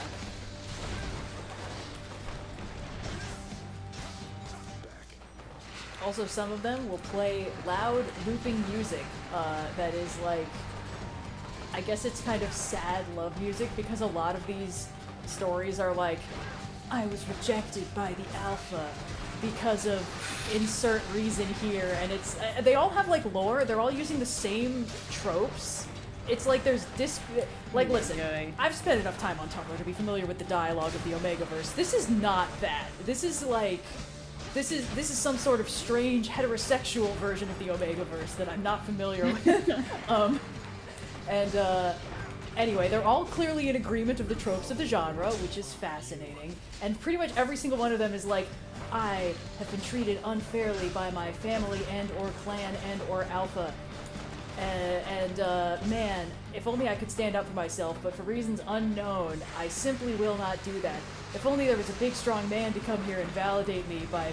S1: Also, some of them will play loud, looping music that is like, I guess it's kind of sad love music, because a lot of these stories are like, I was rejected by the alpha because of insert reason here, and it's, they all have like lore, they're all using the same tropes. It's like there's like, listen, I've spent enough time on Tumblr to be familiar with the dialogue of the Omegaverse. This is not that. This is like, this is some sort of strange heterosexual version of the Omegaverse that I'm not familiar with. Anyway, they're all clearly in agreement of the tropes of the genre, which is fascinating. And pretty much every single one of them is like, I have been treated unfairly by my family and or clan and or alpha. Man, if only I could stand up for myself, but for reasons unknown, I simply will not do that. If only there was a big, strong man to come here and validate me by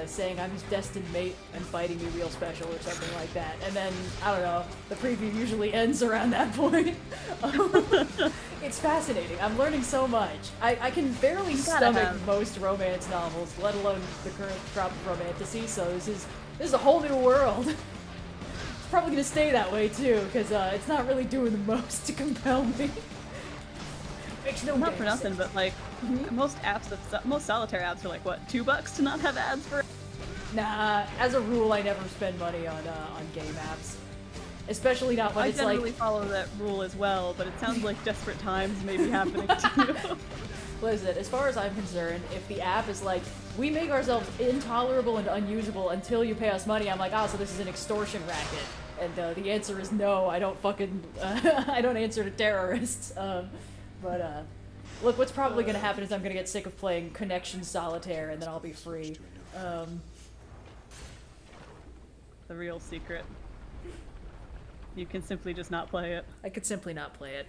S1: saying I'm his destined mate and fighting me real special or something like that. And then, I don't know, the preview usually ends around that point. It's fascinating. I'm learning so much. I can barely stomach most romance novels, let alone the current crop of romantasy, so this is a whole new world. It's probably gonna stay that way too, because it's not really doing the most to compel me. Makes no
S2: Not for nothing, but like most solitaire apps are like what, $2 to not have ads for?
S1: Nah, as a rule, I never spend money on game apps, especially not when it's like. I
S2: generally follow that rule as well, but it sounds like desperate times may be happening too.
S1: Listen, as far as I'm concerned, if the app is like, we make ourselves intolerable and unusable until you pay us money, I'm like, so this is an extortion racket. And the answer is no, I don't fucking, I don't answer to terrorists. Look, what's probably gonna happen is I'm gonna get sick of playing Connection Solitaire and then I'll be free.
S2: The real secret. You can simply just not play it.
S1: I could simply not play it.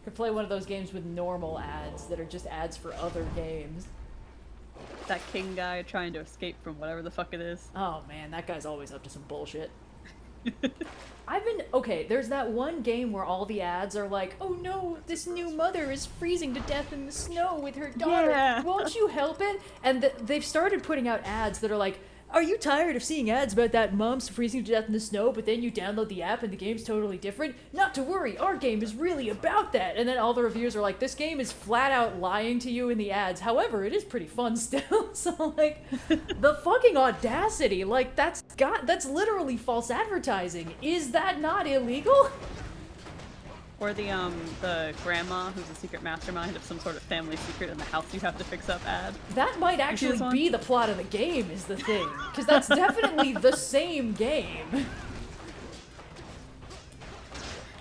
S1: Could play one of those games with normal ads that are just ads for other games.
S2: That king guy trying to escape from whatever the fuck it is.
S1: Oh man, that guy's always up to some bullshit. Okay, there's that one game where all the ads are like, oh no, this new mother is freezing to death in the snow with her daughter. Yeah. Won't you help it? And they've started putting out ads that are like, are you tired of seeing ads about that mom's freezing to death in the snow, but then you download the app and the game's totally different? Not to worry, our game is really about that. And then all the reviews are like, this game is flat out lying to you in the ads. However, it is pretty fun still. So like, the fucking audacity, like that's literally false advertising. Is that not illegal?
S2: Or the grandma who's a secret mastermind of some sort of family secret in the house you have to fix up ad.
S1: That might actually be the plot of the game is the thing. Because that's definitely the same game.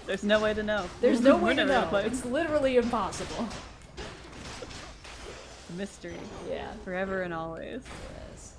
S2: There's no way to know.
S1: There's no way to know. It's literally impossible.
S2: Mystery.
S1: Yeah.
S2: Forever and always.
S1: Yes.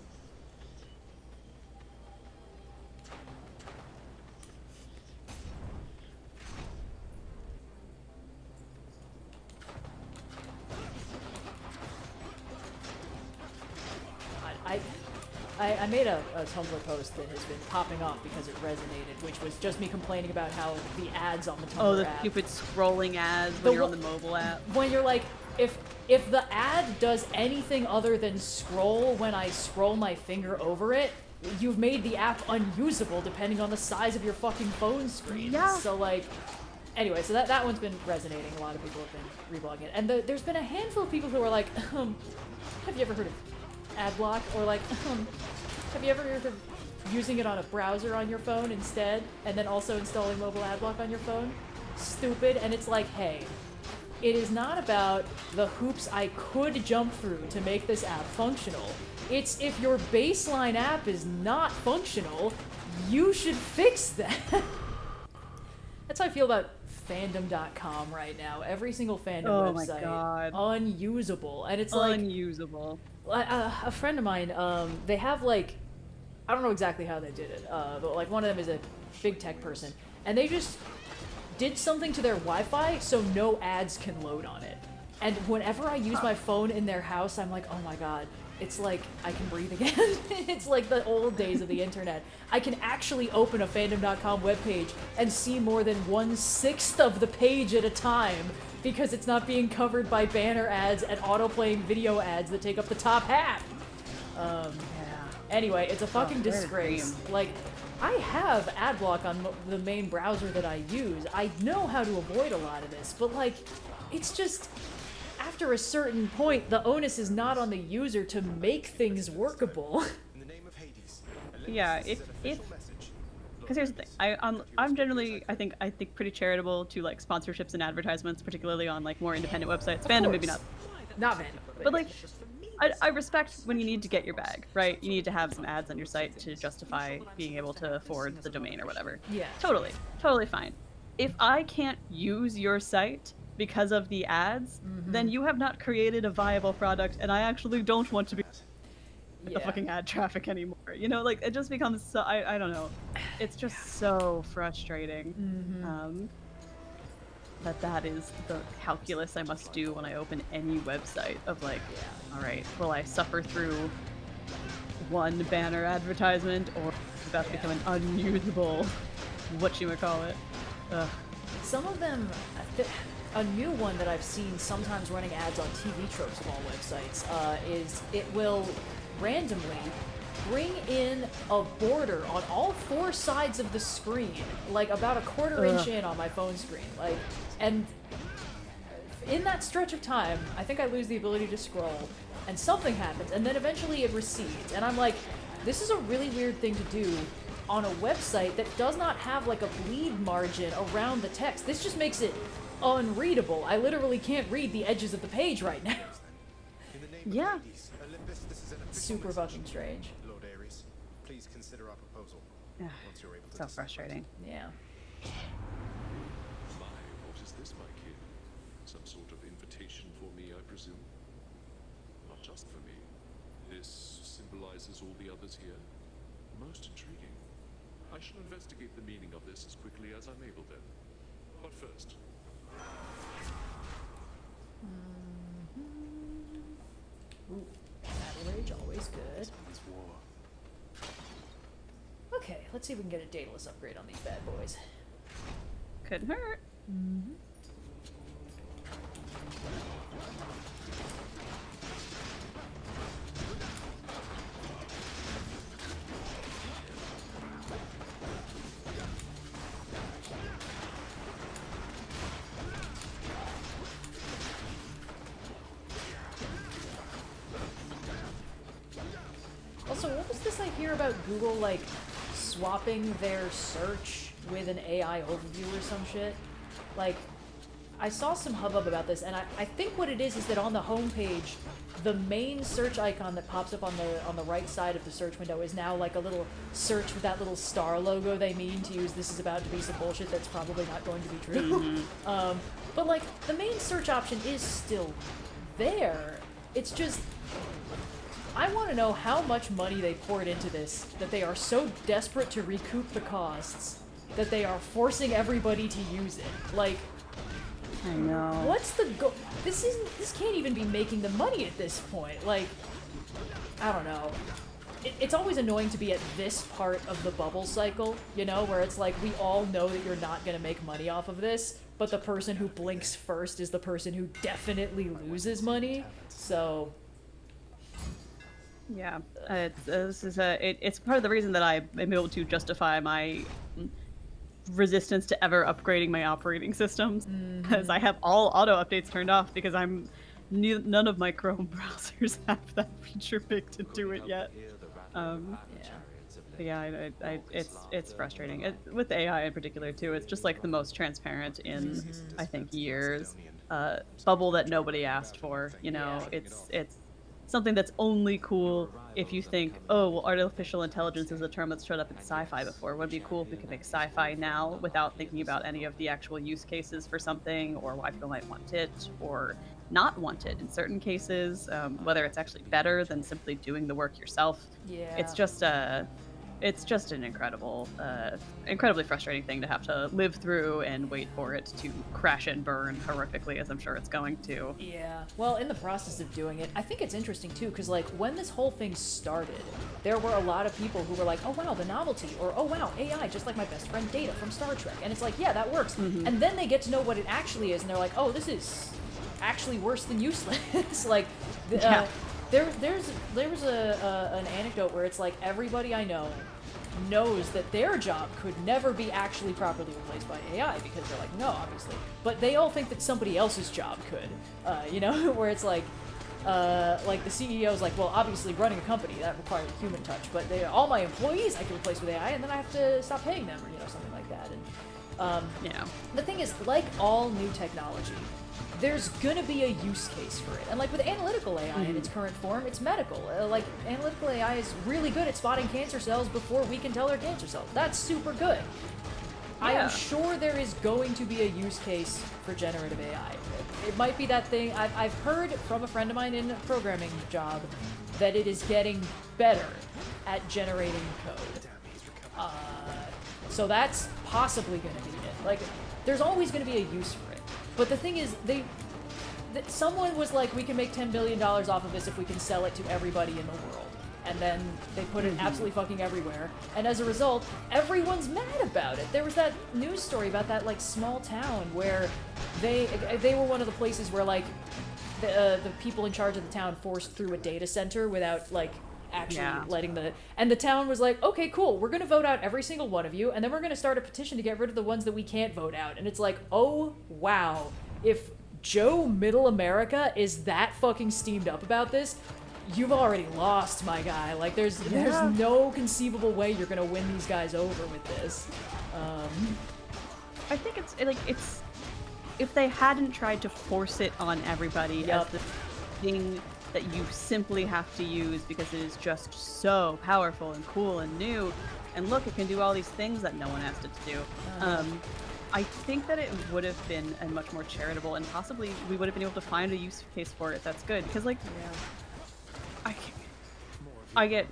S1: I made a Tumblr post that has been popping off because it resonated, which was just me complaining about how the ads on the Tumblr app...
S2: Oh, the stupid scrolling ads when you're on the mobile app.
S1: When you're like, if the ad does anything other than scroll when I scroll my finger over it, you've made the app unusable depending on the size of your fucking phone screen.
S2: Yeah.
S1: So like... Anyway, so that one's been resonating. A lot of people have been reblogging it. And there's been a handful of people who are like, have you ever heard of Adblock? Or like, have you ever heard of using it on a browser on your phone instead, and then also installing mobile Adblock on your phone? Stupid. And it's like, hey, it is not about the hoops I could jump through to make this app functional. It's if your baseline app is not functional, you should fix that. That's how I feel about fandom.com right now. Every single fandom website, unusable. And it's like...
S2: Unusable.
S1: A friend of mine, they have like... I don't know exactly how they did it, but like one of them is a big tech person. And they just did something to their Wi-Fi so no ads can load on it. And whenever I use my phone in their house, I'm like, oh my god. It's like I can breathe again. It's like the old days of the internet. I can actually open a fandom.com webpage and see more than 1/6 of the page at a time because it's not being covered by banner ads and auto-playing video ads that take up the top half. Yeah. Anyway, it's a fucking disgrace. Like, I have Adblock on the main browser that I use. I know how to avoid a lot of this, but like, it's just... After a certain point, the onus is not on the user to make things workable.
S2: Yeah, if because here's the thing, I'm generally I think pretty charitable to like sponsorships and advertisements, particularly on like more independent websites. Fandom maybe not.
S1: Not Fandom.
S2: But like, I respect when you need to get your bag, right? You need to have some ads on your site to justify being able to afford the domain or whatever.
S1: Yeah.
S2: Totally fine. If I can't use your site because of the ads, then you have not created a viable product, and I actually don't want to be the fucking ad traffic anymore. You know, like, it just becomes so, I don't know. it's just so frustrating. That is the calculus I must do when I open any website of like, all right, will I suffer through one banner advertisement or is about to become an unusable whatchamacallit? Ugh.
S1: Some of them, a new one that I've seen sometimes running ads on TV tropes of all websites is it will randomly bring in a border on all 4 sides of the screen, like about a quarter inch in on my phone screen, like, and in that stretch of time, I think I lose the ability to scroll, and something happens, and then eventually it recedes, and I'm like, this is a really weird thing to do on a website that does not have like a bleed margin around the text. This just makes it unreadable. I literally can't read the edges of the page right now.
S2: Yeah.
S1: Super fucking strange.
S3: Lord Ares, please consider our proposal.
S2: Ugh,
S3: Once you're able to
S2: so
S3: decide.
S2: frustrating.
S1: Yeah.
S17: My, what is this, my kid? Some sort of invitation for me, I presume? Not just for me. This symbolizes all the others here? Most intriguing. I shall investigate the meaning of this as quickly as I'm able then. But first...
S1: Ooh, battle rage, always good. Okay, let's see if we can get a Daedalus upgrade on these bad boys.
S2: Couldn't hurt.
S1: Also, what was this I hear about Google, like, swapping their search with an AI overview or some shit? Like, I saw some hubbub about this, and I think what it is that on the homepage, the main search icon that pops up on the right side of the search window is now like a little search with that little star logo they mean to use. This is about to be some bullshit that's probably not going to be true. But like, the main search option is still there. It's just, I want to know how much money they poured into this, that they are so desperate to recoup the costs that they are forcing everybody to use it. Like,
S2: I know.
S1: what's the go? This can't even be making the money at this point. Like, I don't know. It's always annoying to be at this part of the bubble cycle, you know, where it's like, we all know that you're not gonna make money off of this, but the person who blinks first is the person who definitely loses money. So,
S2: yeah, it's part of the reason that I am able to justify my resistance to ever upgrading my operating systems, because I have all auto updates turned off because none of my Chrome browsers have that feature baked into it yet. Yeah, it's frustrating. With AI in particular too, it's just like the most transparent in I think years. Bubble that nobody asked for. You know, it's something that's only cool if you think, oh, well, artificial intelligence is a term that's showed up in sci-fi before. Would it be cool if we could make sci-fi now without thinking about any of the actual use cases for something, or why people might want it or not want it in certain cases, whether it's actually better than simply doing the work yourself.
S1: Yeah.
S2: It's just an incredibly frustrating thing to have to live through and wait for it to crash and burn horrifically, as I'm sure it's going to.
S1: Yeah. Well, in the process of doing it, I think it's interesting too, because like when this whole thing started, there were a lot of people who were like, oh wow, the novelty, or oh wow, AI, just like my best friend Data from Star Trek. And it's like, yeah, that works. And then they get to know what it actually is, and they're like, oh, this is actually worse than useless. Like, there was an anecdote where it's like, everybody I know knows that their job could never be actually properly replaced by AI, because they're like, no, obviously, but they all think that somebody else's job could, you know, where it's like the CEO's like, well, obviously running a company, that requires a human touch, but all my employees I can replace with AI, and then I have to stop paying them, or, you know, something like that. And the thing is, like all new technology, there's gonna be a use case for it. And like with analytical AI in its current form, it's medical. Like, analytical AI is really good at spotting cancer cells before we can tell they're cancer cells. That's super good. I am sure there is going to be a use case for generative AI. It might be that thing, I've heard from a friend of mine in a programming job that it is getting better at generating code. So that's possibly going to be it. Like, there's always going to be a use for it. But the thing is, someone was like, we can make $10 billion off of this if we can sell it to everybody in the world. And then they put it absolutely fucking everywhere. And as a result, everyone's mad about it. There was that news story about that, like, small town where they were one of the places where, like, the people in charge of the town forced through a data center without, like, actually letting and the town was like, okay, cool, we're gonna vote out every single one of you, and then we're gonna start a petition to get rid of the ones that we can't vote out. And it's like, oh wow, if Joe Middle America is that fucking steamed up about this, you've already lost, my guy. Like, there's no conceivable way you're gonna win these guys over with this.
S2: I think it's if they hadn't tried to force it on everybody as the thing that you simply have to use because it is just so powerful and cool and new, and look, it can do all these things that no one asked it to do. I think that it would have been a much more charitable, and possibly we would have been able to find a use case for it that's good. Because, like, I get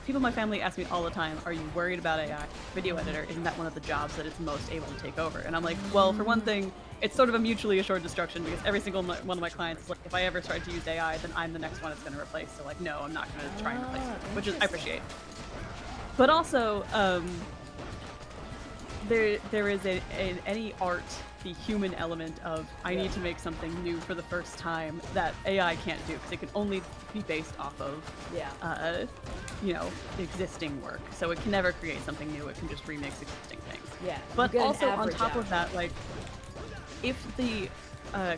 S2: people in my family ask me all the time, are you worried about AI? Video editor, isn't that one of the jobs that it's most able to take over? And I'm like, well, for one thing, it's sort of a mutually assured destruction, because every single one of my clients is like, if I ever start to use AI, then I'm the next one it's going to replace. So, like, no, I'm not going to try and replace it, which is I appreciate. But also, there is any art, the human element of, I need to make something new for the first time that AI can't do, because it can only be based off of, you know, existing work. So it can never create something new, it can just remix existing things.
S1: Yeah.
S2: But also, on top of that, like, if the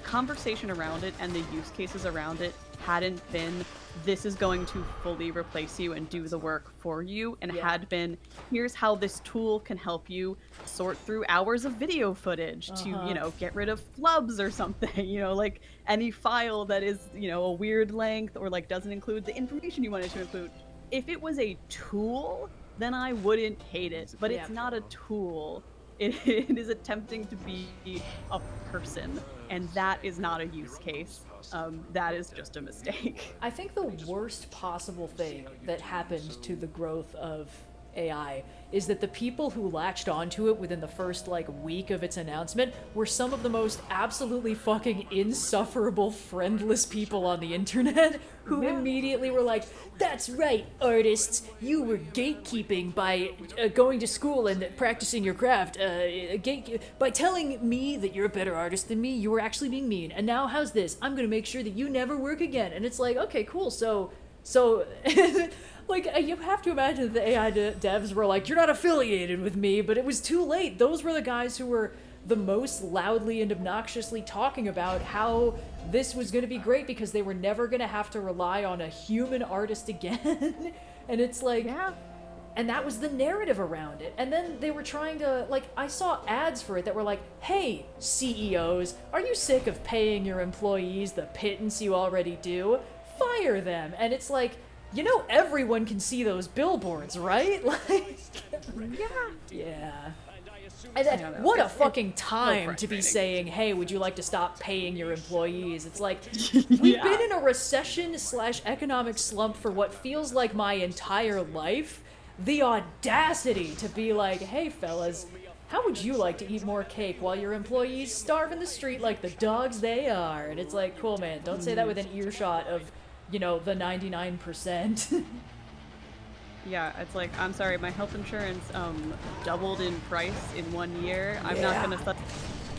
S2: conversation around it and the use cases around it hadn't been, this is going to fully replace you and do the work for you, and had been, here's how this tool can help you sort through hours of video footage to, you know, get rid of flubs or something, you know, like any file that is, you know, a weird length or like doesn't include the information you wanted to include. If it was a tool, then I wouldn't hate it, but it's not a tool. It is attempting to be a person, and that is not a use case. That is just a mistake.
S1: I think the worst possible thing that happened to the growth of AI is that the people who latched onto it within the first, like, week of its announcement were some of the most absolutely fucking insufferable, friendless people on the internet who immediately were like, that's right, artists, you were gatekeeping by going to school and practicing your craft. By telling me that you're a better artist than me, you were actually being mean. And now how's this? I'm gonna make sure that you never work again. And it's like, okay, cool, so like, you have to imagine that the AI devs were like, you're not affiliated with me, but it was too late. Those were the guys who were the most loudly and obnoxiously talking about how this was going to be great because they were never going to have to rely on a human artist again. And it's like, and that was the narrative around it. And then they were trying to, like, I saw ads for it that were like, hey, CEOs, are you sick of paying your employees the pittance you already do? Fire them. And it's like, you know, everyone can see those billboards, right? Like, yeah. And then, what a fucking time to be saying, hey, would you like to stop paying your employees? It's like, we've been in a recession/economic slump for what feels like my entire life. The audacity to be like, hey, fellas, how would you like to eat more cake while your employees starve in the street like the dogs they are? And it's like, cool, man, don't say that with an earshot of, you know, the 99%.
S2: Yeah, it's like, I'm sorry, my health insurance doubled in price in 1 year. I'm not gonna start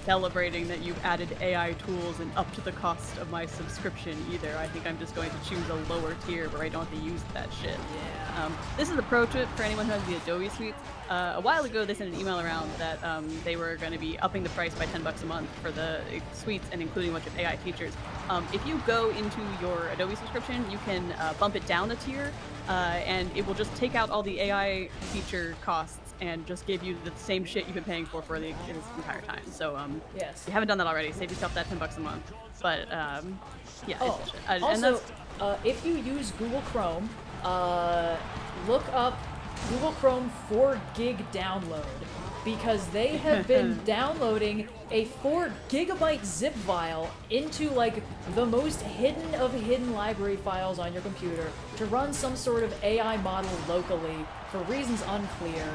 S2: celebrating that you've added AI tools and up to the cost of my subscription either. I think I'm just going to choose a lower tier where I don't have to use that shit. This is a pro tip for anyone who has the Adobe suites. A while ago, they sent an email around that they were going to be upping the price by $10 a month for the suites and including a bunch of AI features. If you go into your Adobe subscription, you can bump it down a tier, and it will just take out all the AI feature costs and just give you the same shit you've been paying for this entire time. So,
S1: yes.
S2: If you haven't done that already, save yourself that $10 a month. But, yeah.
S1: Also, if you use Google Chrome, look up Google Chrome 4 gig download, because they have been downloading a 4 gigabyte zip file into like the most hidden of hidden library files on your computer to run some sort of AI model locally for reasons unclear.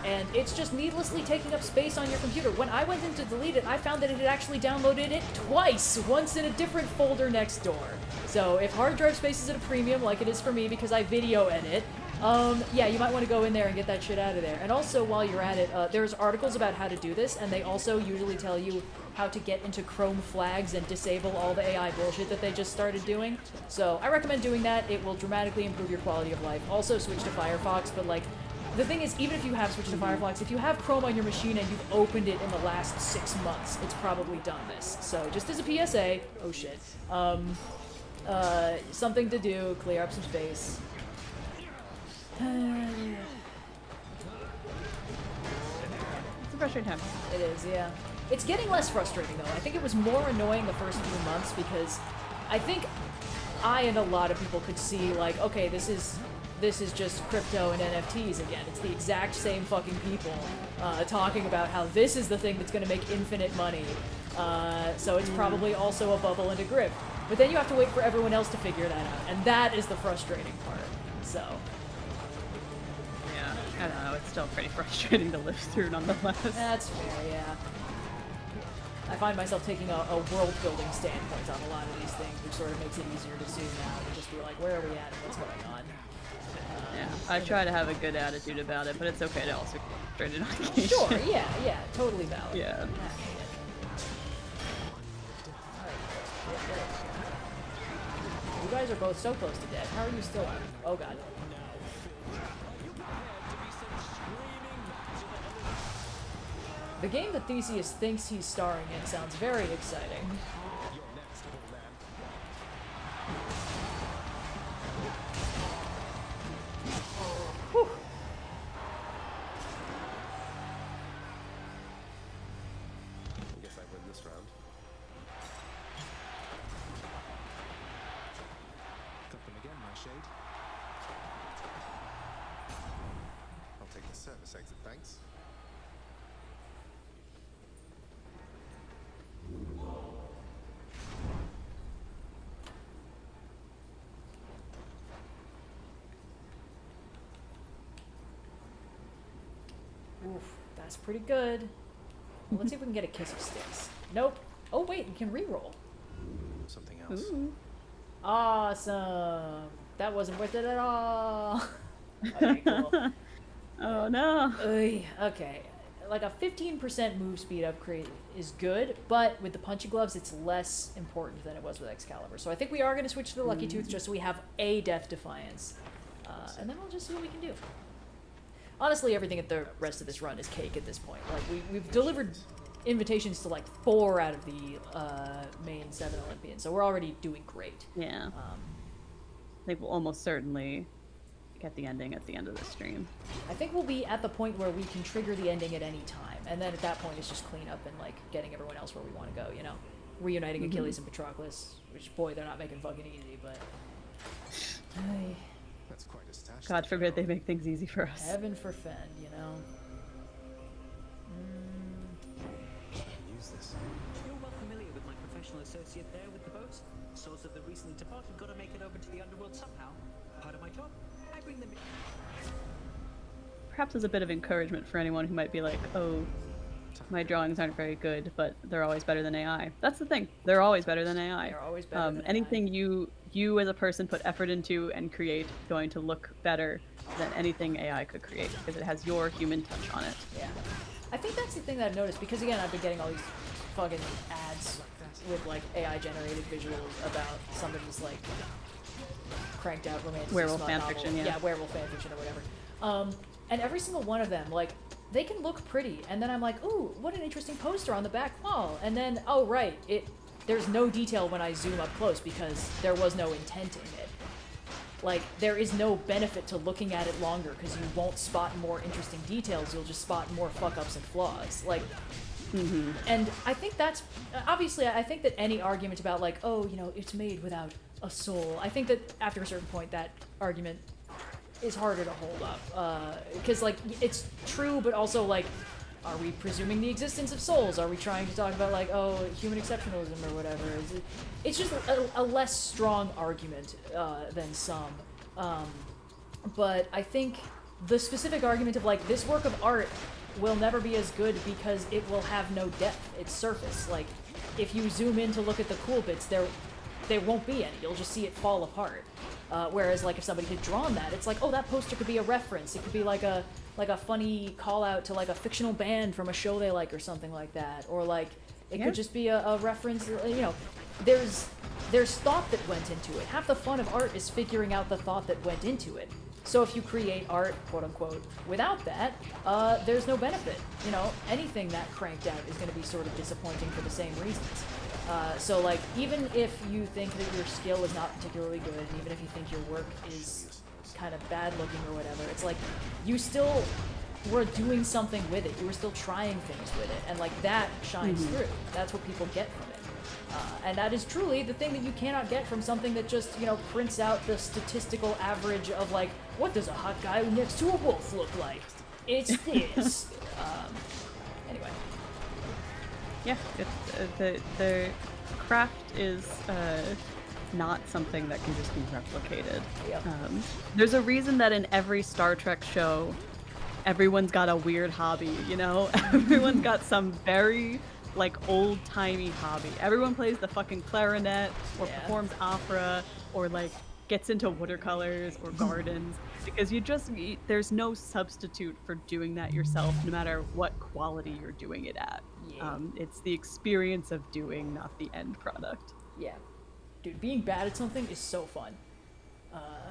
S1: And it's just needlessly taking up space on your computer. When I went in to delete it, I found that it had actually downloaded it twice, once in a different folder next door. So if hard drive space is at a premium, like it is for me because I video edit, yeah, you might want to go in there and get that shit out of there. And also, while you're at it, there's articles about how to do this, and they also usually tell you how to get into Chrome flags and disable all the AI bullshit that they just started doing. So I recommend doing that. It will dramatically improve your quality of life. Also, switch to Firefox, but like, the thing is, even if you have switched to Firefox, if you have Chrome on your machine and you've opened it in the last 6 months, it's probably done this. So just as a PSA, oh shit, something to do, clear up some space.
S2: It's a frustrating time.
S1: It is, yeah. It's getting less frustrating though. I think it was more annoying the first few months because I think I and a lot of people could see like, okay, this is just crypto and NFTs again. It's the exact same fucking people talking about how this is the thing that's going to make infinite money. So it's probably also a bubble and a grip. But then you have to wait for everyone else to figure that out, and that is the frustrating part. So.
S2: I don't know, it's still pretty frustrating to live through nonetheless.
S1: That's fair, yeah. I find myself taking a world-building standpoint on a lot of these things, which sort of makes it easier to zoom out and just be like, where are we at and what's going on?
S2: Yeah, I try to have a good attitude about it, but it's okay to also get frustrated on occasion.
S1: Sure, yeah, totally valid.
S2: Yeah.
S1: You guys are both so close to death. How are you still out? Oh god. The game that Theseus thinks he's starring in sounds very exciting. Whew.
S3: I guess I win this round. Got them again, my shade. I'll take the service exit, thanks.
S1: Oof, that's pretty good. Well, let's see if we can get a Kiss of Sticks. Nope. Oh wait, we can reroll.
S3: Something else.
S1: Ooh. Awesome. That wasn't worth it at all. Okay, cool.
S2: Oh no.
S1: Okay. Like a 15% move speed upgrade is good, but with the punchy gloves, it's less important than it was with Excalibur. So I think we are going to switch to the Lucky Tooth just so we have a Death Defiance. And then we'll just see what we can do. Honestly, everything at the rest of this run is cake at this point. Like, we've delivered invitations to like 4 out of the main 7 Olympians, so we're already doing great.
S2: Yeah. I think we'll almost certainly get the ending at the end of the stream.
S1: I think we'll be at the point where we can trigger the ending at any time, and then at that point it's just clean up and like getting everyone else where we want to go, you know? Reuniting Achilles and Patroclus, which, boy, they're not making fucking easy, but...
S3: That's quite a stash.
S2: God forbid they make things easy for us.
S1: Heaven forfend, you know?
S3: Use this.
S9: You're well familiar with my professional associate there with the boat. Source of the recently departed gotta make it over to the underworld somehow. Part of my job. I bring them in.
S2: Perhaps as a bit of encouragement for anyone who might be like, oh, my drawings aren't very good, but they're always better than AI. That's the thing. They're always better than AI.
S1: They're always better than
S2: anything AI. You as a person put effort into and create going to look better than anything AI could create because it has your human touch on it.
S1: Yeah. I think that's the thing that I've noticed because, again, I've been getting all these fucking ads with, like, AI-generated visuals about somebody's, like, cranked out romantic
S2: werewolf
S1: smut
S2: fanfiction,
S1: novel.
S2: yeah.
S1: Werewolf fanfiction or whatever. And every single one of them, like, they can look pretty, and then I'm like, ooh, what an interesting poster on the back wall. And then, oh, right, there's no detail when I zoom up close because there was no intent in it. Like, there is no benefit to looking at it longer because you won't spot more interesting details, you'll just spot more fuck-ups and flaws. Like, and I think that's, obviously, I think that any argument about, like, oh, you know, it's made without a soul, I think that after a certain point that argument is harder to hold up. Because, like, it's true, but also, like, are we presuming the existence of souls? Are we trying to talk about, like, oh, human exceptionalism or whatever? It's just a less strong argument than some. But I think the specific argument of, like, this work of art will never be as good because it will have no depth. It's surface. Like, if you zoom in to look at the cool bits, there won't be any. You'll just see it fall apart. Whereas, like, if somebody had drawn that, it's like, oh, that poster could be a reference. It could be like a funny call out to, like, a fictional band from a show they like or something like that. Or, like, it could just be a reference, you know. There's thought that went into it. Half the fun of art is figuring out the thought that went into it. So if you create art, quote unquote, without that, there's no benefit. You know, anything that cranked out is going to be sort of disappointing for the same reasons. So, like, even if you think that your skill is not particularly good, and even if you think your work is kind of bad looking or whatever, it's like, you still were doing something with it. You were still trying things with it. And, like, that shines through. That's what people get from it. And that is truly the thing that you cannot get from something that just, you know, prints out the statistical average of, like, what does a hot guy next to a wolf look like? It's this. Anyway.
S2: Yeah, the craft is not something that can just be replicated.
S1: Yep.
S2: There's a reason that in every Star Trek show, everyone's got a weird hobby, you know? Everyone's got some very, like, old-timey hobby. Everyone plays the fucking clarinet, or performs opera, or, like, gets into watercolors or gardens, because there's no substitute for doing that yourself, no matter what quality you're doing it at.
S1: Yeah.
S2: It's the experience of doing, not the end product.
S1: Yeah. Dude, being bad at something is so fun.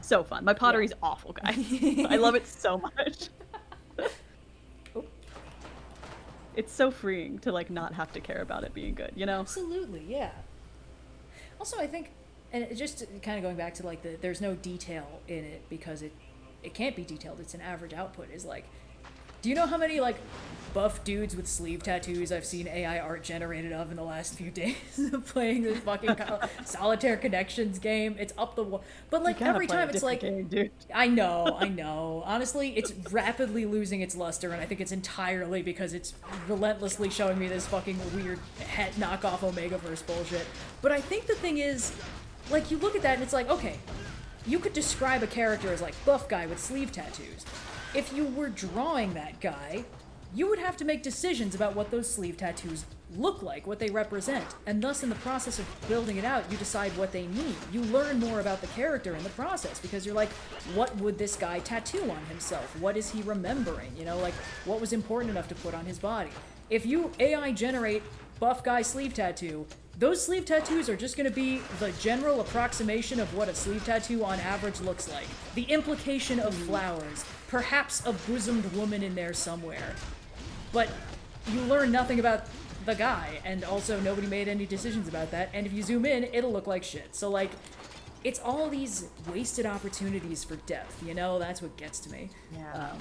S2: So fun. My pottery's awful, guys. I love it so much. It's so freeing to, like, not have to care about it being good, you know?
S1: Absolutely, yeah. Also, I think, and just kind of going back to, like, there's no detail in it because it can't be detailed. It's an average output. Is like, do you know how many, like, buff dudes with sleeve tattoos I've seen AI art generated of in the last few days of playing this fucking Solitaire Connections game? It's up the wall. But, like, every time it's like,
S2: game, dude.
S1: I know. Honestly, it's rapidly losing its luster, and I think it's entirely because it's relentlessly showing me this fucking weird knockoff Omegaverse bullshit. But I think the thing is, like, you look at that and it's like, okay, you could describe a character as, like, buff guy with sleeve tattoos. If you were drawing that guy, you would have to make decisions about what those sleeve tattoos look like, what they represent, and thus in the process of building it out, you decide what they mean. You learn more about the character in the process, because you're like, what would this guy tattoo on himself? What is he remembering? You know, like, what was important enough to put on his body? If you AI generate buff guy sleeve tattoo, those sleeve tattoos are just going to be the general approximation of what a sleeve tattoo on average looks like. The implication of flowers, perhaps a bosomed woman in there somewhere. But you learn nothing about the guy, and also nobody made any decisions about that, and if you zoom in, it'll look like shit. So, like, it's all these wasted opportunities for depth, you know? That's what gets to me.
S2: Yeah.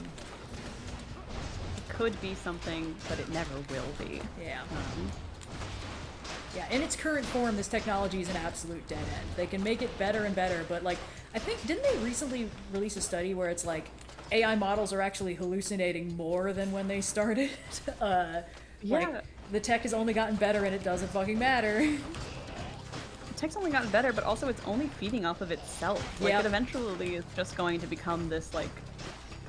S2: It could be something, but it never will be.
S1: Yeah. Yeah, in its current form, this technology is an absolute dead end. They can make it better and better, but, like, I think, didn't they recently release a study where it's like, AI models are actually hallucinating more than when they started? Like, the tech has only gotten better and it doesn't fucking matter.
S2: The tech's only gotten better, but also it's only feeding off of itself. Like, it eventually is just going to become this, like,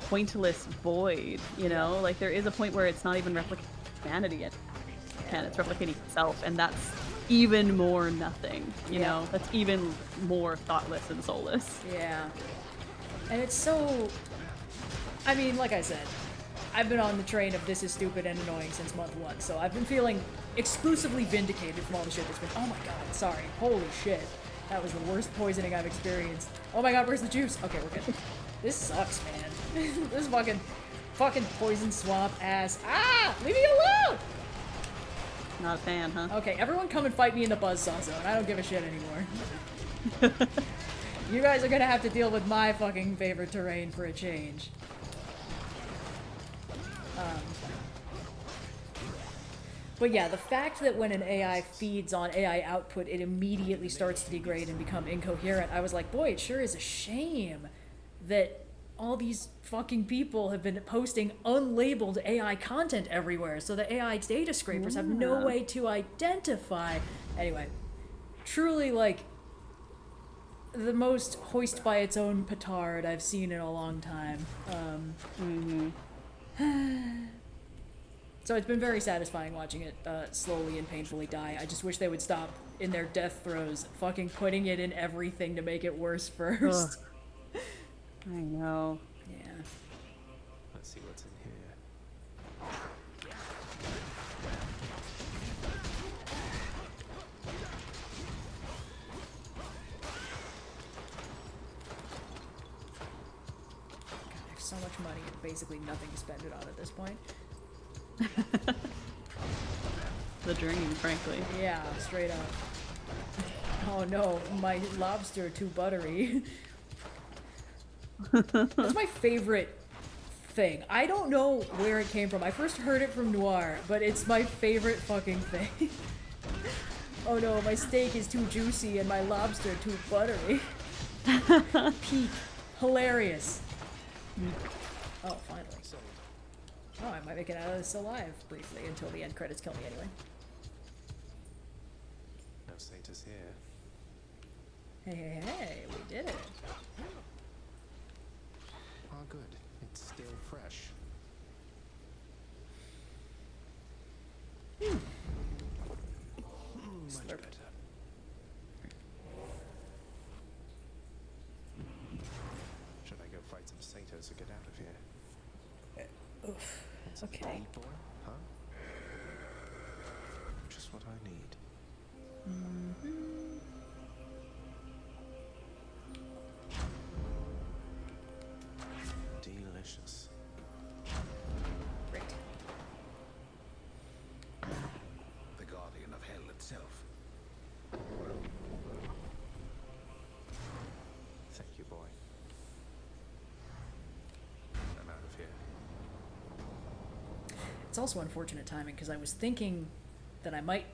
S2: pointless void, you know? Like, there is a point where it's not even replicating humanity yet. It's replicating itself, and that's even more nothing, you know? That's even more thoughtless and soulless.
S1: Yeah. And it's so... I mean, like I said, I've been on the train of this is stupid and annoying since month 1, so I've been feeling exclusively vindicated from all the shit that's been... Oh my god, sorry. Holy shit. That was the worst poisoning I've experienced. Oh my god, where's the juice? Okay, we're good. This sucks, man. This fucking poison swamp ass. Ah! Leave me alone!
S2: Not a fan, huh?
S1: Okay, everyone come and fight me in the buzzsaw zone. I don't give a shit anymore. You guys are gonna have to deal with my fucking favorite terrain for a change. But yeah, the fact that when an AI feeds on AI output, it immediately starts to degrade and become incoherent, I was like, boy, it sure is a shame that all these fucking people have been posting unlabeled AI content everywhere, so the AI data scrapers have no way to identify. Anyway, truly, like, the most hoist by its own petard I've seen in a long time. So it's been very satisfying watching it slowly and painfully die. I just wish they would stop in their death throes fucking putting it in everything to make it worse first.
S2: I know.
S1: Yeah.
S3: Let's see what's in here.
S1: There's so much money and basically nothing to spend it on at this point.
S2: The dream, frankly.
S1: Yeah, straight up. Oh no, my lobster too buttery. That's my favorite thing. I don't know where it came from. I first heard it from Noir, but it's my favorite fucking thing. Oh no, my steak is too juicy and my lobster too buttery. Peak. Hilarious. Oh, finally. Oh, I might make it out of this alive briefly until the end credits kill me anyway.
S3: No satyrs here.
S1: Hey, we did it.
S3: Oh, good. It's still fresh. Much better. Should I go fight some satyrs or get out of here?
S1: Oof. Okay.
S3: Boy, huh? Just what I need. Delicious.
S1: Great.
S5: The guardian of hell itself.
S3: Thank you, boy. I'm out of here.
S1: It's also unfortunate timing because I was thinking that I might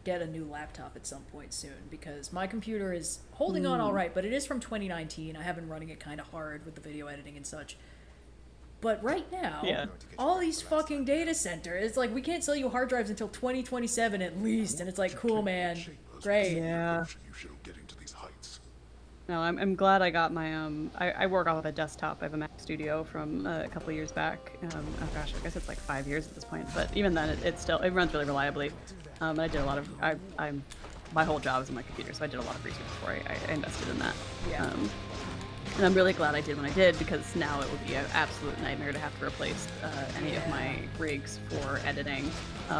S1: get a new laptop at some point soon because my computer is holding on all right, but it is from 2019. I have been running it kind of hard with the video editing and such. But right now, all these fucking data centers, it's like we can't sell you hard drives until 2027 at least, and it's like, cool, man, great.
S2: Yeah. No, I'm glad I got my I work off of a desktop. I have a Mac Studio from a couple of years back. Oh gosh, I guess it's like 5 years at this point. But even then, it runs really reliably. And I did a lot of my whole job is on my computer, so I did a lot of research before I invested in that.
S1: Yeah.
S2: And I'm really glad I did when I did because now it would be an absolute nightmare to have to replace any of my rigs for editing.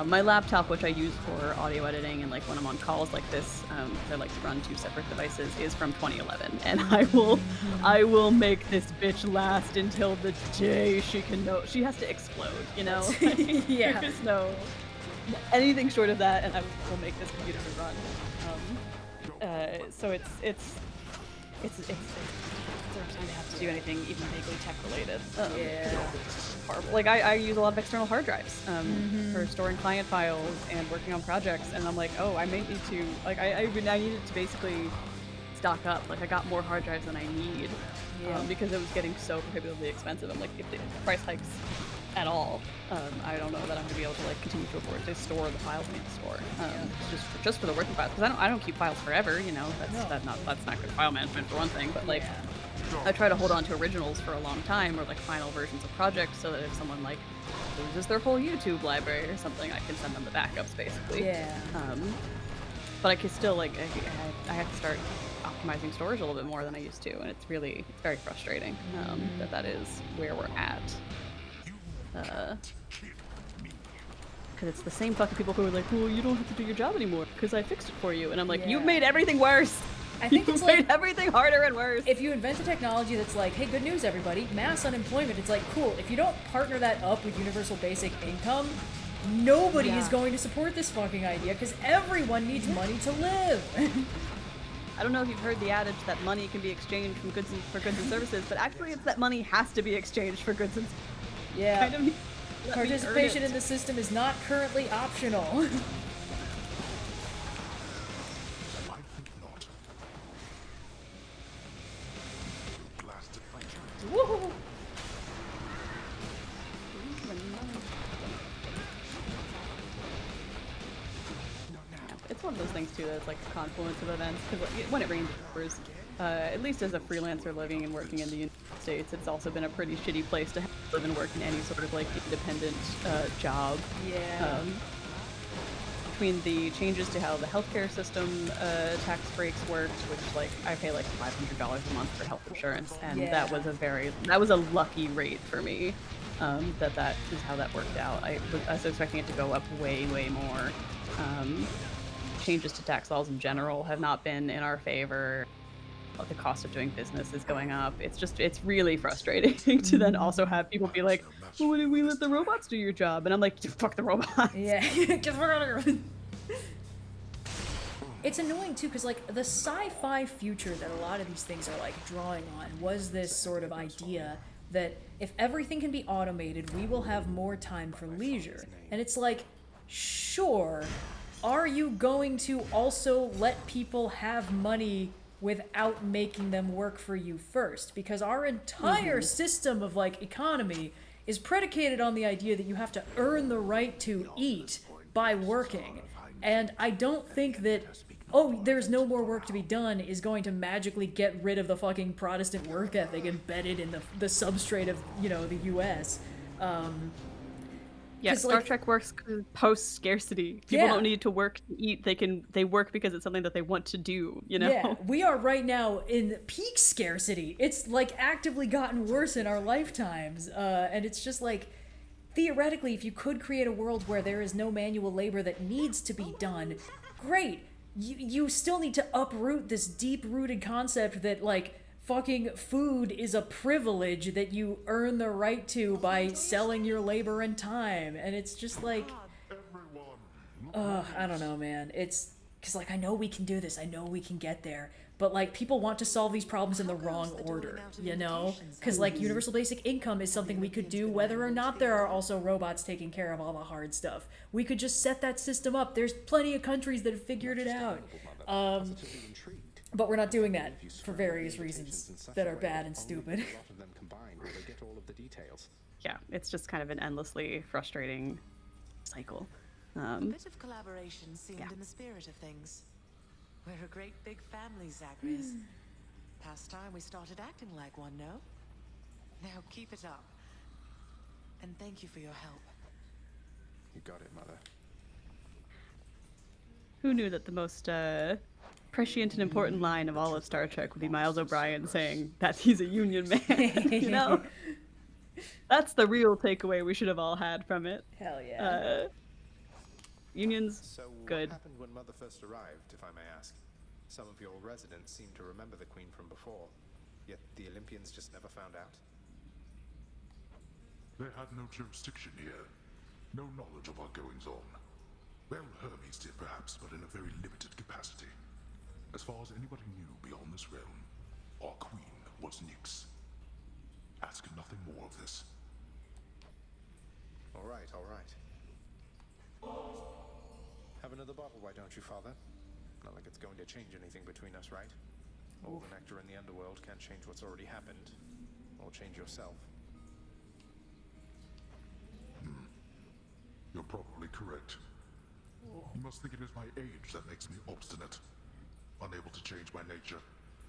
S2: My laptop, which I use for audio editing and like when I'm on calls like this, I like to run 2 separate devices, is from 2011, and I will make this bitch last until the day she has to explode, you know?
S1: Yeah.
S2: There's no anything short of that, and I will make this computer run. So it's every time I have to do anything even vaguely tech related. Horrible. Like I use a lot of external hard drives for storing client files and working on projects, and I'm like, oh, I may need to like I needed to basically stock up. Like I got more hard drives than I need because it was getting so prohibitively expensive. I'm like, if the price hikes at all, I don't know that I'm gonna be able to like continue to afford to store the files I need to store. Just for the working files, because I don't keep files forever. You know, that's not good file management for one thing. But like, I try to hold on to originals for a long time, or like final versions of projects, so that if someone like loses their whole YouTube library or something, I can send them the backups basically. Yeah. But I can still like I have to start optimizing storage a little bit more than I used to, and it's very frustrating that is where we're at. Because it's the same fucking people who are like, well, you don't have to do your job anymore because I fixed it for you, and I'm like, you've made everything worse.
S1: I think it's
S2: made
S1: like
S2: everything harder and worse.
S1: If you invent a technology that's like, hey, good news, everybody, mass unemployment, it's like, cool. If you don't partner that up with universal basic income, nobody is going to support this fucking idea because everyone needs money to live.
S2: I don't know if you've heard the adage that money can be exchanged for goods and services, but actually it's that money has to be exchanged for goods and
S1: yeah.
S2: Kind of
S1: participation in the system is not currently optional. Woohoo!
S2: it's one of those things too that's like a confluence of events, because like, when it rains, it pours. At least as a freelancer living and working in the United States, it's also been a pretty shitty place to live and work in any sort of like independent job.
S1: Yeah.
S2: Between the changes to how the healthcare system tax breaks worked, which like I pay like $500 a month for health insurance, and that was a lucky rate for me. That is how that worked out. I was expecting it to go up way more. Changes to tax laws in general have not been in our favor. The cost of doing business is going up. It's really frustrating to then also have people be like, well, why did we let the robots do your job? And I'm like, fuck the robots.
S1: Yeah. It's annoying too, because like the sci-fi future that a lot of these things are like drawing on was this sort of idea that if everything can be automated, we will have more time for leisure. And it's like, sure, are you going to also let people have money without making them work for you first? Because our entire system of like economy is predicated on the idea that you have to earn the right to eat by working. And I don't think that, oh, there's no more work to be done is going to magically get rid of the fucking Protestant work ethic embedded in the substrate of, you know, the US.
S2: Yeah, Star Trek works post scarcity. People don't need to work to eat. They work because it's something that they want to do, you know?
S1: Yeah, we are right now in peak scarcity. It's like actively gotten worse in our lifetimes. And it's just like, theoretically, if you could create a world where there is no manual labor that needs to be done, great. You still need to uproot this deep-rooted concept that like fucking food is a privilege that you earn the right to by selling your labor and time. And it's just like, I don't know, man. It's because like I know we can do this, I know we can get there, but like people want to solve these problems in the wrong order, you know? Because like universal basic income is something we could do whether or not there are also robots taking care of all the hard stuff. We could just set that system up. There's plenty of countries that have figured it out. But we're not doing that for various reasons that are bad and stupid.
S2: Yeah, it's just kind of an endlessly frustrating cycle.
S14: A bit of collaboration seemed in the spirit of things. We're a great big family, Zagreus. Past time we started acting like one, no? Now keep it up. And thank you for your help.
S3: You got it, Mother.
S2: Who knew that the most prescient and important line of all of Star Trek would be Miles O'Brien saying that he's a Union man, you know? That's the real takeaway we should have all had from it.
S1: Hell yeah.
S2: Unions,
S3: so
S2: good.
S3: What happened when Mother first arrived, if I may ask? Some of your residents seem to remember the Queen from before, yet the Olympians just never found out.
S11: They had no jurisdiction here, no knowledge of our goings-on. Well, Hermes did perhaps, but in a very limited capacity. As far as anybody knew beyond this realm, our queen was Nyx. Ask nothing more of this.
S3: All right, all right. Have another bottle, why don't you, Father? Not like it's going to change anything between us, right? All the nectar in the underworld can't change what's already happened, or change yourself.
S11: You're probably correct. You must think it is my age that makes me obstinate, unable to change my nature.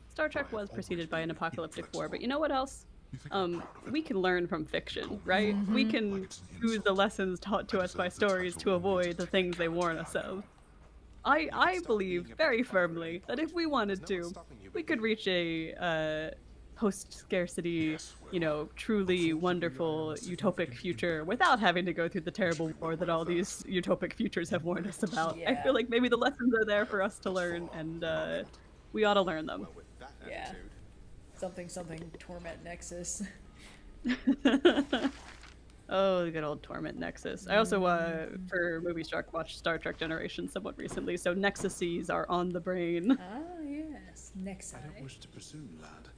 S2: Star Trek was preceded by an apocalyptic war, but you know what else? We can learn from fiction, right? We can use the lessons taught to us by stories to avoid the things they warn us of. I believe very firmly that if we wanted to, we could reach a post-scarcity, you know, truly wonderful utopic future without having to go through the terrible war that all these utopic futures have warned us about. I feel like maybe the lessons are there for us to learn, and we ought to learn them.
S1: Yeah. Something Torment Nexus.
S2: Oh, the good old Torment Nexus. I also, for Movie Struck, watched Star Trek Generations somewhat recently, so Nexuses are on the brain.
S1: Ah, yes. Nexus.
S5: I don't wish to presume, lad.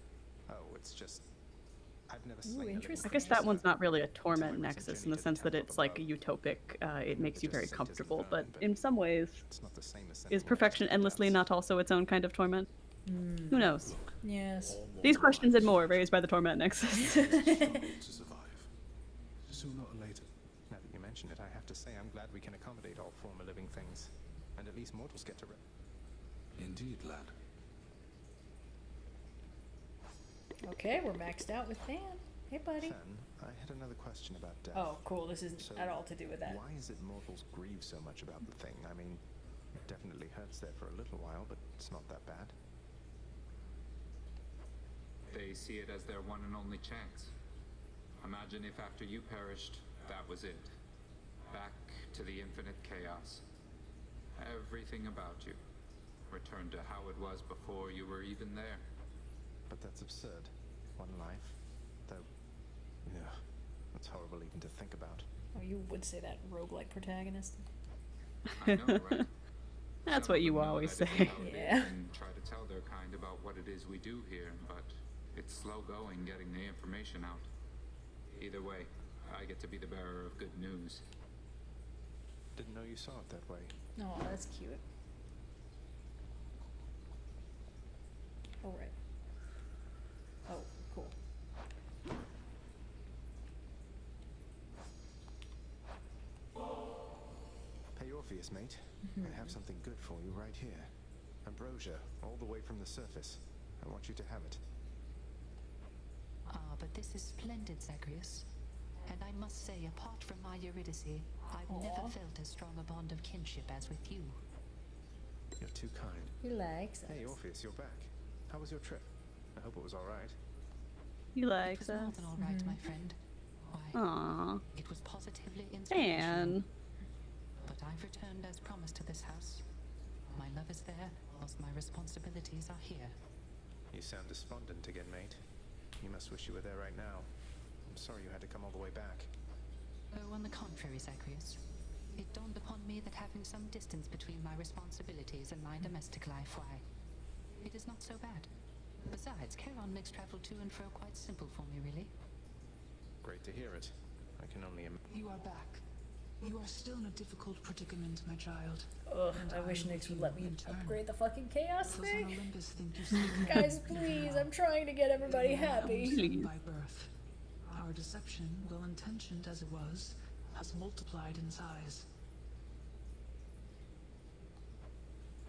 S3: Oh, it's just... I've never seen
S2: I guess that one's not really a Torment Nexus in the sense that it's like a utopic, it makes you very comfortable, but in some ways, is perfection endlessly not also its own kind of torment? Who knows?
S1: Yes.
S2: These questions and more raised by the Torment Nexus.
S5: Sooner or later.
S3: Now that you mention it, I have to say I'm glad we can accommodate all former living things. and at least mortals get to
S5: Indeed, lad.
S1: Okay, we're maxed out with Fan. Hey, buddy.
S3: Fan, I had another question about death.
S1: Oh, cool. This isn't
S3: So,
S1: at all to do with that.
S3: Why is it mortals grieve so much about the thing? I mean, it definitely hurts there for a little while, but it's not that bad.
S7: They see it as their one and only chance. Imagine if after you perished, that was it. Back to the infinite chaos. Everything about you returned to how it was before you were even there.
S3: But that's absurd. One life. Though, yeah, that's horrible even to think about.
S1: Oh, you would say that roguelike protagonist.
S7: I know, right?
S2: That's
S7: Some
S2: what
S7: of
S2: you
S7: them know
S2: always
S7: that
S2: say.
S1: Yeah.
S7: And try to tell their kind about what it is we do here, but it's slow going getting the information out. Either way, I get to be the bearer of good news.
S3: Didn't know you saw it that way.
S1: Oh, that's cute. All right. Oh, cool.
S3: Hey, Orpheus, mate. I have something good for you right here. Ambrosia, all the way from the surface. I want you to have it.
S6: Ah, but this is splendid, Zagreus. And I must say, apart from my Eurydice, I've never felt as strong a bond of kinship as with you.
S3: You're too kind.
S1: He likes
S3: Hey,
S1: us.
S3: Orpheus, you're back. How was your trip? I hope it was all right.
S2: He likes
S6: It was more
S2: us.
S6: than all right, my friend. Why,
S2: Aww.
S6: it was positively inspirational.
S2: And
S6: But I've returned as promised to this house. My love is there, whilst my responsibilities are here.
S3: You sound despondent again, mate. You must wish you were there right now. I'm sorry you had to come all the way back.
S6: Oh, on the contrary, Zagreus. It dawned upon me that having some distance between my responsibilities and my domestic life, why, it is not so bad. Besides, Charon makes travel to and fro quite simple for me, really.
S3: Great to hear it. I can only
S8: You are back. You are still in a difficult predicament, my child.
S1: Ugh,
S8: And
S1: I wish
S8: will
S1: Nyx would
S8: you
S1: let me
S8: in turn.
S1: upgrade the fucking chaos
S8: Those on
S1: thing.
S8: Olympus think you seek
S1: Guys,
S8: more
S1: please,
S8: now.
S1: I'm trying to get everybody
S8: You are
S1: happy.
S8: Elmstone by birth. Our deception, well intentioned as it was, has multiplied in size.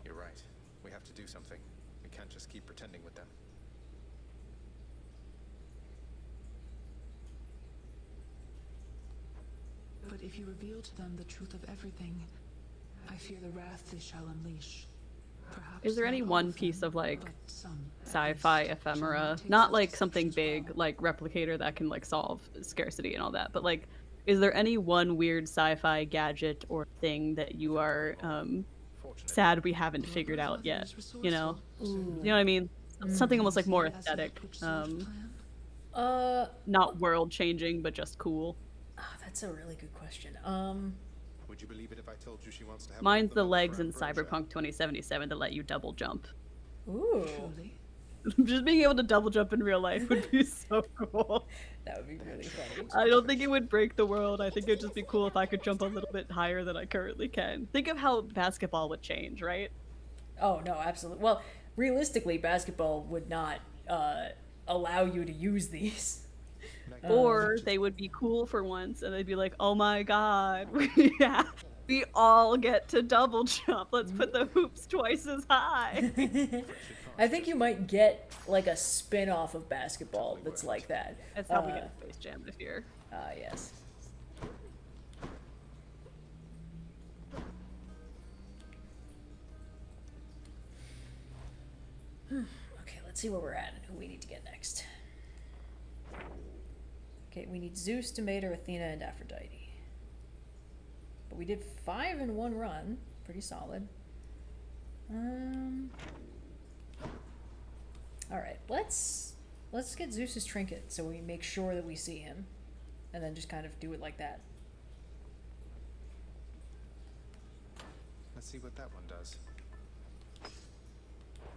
S3: You're right. We have to do something. We can't just keep pretending with them.
S8: But if you reveal to them the truth of everything, I fear the wrath they shall unleash. Perhaps
S2: is there any
S8: not all
S2: one
S8: of
S2: piece
S8: them,
S2: of like
S8: but some, at
S2: sci-fi
S8: least, shall
S2: ephemera,
S8: take
S2: not
S8: such
S2: like something
S8: deceptions
S2: big like Replicator that can like solve scarcity and all that, but like, is there any one weird sci-fi gadget or thing that you are sad we haven't figured out yet? You know, you know what I mean? Something almost like more aesthetic, not world changing, but just cool.
S1: Oh, that's a really good question.
S3: Would you believe it if I told you she wants to have
S2: Mine's
S3: a
S2: the
S3: look
S2: legs
S3: for
S2: in
S3: Ambrosia?
S2: Cyberpunk 2077 to let you double jump.
S1: Ooh.
S2: Just being able to double jump in real life would be so cool.
S1: That would be really funny.
S2: I don't think it would break the world. I think it'd just be cool if I could jump a little bit higher than I currently can. Think of how basketball would change, right?
S1: Oh, no, absolutely. Well, realistically, basketball would not allow you to use these.
S2: Or they would be cool for once and they'd be like, oh my god, we all get to double jump. Let's put the hoops twice as high.
S1: I think you might get like a spin-off of basketball that's like that.
S2: That's how we get Space Jam this year.
S1: Yes. Okay, let's see where we're at and who we need to get next. Okay, we need Zeus, Demeter, Athena, and Aphrodite. But we did 5 in one run. Pretty solid. Alright, let's get Zeus's trinket so we make sure that we see him. And then just kind of do it like that.
S3: Let's see what that one does.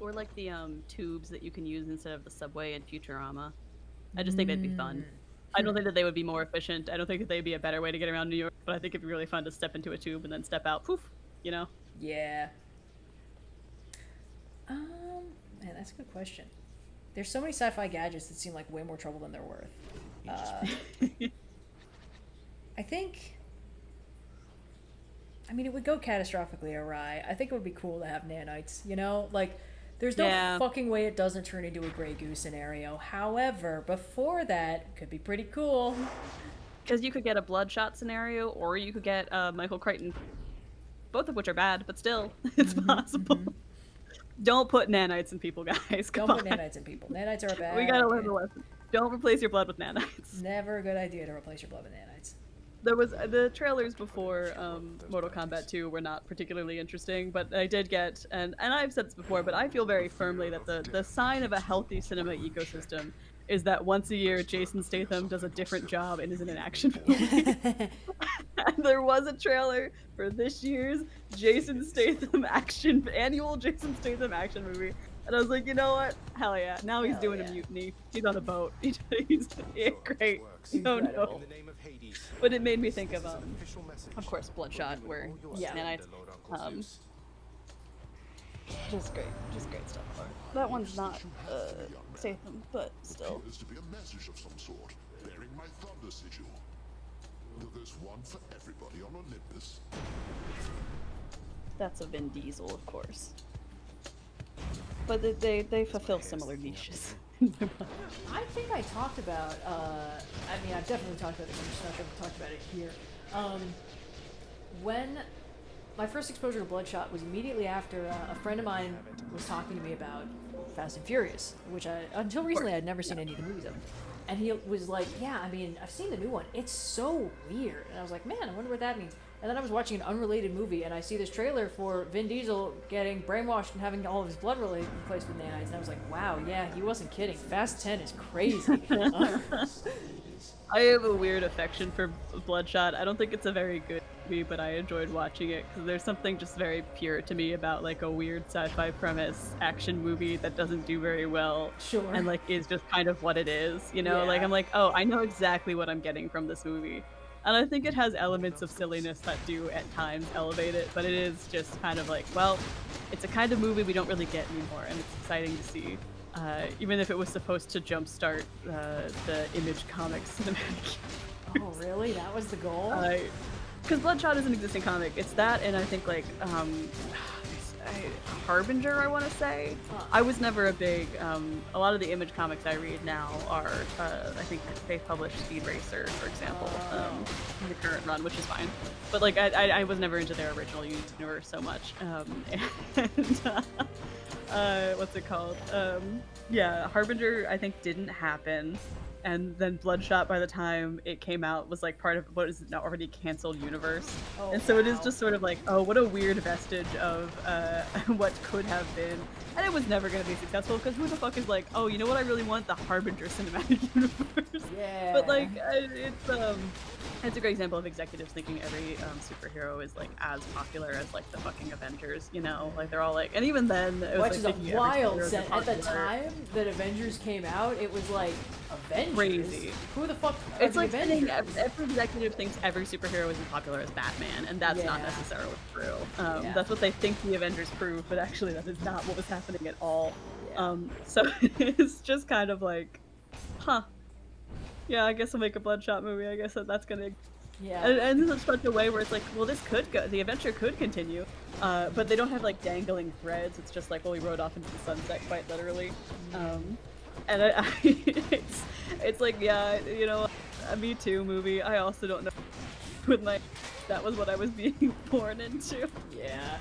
S2: Or like the tubes that you can use instead of the subway in Futurama. I just think that'd be fun. I don't think that they would be more efficient. I don't think that they'd be a better way to get around New York, but I think it'd be really fun to step into a tube and then step out, poof, you know?
S1: Yeah. Man, that's a good question. There's so many sci-fi gadgets that seem like way more trouble than they're worth. I think I mean, it would go catastrophically awry. I think it would be cool to have nanites, you know? Like, there's no
S2: Yeah.
S1: fucking way it doesn't turn into a Grey Goose scenario. However, before that, it could be pretty cool.
S2: Because you could get a Bloodshot scenario, or you could get Michael Crichton. Both of which are bad, but still, it's possible. Don't put nanites in people, guys. Come
S1: Don't put
S2: on.
S1: nanites in people. Nanites are bad.
S2: We gotta learn the lesson. Don't replace your blood with nanites.
S1: Never a good idea to replace your blood with nanites.
S2: There was the trailers before Mortal Kombat 2 were not particularly interesting, but I did get, and I've said this before, but I feel very firmly that the sign of a healthy cinema ecosystem is that once a year Jason Statham does a different job and is in an action movie. And there was a trailer for this year's Jason Statham annual Jason Statham action movie. And I was like, you know what? Hell yeah. Now he's doing a mutiny. He's on a boat. He's great. No, no. But it made me think of course, Bloodshot, where nanites, just great stuff. That one's not Statham, but still.
S11: Appears to be a message of some sort, bearing my thunder sigil. There's one for everybody on Olympus.
S2: That's a Vin Diesel, of course. But they fulfill similar niches.
S1: I think I talked about, I mean, I've definitely talked about it, I'm just not sure if I talked about it here. When my first exposure to Bloodshot was immediately after a friend of mine was talking to me about Fast and Furious, which until recently I'd never seen any of the movies of. And he was like, yeah, I mean, I've seen the new one. It's so weird. And I was like, man, I wonder what that means. And then I was watching an unrelated movie, and I see this trailer for Vin Diesel getting brainwashed and having all of his blood replaced with nanites. And I was like, wow, yeah, he wasn't kidding. Fast 10 is crazy.
S2: I have a weird affection for Bloodshot. I don't think it's a very good movie, but I enjoyed watching it because there's something just very pure to me about like a weird sci-fi premise action movie that doesn't do very well.
S1: Sure.
S2: And like is just kind of what it is, you know?
S1: Yeah.
S2: Like I'm like, oh, I know exactly what I'm getting from this movie. And I think it has elements of silliness that do at times elevate it, but it is just kind of like, well, it's a kind of movie we don't really get anymore, and it's exciting to see. Even if it was supposed to jumpstart the Image Comics cinematic.
S1: Oh, really? That was the goal?
S2: Because Bloodshot is an existing comic. It's that, and I think like Harbinger, I want to say. I was never a big. A lot of the Image comics I read now are, I think they publish Speed Racer, for example, in the current run, which is fine. But like, I was never into their original universe so much. And what's it called? Yeah, Harbinger I think didn't happen. And then Bloodshot, by the time it came out, was like part of what is now already canceled universe.
S1: Oh,
S2: and so it is just sort of like, oh, what a weird vestige of what could have been. And it was never going to be successful because who the fuck is like, oh, you know what I really want? The Harbinger cinematic universe.
S1: Yeah.
S2: But like, it's a great example of executives thinking every superhero is like as popular as like the fucking Avengers, you know? Like they're all like, and even then, it was
S1: Which
S2: like
S1: is
S2: thinking
S1: a
S2: every
S1: wild
S2: superhero is
S1: set. At the
S2: popular.
S1: time that Avengers came out, it was like, Avengers?
S2: Crazy.
S1: Who the fuck are
S2: It's
S1: the
S2: like
S1: Avengers?
S2: every executive thinks every superhero is as popular as Batman, and that's not
S1: Yeah.
S2: necessarily true.
S1: Yeah.
S2: That's what they think the Avengers prove, but actually that is not what was happening at all.
S1: Yeah.
S2: So it's just kind of like, huh. Yeah, I guess I'll make a Bloodshot movie. I guess that's gonna...
S1: Yeah.
S2: And in such a way where it's like, well, this could go, the adventure could continue, but they don't have like dangling threads. It's just like, well, we rode off into the sunset, quite literally. And it's like, yeah, you know, a Me Too movie. I also don't know with my, that was what I was being born into.
S1: Yeah.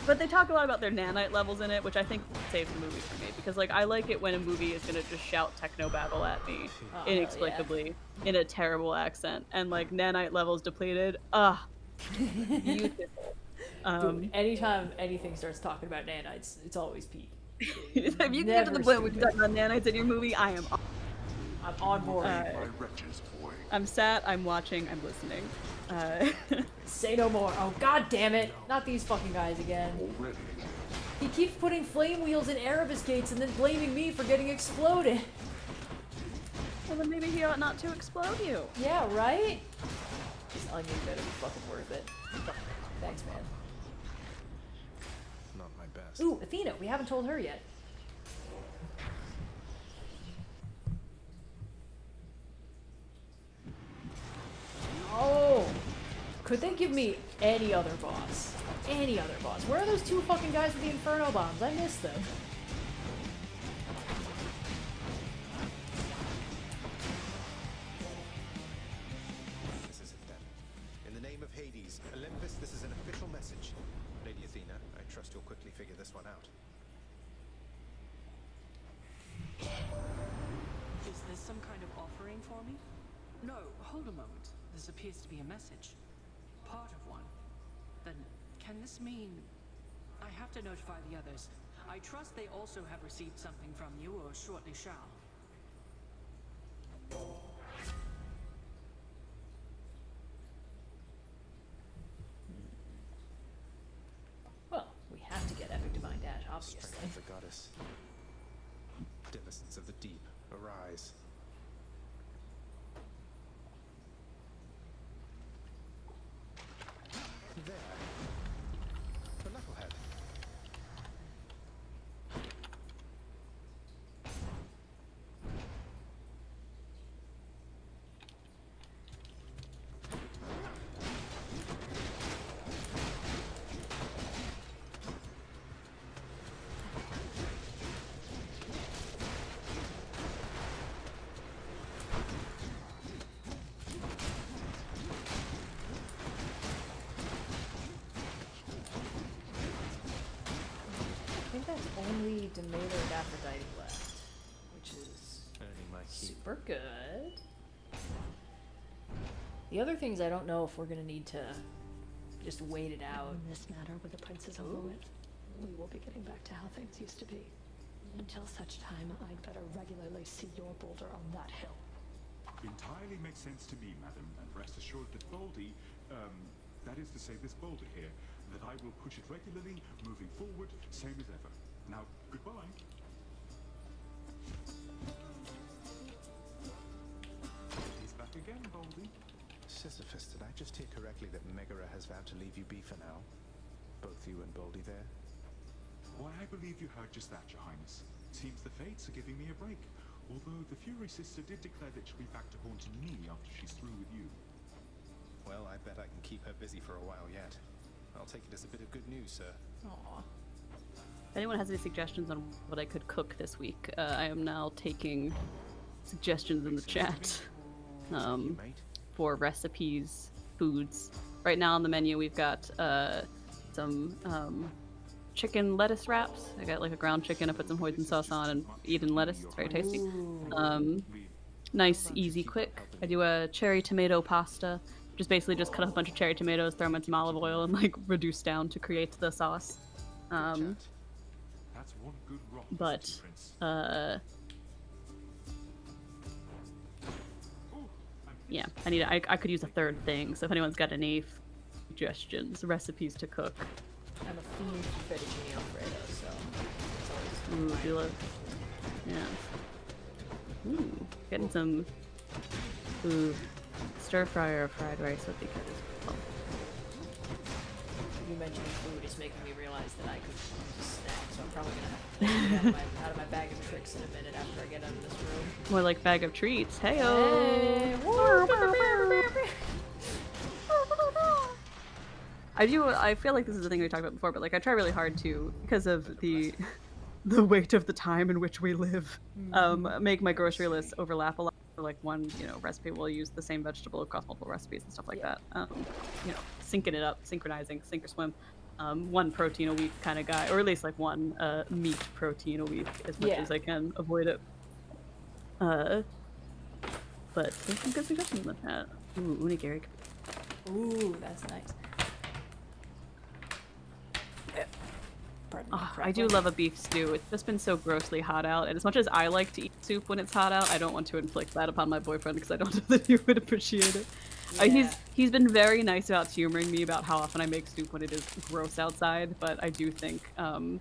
S2: But they talk a lot about their nanite levels in it, which I think saves the movie for me, because like I like it when a movie is gonna just shout techno babble at me inexplicably in a terrible accent, and like nanite levels depleted. Beautiful.
S1: Dude, anytime anything starts talking about nanites, it's always peak.
S2: If you can get to the point where you talk about nanites in your movie, I'm
S1: on board.
S2: I'm sat, I'm watching, I'm listening.
S1: Say no more. Oh, god damn it. Not these fucking guys again. He keeps putting flame wheels in Erebus gates and then blaming me for getting exploded.
S2: Well, then maybe he ought not to explode you.
S1: Yeah, right? This onion better be fucking worth it. Thanks, man.
S3: Not my best.
S1: Ooh, Athena. We haven't told her yet. Oh! Could they give me any other boss? Any other boss? Where are those two fucking guys with the Inferno bombs? I missed them.
S3: This is it then. In the name of Hades, Olympus, this is an official message. Lady Athena, I trust you'll quickly figure this one out.
S18: Is this some kind of offering for me? No, hold a moment. This appears to be a message. Part of one. Then, can this mean... I have to notify the others. I trust they also have received something from you, or shortly shall.
S1: Well, we have to get Epic Divine Dash, obviously.
S3: Strength of the goddess. Denizens of the deep, arise. There. The knucklehead.
S1: I think that's only Demeter and Aphrodite left, which is
S3: Earning my keep.
S1: super good. The other things I don't know if we're gonna need to just wait it out.
S19: When this matter with the prince is over
S1: Ooh.
S19: with, we will be getting back to how things used to be. Until such time, I'd better regularly see your boulder on that hill.
S20: Entirely makes sense to me, madam, and rest assured that Baldy, that is to say this boulder here, that I will push it regularly, moving forward, same as ever. Now, goodbye. He's back again, Baldy.
S3: Sisyphus, did I just hear correctly that Megara has vowed to leave you be for now? Both you and Baldy there?
S20: Why, I believe you heard just that, Your Highness. Seems the fates are giving me a break. Although the Fury Sister did declare that she'll be back to haunting me after she's through with you.
S3: Well, I bet I can keep her busy for a while yet. I'll take it as a bit of good news, sir.
S1: Aww.
S2: If anyone has any suggestions on what I could cook this week, I am now taking suggestions in the chat for recipes, foods. Right now on the menu we've got some chicken lettuce wraps. I got like a ground chicken, I put some hoisin sauce on and Eden lettuce. It's very tasty. Nice, easy, quick. I do a cherry tomato pasta. Basically just cut up a bunch of cherry tomatoes, throw them in some olive oil, and like reduce down to create the sauce.
S20: That's one good rock,
S2: But yeah, I could use a third thing. So if anyone's got any suggestions, recipes to cook.
S1: I'm a fiend for fettuccine alfredo, so it's always
S2: Ooh, do love. Yeah. Ooh, getting some. Ooh. Stir fry or fried rice would be good as well.
S1: You mentioning food is making me realize that I could use a snack, so I'm probably gonna have to get out of my bag of tricks in a minute after I get out of this room.
S2: More like bag of treats. Hey-o!
S1: Hey!
S2: I feel like this is the thing we talked about before, but like I try really hard to, because of the weight of the time in which we live, make my grocery list overlap a lot. Like one, recipe will use the same vegetable across multiple recipes and stuff like that. Syncing it up, synchronizing, sink or swim. One protein a week kind of guy, or at least like one meat protein a week as much as I can avoid it. But there's some good suggestions in that. Ooh, unigiri.
S1: Ooh, that's nice.
S2: Oh, I do love a beef stew. It's just been so grossly hot out, and as much as I like to eat soup when it's hot out, I don't want to inflict that upon my boyfriend because I don't know that he would appreciate it.
S1: Yeah.
S2: He's been very nice about humoring me about how often I make soup when it is gross outside, but I do think, I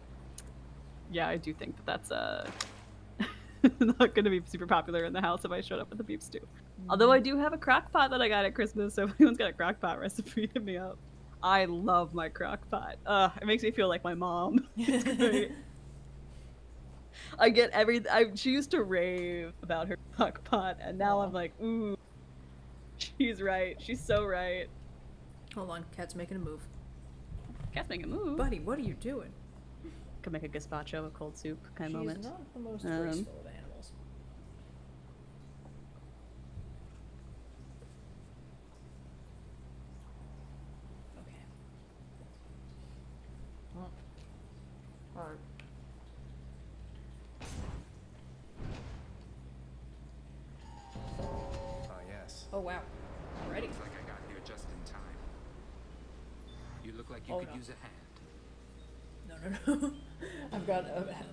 S2: do think that that's not going to be super popular in the house if I showed up with a beef stew. Although I do have a crock pot that I got at Christmas, so if anyone's got a crock pot recipe, hit me up. I love my crock pot. It makes me feel like my mom. It's great. I get she used to rave about her crock pot, and now I'm like, ooh, she's right. She's so right.
S1: Hold on, cat's making a move.
S2: Cat's making a move.
S1: Buddy, what are you doing?
S2: Could make a gazpacho, a cold soup kind of
S1: She's
S2: moment.
S1: not the most graceful of animals. Okay. Well, hard.
S3: Yes.
S1: Oh wow. Already.
S7: Looks like I got here just in time. You look like you
S1: Oh,
S7: could
S1: no.
S7: use a hand.
S1: No, no, no. I've got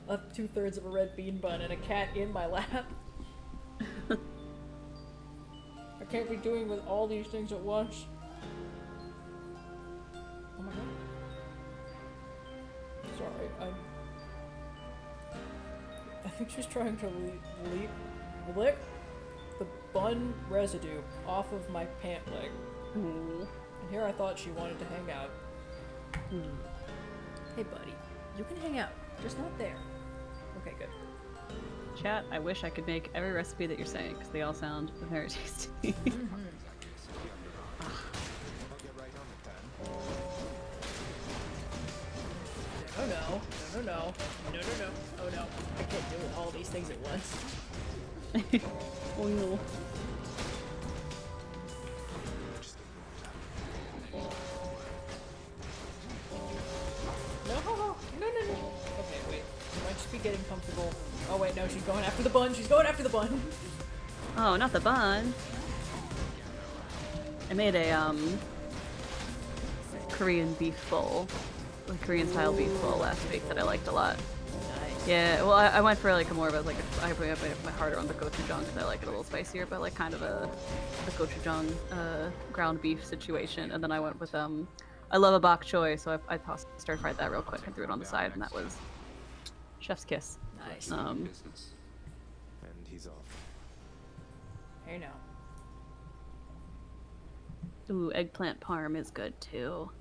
S1: up 2/3 of a red bean bun and a cat in my lap. I can't be doing with all these things at once. Oh my god. Sorry, I think she's trying to lick the bun residue off of my pant leg. And here I thought she wanted to hang out. Hey buddy, you can hang out, just not there. Okay, good.
S2: Chat, I wish I could make every recipe that you're saying, because they all sound very tasty.
S3: I'll get right on it then.
S1: No, no, no, no, no, no, no, no, oh no. I can't do all these things at once.
S2: Oh no.
S1: No, no, no, no, no. Okay, wait. She might just be getting comfortable. Oh wait, no, she's going after the bun. She's going after the bun.
S2: Oh, not the bun. I made a Korean beef bowl, like Korean style beef bowl last week that I liked a lot.
S1: Nice.
S2: Yeah, well, I went for like a more of a, like I put my harder on the gochujang because I like it a little spicier, but like kind of a gochujang ground beef situation, and then I went with I love a bok choy, so I stir fried that real quick and threw it on the side, and that was chef's kiss.
S1: Nice.
S3: Business. And he's off.
S1: Hey now.
S2: Ooh, eggplant parm is good too.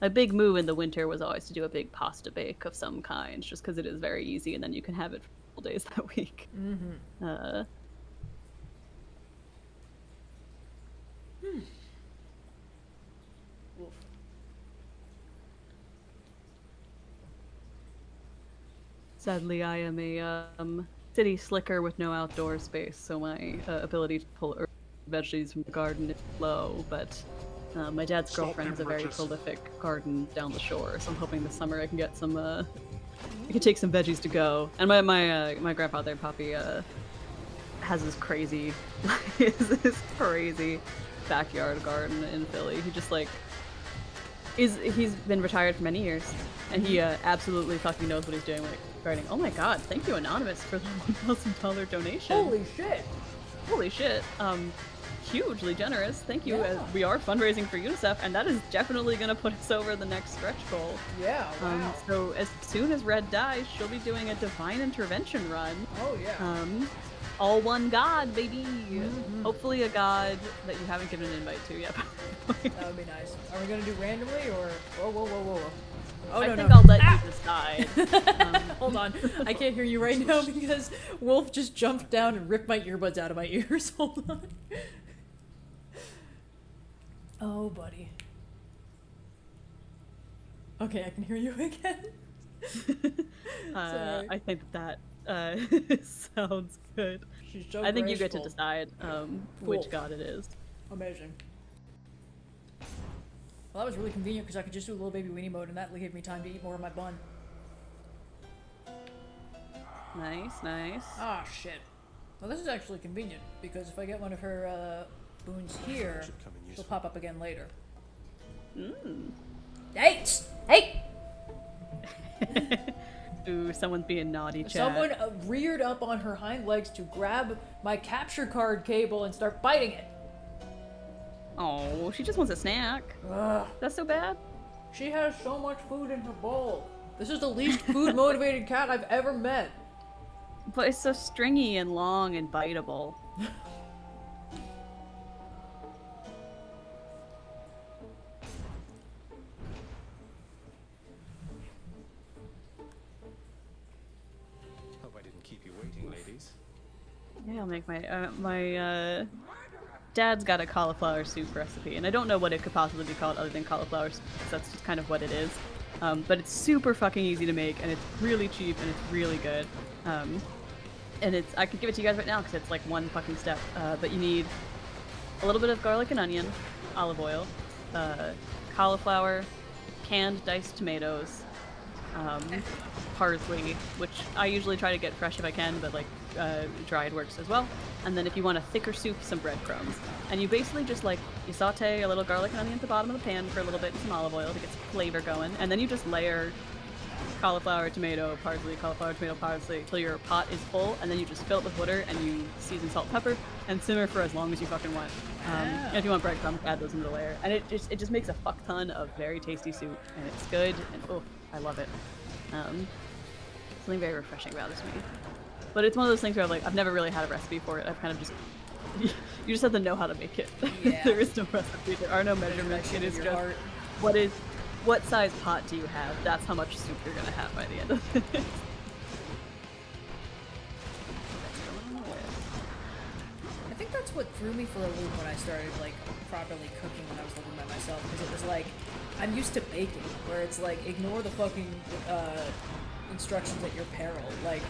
S2: My big move in the winter was always to do a big pasta bake of some kind, just because it is very easy, and then you can have it for full days that week.
S1: Mm-hmm. Oof.
S2: Sadly, I am a city slicker with no outdoor space, so my ability to pull veggies from the garden is low, but my dad's girlfriend has a very prolific garden down the shore, so I'm hoping this summer I can get some, I can take some veggies to go. And my grandfather, Poppy, has this crazy, this crazy backyard garden in Philly. He just like, he's been retired for many years, and he absolutely fucking knows what he's doing when it gardening. Oh my god, thank you Anonymous for the $1,000 donation.
S1: Holy shit!
S2: Holy shit. Hugely generous. Thank you.
S1: Yeah.
S2: We are fundraising for UNICEF, and that is definitely going to put us over the next stretch goal.
S1: Yeah, wow.
S2: So as soon as Red dies, she'll be doing a divine intervention run.
S1: Oh yeah.
S2: All one god, baby. Hopefully a god that you haven't given an invite to yet.
S1: That would be nice. Are we gonna do randomly or? Whoa, whoa, whoa, whoa, whoa. Oh,
S2: I
S1: no,
S2: think
S1: no.
S2: I'll let you decide.
S1: Hold on. I can't hear you right now because Wolf just jumped down and ripped my earbuds out of my ears. Hold on. Oh, buddy. Okay, I can hear you again. Sorry.
S2: I think that sounds good.
S1: She's so
S2: I think you get to
S1: graceful.
S2: decide which god it is.
S1: Amazing. Well, that was really convenient because I could just do a little baby weenie mode and that gave me time to eat more of my bun.
S2: Nice, nice.
S1: Ah, shit. Well, this is actually convenient because if I get one of her boons here, she'll pop up again later. Hey! Hey!
S2: Ooh, someone's being naughty, chat.
S1: Someone reared up on her hind legs to grab my capture card cable and start biting it.
S2: Oh, she just wants a snack.
S1: Ugh.
S2: That's so bad?
S1: She has so much food in her bowl. This is the least food-motivated cat I've ever met.
S2: But it's so stringy and long and biteable.
S3: Hope I didn't keep you waiting, ladies.
S2: Yeah, I'll make my Dad's got a cauliflower soup recipe, and I don't know what it could possibly be called other than cauliflower soup, because that's just kind of what it is. But it's super fucking easy to make, and it's really cheap, and it's really good. And I could give it to you guys right now because it's like one fucking step. But you need a little bit of garlic and onion, olive oil, cauliflower, canned diced tomatoes, parsley, which I usually try to get fresh if I can, but like dried works as well. And then if you want a thicker soup, some breadcrumbs. And you basically just like, you saute a little garlic and onion at the bottom of the pan for a little bit and some olive oil to get some flavor going. And then you just layer cauliflower, tomato, parsley, cauliflower, tomato, parsley until your pot is full, and then you just fill it with water and you season, salt, pepper, and simmer for as long as you fucking want. And if you want breadcrumbs, add those into the layer. And it just makes a fuck ton of very tasty soup, and it's good, and oh, I love it. Something very refreshing about this movie. But it's one of those things where I've never really had a recipe for it. I've kind of just you just have to know how to make it.
S1: Yeah.
S2: There is no recipe. There are no measurements. It is just what size pot do you have? That's how much soup you're gonna have by the end of it.
S1: I think that's what threw me for a loop when I started like properly cooking when I was living by myself, because it was like I'm used to baking, where it's like ignore the fucking instructions at your peril. Like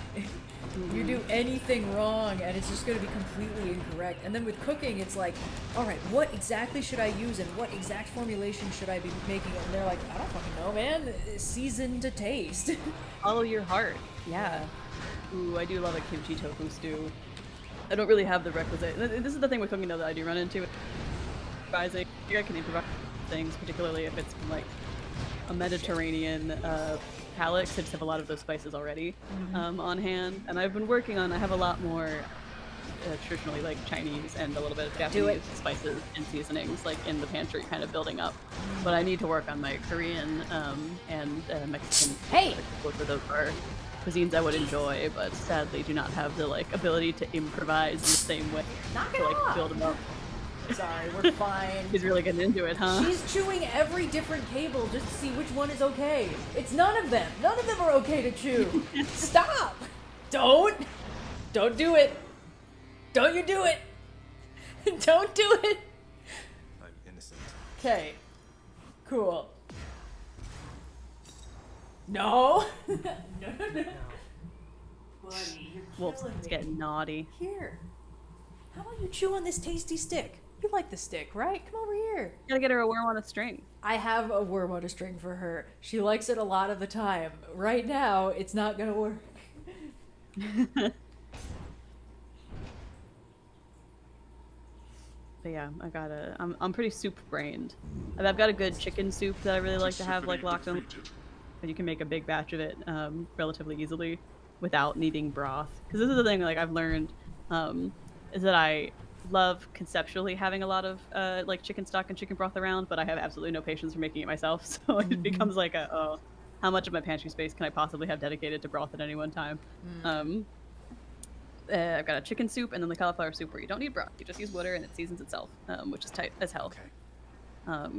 S1: you do anything wrong and it's just going to be completely incorrect. And then with cooking, it's like, all right, what exactly should I use and what exact formulation should I be making? And they're like, I don't fucking know, man. Season to taste.
S2: Follow your heart. Yeah. Ooh, I do love a kimchi tofu stew. I don't really have the requisite. This is the thing with cooking though that I do run into. Improvising. I can improvise things, particularly if it's from like a Mediterranean palate, because I just have a lot of those spices already on hand. And I've been working on, I have a lot more traditionally like Chinese and a little bit of Japanese spices and seasonings like in the pantry kind of building up. But I need to work on my Korean and Mexican.
S1: Hey!
S2: Both of those are cuisines I would enjoy, but sadly do not have the like ability to improvise in the same way.
S1: Knock it
S2: to like
S1: off.
S2: build them up.
S1: Sorry, we're fine.
S2: He's really getting into it, huh?
S1: She's chewing every different cable just to see which one is okay. It's none of them. None of them are okay to chew. Stop! Don't do it. Don't you do it. Don't do it.
S3: I'm innocent.
S1: Okay. Cool. No. No. Buddy, you're
S2: Wolf's
S1: killing me.
S2: getting naughty.
S1: Here. How about you chew on this tasty stick? You like the stick, right? Come over here.
S2: Gotta get her a worm on a string.
S1: I have a worm on a string for her. She likes it a lot of the time. Right now, it's not gonna work.
S2: But yeah, I'm pretty soup brained. I've got a good chicken soup that I really like to have like locked on. And you can make a big batch of it relatively easily without needing broth. Because this is the thing like I've learned is that I love conceptually having a lot of like chicken stock and chicken broth around, but I have absolutely no patience for making it myself. So it becomes like how much of my pantry space can I possibly have dedicated to broth at any one time? I've got a chicken soup and then the cauliflower soup where you don't need broth. You just use water and it seasons itself, which is tight as hell.
S3: Okay.
S2: I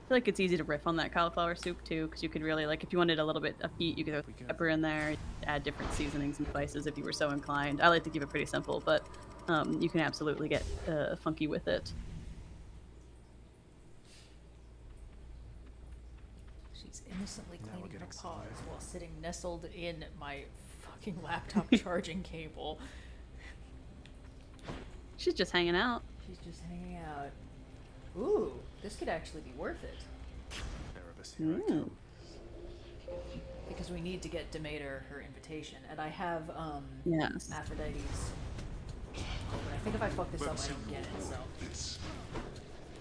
S2: feel like it's easy to riff on that cauliflower soup too, because you could really, like, if you wanted a little bit of heat, you could throw pepper in there, add different seasonings and spices if you were so inclined. I like to keep it pretty simple, but you can absolutely get funky with it.
S1: She's innocently cleaning her paws while sitting nestled in my fucking laptop charging cable.
S2: She's just hanging out.
S1: She's just hanging out. Ooh, this could actually be worth it.
S3: Erebus, here I come.
S1: Because we need to get Demeter her invitation, and I have
S2: Yes.
S1: Aphrodite's. Oh, but I think if I fuck this up, I don't get it. So.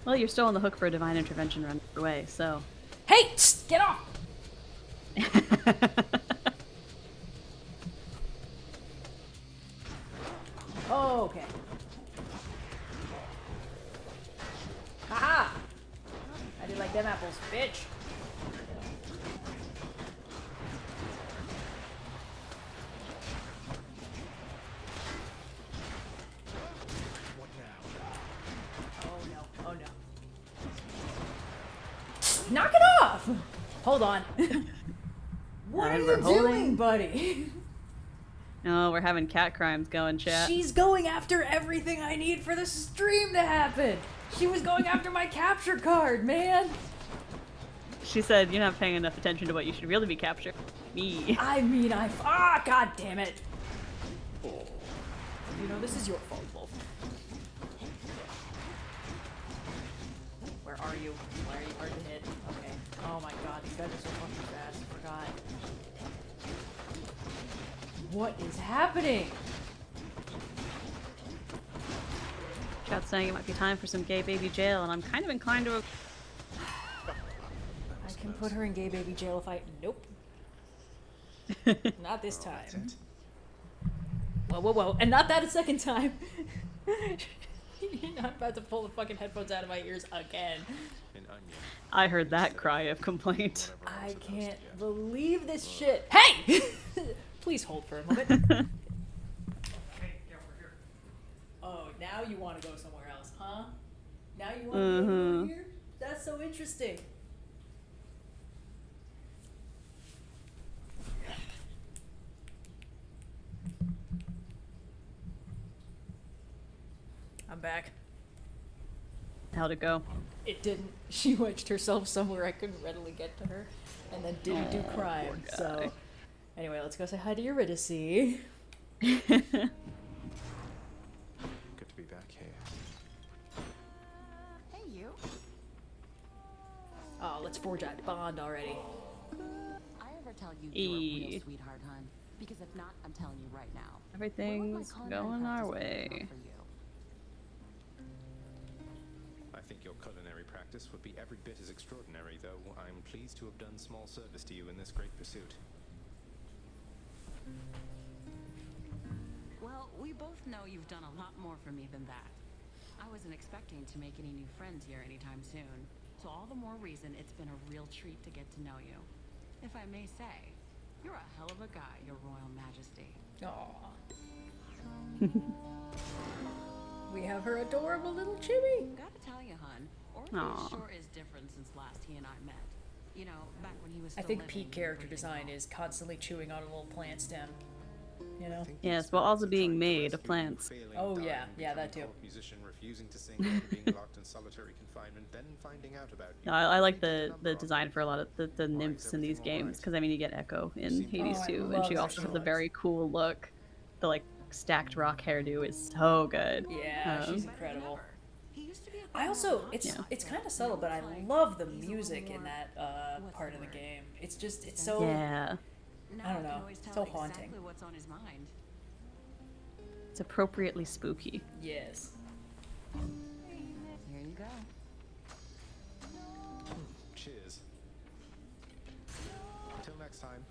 S2: Well, you're still on the hook for a divine intervention run away, so.
S1: Hey, tss, get off! Oh, okay. Haha! I did like them apples, bitch.
S3: What now?
S1: Oh no, oh no. Knock it off! Hold on. What are you doing, buddy?
S2: Oh, we're having cat crimes going, chat.
S1: She's going after everything I need for the stream to happen. She was going after my capture card, man.
S2: She said you're not paying enough attention to what you should really be capturing. Me.
S1: I mean, god damn it. You know, this is your fault, Wolf. Where are you? Why are you hard to hit? Okay. Oh my god, these guys are so fucking fast. I forgot. What is happening?
S2: Chat's saying it might be time for some gay baby jail, and I'm kind of inclined to.
S1: I can put her in gay baby jail if I. Nope. Not this time. Whoa, whoa, whoa. And not that a second time. You're not about to pull the fucking headphones out of my ears again.
S2: I heard that cry of complaint.
S1: I can't believe this shit. Hey! Please hold for a moment. Oh, now you want to go somewhere else, huh? Now you want to go over here? That's so interesting. I'm back.
S2: How'd it go?
S1: It didn't. She wedged herself somewhere I couldn't readily get to her, and then didn't do crime. So, anyway, let's go say hi to Eurydice.
S3: Good to be back here.
S16: Hey, you.
S1: Oh, let's forge that bond already.
S16: I ever tell you you're a real sweetheart, hun? Because if not, I'm telling you right now.
S2: Everything's going our way.
S3: I think your culinary practice would be every bit as extraordinary, though I'm pleased to have done small service to you in this great pursuit.
S16: Well, we both know you've done a lot more for me than that. I wasn't expecting to make any new friends here anytime soon, so all the more reason it's been a real treat to get to know you. If I may say, you're a hell of a guy, Your Royal Majesty.
S1: Aww. We have her adorable little chibi.
S16: Gotta tell you, hun, Orpheus
S2: Aw.
S16: sure is different since last he and I met. You know, back when he was
S1: I
S16: still
S1: think
S16: living
S1: peak
S16: in
S1: character
S16: Virginia.
S1: design is constantly chewing on a little plant stem. You know?
S2: Yes, while also being made of plants.
S1: Oh yeah, yeah, that too.
S3: Musician refusing to sing after being locked in solitary confinement, then finding out about you.
S2: No, I like the design for a lot of the nymphs in these games, because I mean you get Echo in Hades
S1: I
S2: too, and
S1: love
S2: she also has a
S1: Echo.
S2: very cool look. The like stacked rock hairdo is so good.
S1: Yeah, she's incredible. I also, it's kind of subtle, but I love the music in that part of the game. It's just, it's so,
S2: Yeah.
S1: I don't know, so haunting.
S16: Exactly what's on his mind.
S2: It's appropriately spooky.
S1: Yes.
S16: Here you go.
S3: Cheers. Until next time.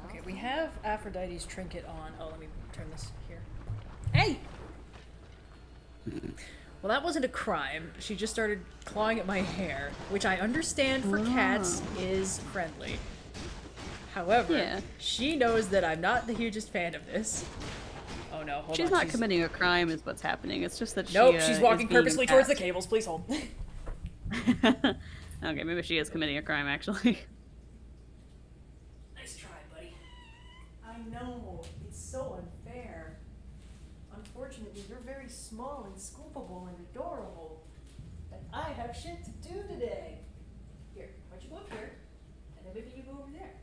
S1: Okay, we have Aphrodite's trinket on. Oh, let me turn this here. Hey! Well, that wasn't a crime. She just started clawing at my hair, which I understand for cats is friendly. However, she knows that I'm not the hugest fan of this. Oh no, hold on.
S2: She's not committing a crime is what's happening. It's just that
S1: Nope,
S2: she,
S1: she's
S2: is
S1: walking
S2: being
S1: purposely towards the
S2: attacked.
S1: cables. Please hold.
S2: Okay, maybe she is committing a crime actually.
S1: Nice try, buddy. I know, it's so unfair. Unfortunately, you're very small and scoopable and adorable. And I have shit to do today. Here, why don't you go up here? And then maybe you go over there.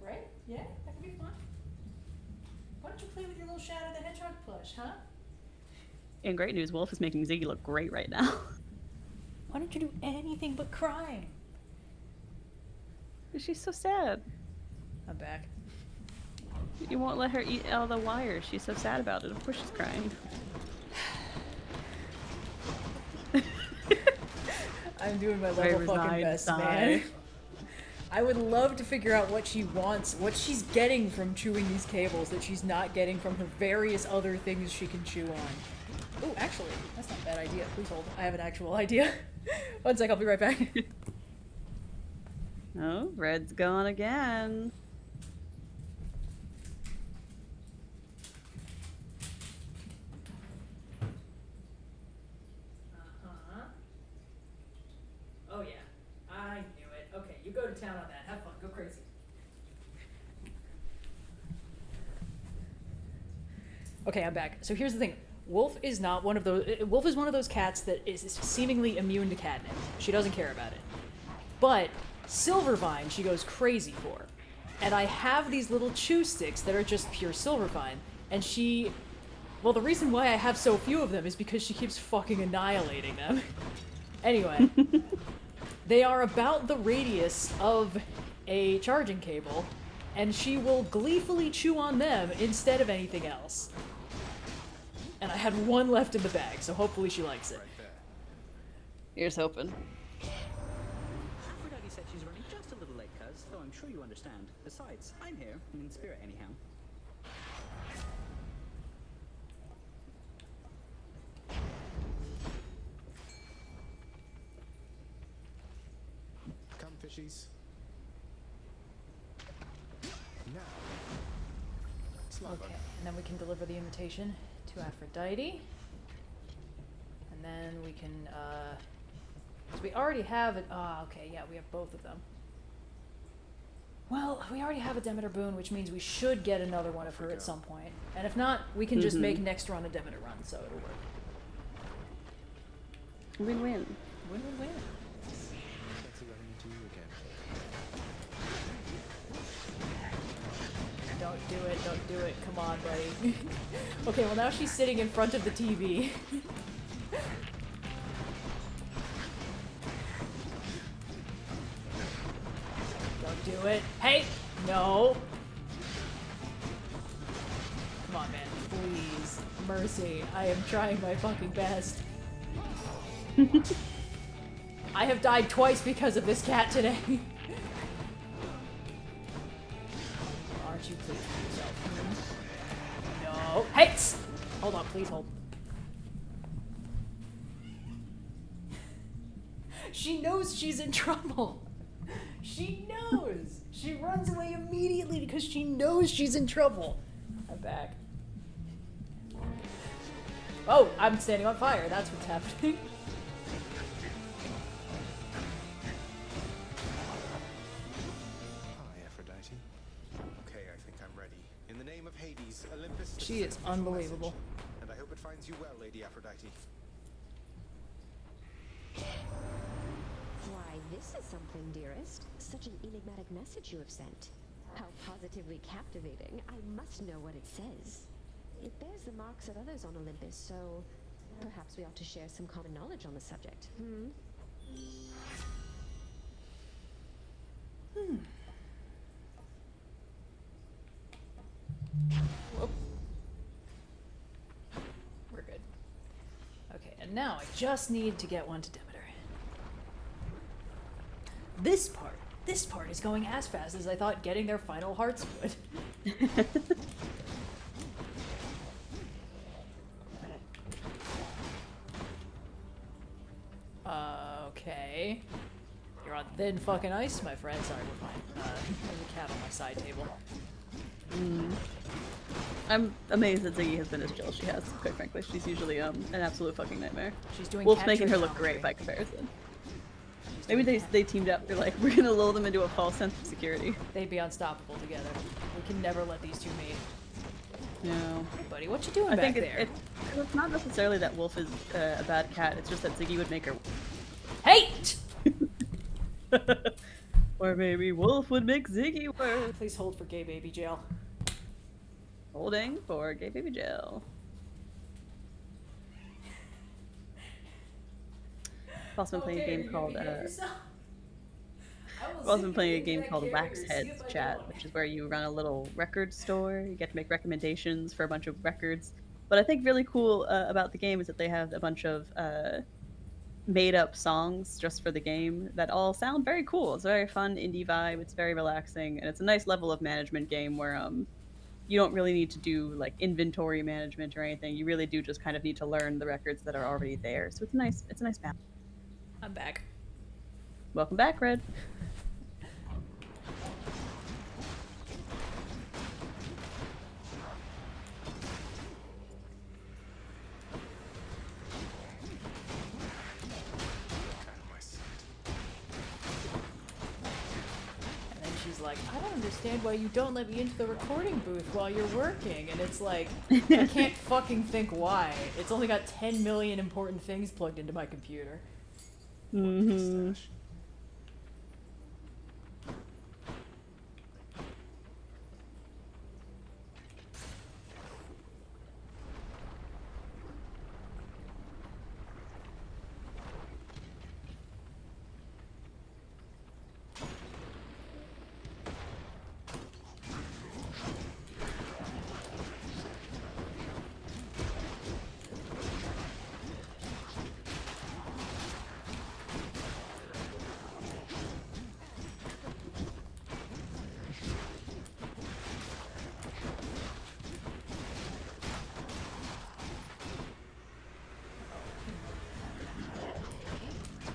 S1: Right? Yeah? That could be fun. Why don't you play with your little Shadow the Hedgehog plush, huh?
S2: And great news, Wolf is making Ziggy look great right now.
S1: Why don't you do anything but crime?
S2: She's so sad.
S1: I'm back.
S2: You won't let her eat all the wires. She's so sad about it. Of course she's crying.
S1: I'm doing my
S2: Very
S1: level fucking
S2: resigned
S1: best,
S2: sigh.
S1: man. I would love to figure out what she wants, what she's getting from chewing these cables that she's not getting from her various other things she can chew on. Oh, actually, that's not a bad idea. Please hold. I have an actual idea. One sec, I'll be right back.
S2: Oh, Red's gone again.
S1: Uh-huh. Oh yeah, I knew it. Okay, you go to town on that. Have fun. Go crazy. Okay, I'm back. So here's the thing. Wolf is not one of those... Wolf is one of those cats that is seemingly immune to catnip. She doesn't care about it. But Silvervine, she goes crazy for. And I have these little chew sticks that are just pure Silvervine. And she... Well, the reason why I have so few of them is because she keeps fucking annihilating them. Anyway. They are about the radius of a charging cable, and she will gleefully chew on them instead of anything else. And I had one left in the bag, so hopefully she likes it.
S2: Here's hoping.
S9: Aphrodite said she's running just a little late, cuz, though I'm sure you understand. Besides, I'm here, in spirit anyhow.
S3: Come, fishies. Now.
S1: Okay, and then we can deliver the invitation to Aphrodite. And then we can, so we already have it. Ah, okay, yeah, we have both of them. Well, we already have a Demeter boon, which means we should get another one of her at some point. And if not, we can just make next run a Demeter run, so it'll work.
S2: Win-win.
S1: Win-win-win.
S3: Fancy running into you again.
S1: Don't do it, don't do it. Come on, buddy. Okay, well now she's sitting in front of the TV. Don't do it. Hey! No! Come on, man. Please. Mercy. I am trying my fucking best. I have died twice because of this cat today. Aren't you pleased with yourself? No. Hey! Hold on, please hold. She knows she's in trouble. She knows. She runs away immediately because she knows she's in trouble. I'm back. Oh, I'm standing on fire. That's what's happening.
S3: Hi, Aphrodite. Okay, I think I'm ready. In the name of Hades, Olympus.
S1: She is unbelievable.
S3: And I hope it finds you well, Lady Aphrodite.
S15: Why, this is something, dearest. Such an enigmatic message you have sent. How positively captivating. I must know what it says. It bears the marks of others on Olympus, so perhaps we ought to share some common knowledge on the subject.
S1: Whoop. We're good. Okay, and now I just need to get one to Demeter. This part is going as fast as I thought getting their final hearts would. Okay. You're on thin fucking ice, my friend. Sorry, we're fine. There's a cat on my side table.
S2: I'm amazed that Ziggy has been as chill as she has, quite frankly. She's usually an absolute fucking nightmare.
S1: She's doing
S2: Wolf's
S1: cat
S2: making her
S1: trick
S2: look great by comparison. Maybe they teamed up. They're like, we're gonna lull them into a false sense of security.
S1: They'd be unstoppable together. We can never let these two meet.
S2: No.
S1: Hey, buddy, what you doing
S2: I
S1: back
S2: think
S1: there?
S2: it's not necessarily that Wolf is a bad cat. It's just that Ziggy would make her.
S1: Hate!
S2: Or maybe Wolf would make Ziggy worse.
S1: Please hold for gay baby jail.
S2: Holding for gay baby jail. I've also been playing a game called I've also been playing a game called Wax Heads Chat, which is where you run a little record store. You get to make recommendations for a bunch of records. What I think really cool about the game is that they have a bunch of made-up songs just for the game that all sound very cool. It's a very fun indie vibe. It's very relaxing, and it's a nice level of management game where you don't really need to do like inventory management or anything. You really do just kind of need to learn the records that are already there. So it's a nice balance.
S1: I'm back.
S2: Welcome back, Red.
S1: And then she's he's like, I don't understand why you don't let me into the recording booth while you're working. And it's like, I can't fucking think why. It's only got 10 million important things plugged into my computer.
S2: Mm-hmm.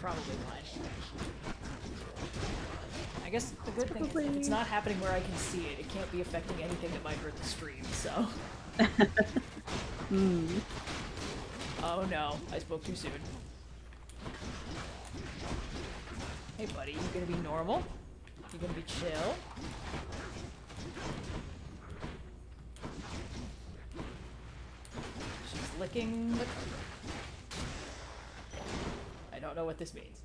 S1: Probably fine. I guess the good thing is if it's not happening where I can see it, it can't be affecting anything that might hurt the stream, so. Oh no, I spoke too soon. Hey buddy, you gonna be normal? You gonna be chill? She's licking the carpet. I don't know what this means.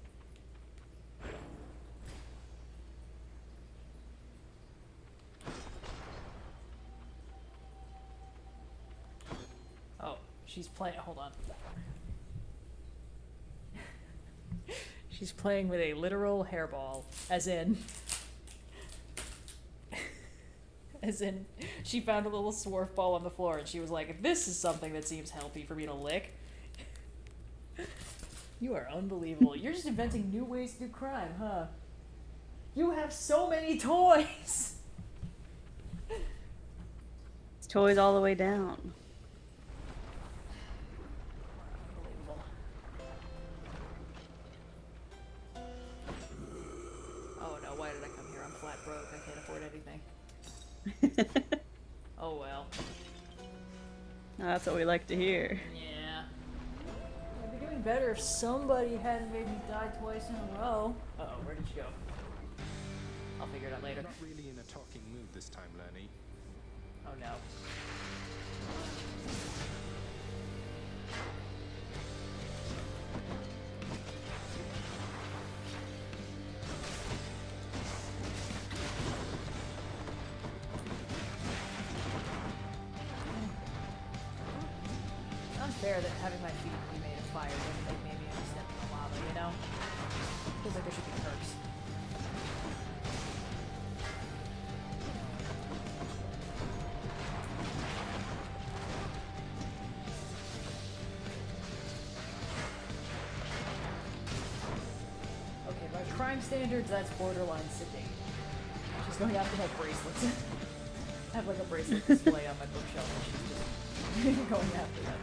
S1: Oh, she's playing. Hold on. She's playing with a literal hairball, as in. As in, she found a little swarf ball on the floor and she was like, this is something that seems healthy for me to lick. You are unbelievable. You're just inventing new ways to do crime, huh? You have so many toys!
S2: It's toys all the way down.
S1: Unbelievable. Oh no, why did I come here? I'm flat broke. I can't afford anything. Oh well.
S2: That's what we like to hear.
S1: Yeah. It'd be doing better if somebody hadn't made me die twice in a row. Uh-oh, where did you go? I'll figure it out later.
S3: Not really in a talking mood this time, Lenny.
S1: Oh no. Unfair that having my feet be made of fire doesn't make me maybe step in the lava, you know? Feels like there should be perks. Okay, by crime standards, that's borderline sickening. She's going to have to have bracelets. Have like a bracelet display on my bookshelf and she's just going after them.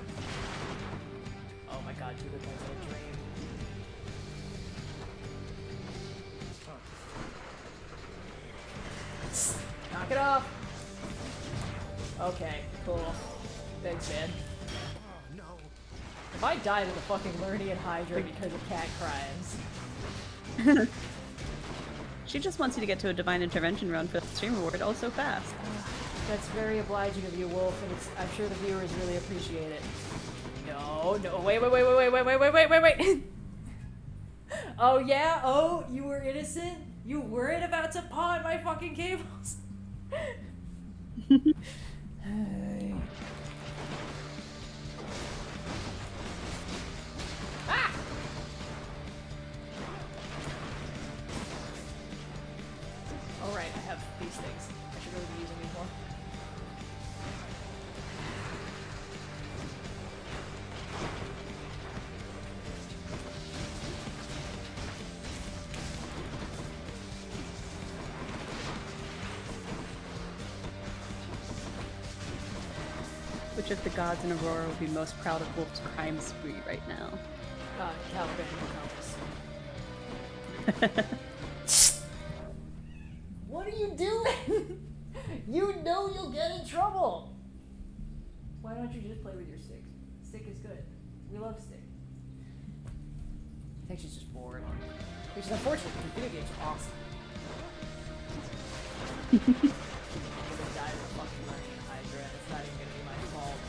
S1: Oh my god, two good points in a dream. Knock it off! Okay, cool. Thanks, man.
S3: Oh no.
S1: If I died with a fucking Lernian Hydra because of cat crimes.
S2: She just wants you to get to a Divine Intervention run for the stream reward all so fast.
S1: That's very obliging of you, Wolf, and I'm sure the viewers really appreciate it. No, wait. Oh yeah? Oh, you were innocent? You weren't about to pawn my fucking cables? Hey. Ah! Alright, I have these things. I should really be using these more.
S2: Which of the gods in Aurora would be most proud of Wolf's crime spree right now?
S1: Caliban and Compass. What are you doing? You know you'll get in trouble! Why don't you just play with your stick? Stick is good. We love stick. I think she's just bored. Which is unfortunate because video games are awesome. I'm gonna die of a fucking running Hydra, and it's not even gonna be my fault.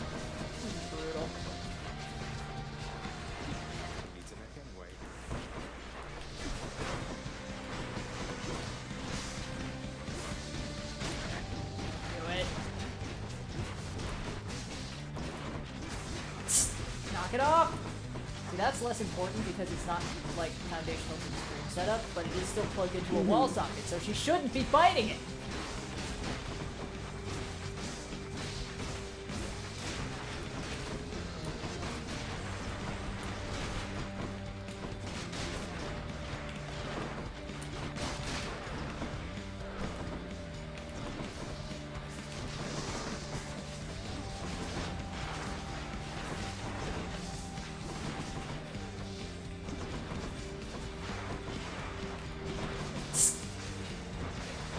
S1: This is brutal.
S3: Needs a neck anyway.
S1: Do it. Knock it off! See, that's less important because it's not, like, foundational to the stream setup, but it is still plugged into a wall socket, so she shouldn't be fighting it!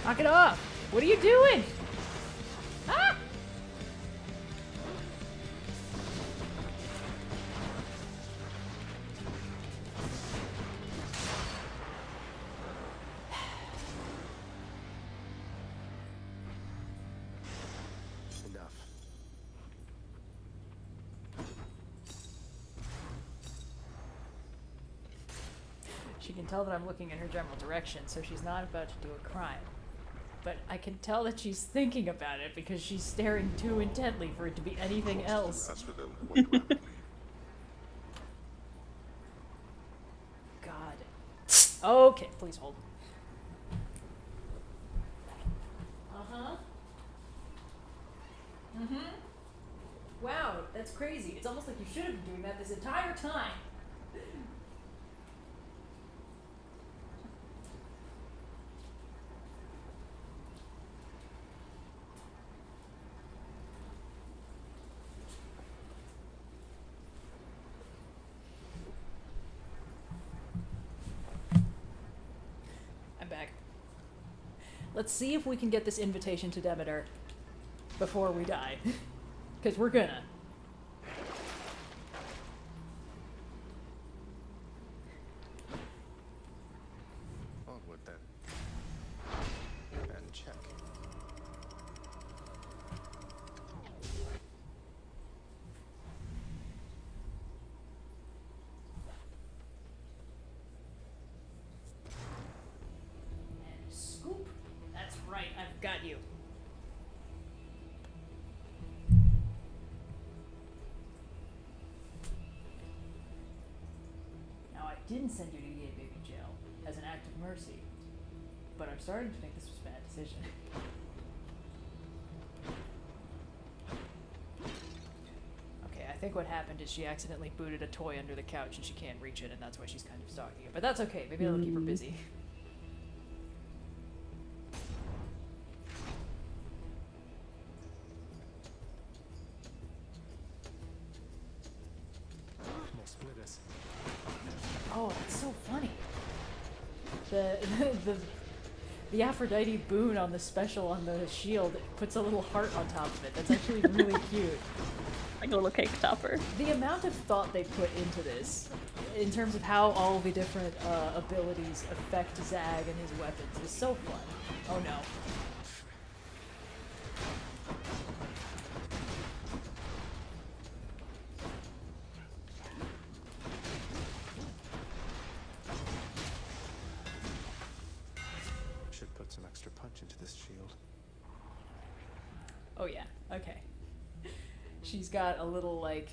S1: Knock it off! What are you doing? Ah!
S3: Enough.
S1: She can tell that I'm looking in her general direction, so she's not about to do a crime. But I can tell that she's thinking about it because she's staring too intently for it to be anything else.
S11: As for them, wait rapidly.
S1: God. Okay, please hold. Uh-huh. Mm-hmm. Wow, that's crazy. It's almost like you should have been doing that this entire time. Back. Let's see if we can get this invitation to Demeter before we die. Because we're gonna.
S3: Onward then. And check.
S1: Scoop. That's right, I've got you. Now, I didn't send you to Yay Baby Jail as an act of mercy, but I'm starting to think this was a bad decision. Okay, I think what happened is she accidentally booted a toy under the couch and she can't reach it, and that's why she's kind of stalking it. But that's okay, maybe that'll keep her busy.
S3: They'll split us.
S1: Oh, that's so funny. The Aphrodite boon on the special on the shield puts a little heart on top of it. That's actually really cute.
S2: Like a little cake topper.
S1: The amount of thought they put into this, in terms of how all the different abilities affect Zag and his weapons, is so fun. Oh no.
S3: Should put some extra punch into this shield.
S1: Oh yeah, okay. She's got a little, like,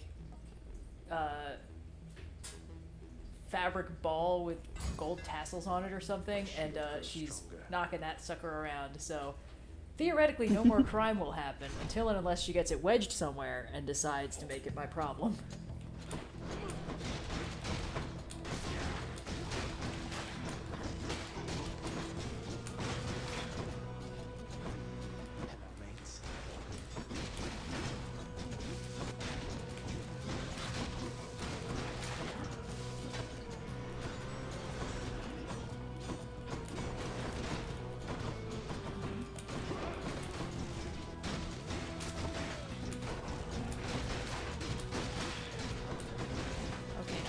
S1: fabric ball with gold tassels on it or something, and she's knocking that sucker around, so theoretically no more crime will happen until and unless she gets it wedged somewhere and decides to make it my problem.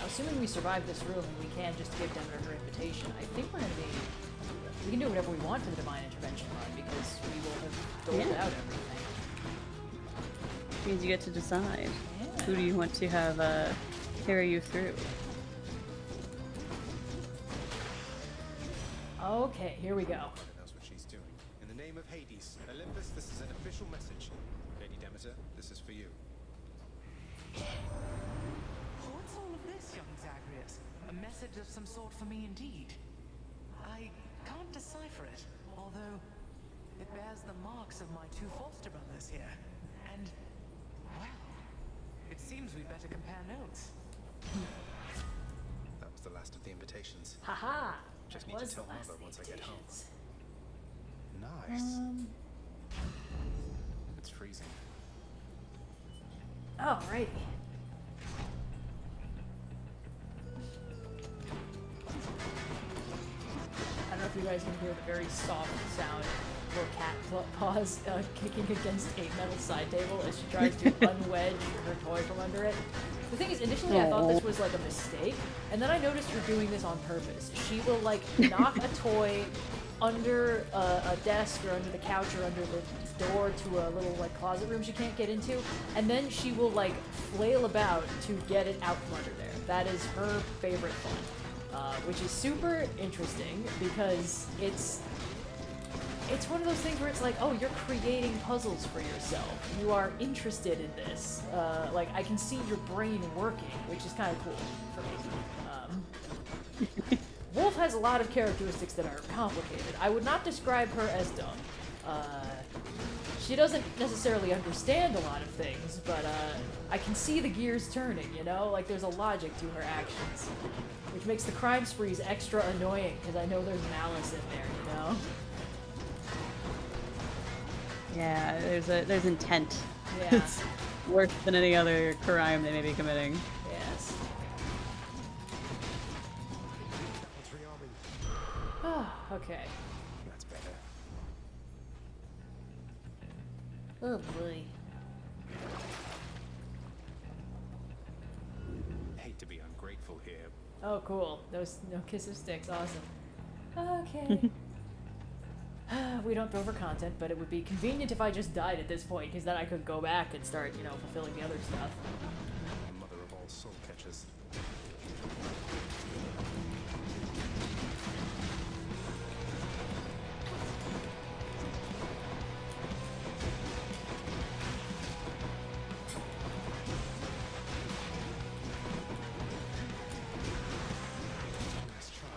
S1: Assuming we survive this room and we can just give Demeter her invitation, I think we're gonna be We can do whatever we want for the Divine Intervention run because we will have doled out everything.
S2: Means you get to decide.
S1: Yeah.
S2: Who do you want to have carry you through?
S1: Okay, here we go.
S3: Everyone knows what she's doing. In the name of Hades, Olympus, this is an official message. Lady Demeter, this is for you.
S14: What's all of this, young Zagreus? A message of some sort for me indeed. I can't decipher it, although it bears the marks of my two foster brothers here. And, well, it seems we'd better compare notes.
S3: That was the last of the invitations.
S1: Haha!
S3: Just
S1: That
S3: need to
S1: was
S3: tell
S1: the last
S3: Mother once I get home.
S1: invitations.
S3: Nice. It's freezing.
S1: Alrighty. I don't know if you guys can hear the very soft sound of her cat paws kicking against a metal side table as she tries to unwedge her toy from under it. The thing is, initially I thought this was like a mistake, and then I noticed her doing this on purpose. She will like knock a toy under a desk or under the couch or under the door to a little like closet room she can't get into, and then she will like flail about to get it out from under there. That is her favorite fun, which is super interesting because it's one of those things where it's like, oh, you're creating puzzles for yourself. You are interested in this. Like, I can see your brain working, which is kind of cool for me. Wolf has a lot of characteristics that are complicated. I would not describe her as dumb. She doesn't necessarily understand a lot of things, but I can see the gears turning, you know? Like, there's a logic to her actions, which makes the crime sprees extra annoying, because I know there's malice in there, you know?
S2: Yeah, there's intent.
S1: Yeah.
S2: It's worse than any other crime they may be committing.
S1: Yes. Okay.
S3: That's better.
S1: Oh boy.
S3: Hate to be ungrateful here.
S1: Oh, cool. No kiss of sticks. Awesome. Okay. We don't throw for content, but it would be convenient if I just died at this point, because then I could go back and start, you know, fulfilling the other stuff.
S3: Mother of all soul catchers. Let's try.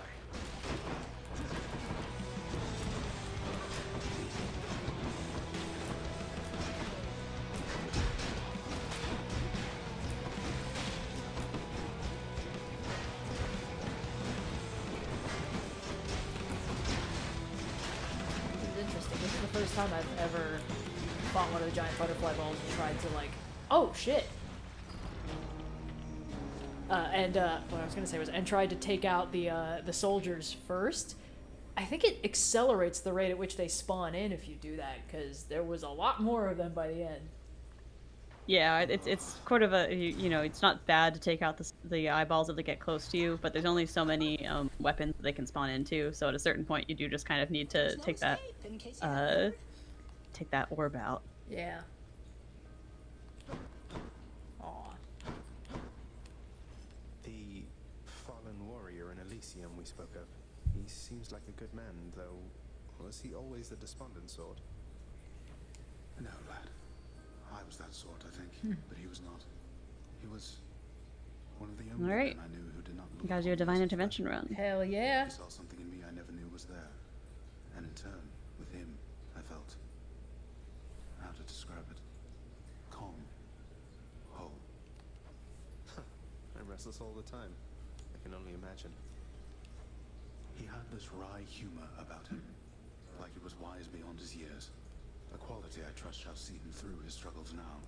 S1: This is interesting. This is the first time I've ever fought one of the giant butterfly balls and tried to, like, oh shit! What I was gonna say was, and tried to take out the soldiers first. I think it accelerates the rate at which they spawn in if you do that, because there was a lot more of them by the end.
S2: Yeah, it's sort of a, you know, it's not bad to take out the eyeballs if they get close to you, but there's only so many weapons they can spawn into, so at a certain point you do just kind of need to take that orb out.
S1: Yeah. Aw.
S3: The fallen warrior in Elysium we spoke of. He seems like a good man, though. Was he always the despondent sort?
S5: No, lad. I was that sort, I think, but he was not. He was one of the only
S2: Alright.
S5: men I knew who did not look
S2: You gotta do a
S5: upon me
S2: divine
S5: as
S2: intervention run.
S1: Hell yeah.
S5: He saw something in me I never knew was there. And in turn, with him, I felt... how to describe it? Calm. Whole.
S3: I'm restless all the time. I can only imagine.
S5: He had this wry humor about him, like he was wise beyond his years. A quality I trust shall see him through his struggles now.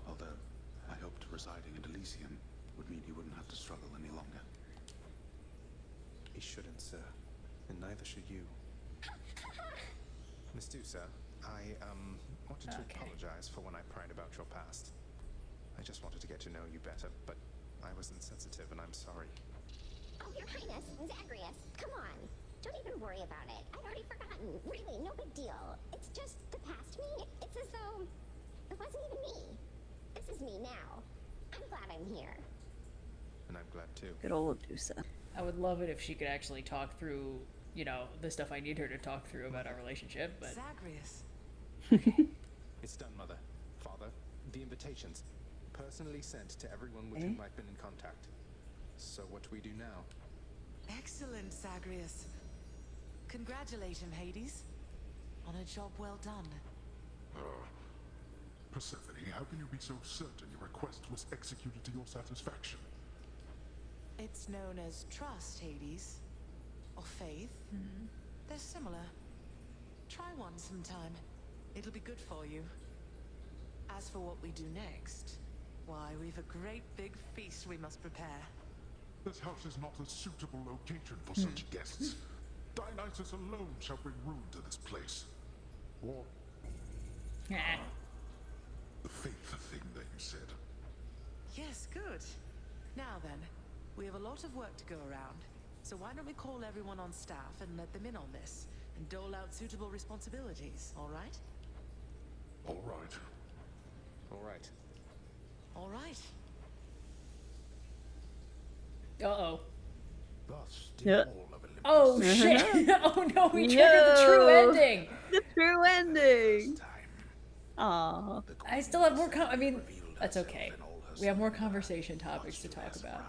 S5: Although, I hoped residing in Elysium would mean he wouldn't have to struggle any longer.
S3: He shouldn't, sir. And neither should you. Miss Dusa, I, wanted to apologize for when I pried about your past. I just wanted to get to know you better, but I was insensitive and I'm sorry.
S15: Oh, Your Highness, Zagreus, come on. Don't even Don't worry about it. I'd already forgotten. Really, no big deal. It's just the past me. It's as though it wasn't even me. This is me now. I'm glad I'm here.
S3: And I'm glad too.
S2: Good old Adusa.
S1: I would love it if she could actually talk through, you know, the stuff I need her to talk through about our relationship, but...
S14: Zagreus.
S3: It's done, Mother. Father, the invitations. Personally sent to everyone with whom I've been in contact. So what do we do now?
S14: Excellent, Zagreus. Congratulations, Hades. On a job well done.
S11: Persephone, how can you be so certain your request was executed to your satisfaction?
S14: It's known as trust, Hades. Or faith. They're similar. Try one sometime. It'll be good for you. As for what we do next, why, we've a great big feast we must prepare.
S11: This house is not a suitable location for such guests. Dionysus alone shall bring ruin to this place. Or... the faith thing that you said.
S14: Yes, good. Now then, we have a lot of work to go around. So why don't we call everyone on staff and let them in on this, and dole out suitable responsibilities, all right?
S11: All right.
S3: All right.
S14: All right.
S1: Uh-oh.
S5: Thus did
S2: Yeah.
S5: all of Olympus.
S1: Oh, shit! Oh no, we triggered the true ending!
S2: The true ending! Aww.
S1: I still have more I mean, that's okay. We have more conversation topics to talk about.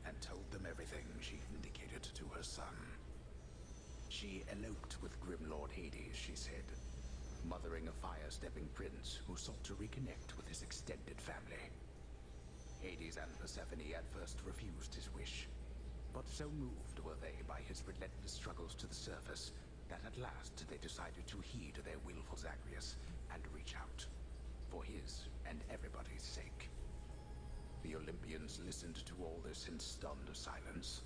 S5: And told them everything she indicated to her son. She eloped with Grim Lord Hades, she said, mothering a fire-stepping prince who sought to reconnect with his extended family. Hades and Persephone at first refused his wish, but so moved were they by his relentless struggles to the surface that at last they decided to heed their will for Zagreus and reach out, for his and everybody's sake. The Olympians listened to all this in stunned silence.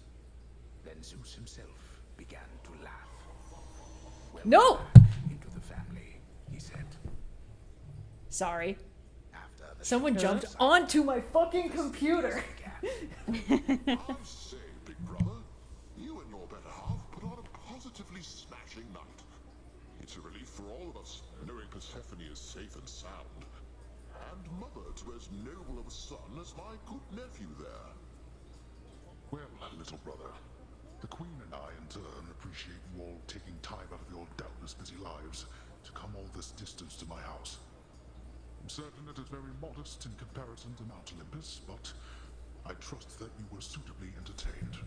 S5: Then Zeus himself began to laugh. Welcome
S1: No!
S5: back into the family, he said.
S1: Sorry.
S5: After the
S1: Someone jumped onto my fucking computer.
S11: I say, big brother, you and your better half put on a positively smashing night. It's a relief for all of us, knowing Persephone is safe and sound. And mother to as noble of a son as my good nephew there. Well, little brother, the Queen and I in turn appreciate you all taking time out of your doubtless busy lives to come all this distance to my house. I'm certain it is very modest in comparison to Mount Olympus, but I trust that you were suitably entertained.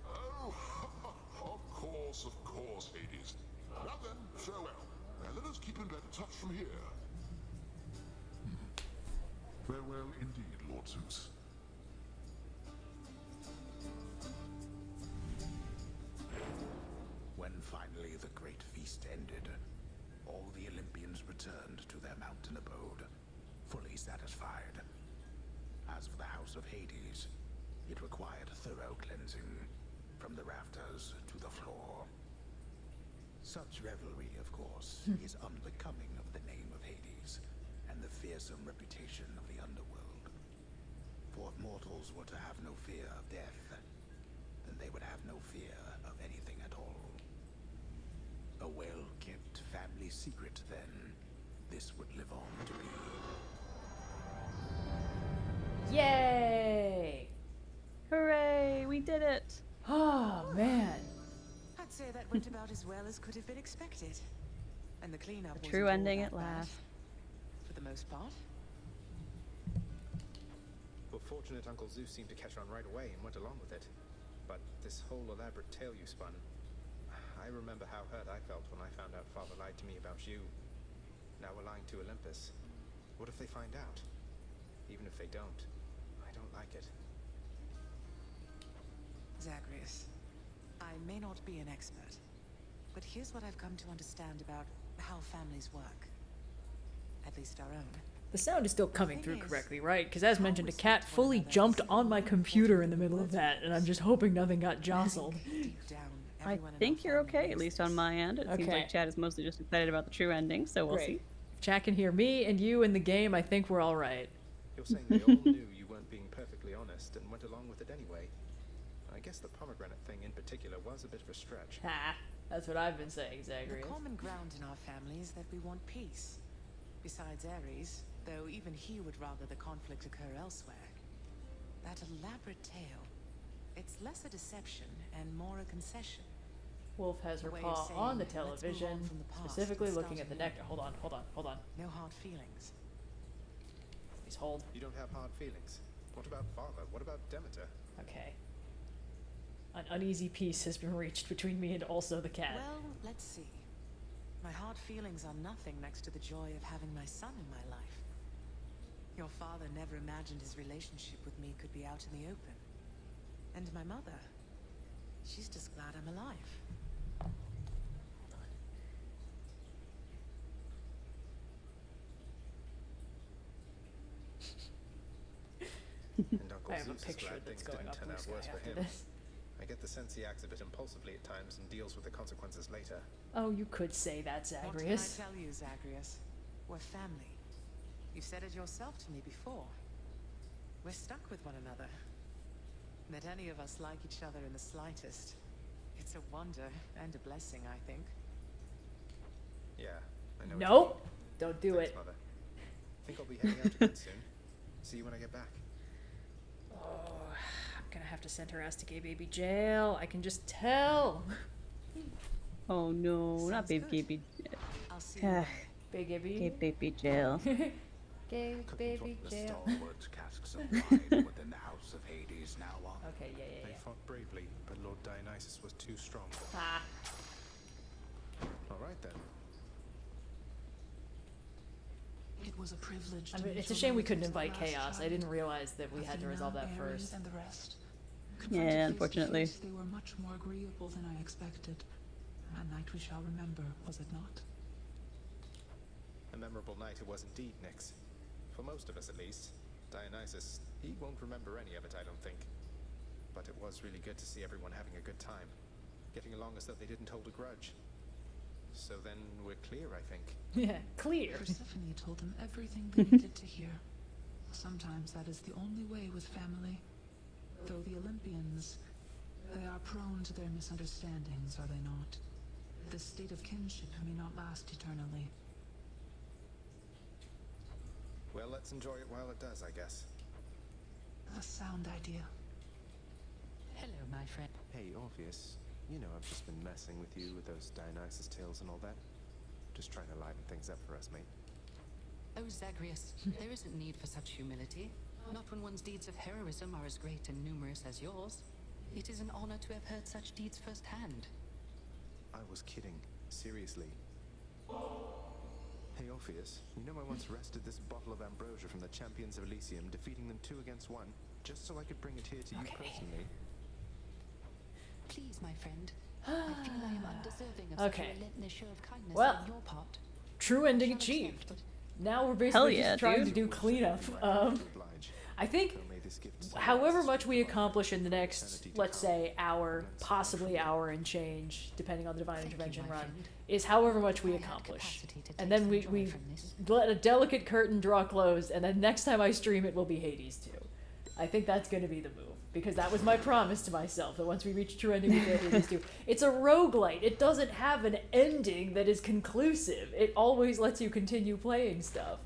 S11: Oh, of course, Hades. Now then, farewell, and let us keep in better touch from here. Farewell indeed, Lord Zeus.
S5: When finally the great feast ended, all the Olympians returned to their mountain abode, fully satisfied. As for the House of Hades, it required thorough cleansing, from the rafters to the floor. Such revelry, of course, is unbecoming of the name of Hades, and the fearsome reputation of the underworld. For if mortals were to have no fear of death, then they would have no fear of anything at all. A well-kept family secret, then, this would live on to be.
S1: Yay!
S2: Hooray, we did it!
S1: Oh, man.
S14: I'd say that went about as well as could have been expected. And the cleanup
S2: The
S14: wasn't
S2: true
S14: all
S2: ending
S14: that
S2: at
S14: bad,
S2: last.
S14: for the most part.
S3: Well, fortunate Uncle Zeus seemed to catch on right away and went along with it. But this whole elaborate tale you spun, I remember how hurt I felt when I found out Father lied to me about you. Now we're lying to Olympus. What if they find out? Even if they don't, I don't like it.
S14: Zagreus, I may not be an expert, but here's what I've come to understand about how families work. At least our own.
S1: The sound is still coming through correctly, right? Because as mentioned, a cat fully jumped on my computer in the middle of that, and I'm just hoping nothing got jostled.
S2: I think you're okay, at least on my end. It seems
S1: Okay.
S2: like Chad is mostly just excited about the true ending, so we'll
S1: Great.
S2: see.
S1: If Chat can hear me and you in the game, I think we're all right.
S3: You're saying they all knew you weren't being perfectly honest and went along with it anyway. I guess the pomegranate thing in particular was a bit of a stretch.
S1: Ha! That's what I've been saying,
S14: The
S1: Zagreus.
S14: common ground in our family is that we want peace. Besides Ares, though even he would rather the conflict occur elsewhere. That elaborate tale, it's less a deception and more a concession.
S1: Wolf has her
S14: A way
S1: paw
S14: of saying,
S1: on the
S14: "Let's move on
S1: television,
S14: from the past
S1: specifically
S14: and
S1: looking
S14: start
S1: at the
S14: anew."
S1: nectar. Hold on.
S14: No hard feelings.
S1: Please hold.
S3: You don't have hard feelings. What about father? What about Demeter?
S1: Okay. An uneasy peace has been reached between me and also the cat.
S14: Well, let's see. My hard feelings are nothing next to the joy of having my son in my life. Your father never imagined his relationship with me could be out in the open. And my mother, she's just glad I'm alive.
S3: And Uncle
S1: I have a
S3: Zeus is
S1: picture
S3: glad
S1: that's
S3: things
S1: going
S3: didn't
S1: up
S3: turn
S1: Blue
S3: out
S1: Sky
S3: worse for
S1: after
S3: him.
S1: this.
S3: I get the sense he acts a bit impulsively at times and deals with the consequences later.
S1: Oh, you could say that,
S14: What can I
S1: Zagreus.
S14: tell you, Zagreus? We're family. You said it yourself to me before. We're stuck with one another. That any of us like each other in the slightest. It's a wonder and a blessing, I think.
S3: Yeah, I know.
S1: Nope. Don't do
S3: Thanks,
S1: it.
S3: Mother. Think I'll be heading out again soon. See you when I get back.
S1: Oh, I'm gonna have to send her ass to gay baby jail. I can just tell.
S2: Oh no, not baby.
S14: I'll see
S2: Ah,
S1: Gay baby.
S2: gay baby jail.
S1: Gay baby
S5: The
S1: jail.
S5: stalwart casks of wine within the House of Hades now on.
S1: Okay, yeah.
S3: They fought bravely, but Lord Dionysus was too strong.
S1: Ah.
S3: All right then.
S8: It was a privilege.
S1: I
S8: to
S1: mean,
S8: meet
S1: it's a
S8: your
S1: shame we couldn't
S8: relatives,
S1: invite
S8: the last
S1: Chaos. I
S8: child.
S1: didn't realize that we had to
S8: Athena,
S1: resolve that
S8: Ares,
S1: first.
S8: and the rest.
S2: Yeah,
S8: Confronted face to
S2: unfortunately.
S8: face, they were much more agreeable than I expected. A night we shall remember, was it not?
S3: A memorable night it was indeed, Nyx. For most of us, at least. Dionysus, he won't remember any of it, I don't think. But it was really good to see everyone having a good time. Getting along as though they didn't hold a grudge. So then we're clear, I think.
S1: Yeah, clear.
S8: Persephone told them everything they needed to hear. Sometimes that is the only way with family. Though the Olympians, they are prone to their misunderstandings, are they not? This state of kinship may not last eternally.
S3: Well, let's enjoy it while it does, I guess.
S8: A sound idea.
S6: Hello, my friend.
S3: Hey, Orpheus. You know I've just been messing with you with those Dionysus tales and all that. Just trying to liven things up for us, mate.
S6: Oh, Zagreus, there isn't need for such humility. Not when one's deeds of heroism are as great and numerous as yours. It is an honor to have heard such deeds firsthand.
S3: I was kidding. Seriously. Hey, Orpheus. You know I once wrested this bottle of ambrosia from the champions of Elysium, defeating them 2 against 1, just so I could bring it here to you personally.
S6: Please, my friend. I feel I am undeserving of
S1: Okay.
S6: such a relentless show of kindness
S1: Well,
S6: on your part.
S1: True ending achieved. Now we're basically
S2: Hell yeah,
S1: just trying
S2: dude.
S1: to do cleanup. I think however much we accomplish in the next, let's say, hour, possibly hour and change, depending on the Divine Intervention run, is however much we accomplish. And then we let a delicate curtain draw closed, and then next time I stream it will be Hades 2. I think that's going to be the move, because that was my promise to myself, that once we reach true ending, we get Hades 2. It's a roguelite. It doesn't have an ending that is conclusive. It always lets you continue playing stuff.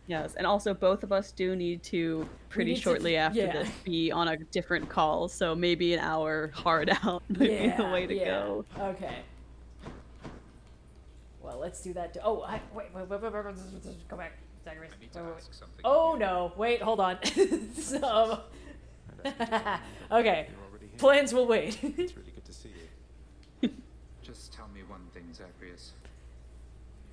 S2: Yes, and also both of us do need to pretty
S1: need to-
S2: shortly after
S1: yeah.
S2: this be on a different call, so maybe an hour hard out would be the way to go.
S1: Okay. Well, let's do that. Wait, go back, Zagreus.
S7: I need to ask something.
S1: Oh no! Wait, hold on. So, okay, plans will wait.
S3: It's really good to see you.
S7: Just tell me one thing, Zagreus.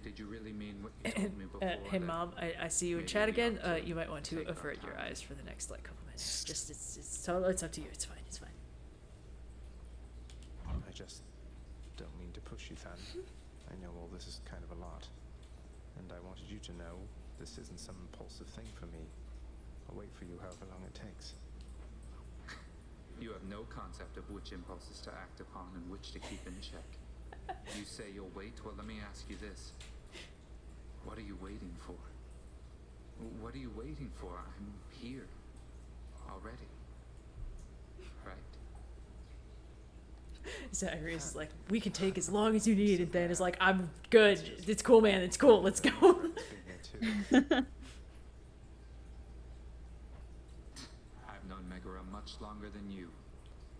S7: Did you really mean what you told me before?
S1: Hey,
S7: that
S1: Mom, I see you in
S7: maybe
S1: chat
S7: we
S1: again.
S7: ought to
S1: You might want to
S7: take our
S1: avert your
S7: time?
S1: eyes for the next couple minutes. Just it's up to you. It's fine. It's fine.
S3: I just don't mean to push you, Fan. I know all this is kind of a lot. And I wanted you to know this isn't some impulsive thing for me. I'll wait for you however long it takes.
S7: You have no concept of which impulses to act upon and which to keep in check. You say you'll wait? Well, let me ask you this. What are you waiting for? What are you waiting for? I'm here. Already.
S1: Zacharias is like, we can take as long as you need, and Ben is like, I'm good. It's cool, man. It's cool. Let's go.
S7: I've known Megara much longer than you.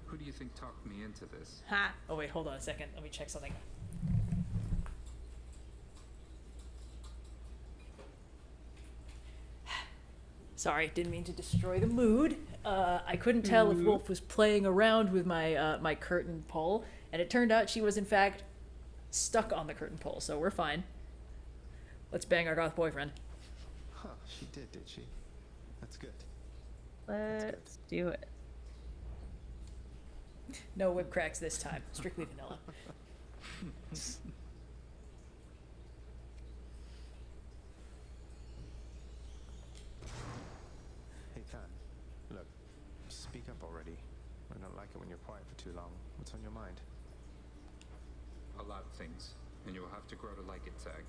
S7: Who do you think talked me into this?
S1: Ha! Oh wait, hold on a second. Let me check something. Sorry, didn't mean to destroy the mood. I couldn't tell if Wolf was playing around with my my curtain pole, and it turned out she was in fact stuck on the curtain pole, so we're fine. Let's bang our goth boyfriend.
S3: Huh, she did she? That's good.
S2: Let's do it.
S1: No whip cracks this time. Strictly vanilla.
S3: Hey, Than. Look, speak up already. I don't like it when you're quiet for too long. What's on your mind?
S7: A lot of things, and you'll have to grow to like it, Zag.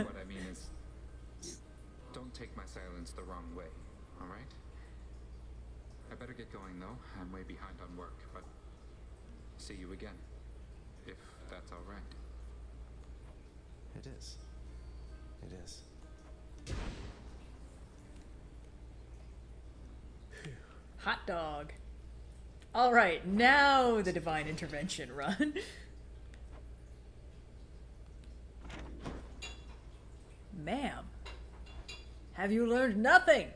S7: What I mean is, don't take my silence the wrong way, alright? I better get going though. I'm way behind on work, but see you again, if that's alright.
S3: It is. It is.
S1: Hot dog. All right, now the divine intervention run. Ma'am, have you learned nothing?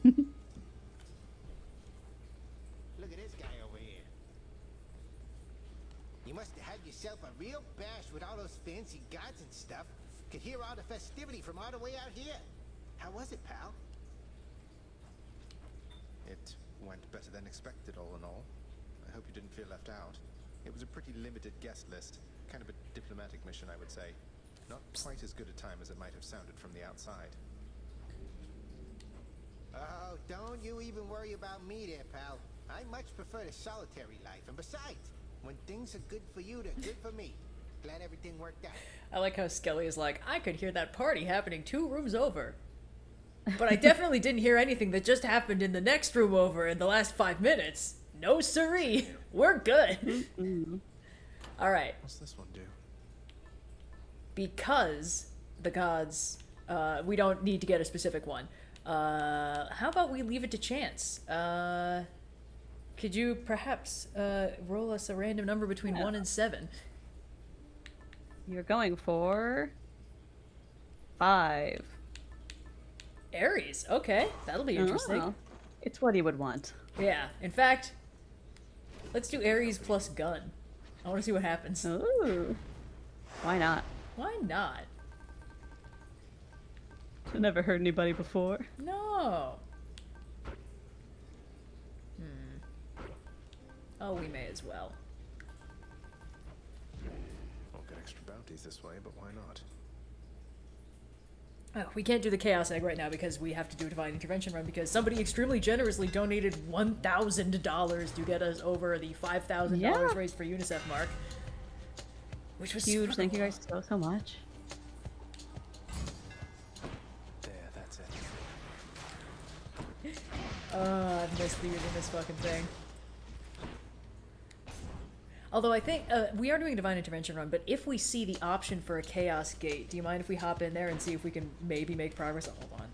S4: Look at this guy over here. You must have had yourself a real bash with all those fancy gods and stuff. Could hear all the festivity from all the way out here. How was it, pal?
S3: It went better than expected, all in all. I hope you didn't feel left out. It was a pretty limited guest list. Kind of a diplomatic mission, I would say. Not quite as good a time as it might have sounded from the outside.
S4: Oh, don't you even worry about me there, pal. I much prefer the solitary life. And besides, when things are good for you, they're good for me. Glad everything worked out.
S1: I like how Skelly is like, I could hear that party happening 2 rooms over. But I definitely didn't hear anything that just happened in the next room over in the last 5 minutes. No siree. We're good. All right.
S3: What's this one do?
S1: Because the gods, we don't need to get a specific one. How about we leave it to chance? Could you perhaps roll us a random number between 1 and 7?
S2: You're going for 5.
S1: Aries. Okay, that'll be interesting.
S2: Oh, it's what he would want.
S1: Yeah. In fact, let's do Aries plus gun. I want to see what happens.
S2: Ooh. Why not?
S1: Why not?
S2: I've never heard anybody before.
S1: No. Oh, we may as well.
S3: Won't get extra bounties this way, but why not?
S1: Oh, we can't do the Chaos Egg right now because we have to do a Divine Intervention run because somebody extremely generously donated $1,000 to get us over the $5,000 raised for UNICEF mark. Which was
S2: huge. Thank you guys so much.
S3: There, that's it.
S1: I've missed using this fucking thing. Although I think we are doing a Divine Intervention run, but if we see the option for a Chaos Gate, do you mind if we hop in there and see if we can maybe make progress? Oh, hold on.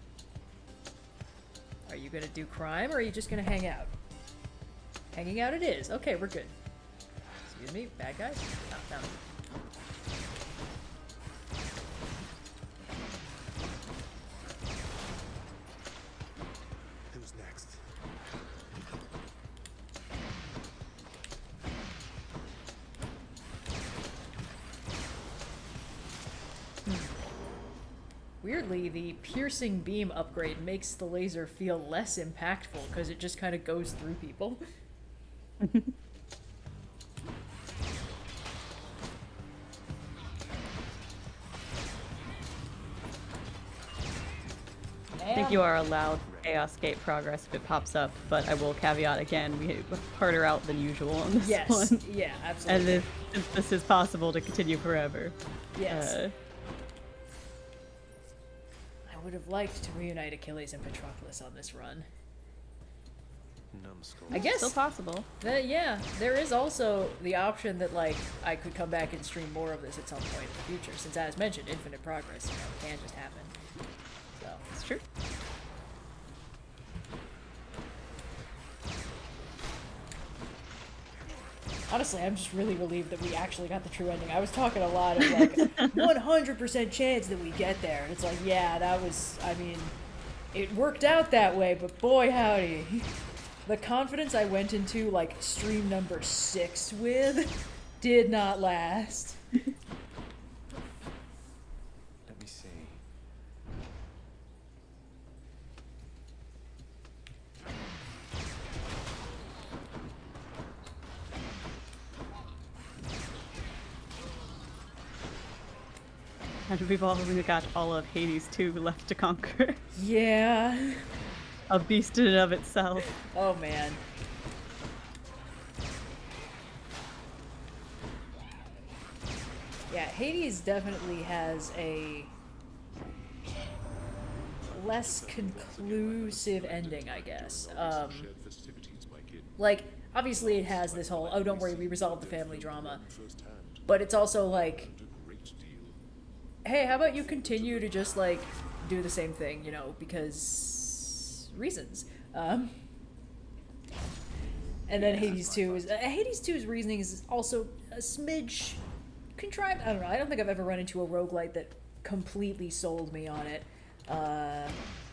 S1: Are you gonna do crime, or are you just gonna hang out? Hanging out it is. Okay, we're good. Excuse me, bad guys? Oh, found it.
S3: Who's next?
S1: Weirdly, the piercing beam upgrade makes the laser feel less impactful because it just kind of goes through people.
S2: I think you are allowed Chaos Gate progress if it pops up, but I will caveat again, we have harder out than usual on this one.
S1: Yeah, absolutely.
S2: And if this is possible to continue forever.
S1: Yes. I would have liked to reunite Achilles and Patroclus on this run.
S3: Numbskull.
S1: I guess
S2: Still possible.
S1: Yeah, there is also the option that like I could come back and stream more of this at some point in the future, since as mentioned, infinite progress, it can just happen. So
S2: it's true.
S1: Honestly, I'm just really relieved that we actually got the true ending. I was talking a lot of like 100% chance that we get there, and it's like, yeah, that was, I mean, it worked out that way, but boy howdy. The confidence I went into, like, stream number 6 with did not last.
S3: Let me see.
S2: And we've only got all of Hades 2 left to conquer.
S1: Yeah.
S2: A beast in and of itself.
S1: Oh man. Yeah, Hades definitely has a less conclusive ending, I guess. Like, obviously it has this whole, oh, don't worry, we resolved the family drama. But it's also like, hey, how about you continue to just, like, do the same thing, you know, because reasons. And then Hades 2's reasoning is also a smidge contrived. I don't know. I don't think I've ever run into a roguelite that completely sold me on it.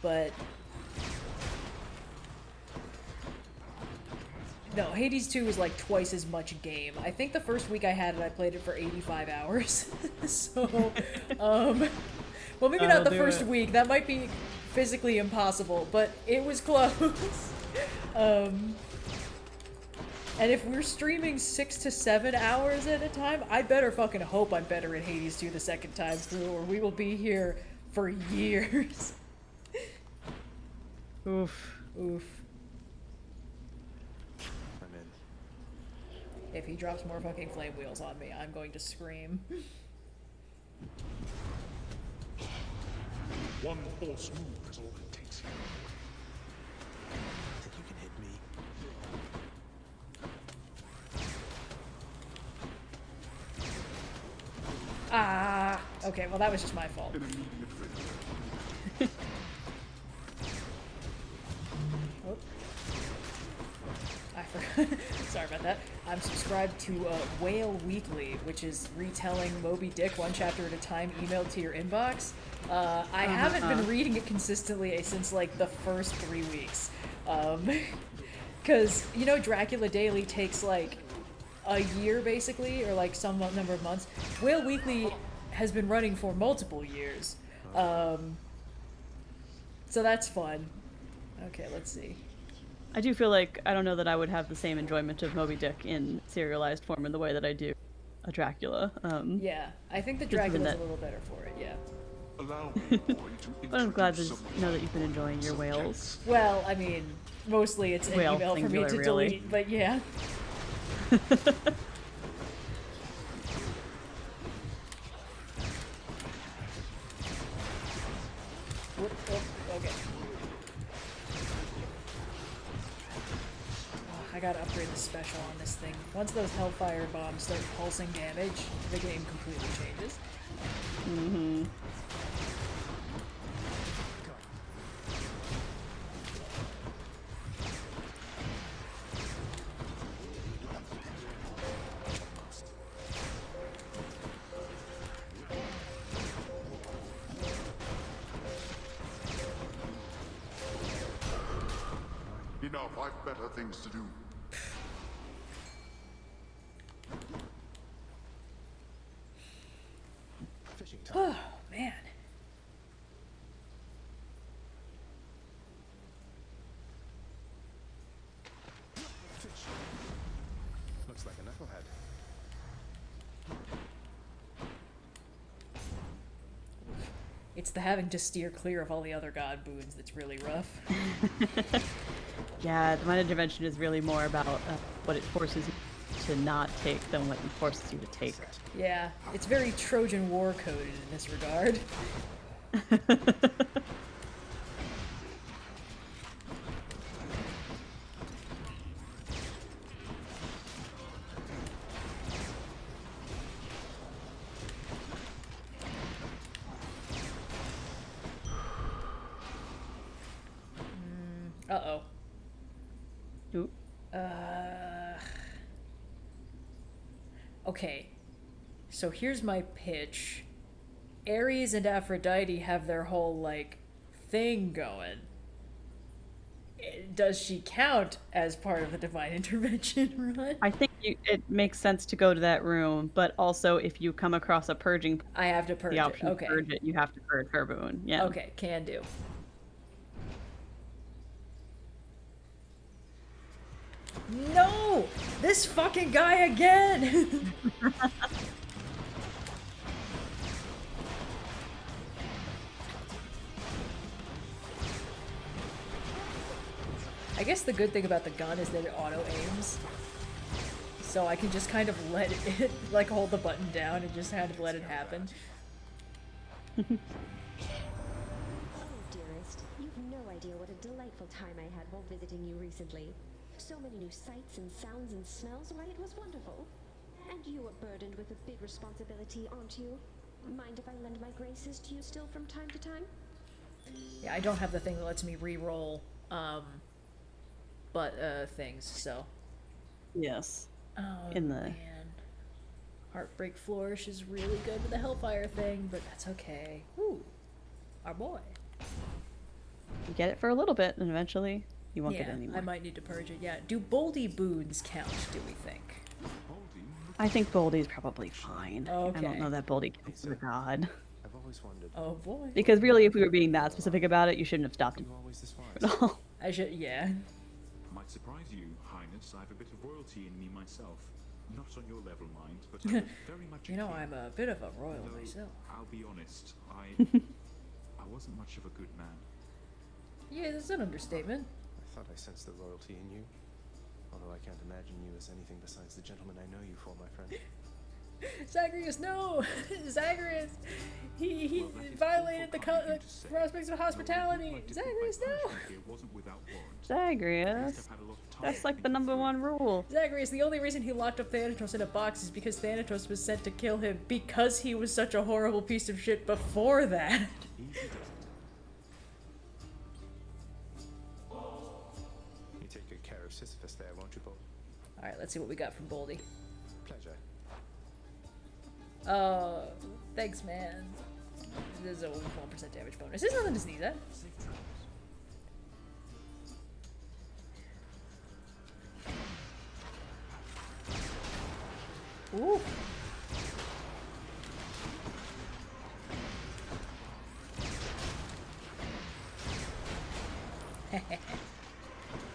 S1: But no, Hades 2 is like twice as much game. I think the first week I had it, I played it for 85 hours. So, well, maybe not the first week. That might be physically impossible, but it was close. And if we're streaming 6 to 7 hours at a time, I better fucking hope I'm better at Hades 2 the second time through, or we will be here for years.
S2: Oof.
S1: Oof.
S3: I'm in.
S1: If he drops more fucking flame wheels on me, I'm going to scream.
S11: One false move is all it takes here.
S5: Think you can hit me?
S1: Ah! Okay, well that was just my fault. Oh. I forgot. Sorry about that. I'm subscribed to Whale Weekly, which is retelling Moby Dick one chapter at a time emailed to your inbox. I haven't been reading it consistently since like the first 3 weeks. Because, you know, Dracula Daily takes like a year basically, or like some number of months. Whale Weekly has been running for multiple years. So that's fun. Okay, let's see.
S2: I do feel like I don't know that I would have the same enjoyment of Moby Dick in serialized form in the way that I do a Dracula.
S1: Yeah, I think the Dracula's a little better for it, yeah.
S11: Allow me, boy, to
S2: But I'm glad to know that you've been enjoying your whales.
S1: Well, I mean, mostly it's an
S2: Whale
S1: email for me to
S2: singular,
S1: delete,
S2: really.
S1: but yeah. Whoop, whoop, okay. Oh, I gotta upgrade the special on this thing. Once those Hellfire bombs start pulsing damage, the game completely changes.
S2: Mm-hmm.
S11: Enough, I've better things to do.
S3: Fishing time.
S1: Oh, man.
S3: Fish. Looks like a knucklehead.
S1: It's the having to steer clear of all the other god boons that's really rough.
S2: Yeah, the mind intervention is really more about what it forces you to not take than what it forces you to take.
S1: Yeah, it's very Trojan War coded in this regard. Uh-oh.
S2: Oop.
S1: Okay. So here's my pitch. Ares and Aphrodite have their whole, like, thing going. Does she count as part of the divine intervention run?
S2: I think it makes sense to go to that room, but also if you come across a purging,
S1: I have to purge
S2: the option
S1: it.
S2: to
S1: Okay.
S2: purge it, you have to purge her boon. Yeah.
S1: Okay, can do. No! This fucking guy again! I guess the good thing about the gun is that it auto-aims. So I can just kind of let it, like, hold the button down and just kind of let it happen.
S21: Oh, dearest, you've no idea what a delightful time I had while visiting you recently. So many new sights and sounds and smells, why, it was wonderful. And you are burdened with a big responsibility, aren't you? Mind if I lend my graces to you still from time to time?
S1: Yeah, I don't have the thing that lets me re-roll, things, so.
S2: Yes.
S1: Oh,
S2: In the
S1: man. Heartbreak Flourish is really good with the Hellfire thing, but that's okay. Ooh, our boy.
S2: You get it for a little bit, and eventually you won't
S1: Yeah,
S2: get it anymore.
S1: I might need to purge it, yeah. Do Boldy boons count, do we think?
S2: I think Boldy's probably fine. I
S1: Okay.
S2: don't know that Boldy counts as a god.
S3: I've always wondered.
S1: Oh boy.
S2: Because really, if we were being that specific about it, you shouldn't have stopped him. at all.
S1: I should, yeah.
S20: Might surprise you, Highness. I have a bit of royalty in me myself. Not on your level, mind, but I'm very much.
S1: You know, I'm a bit of a royal
S20: Though,
S1: myself.
S20: I'll be honest. I wasn't much of a good man.
S1: Yeah, that's an understatement.
S3: I thought I sensed the royalty in you. Although I can't imagine you as anything besides the gentleman I know you for, my friend.
S1: Zagreus, no! Zagreus! He violated the prospects of hospitality! Zagreus, no!
S2: Zagreus. That's like the #1 rule.
S1: Zagreus, the only reason he locked up Thanatos in a box is because Thanatos was sent to kill him because he was such a horrible piece of shit before that.
S3: You take good care of Sisyphus there, won't you, Bob?
S1: Alright, let's see what we got from Boldy.
S3: Pleasure.
S1: Oh, thanks, man. There's a 1% damage bonus. There's nothing to sneeze at. Ooh.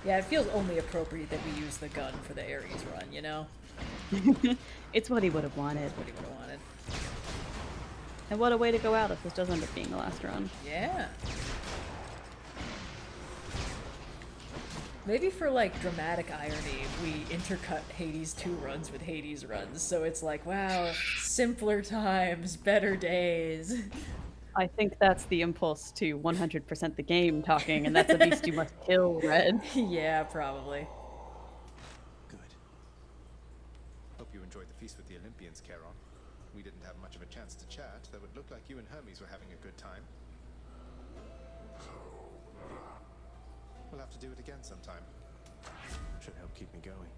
S1: Yeah, it feels only appropriate that we use the gun for the Ares run, you know?
S2: It's what he would have wanted.
S1: What he would have wanted.
S2: And what a way to go out if this does end up being the last run.
S1: Yeah. Maybe for, like, dramatic irony, we intercut Hades 2 runs with Hades runs, so it's like, wow, simpler times, better days.
S2: I think that's the impulse to 100% the game talking, and that's a beast you must kill, Red.
S1: Yeah, probably.
S3: Good. Hope you enjoyed the feast with the Olympians, Charon. We didn't have much of a chance to chat, though it looked like you and Hermes were having a good time. We'll have to do it again sometime. Should help keep me going.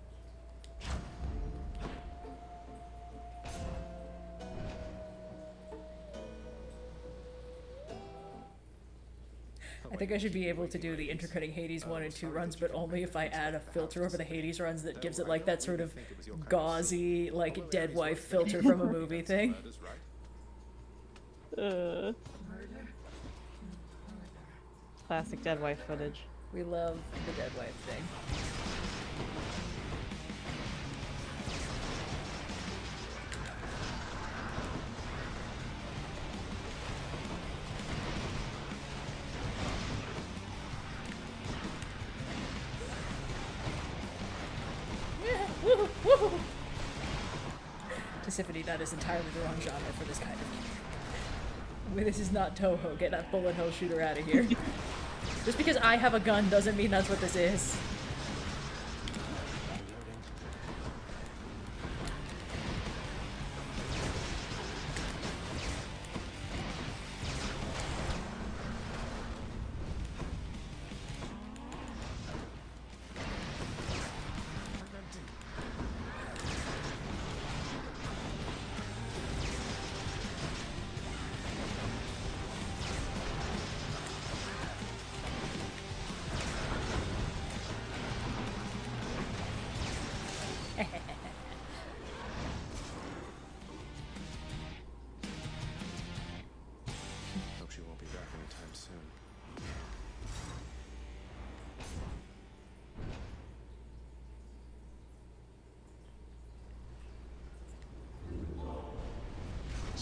S1: I think I should be able to do the intercutting Hades 1 and 2 runs, but only if I add a filter over the Hades runs that gives it, like, that sort of gauzy, like, dead wife filter from a movie thing.
S2: Classic dead wife footage.
S1: We love the dead wife thing. Tisiphone, that is entirely the wrong genre for this kind of game. I mean, this is not Toho. Get that bullet hole shooter out of here. Just because I have a gun doesn't mean that's what this is.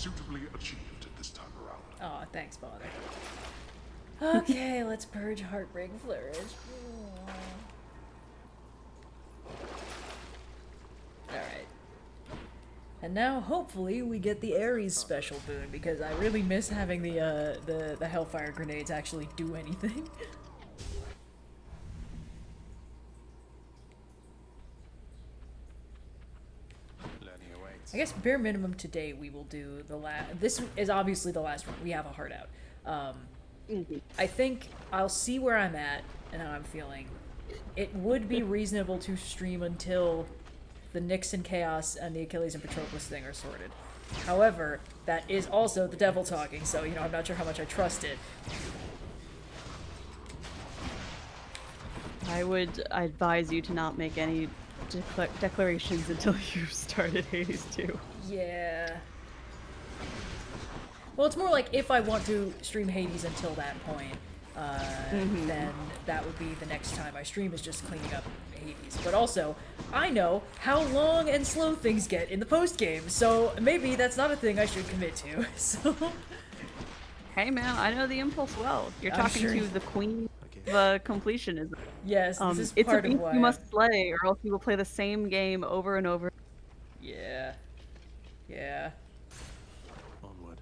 S11: suitably achieved this time around.
S1: Aw, thanks, Father. Okay, let's purge Heartbreak Flourish. Alright. And now, hopefully, we get the Ares special boon, because I really miss having the Hellfire grenades actually do anything. I guess bare minimum today we will do the last. This is obviously the last one. We have a heart out. I think I'll see where I'm at and how I'm feeling. It would be reasonable to stream until the Nyx and Chaos and the Achilles and Patroclus thing are sorted. However, that is also the devil talking, so you know I'm not sure how much I trust it.
S2: I would advise you to not make any declarations until you've started Hades 2.
S1: Yeah. Well, it's more like if I want to stream Hades until that point, then that would be the next time I stream is just cleaning up Hades. But also, I know how long and slow things get in the post-game, so maybe that's not a thing I should commit to, so...
S2: Hey man, I know the impulse well. You're
S1: I'm
S2: talking
S1: sure.
S2: to the queen of completionism.
S1: Yes, this is
S2: it's
S1: part
S2: a
S1: of
S2: beast
S1: why
S2: you must slay, or else you will play the same game over and over.
S1: Yeah. Yeah.
S3: Onward.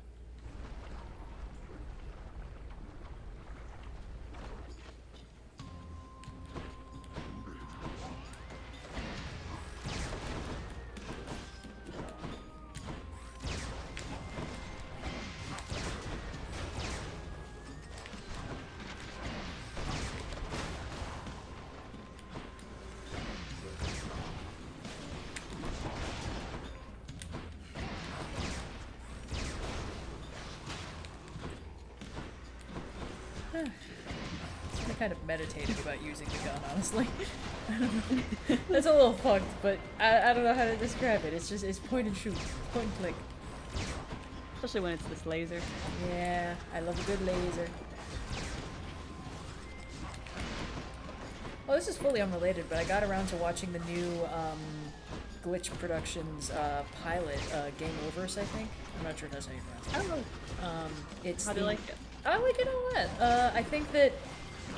S1: I'm kind of meditating about using the gun, honestly. That's a little fucked, but I don't know how to describe it. It's just, it's point and shoot. Point and click.
S2: Especially when it's this laser.
S1: Yeah, I love a good laser. Well, this is fully unrelated, but I got around to watching the new Glitch Productions pilot, Game Overs, I think. I'm not sure if that's how you pronounce it. It's
S2: How do you like it?
S1: I like it a lot. I think that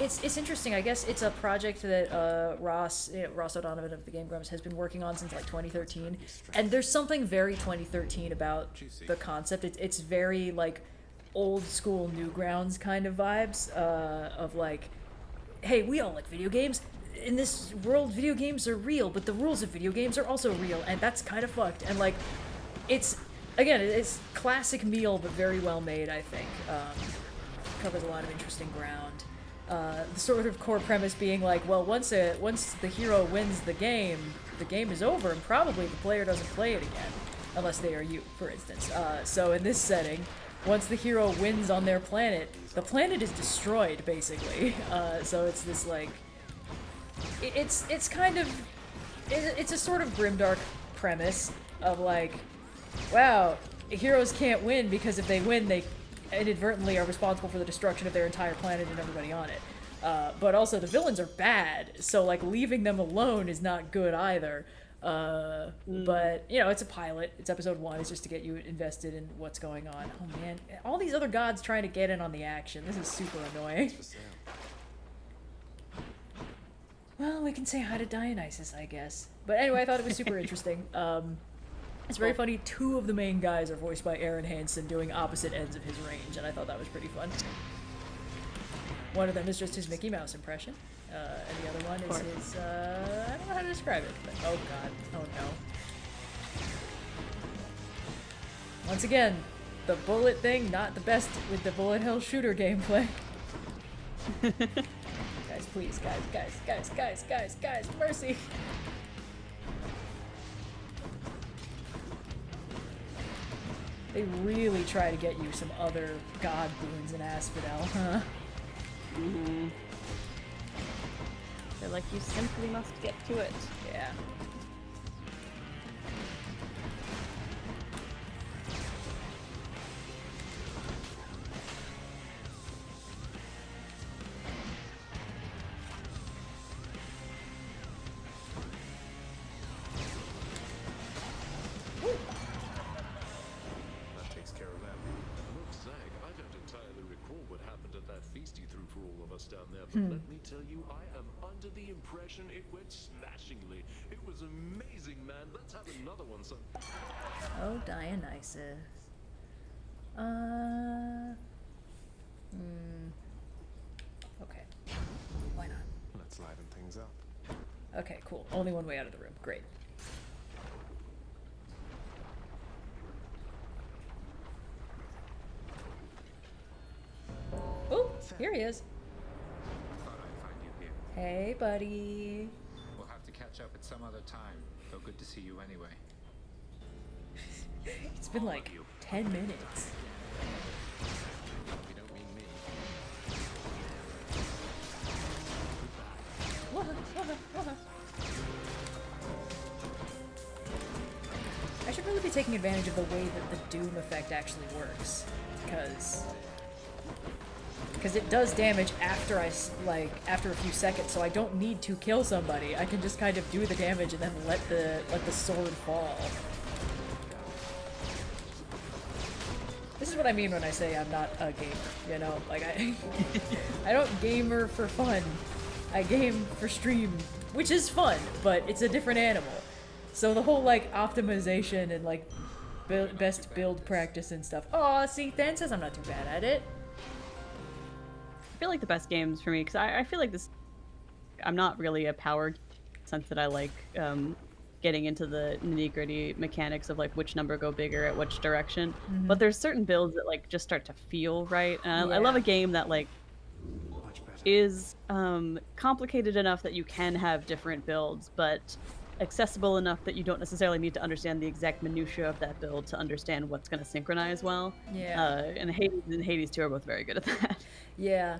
S1: it's interesting. I guess it's a project that Ross O'Donovan of the Game Grumps has been working on since like 2013, and there's something very 2013 about the concept. It's very like old school Newgrounds kind of vibes of like, hey, we all like video games. In this world, video games are real, but the rules of video games are also real, and that's kind of fucked. And like, it's classic meal, but very well made. I think covers a lot of interesting ground. The sort of core premise being like, well, once the hero wins the game is over, and probably the player doesn't play it again, unless they are you, for instance. So in this setting, once the hero wins on their planet, the planet is destroyed, basically. So it's this like, it's kind of, it's a sort of grimdark premise of like, wow, heroes can't win because if they win, they inadvertently are responsible for the destruction of their entire planet and everybody on it. But also the villains are bad, so like leaving them alone is not good either. But you know, it's a pilot. It's episode 1. It's just to get you invested in what's going on. Oh man, all these other gods trying to get in on the action. This is super annoying. Well, we can say hi to Dionysus, I guess. But anyway, I thought it was super interesting. It's very funny. 2 of the main guys are voiced by Aaron Hansen doing opposite ends of his range, and I thought that was pretty fun. One of them is just his Mickey Mouse impression, and the other one is his, I don't know how to describe it, but oh god, oh no. Once again, the bullet thing, not the best with the bullet hell shooter gameplay. Guys, please, guys, mercy! They really try to get you some other god boons in Asphodel, huh?
S2: They're like, you simply must get to it.
S1: Yeah.
S3: That takes care
S17: Let me tell you, I am under the impression it went smashingly. It was amazing, man. Let's have another one, son.
S1: Oh, Dionysus. Okay. Why not?
S3: Let's liven things up.
S1: Okay, cool. Only one way out of the room. Great. Oh, here he is.
S7: Thought I'd find you here.
S1: Hey, buddy.
S7: We'll have to catch up at some other time, though good to see you anyway.
S1: It's been like 10 minutes.
S3: You don't mean me.
S1: I should really be taking advantage of the way that the Doom effect actually works, because it does damage after after a few seconds, so I don't need to kill somebody. I can just kind of do the damage and then let the sword fall. This is what I mean when I say I'm not a gamer, you know? Like, I don't gamer for fun. I game for stream, which is fun, but it's a different animal. So the whole, like, optimization and, like, best build practice and stuff. Aw, see, Than says I'm not too bad at it.
S2: I feel like the best games for me, because I feel like this... I'm not really a power sense that I like getting into the nitty-gritty mechanics of, like, which number go bigger at which direction.
S1: Mhm.
S2: But there's certain builds that, like, just start to feel right. And I love a game that, like, is complicated enough that you can have different builds, but accessible enough that you don't necessarily need to understand the exact minutiae of that build to understand what's going to synchronize well.
S1: Yeah.
S2: And Hades and Hades 2 are both very good at that.
S1: Yeah.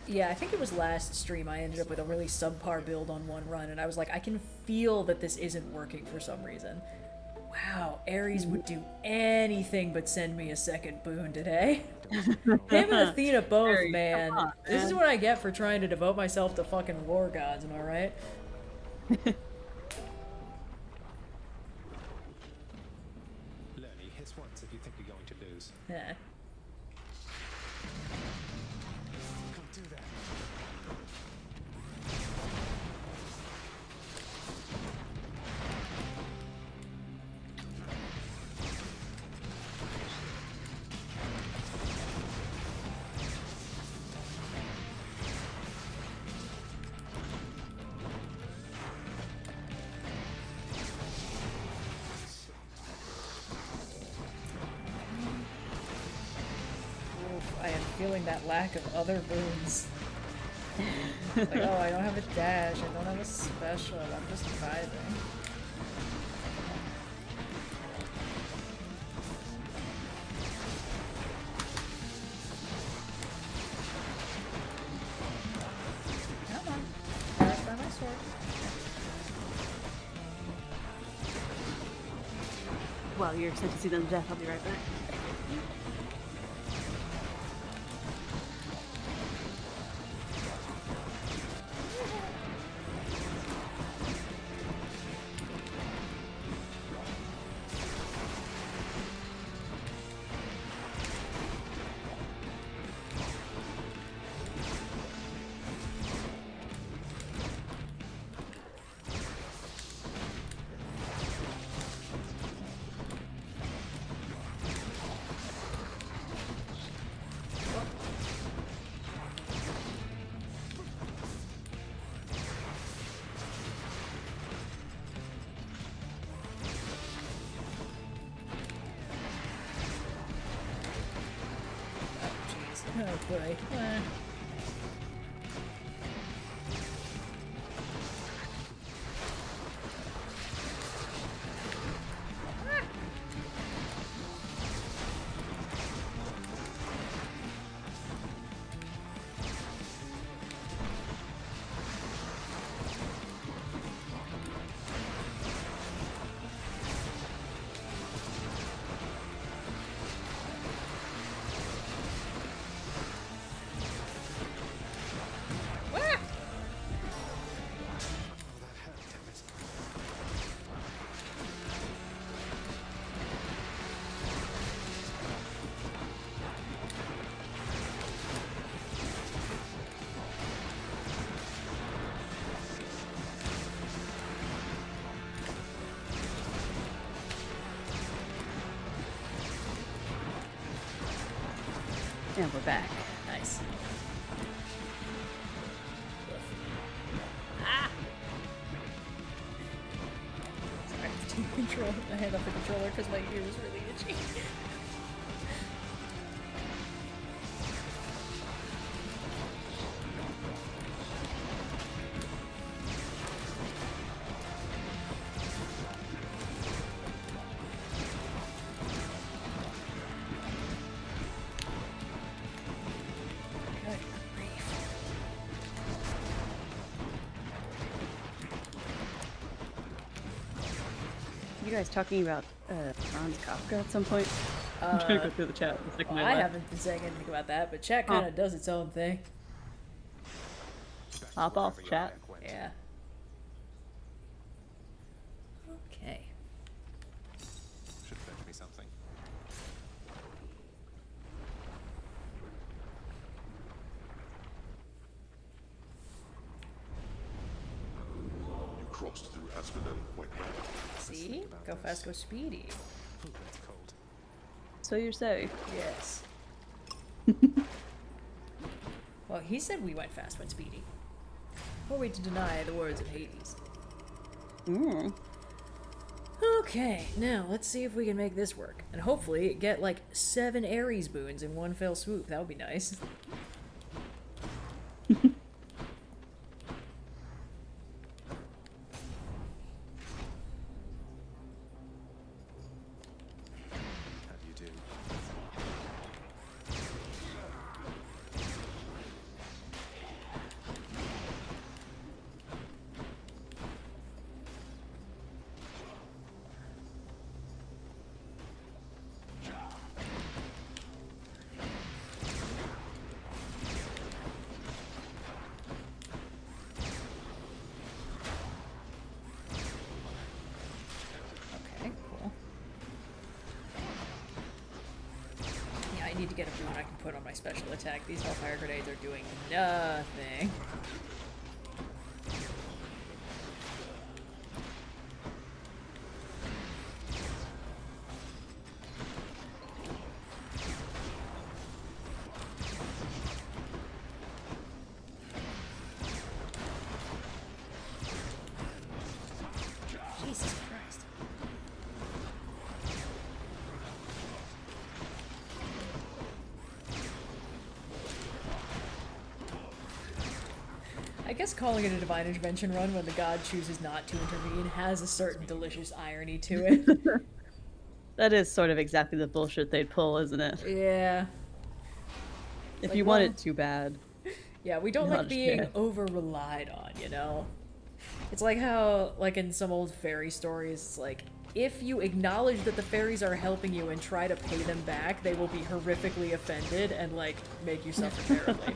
S1: Yeah, I think it was last stream I ended up with a really subpar build on one run, and I was like, I can feel that this isn't working for some reason. Wow, Ares would do anything but send me a second boon today. Him and Athena both,
S2: Ares,
S1: man.
S2: come on,
S1: This is
S2: man.
S1: what I get for trying to devote myself to fucking war gods, am I right?
S3: Lerny, hiss once if you think you're going to lose.
S1: Yeah.
S3: Can't do that.
S1: Oof, I am feeling that lack of other boons. Like, oh, I don't have a dash, I don't have a special, I'm just vibing. Come on. Pass by my sword.
S2: Well, you're excited to see them to death. I'll be right back.
S1: Oh boy.
S2: And we're back.
S1: Nice. Ah! Sorry, I have to control my hand off the controller because my ear was really itchy.
S2: You guys talking about Franz Kafka at some point? I'm trying to go through the chat.
S1: Well, I haven't been saying anything about that, but chat kind of does its own thing.
S2: Hop off chat.
S1: Yeah. Okay.
S3: Should fetch me something.
S11: You crossed through Asphodel quite well.
S1: See? Go fast, go speedy.
S3: Ooh, that's cold.
S2: So you say.
S1: Yes. Well, he said we went fast, went speedy. Who are we to deny the words of Hades? Okay, now let's see if we can make this work. And hopefully get like 7 Ares boons in one fell swoop. That would be nice.
S3: How do you do?
S1: Okay, cool. Yeah, I need to get a boon I can put on my special attack. These Hellfire Grenades are doing nothing. Jesus Christ. I guess calling it a divine intervention run when the god chooses not to intervene has a certain delicious irony to it.
S2: That is sort of exactly the bullshit they'd pull, isn't it?
S1: Yeah.
S2: If
S1: Like,
S2: you want
S1: well-
S2: it too bad.
S1: Yeah, we don't
S2: Not
S1: like
S2: a
S1: being
S2: shit.
S1: over-relied on, you know? It's like how, like in some old fairy stories, it's like, if you acknowledge that the fairies are helping you and try to pay them back, they will be horrifically offended and, like, make you suffer terribly.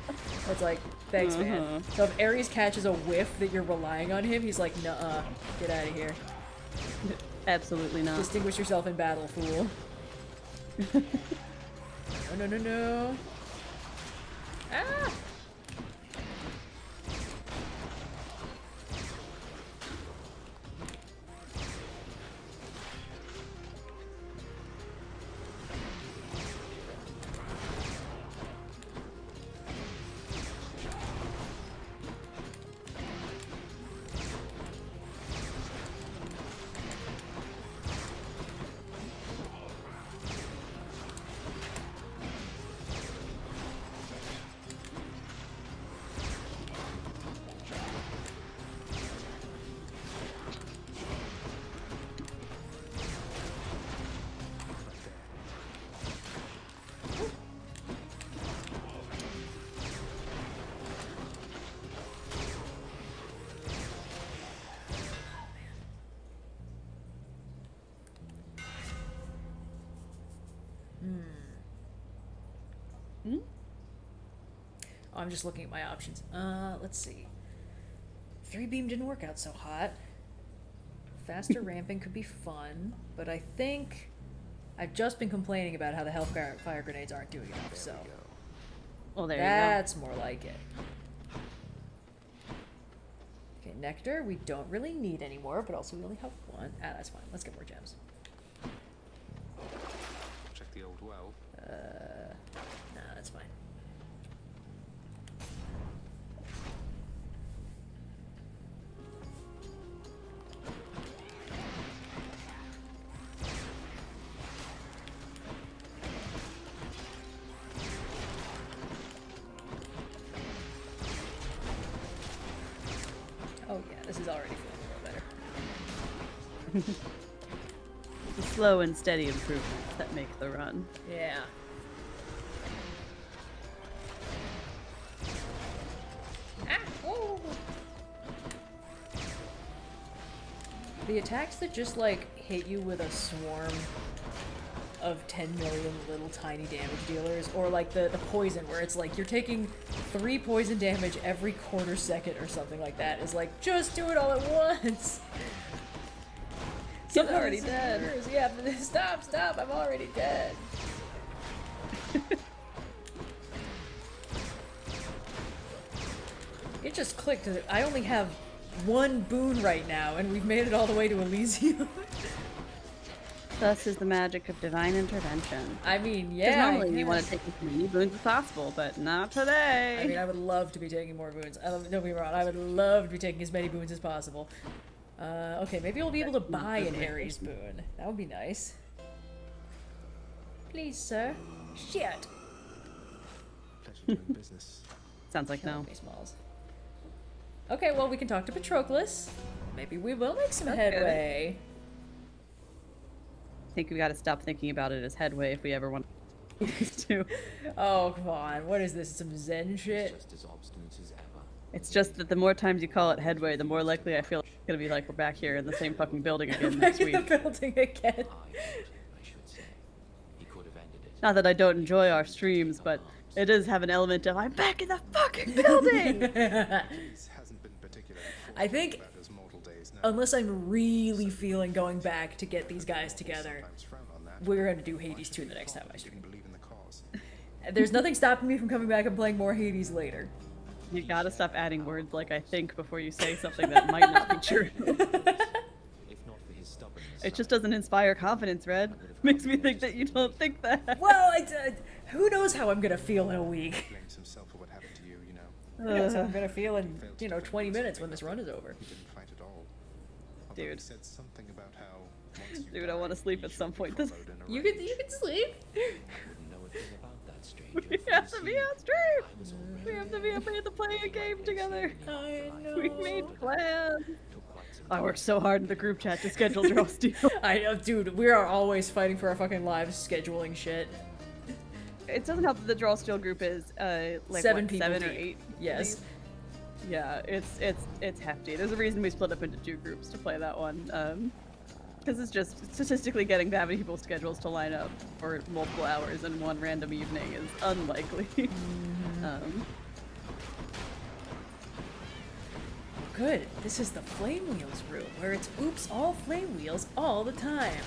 S1: It's like, thanks, man. So if Ares catches a whiff that you're relying on him, he's like, nuh-uh, get out of here.
S2: Absolutely not.
S1: Distinguish yourself in battle, fool. No, no, no, no. Ah! Oh, I'm just looking at my options. Let's see. 3-beam didn't work out so hot. Faster ramping could be fun, but I think I've just been complaining about how the Hellfire Grenades aren't doing enough, so...
S2: Well, there
S1: That's more like it. Okay, Nectar, we don't really need anymore, but also we only have 1. Ah, that's fine. Let's get more gems.
S3: Check the old well.
S1: Nah, that's fine. Oh yeah, this is already feeling a little better.
S2: The slow and steady improvements that make the run.
S1: Yeah. The attacks that just like hit you with a swarm of 10 million little tiny damage dealers, or like the poison where it's like you're taking 3 poison damage every quarter second or something like that, is like, just do it all at once.
S2: He's already dead.
S1: Yeah, stop, I'm already dead. It just clicked. I only have 1 boon right now, and we've made it all the way to Elysium.
S2: Thus is the magic of divine intervention.
S1: I mean,
S2: 'Cause
S1: yeah.
S2: normally you want to take as many boons as possible, but not today.
S1: I mean, I would love to be taking more boons. Don't get me wrong, I would love to be taking as many boons as possible. Okay, maybe we'll be able to buy an Ares boon. That would be nice. Please, sir. Shit.
S3: Pleasure doing business.
S2: Sounds like no.
S1: Smalls. Okay, well, we can talk to Patroclus. Maybe we will make some
S2: Okay.
S1: headway.
S2: I think we got to stop thinking about it as headway if we ever want to.
S1: Oh, come on. What is this? Some Zen shit?
S12: Just as obstinate as ever.
S2: It's just that the more times you call it headway, the more likely I feel it's gonna be like we're back here in the same fucking building again
S1: Back
S2: next
S1: in
S2: week.
S1: the building again.
S12: I should say. He could have ended it.
S2: Not that I don't enjoy our streams, but it does have an element of I'm back in the fucking building.
S1: I think, unless I'm really feeling going back to get these guys together, we're gonna do Hades 2 the next time I stream. There's nothing stopping me from coming back and playing more Hades later.
S2: You gotta stop adding words like I think before you say something that might not be true. It just doesn't inspire confidence, Red. Makes me think that you don't think that.
S1: Well, who knows how I'm gonna feel in a week?
S3: Blames himself for what happened to you, you know.
S1: Who knows how I'm gonna feel in, 20 minutes when this run is over.
S3: He didn't fight at all. Although
S2: Dude.
S3: he said something about how once you
S2: Dude, I want to sleep at some point. This
S1: You can sleep.
S2: we have to be on stream. We have to be able to play a game together.
S1: I know.
S2: We made plans. I worked so hard in the group chat to schedule Draw Steel.
S1: I know, dude. We are always fighting for our fucking lives, scheduling shit.
S2: It doesn't help that the Draw Steel group is like
S1: 7
S2: what,
S1: people
S2: 7 or
S1: deep.
S2: 8.
S1: Yes.
S2: Yeah, it's hefty. There's a reason we split up into 2 groups to play that one. Because it's just statistically getting that many people's schedules to line up for multiple hours in one random evening is unlikely.
S1: Good. This is the Flame Wheels room, where it's oops all flame wheels all the time.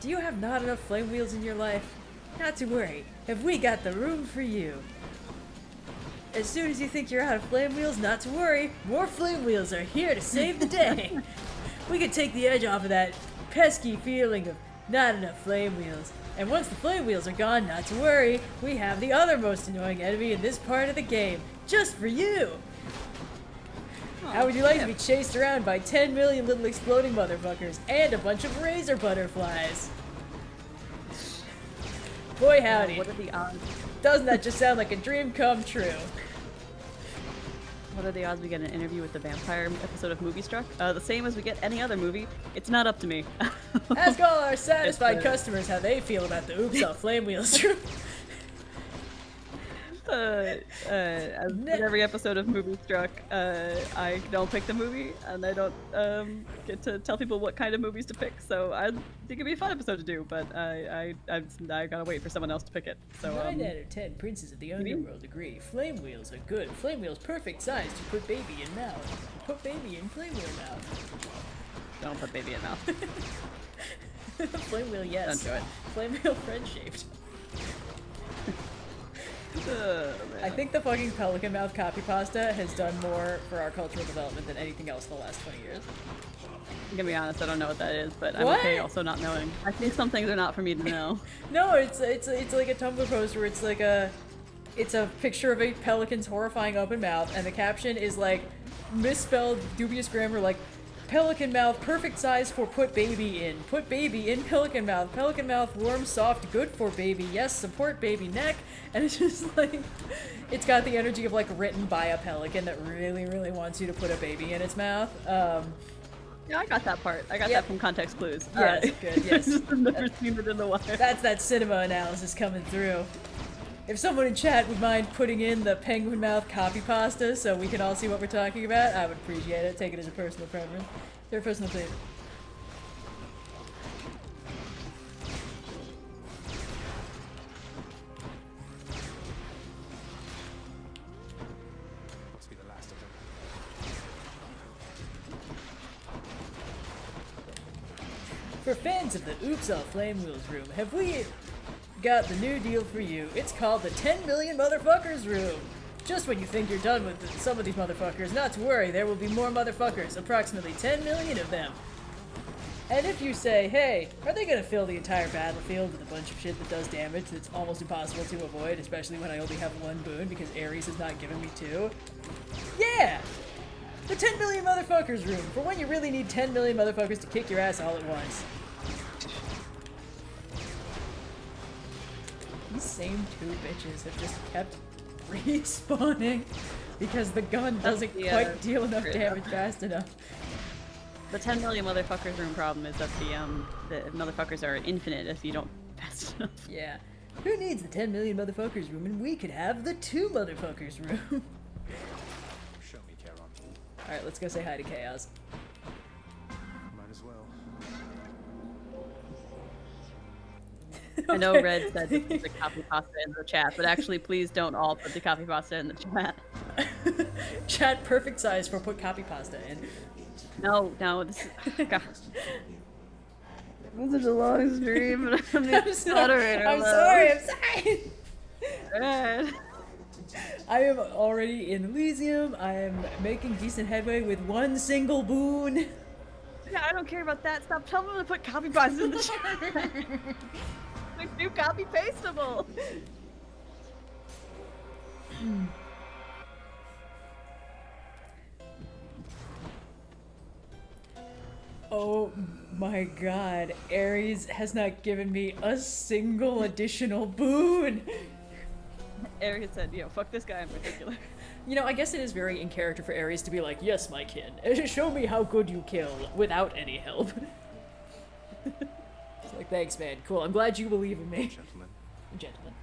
S1: Do you have not enough flame wheels in your life? Not to worry. Have we got the room for you? As soon as you think you're out of flame wheels, not to worry. More flame wheels are here to save the day. We can take the edge off of that pesky feeling of not enough flame wheels. And once the flame wheels are gone, not to worry. We have the other most annoying enemy in this part of the game, just for you. How would you like to be chased around by 10 million little exploding motherfuckers and a bunch of razor butterflies? Boy howdy.
S2: What are the odds?
S1: Doesn't that just sound like a dream come true?
S2: What are the odds we get an interview with the vampire episode of Movie Struck? The same as we get any other movie. It's not up to me.
S1: Ask all our satisfied customers how they feel about the oops all flame wheels room.
S2: As with every episode of Movie Struck, I don't pick the movie, and I don't get to tell people what kind of movies to pick. So I think it'd be a fun episode to do, but I gotta wait for someone else to pick it. So
S1: 9 out of 10 princes of the underworld agree. Flame wheels are good. Flame wheels perfect size to put baby in mouth. Put baby in flame wheel mouth.
S2: don't put baby in mouth.
S1: Flame wheel, yes.
S2: Don't do it.
S1: Flame wheel friend shaped. I think the fucking pelican mouth copy pasta has done more for our cultural development than anything else in the last 20 years.
S2: I'm gonna be honest, I don't know what that is, but I'm
S1: What?
S2: okay also not knowing. I think some things are not for me to know.
S1: No, it's like a Tumblr post where it's like a it's a picture of a pelican's horrifying open mouth, and the caption is like misspelled, dubious grammar, like pelican mouth, perfect size for put baby in. Put baby in pelican mouth. Pelican mouth, warm, soft, good for baby. Yes, support baby neck. And it's just like, it's got the energy of like written by a pelican that really, really wants you to put a baby in its mouth.
S2: Yeah, I got that part. I got that from Context Clues.
S1: Yes, good, yes.
S2: Just have never seen it in the wild.
S1: That's that cinema analysis coming through. If someone in chat would mind putting in the penguin mouth copy pasta so we can all see what we're talking about, I would appreciate it. Take it as a personal preference. Their personal favorite.
S3: Must be the last of them.
S1: For fans of the Oops All Flame Wheels room, have we got the new deal for you? It's called the 10 million motherfuckers room. Just when you think you're done with some of these motherfuckers, not to worry, there will be more motherfuckers, approximately 10 million of them. And if you say, hey, are they gonna fill the entire battlefield with a bunch of shit that does damage that's almost impossible to avoid, especially when I only have one boon because Ares has not given me two? Yeah! The 10 million motherfuckers room, for when you really need 10 million motherfuckers to kick your ass all at once. These same two bitches have just kept respawning because the gun doesn't quite deal enough damage fast enough.
S2: The 10 million motherfuckers room problem is that the motherfuckers are infinite if you don't fast enough.
S1: Yeah. Who needs the 10 million motherfuckers room? And we could have the 2 motherfuckers room.
S3: Show me, Charon.
S1: Alright, let's go say hi to Chaos.
S3: Might as well.
S2: I know Red said to put the copy pasta in the chat, but actually please don't all put the copy pasta in the chat.
S1: Chat perfect size for put copy pasta in.
S2: No, this is... God. This is a long stream, and I'm the moderator.
S1: I'm sorry. Red. I am already in Elysium. I am making decent headway with one single boon.
S2: Yeah, I don't care about that. Stop telling them to put copy pasta in the chat. They're too copy pasteable.
S1: Oh my god, Ares has not given me a single additional boon.
S2: Ares said, fuck this guy in particular.
S1: You know, I guess it is very in character for Ares to be like, yes, my kin, show me how good you kill without any help. It's like, thanks, man. Cool, I'm glad you believe in me. Gentlemen.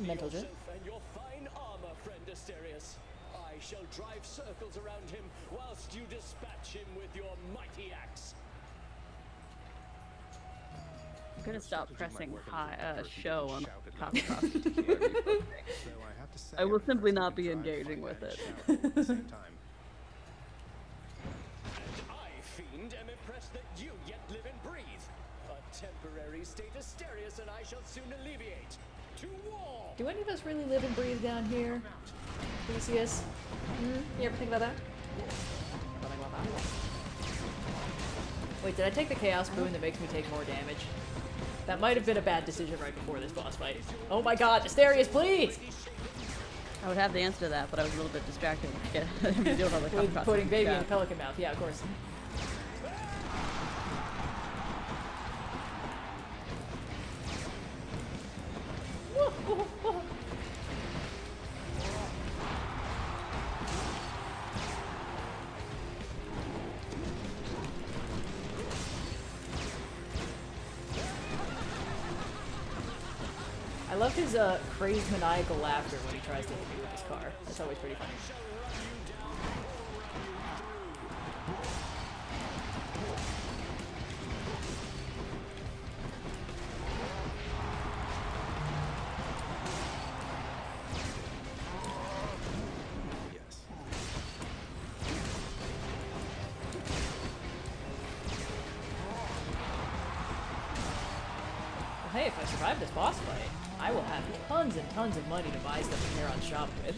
S1: Mental jet.
S13: And your fine armor, friend Asterius. I shall drive circles around him whilst you dispatch him with your mighty axe.
S2: I'm gonna stop pressing show on copy pasta. I will simply not be engaging with it.
S13: And I, fiend, am impressed that you yet live and breathe. A temporary state Asterius and I shall soon alleviate. To war!
S1: Do any of us really live and breathe down here? Theseus? You ever think about that? Wait, did I take the Chaos Boon that makes me take more damage? That might have been a bad decision right before this boss fight. Oh my god, Asterius, please!
S2: I would have the answer to that, but I was a little bit distracted
S1: with putting baby in the pelican mouth. Yeah, of course. I love his crazed maniacal laughter when he tries to hit me with his car. That's always pretty funny. Well, hey, if I survive this boss fight, I will have tons and tons of money to buy stuff in Charon's shop with.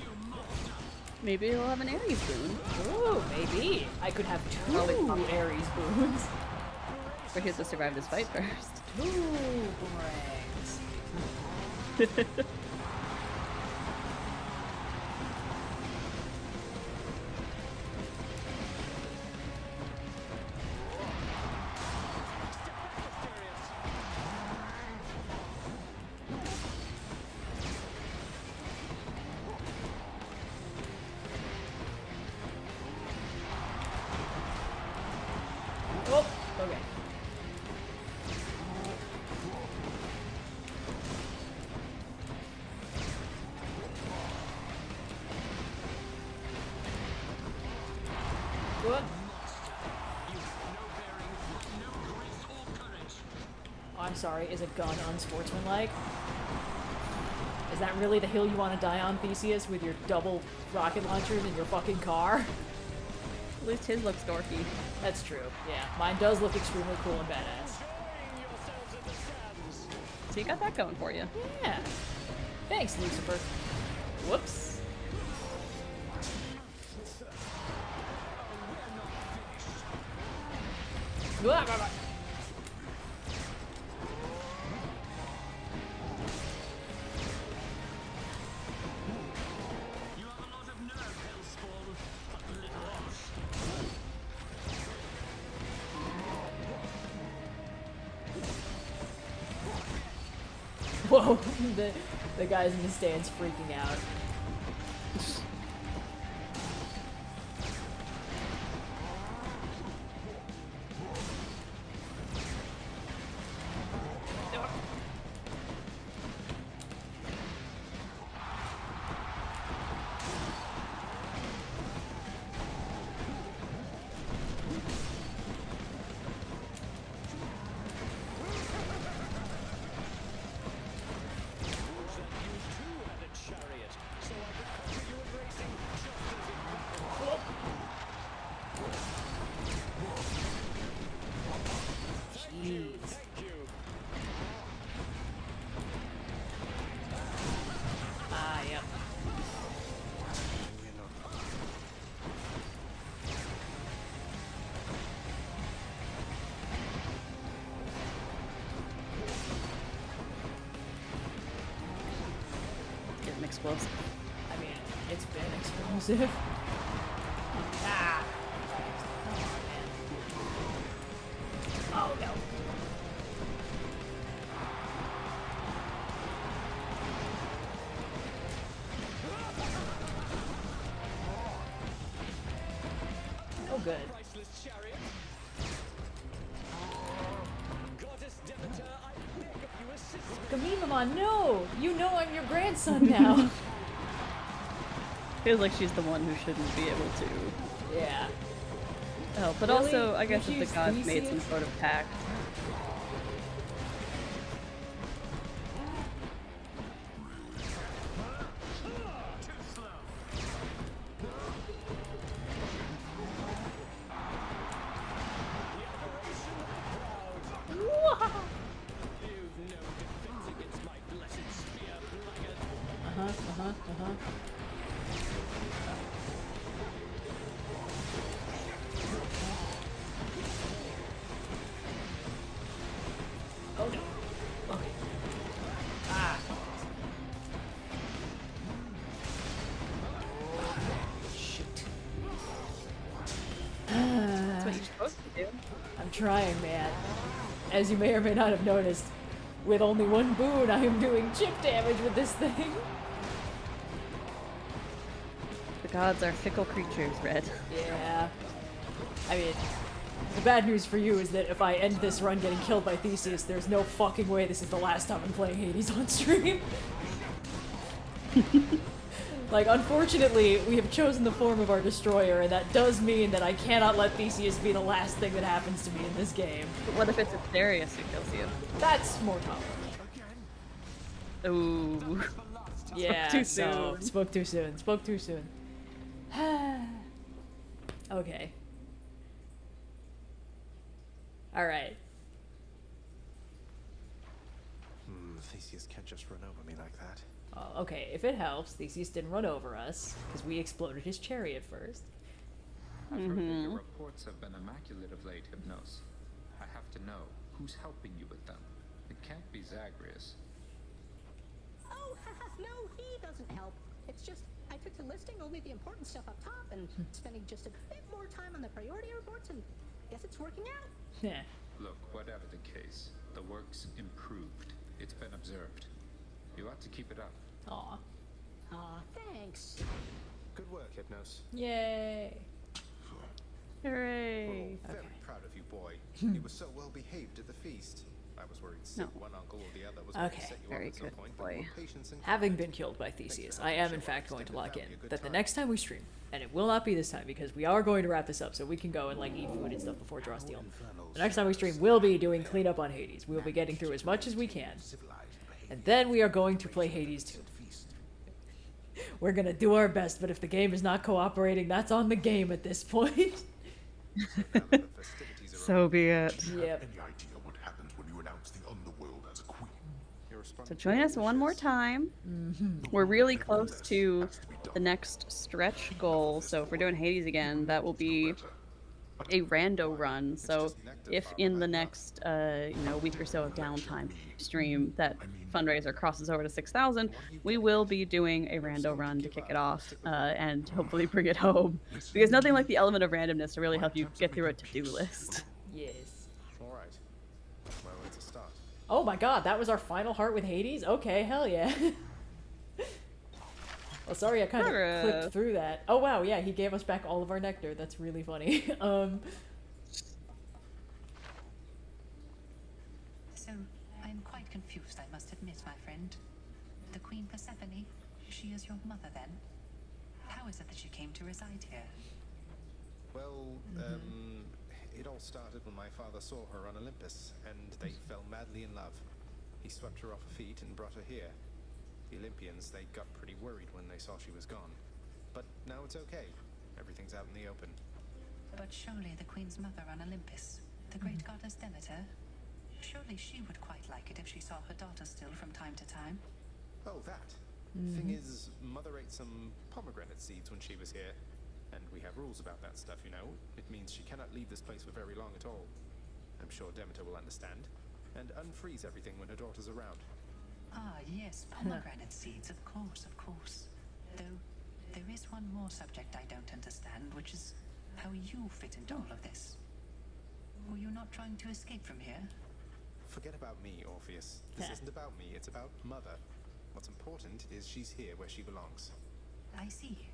S2: Maybe he'll have an Ares boon.
S1: Ooh, maybe. I could have 2 Ares boons.
S2: But he has to survive this fight first.
S1: 2 boomerangs. Okay. What? Oh, I'm sorry, is a gun unsportsmanlike? Is that really the hill you want to die on, Theseus, with your double rocket launchers in your fucking car?
S2: At least his looks dorky.
S1: That's true, yeah. Mine does look extremely cool and badass.
S2: So you got that going for you.
S1: Yeah. Thanks, Lucifer. Whoops. Blah, blah, blah. Whoa, the guys in the stands freaking out.
S2: Explosive.
S1: I mean, it's been explosive. Ah! Oh no. Oh good. Gamemnon, no! You know I'm your grandson now!
S2: Feels like she's the one who shouldn't be able to.
S1: Yeah.
S2: Oh, but
S1: Really?
S2: also, I guess if the
S1: She's
S2: gods made some
S1: Theseus?
S2: sort of pact.
S1: Oh no. Okay. Ah. Shoot.
S2: That's what you're supposed to do.
S1: I'm trying, man. As you may or may not have noticed, with only one boon, I am doing chip damage with this thing.
S2: The gods are fickle creatures, Red.
S1: Yeah. I mean, the bad news for you is that if I end this run getting killed by Theseus, there's no fucking way this is the last time I'm playing Hades on stream. Like, unfortunately, we have chosen the form of our destroyer, and that does mean that I cannot let Theseus be the last thing that happens to me in this game.
S2: But what if it's Asterius who kills you?
S1: That's more common.
S2: Ooh.
S1: Yeah,
S2: Spoke too soon.
S1: Spoke too soon. Spoke too soon. Okay. Alright.
S3: Theseus can't just run over me like that.
S1: Okay, if it helps, Theseus didn't run over us, because we exploded his chariot first.
S7: I've heard that your reports have been immaculate of late, Hypnos. I have to know, who's helping you with them? It can't be Zagreus.
S10: Oh, no, he doesn't help. It's just, I took to listing only the important stuff up top and spending just a bit more time on the priority reports, and guess it's working out.
S1: Yeah.
S7: Look, whatever the case, the work's improved. It's been observed. You ought to keep it up.
S1: Aw.
S10: Aw, thanks.
S3: Good work, Hypnos.
S1: Yay.
S2: Hooray!
S3: Very proud of you, boy. You were so well behaved at the feast. I was worried sick one uncle or the other was going to set you up at some point, but your patience and
S1: Having been killed by Theseus, I am in fact going to lock in that the next time we stream, and it will not be this time because we are going to wrap this up so we can go and like eat food and stuff before Draw Steel. The next time we stream, we'll be doing cleanup on Hades. We'll be getting through as much as we can. And then we are going to play Hades 2. We're gonna do our best, but if the game is not cooperating, that's on the game at this point.
S2: So be it.
S1: Yep.
S11: Any idea what happens when you announce the underworld as a queen?
S2: So join us one more time. We're really close to the next stretch goal. So if we're doing Hades again, that will be a rando run. So if in the next week or so of downtime stream that fundraiser crosses over to 6,000, we will be doing a rando run to kick it off and hopefully bring it home. Because nothing like the element of randomness to really help you get through a to-do list.
S1: Yes.
S3: All right. Well, it's a start.
S1: Oh my god, that was our final heart with Hades? Okay, hell yeah. Well, sorry, I kind of clicked through that. Oh wow, yeah, he gave us back all of our nectar. That's really funny.
S6: So, I'm quite confused, I must admit, my friend. The Queen Persephone, she is your mother then? How is it that she came to reside here?
S3: Well, it all started when my father saw her on Olympus, and they fell madly in love. He swept her off her feet and brought her here. The Olympians, they got pretty worried when they saw she was gone. But now it's okay. Everything's out in the open.
S6: But surely the Queen's mother on Olympus, the great goddess Demeter, surely she would quite like it if she saw her daughter still from time to time.
S3: Oh, that. Thing is, Mother ate some pomegranate seeds when she was here. And we have rules about that stuff, you know. It means she cannot leave this place for very long at all. I'm sure Demeter will understand. And unfreeze everything when her daughter's around.
S6: Ah, yes, pomegranate seeds, of course, of course. Though, there is one more subject I don't understand, which is how you fit into all of this. Were you not trying to escape from here?
S3: Forget about me, Orpheus. This isn't about me, it's about Mother. What's important is she's here where she belongs.
S6: I see.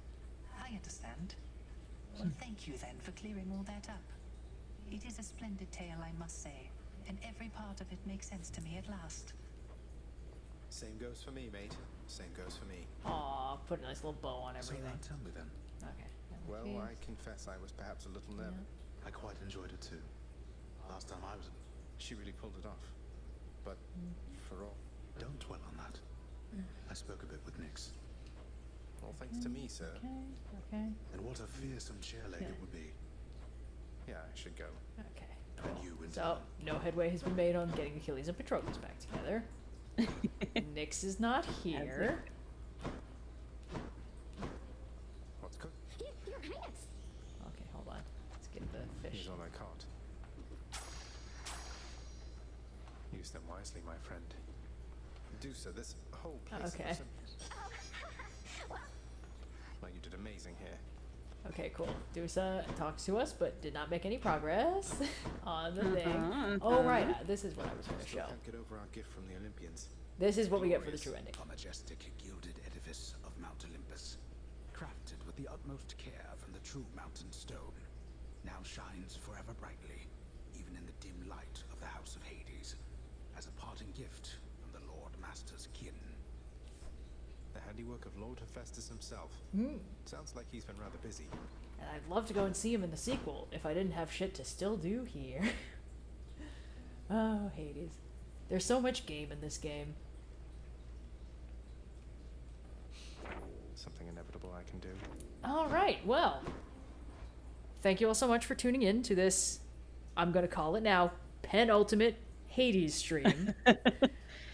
S6: I understand. Well, thank you then for clearing all that up. It is a splendid tale, I must say, and every part of it makes sense to me at last.
S3: Same goes for me, mate. Same goes for me.
S1: Aw, put a nice little bow on everything.
S5: So tell me then.
S1: Okay.
S3: Well, I confess I was perhaps a little nervous.
S5: I quite enjoyed it too. Last time I was...
S3: She really pulled it off. But for all...
S5: Don't dwell on that. I spoke a bit with Nyx.
S3: All thanks to me, sir.
S1: Okay.
S5: And what a fearsome chair leg it would be.
S3: Yeah, I should go.
S1: Okay.
S5: And you in
S1: So, no headway has been made on getting Achilles and Patroclus back together. Nyx is not here.
S3: What's good?
S15: Your Highness.
S1: Okay, hold on. Let's get the fish.
S3: Here's all I caught. Use them wisely, my friend. Do so. This whole place.
S1: Okay.
S3: Well, you did amazing here.
S1: Okay, cool. Dusa talks to us, but did not make any progress on the thing. Oh, right. This is what I was going to show.
S3: Can't get over our gift from the Olympians.
S1: This is what we get for the true ending.
S5: A majestic gilded edifice of Mount Olympus, crafted with the utmost care from the true mountain stone, now shines forever brightly, even in the dim light of the House of Hades, as a parting gift from the Lord Master's kin.
S3: The handiwork of Lord Hephaestus himself. Sounds like he's been rather busy.
S1: And I'd love to go and see him in the sequel if I didn't have shit to still do here. Oh, Hades. There's so much game in this game.
S3: Something inevitable I can do.
S1: All right, well. Thank you all so much for tuning in to this, I'm going to call it now, penultimate Hades stream.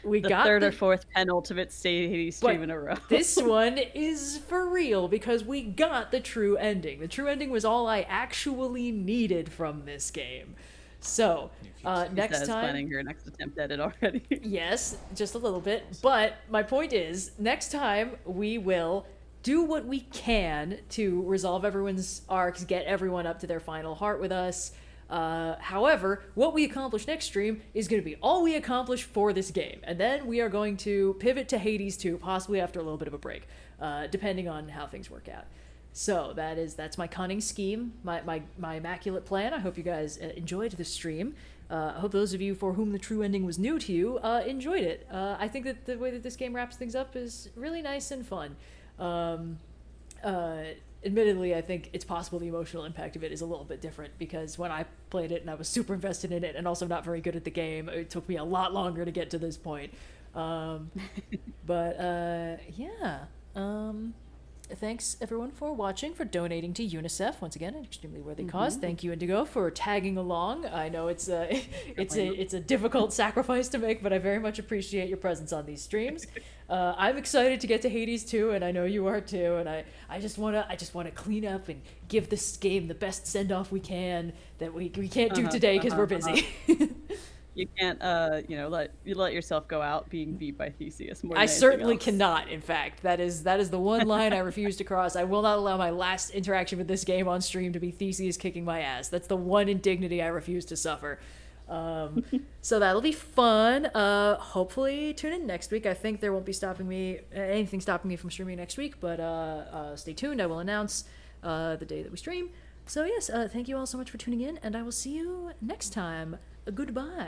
S1: We
S2: the
S1: got
S2: third or fourth penultimate Hades stream in a row.
S1: This one is for real because we got the true ending. The true ending was all I actually needed from this game. So, next time...
S2: planning her next attempt at it already.
S1: Yes, just a little bit. But my point is, next time we will do what we can to resolve everyone's arcs, get everyone up to their final heart with us. However, what we accomplish next stream is going to be all we accomplish for this game. And then we are going to pivot to Hades 2, possibly after a little bit of a break, depending on how things work out. So that's my cunning scheme, my immaculate plan. I hope you guys enjoyed the stream. I hope those of you for whom the true ending was new to you enjoyed it. I think that the way that this game wraps things up is really nice and fun. Admittedly, I think it's possible the emotional impact of it is a little bit different, because when I played it and I was super invested in it and also not very good at the game, it took me a lot longer to get to this point. Thanks everyone for watching, for donating to UNICEF. Once again, an extremely worthy cause. Thank you, Indigo, for tagging along. I know it's a difficult sacrifice to make, but I very much appreciate your presence on these streams. I'm excited to get to Hades 2, and I know you are too. And I just wanna clean up and give this game the best send off we can that we can't do today because we're busy.
S2: You can't, let yourself go out being beat by Theseus more than
S1: I
S2: anything
S1: certainly
S2: else.
S1: cannot, in fact. That is the one line I refuse to cross. I will not allow my last interaction with this game on stream to be Theseus kicking my ass. That's the one indignity I refuse to suffer. So that'll be fun. Hopefully tune in next week. I think there won't be anything stopping me from streaming next week, but stay tuned. I will announce the day that we stream. So yes, thank you all so much for tuning in, and I will see you next time. Goodbye.